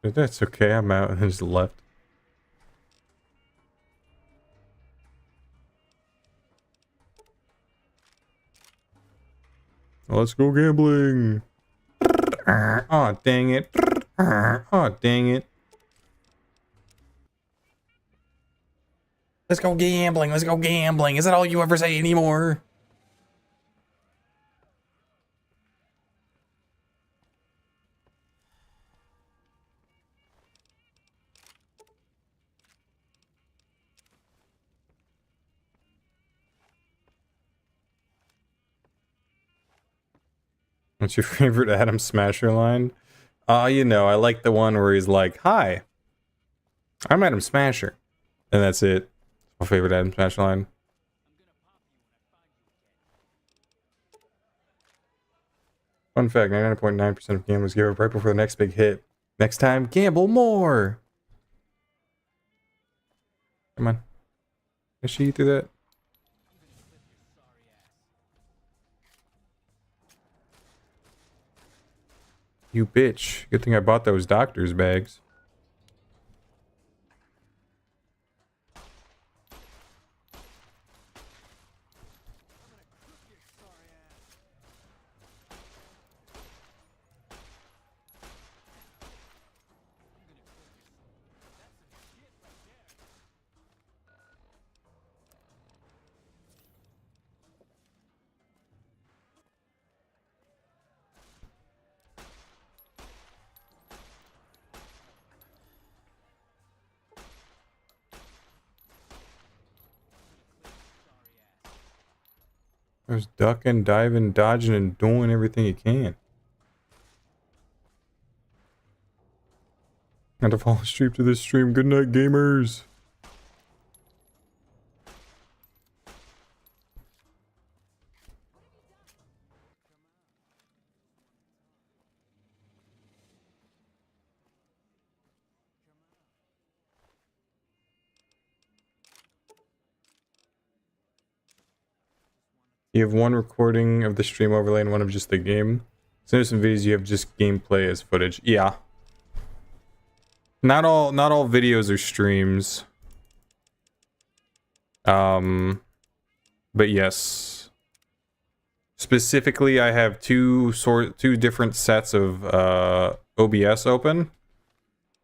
That's okay, I'm out and just left. Let's go gambling. Oh, dang it. Oh, dang it. Let's go gambling. Let's go gambling. Is that all you ever say anymore? What's your favorite Atom Smasher line? You know, I like the one where he's like, "Hi, I'm Atom Smasher." And that's it. My favorite Atom Smasher line. Fun fact, 99.9% of gamblers give up right before the next big hit. Next time, gamble more! Come on. Can she eat through that? You bitch. Good thing I bought those doctor's bags. There's ducking, diving, dodging, and doing everything you can. Got to fall asleep to this stream. Good night, gamers. You have one recording of the stream overlay and one of just the game. So there's some videos you have just gameplay as footage. Yeah. Not all videos are streams. But yes. Specifically, I have two different sets of OBS open.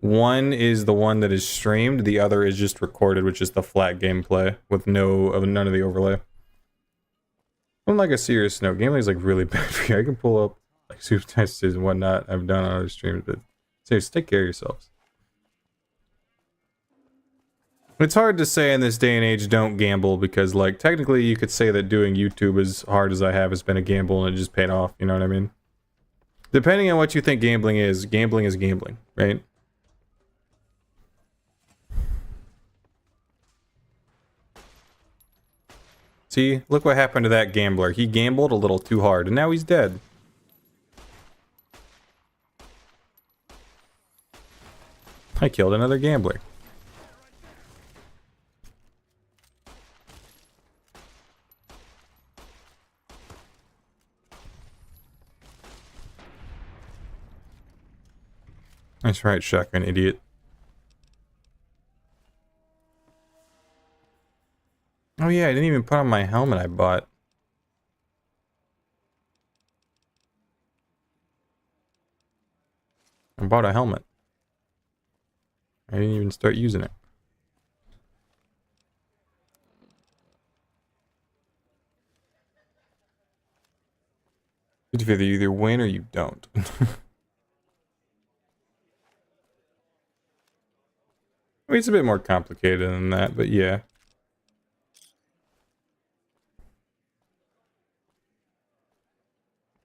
One is the one that is streamed, the other is just recorded, which is the flat gameplay with none of the overlay. On like a serious note, gameplay is like really bad for you. I can pull up like super tests and whatnot I've done on other streams, but seriously, take care of yourselves. It's hard to say in this day and age, don't gamble, because like technically you could say that doing YouTube as hard as I have has been a gamble and it just paid off, you know what I mean? Depending on what you think gambling is gambling, right? See, look what happened to that gambler. He gambled a little too hard, and now he's dead. I killed another gambler. That's right, shotgun idiot. Oh yeah, I didn't even put on my helmet I bought. I bought a helmet. I didn't even start using it. You either win or you don't. I mean, it's a bit more complicated than that, but yeah.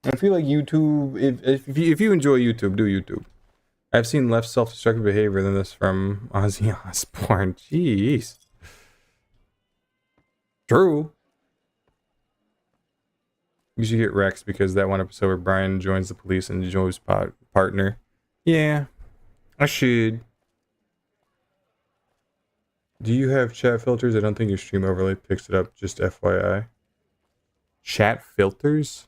I feel like YouTube, if you enjoy YouTube, do YouTube. I've seen less self-destructive behavior than this from Ozzy Osbourne. Jeez. True. You should get Rex because that one episode where Brian joins the police and Joe's partner. Yeah, I should. Do you have chat filters? I don't think your stream overlay picks it up, just FYI. Chat filters?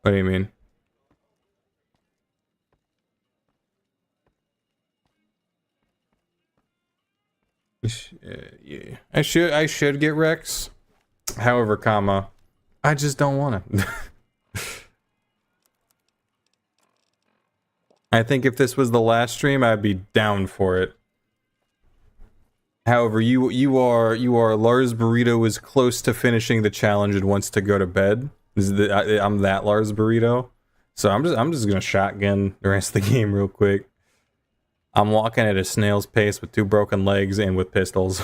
What do you mean? Yeah. I should get Rex. However, comma, I just don't want to. I think if this was the last stream, I'd be down for it. However, you are Lars Burrito is close to finishing the challenge and wants to go to bed. I'm that Lars Burrito, so I'm just gonna shotgun the rest of the game real quick. I'm walking at a snail's pace with 2 broken legs and with pistols.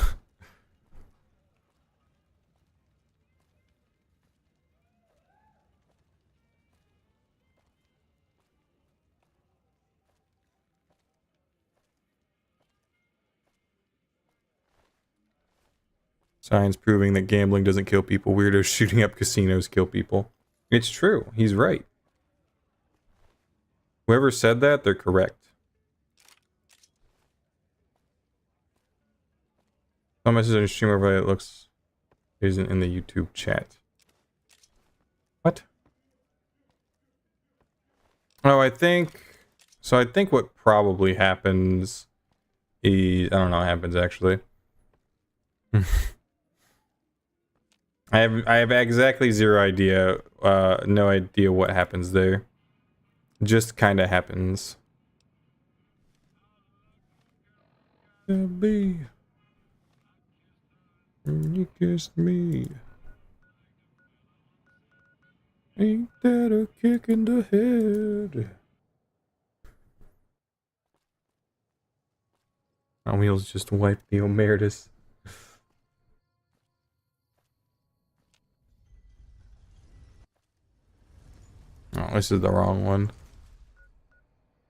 Science proving that gambling doesn't kill people. Weirdos shooting up casinos kill people. It's true. He's right. Whoever said that, they're correct. Some message on your stream overlay it looks isn't in the YouTube chat. What? Oh, I think what probably happens is I don't know what happens actually. I have exactly zero idea. No idea what happens there. Just kind of happens. Be. You kissed me. Ain't that a kick in the head? My wheels just wiped the Omertas. Oh, this is the wrong one.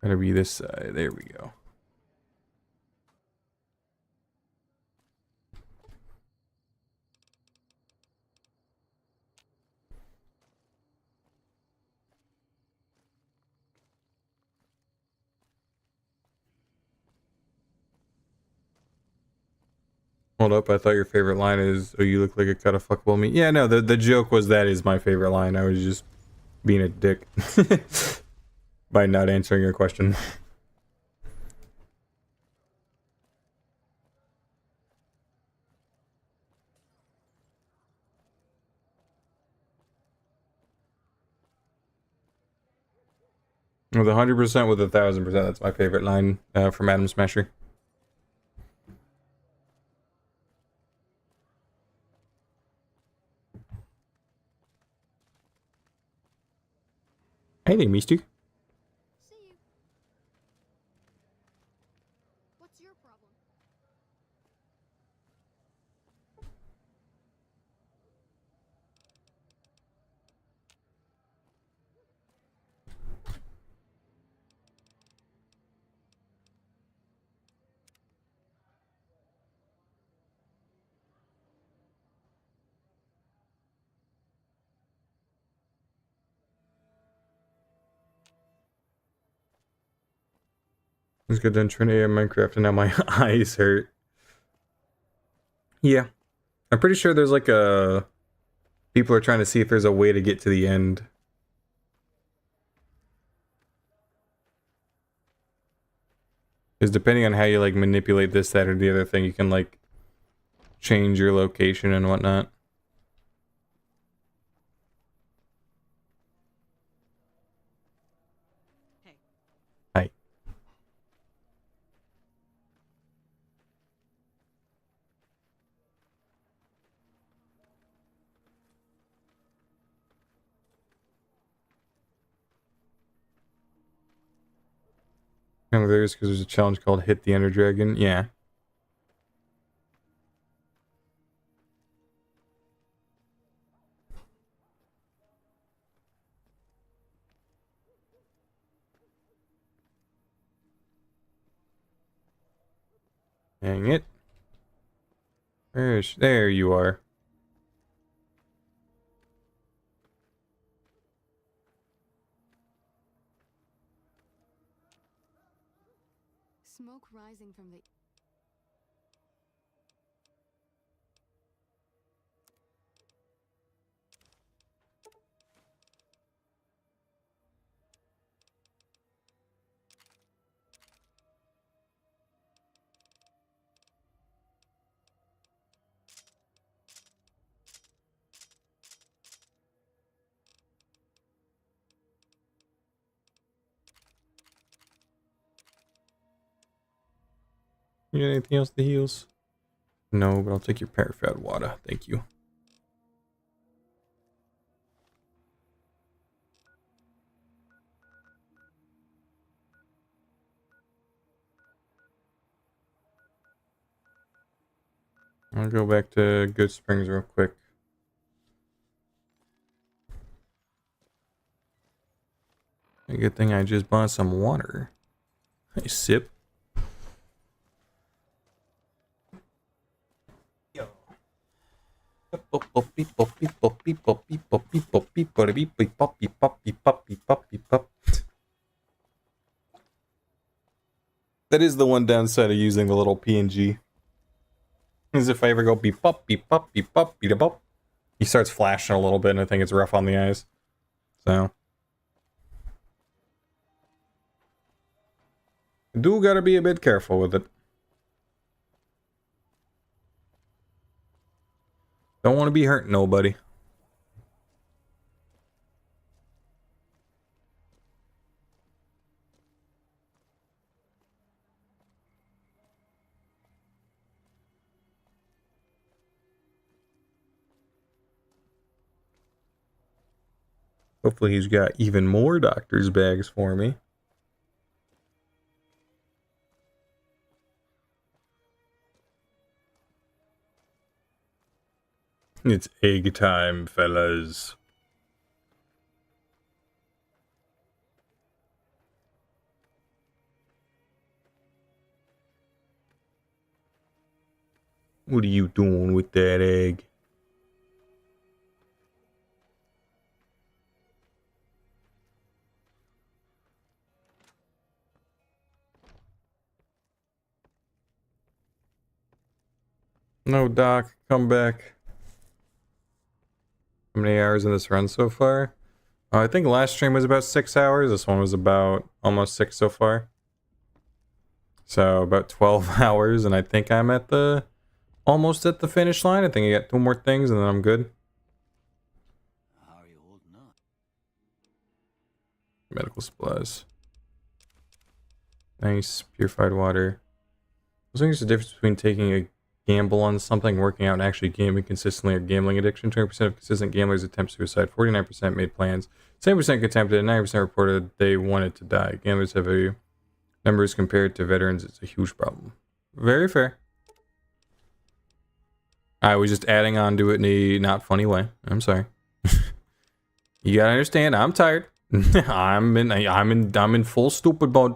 Gotta be this side. There we go. Hold up, I thought your favorite line is, "Oh, you look like a cut of fuckable meat." Yeah, no, the joke was that is my favorite line. I was just being a dick by not answering your question. With 100%, with 1,000%, that's my favorite line from Adam Smasher. Hey there, mister. See you. What's your problem? Let's get done Trinity and Minecraft, and now my eyes hurt. Yeah. I'm pretty sure there's like a... People are trying to see if there's a way to get to the end. Because depending on how you like manipulate this, that, or the other thing, you can like change your location and whatnot. Hey. Hi. Kind of there's because there's a challenge called Hit the Ender Dragon. Yeah. Dang it. There you are. Smoke rising from the... You got anything else to heals? No, but I'll take your parafat water. Thank you. I'll go back to Good Springs real quick. A good thing I just bought some water. Hey, sip. That is the one downside of using the little PNG. Is if I ever go beep pop beep pop beep pop beep pop, he starts flashing a little bit, and I think it's rough on the eyes. So do gotta be a bit careful with it. Don't want to be hurting nobody. Hopefully he's got even more doctor's bags for me. It's egg time, fellas. What are you doing with that egg? No, Doc, come back. How many hours in this run so far? I think last stream was about 6 hours. This one was about almost 6 so far. So about 12 hours, and I think I'm at the almost at the finish line. I think I got 2 more things, and then I'm good. How are you holding up? Medical supplies. Nice purified water. I think there's a difference between taking a gamble on something, working out, and actually gaming consistently, or gambling addiction. 20% of consistent gamblers attempt suicide. 49% made plans. 7% attempted, and 90% reported they wanted to die. Gamblers have a numbers compared to veterans. It's a huge problem. Very fair. I was just adding on to it in a not funny way. I'm sorry. You gotta understand. I'm tired. I'm in full stupid mode.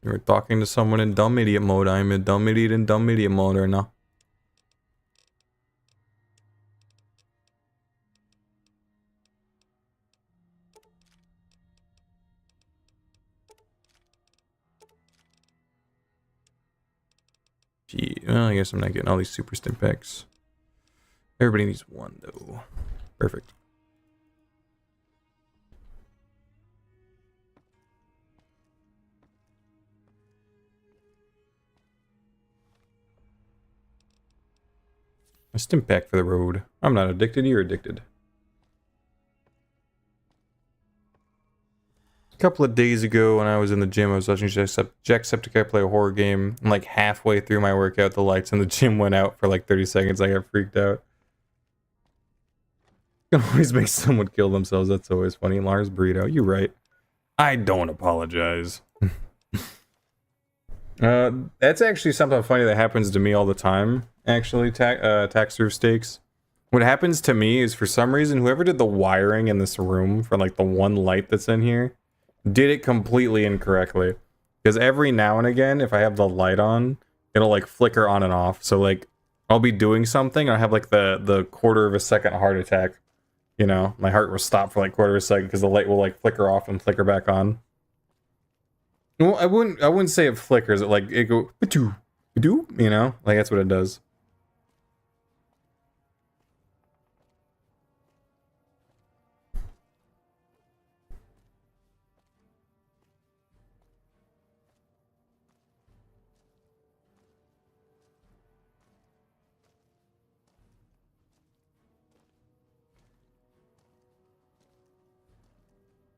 You're talking to someone in dumb idiot mode. I'm in dumb idiot and dumb idiot mode right now. Gee, well, I guess I'm not getting all these super stim packs. Everybody needs one though. Perfect. A stim pack for the road. I'm not addicted, you're addicted. A couple of days ago when I was in the gym, I was watching Jacksepticeye play a horror game, and like halfway through my workout, the lights in the gym went out for like 30 seconds. I got freaked out. It always makes someone kill themselves. That's always funny. Lars Burrito, you're right. I don't apologize. That's actually something funny that happens to me all the time. Actually, tax roof stakes. What happens to me is, for some reason, whoever did the wiring in this room for like the one light that's in here did it completely incorrectly. Because every now and again, if I have the light on, it'll like flicker on and off. So like, I'll be doing something, and I have like the quarter of a second heart attack. You know, my heart will stop for like quarter of a second because the light will like flicker off and flicker back on. Well, I wouldn't say it flickers. It like it go ba-doo, ba-doo, you know, like that's what it does.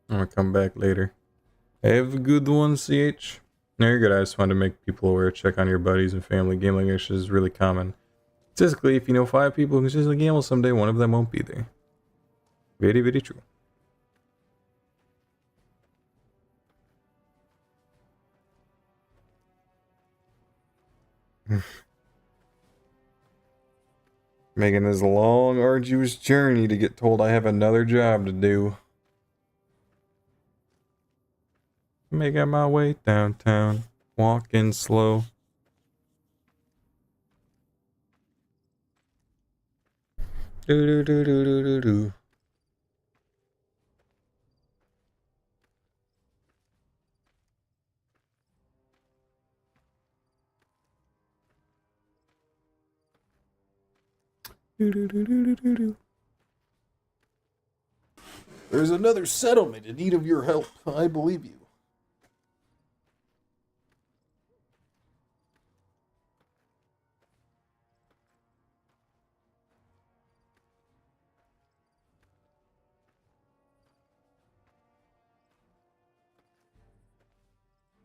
I'm gonna come back later. Have a good one, CH. No, you're good. I just wanted to make people aware. Check on your buddies and family. Gambling issues is really common. Statistically, if you know 5 people who consistently gamble someday, one of them won't be there. Very, very true. Making this long, arduous journey to get told I have another job to do. Making my way downtown, walking slow. Do do do do do do do. Do do do do do do do. There's another settlement in need of your help. I believe you.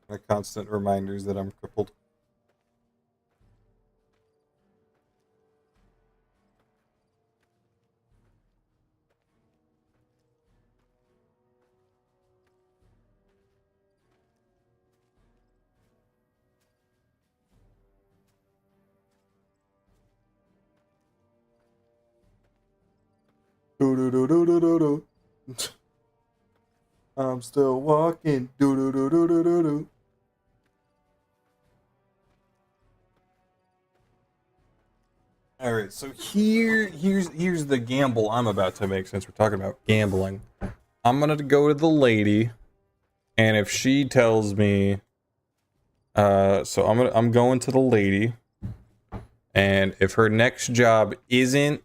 The constant reminders that I'm crippled. Do do do do do do do. I'm still walking. Do do do do do do do. All right, so here's the gamble I'm about to make, since we're talking about gambling. I'm gonna go to the lady, and if she tells me, so I'm going to the lady, and if her next job isn't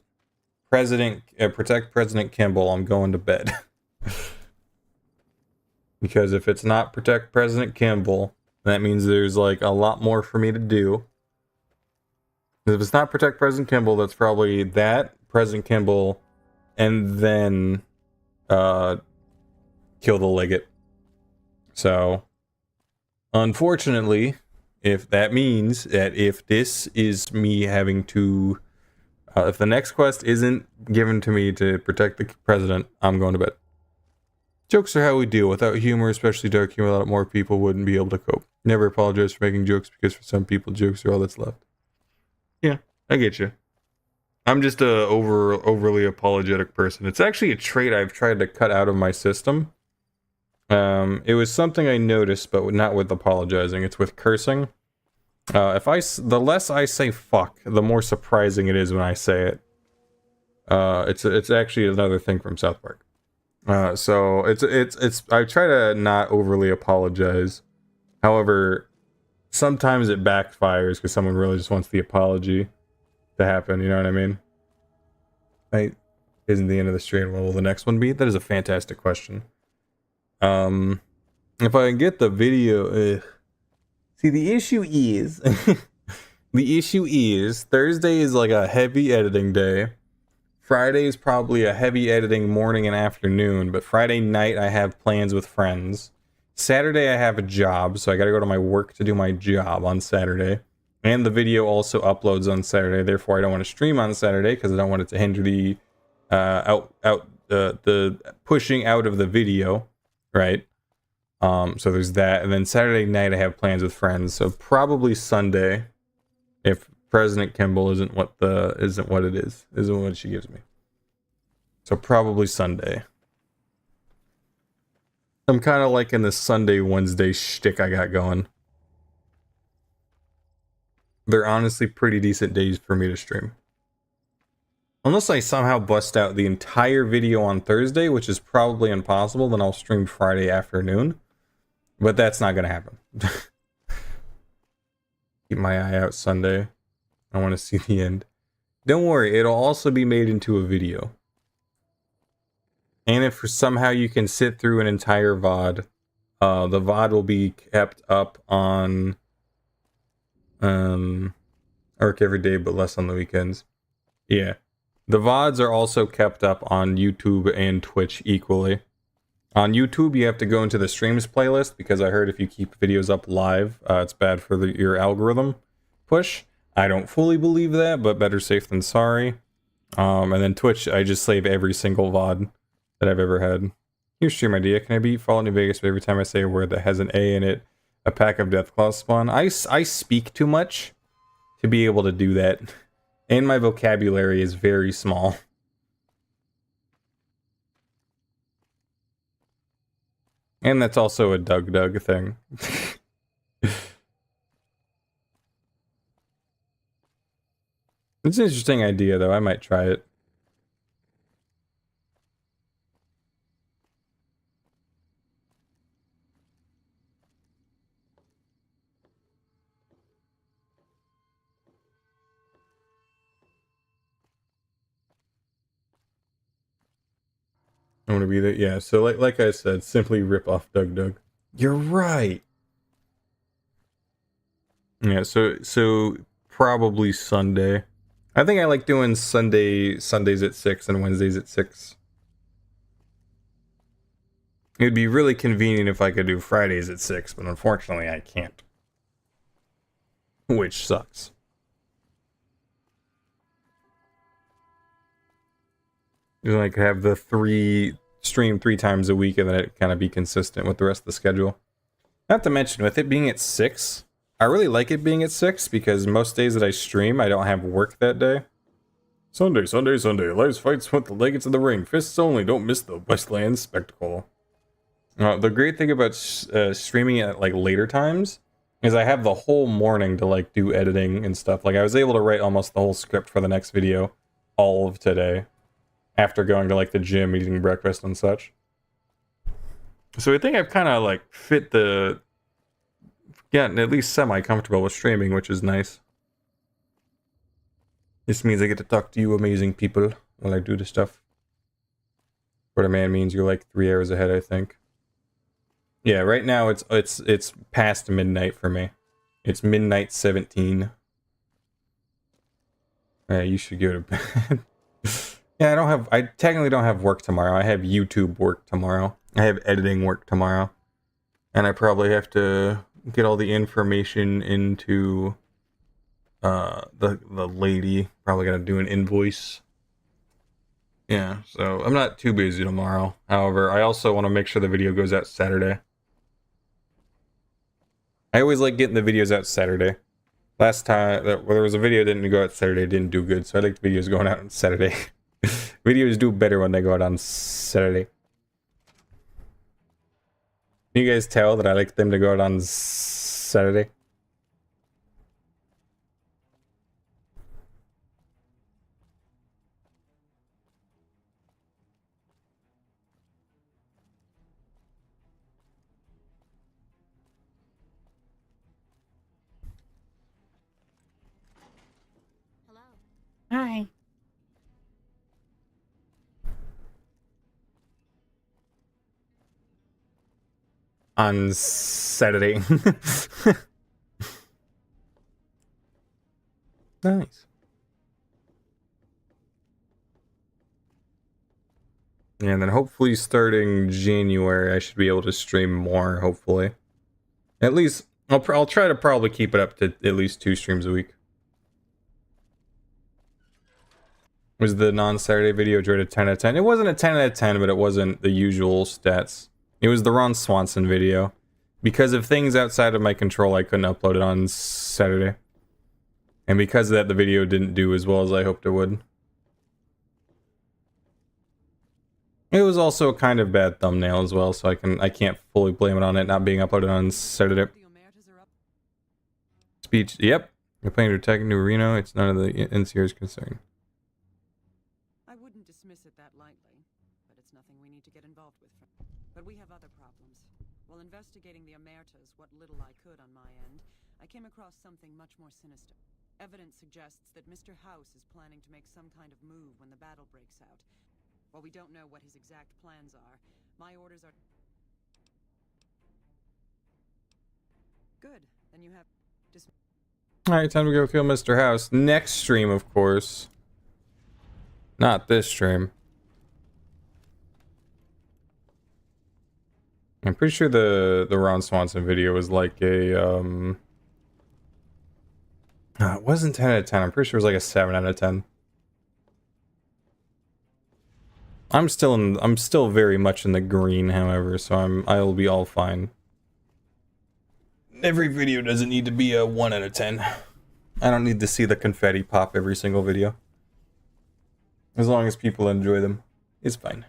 protect President Kimball, I'm going to bed. Because if it's not protect President Kimball, that means there's like a lot more for me to do. If it's not protect President Kimball, that's probably that, President Kimball, and then kill the Legate. So, unfortunately, if that means that if this is me having to, if the next quest isn't given to me to protect the president, I'm going to bed. Jokes are how we deal. Without humor, especially dark humor, a lot more people wouldn't be able to cope. Never apologize for making jokes, because for some people, jokes are all that's left. Yeah, I get you. I'm just a overly apologetic person. It's actually a trait I've tried to cut out of my system. It was something I noticed, but not with apologizing. It's with cursing. The less I say fuck, the more surprising it is when I say it. It's actually another thing from South Park. So it's I try to not overly apologize. However, sometimes it backfires because someone really just wants the apology to happen, you know what I mean? Right? Isn't the end of the stream? What will the next one be? That is a fantastic question. If I can get the video, see, the issue is, Thursday is like a heavy editing day. Friday is probably a heavy editing morning and afternoon, but Friday night I have plans with friends. Saturday I have a job, so I gotta go to my work to do my job on Saturday. And the video also uploads on Saturday, therefore I don't want to stream on Saturday because I don't want it to hinder the the pushing out of the video, right? So there's that, and then Saturday night I have plans with friends, so probably Sunday, if President Kimball isn't what it is, isn't what she gives me. So probably Sunday. I'm kind of liking this Sunday, Wednesday shtick I got going. They're honestly pretty decent days for me to stream. Unless I somehow bust out the entire video on Thursday, which is probably impossible, then I'll stream Friday afternoon. But that's not going to happen. Keep my eye out Sunday. I want to see the end. Don't worry, it'll also be made into a video. And if somehow you can sit through an entire VOD, the VOD will be kept up on Arc every day, but less on the weekends. Yeah. The VODs are also kept up on YouTube and Twitch equally. On YouTube, you have to go into the streams playlist, because I heard if you keep videos up live, it's bad for your algorithm push. I don't fully believe that, but better safe than sorry. And then Twitch, I just save every single VOD that I've ever had. Here's stream idea. Can I beat Fallout New Vegas, but every time I say a word that has an A in it, a pack of Deathclaws spawn? I speak too much to be able to do that. And my vocabulary is very small. And that's also a Doug thing. It's an interesting idea, though. I might try it. I want to be there. Yeah, so like I said, simply rip off Doug. You're right. Yeah, so probably Sunday. I think I like doing Sundays at 6 and Wednesdays at 6. It'd be really convenient if I could do Fridays at 6, but unfortunately I can't. Which sucks. You like have the stream 3 times a week, and then it kind of be consistent with the rest of the schedule. Not to mention, with it being at 6, I really like it being at 6, because most days that I stream, I don't have work that day. Sunday. Life's fights with the legates of the ring. Fists only, don't miss the Westland spectacle. The great thing about streaming at like later times is I have the whole morning to like do editing and stuff. Like I was able to write almost the whole script for the next video all of today, after going to like the gym, eating breakfast and such. So I think I've kind of like fit the, gotten at least semi-comfortable with streaming, which is nice. This means I get to talk to you amazing people while I do the stuff. What a man means you're like 3 hours ahead, I think. Yeah, right now it's past midnight for me. It's midnight 17. Yeah, you should go to bed. Yeah, I technically don't have work tomorrow. I have YouTube work tomorrow. I have editing work tomorrow. And I probably have to get all the information into the lady. Probably gotta do an invoice. Yeah, so I'm not too busy tomorrow. However, I also want to make sure the video goes out Saturday. I always like getting the videos out Saturday. Last time there was a video that didn't go out Saturday, didn't do good, so I like the videos going out on Saturday. Videos do better when they go out on Saturday. Can you guys tell that I like them to go out on Saturday? Hello. Hi. On Saturday. Nice. Yeah, and then hopefully starting January, I should be able to stream more, hopefully. At least, I'll try to probably keep it up to at least 2 streams a week. Was the non-Saturday video rated a 10 out of 10? It wasn't a 10 out of 10, but it wasn't the usual stats. It was the Ron Swanson video. Because of things outside of my control, I couldn't upload it on Saturday. And because of that, the video didn't do as well as I hoped it would. It was also a kind of bad thumbnail as well, so I can't fully blame it on it not being uploaded on Saturday. Speech, yep. You're playing to attack New Reno, it's none of the NCR's concern. I wouldn't dismiss it that lightly, but it's nothing we need to get involved with. But we have other problems. While investigating the Omertas, what little I could on my end, I came across something much more sinister. Evidence suggests that Mr. House is planning to make some kind of move when the battle breaks out. While we don't know what his exact plans are, my orders are... Good. Then you have... Alright, time to go kill Mr. House. Next stream, of course. Not this stream. I'm pretty sure the Ron Swanson video was like a, no, it wasn't 10 out of 10. I'm pretty sure it was like a 7 out of 10. I'm still very much in the green, however, so I'll be all fine. Every video doesn't need to be a 1 out of 10. I don't need to see the confetti pop every single video. As long as people enjoy them, it's fine.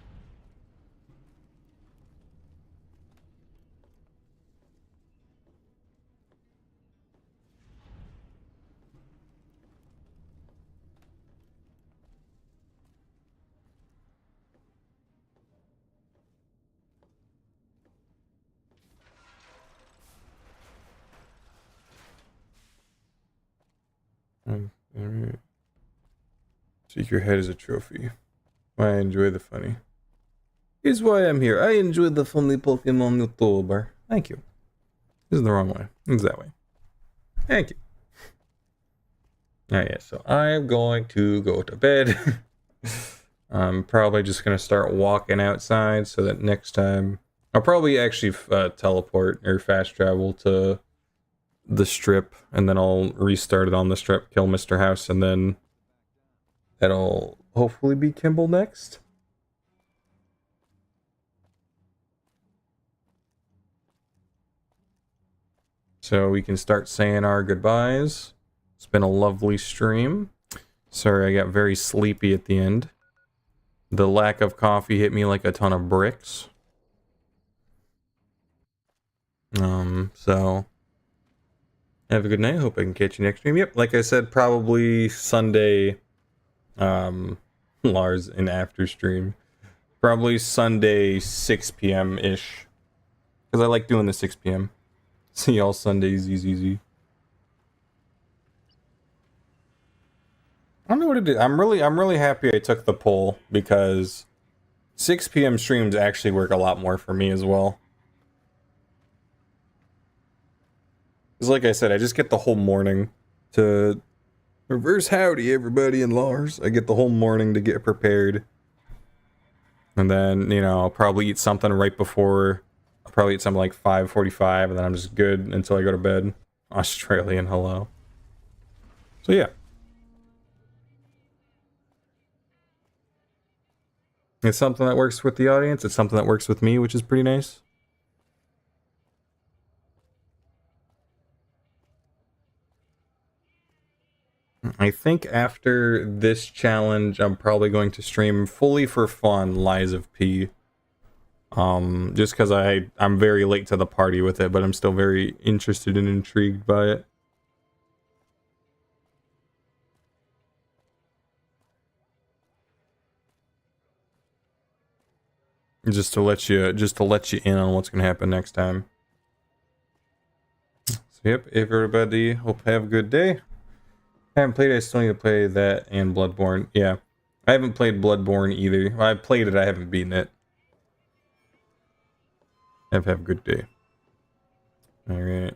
Alright. Seek your head as a trophy. Why I enjoy the funny. Here's why I'm here. I enjoy the funny Pokemon YouTuber. Thank you. This is the wrong way. It's that way. Thank you. Alright, yeah, so I'm going to go to bed. I'm probably just going to start walking outside so that next time... I'll probably actually teleport or fast travel to the strip, and then I'll restart it on the strip, kill Mr. House, and then that'll hopefully be Kimball next. So we can start saying our goodbyes. It's been a lovely stream. Sorry I got very sleepy at the end. The lack of coffee hit me like a ton of bricks. So have a good night. Hope I can catch you next stream. Yep, like I said, probably Sunday. Lars in after stream. Probably Sunday 6 p.m. ish. Because I like doing the 6 p.m. See y'all Sundays, easy. I don't know what it is. I'm really happy I took the poll because 6 p.m. streams actually work a lot more for me as well. Because like I said, I just get the whole morning to reverse howdy everybody and Lars. I get the whole morning to get prepared. And then, you know, I'll probably eat something right before. I'll probably eat something like 5:45 and then I'm just good until I go to bed. Australian hello. So yeah. It's something that works with the audience. It's something that works with me, which is pretty nice. I think after this challenge, I'm probably going to stream fully for fun Lies of P. Just because I'm very late to the party with it, but I'm still very interested and intrigued by it. Just to let you in on what's gonna happen next time. So yep, everybody, hope have a good day. I haven't played it, I still need to play that and Bloodborne. Yeah. I haven't played Bloodborne either. Well, I've played it, I haven't beaten it. Have a good day. Alright.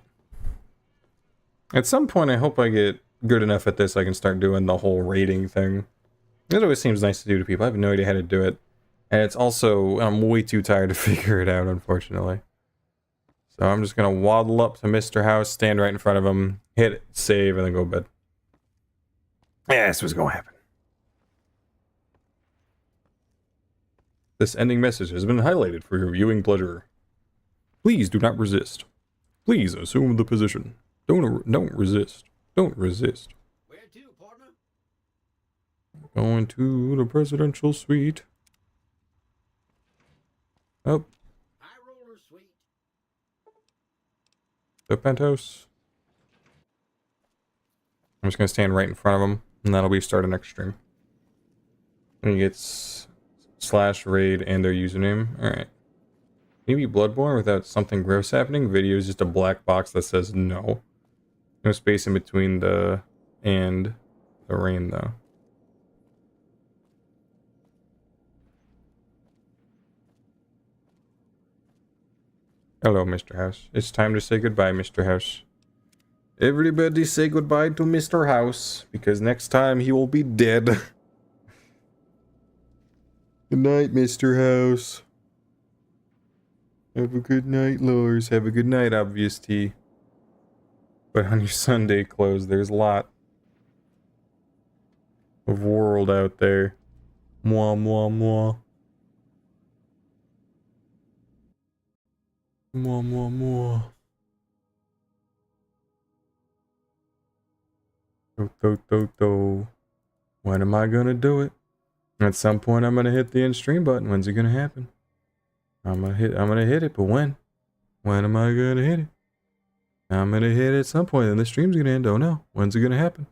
At some point I hope I get good enough at this I can start doing the whole rating thing. It always seems nice to do to people. I have no idea how to do it. And it's also, I'm way too tired to figure it out, unfortunately. So I'm just gonna waddle up to Mr. House, stand right in front of him, hit save, and then go to bed. Yeah, that's what's gonna happen. This ending message has been highlighted for your viewing pleasure. Please do not resist. Please assume the position. Don't resist. Don't resist. Where to, partner? Going to the presidential suite. Oh. High roller suite. The penthouse. I'm just gonna stand right in front of him, and that'll be start a next stream. And he gets /raid and their username. Alright. Maybe Bloodborne without something gross happening. Video is just a black box that says no. No space in between the and the rain though. Hello, Mr. House. It's time to say goodbye, Mr. House. Everybody say goodbye to Mr. House, because next time he will be dead. Good night, Mr. House. Have a good night, Lars. Have a good night, Obvious T. But on your Sunday clothes, there's a lot of world out there. Mwah, mwah, mwah. Mwah, mwah, mwah. Do. When am I gonna do it? At some point I'm gonna hit the end stream button. When's it gonna happen? I'm gonna hit it, but when? When am I gonna hit it? I'm gonna hit it at some point and the stream's gonna end. Oh no. When's it gonna happen?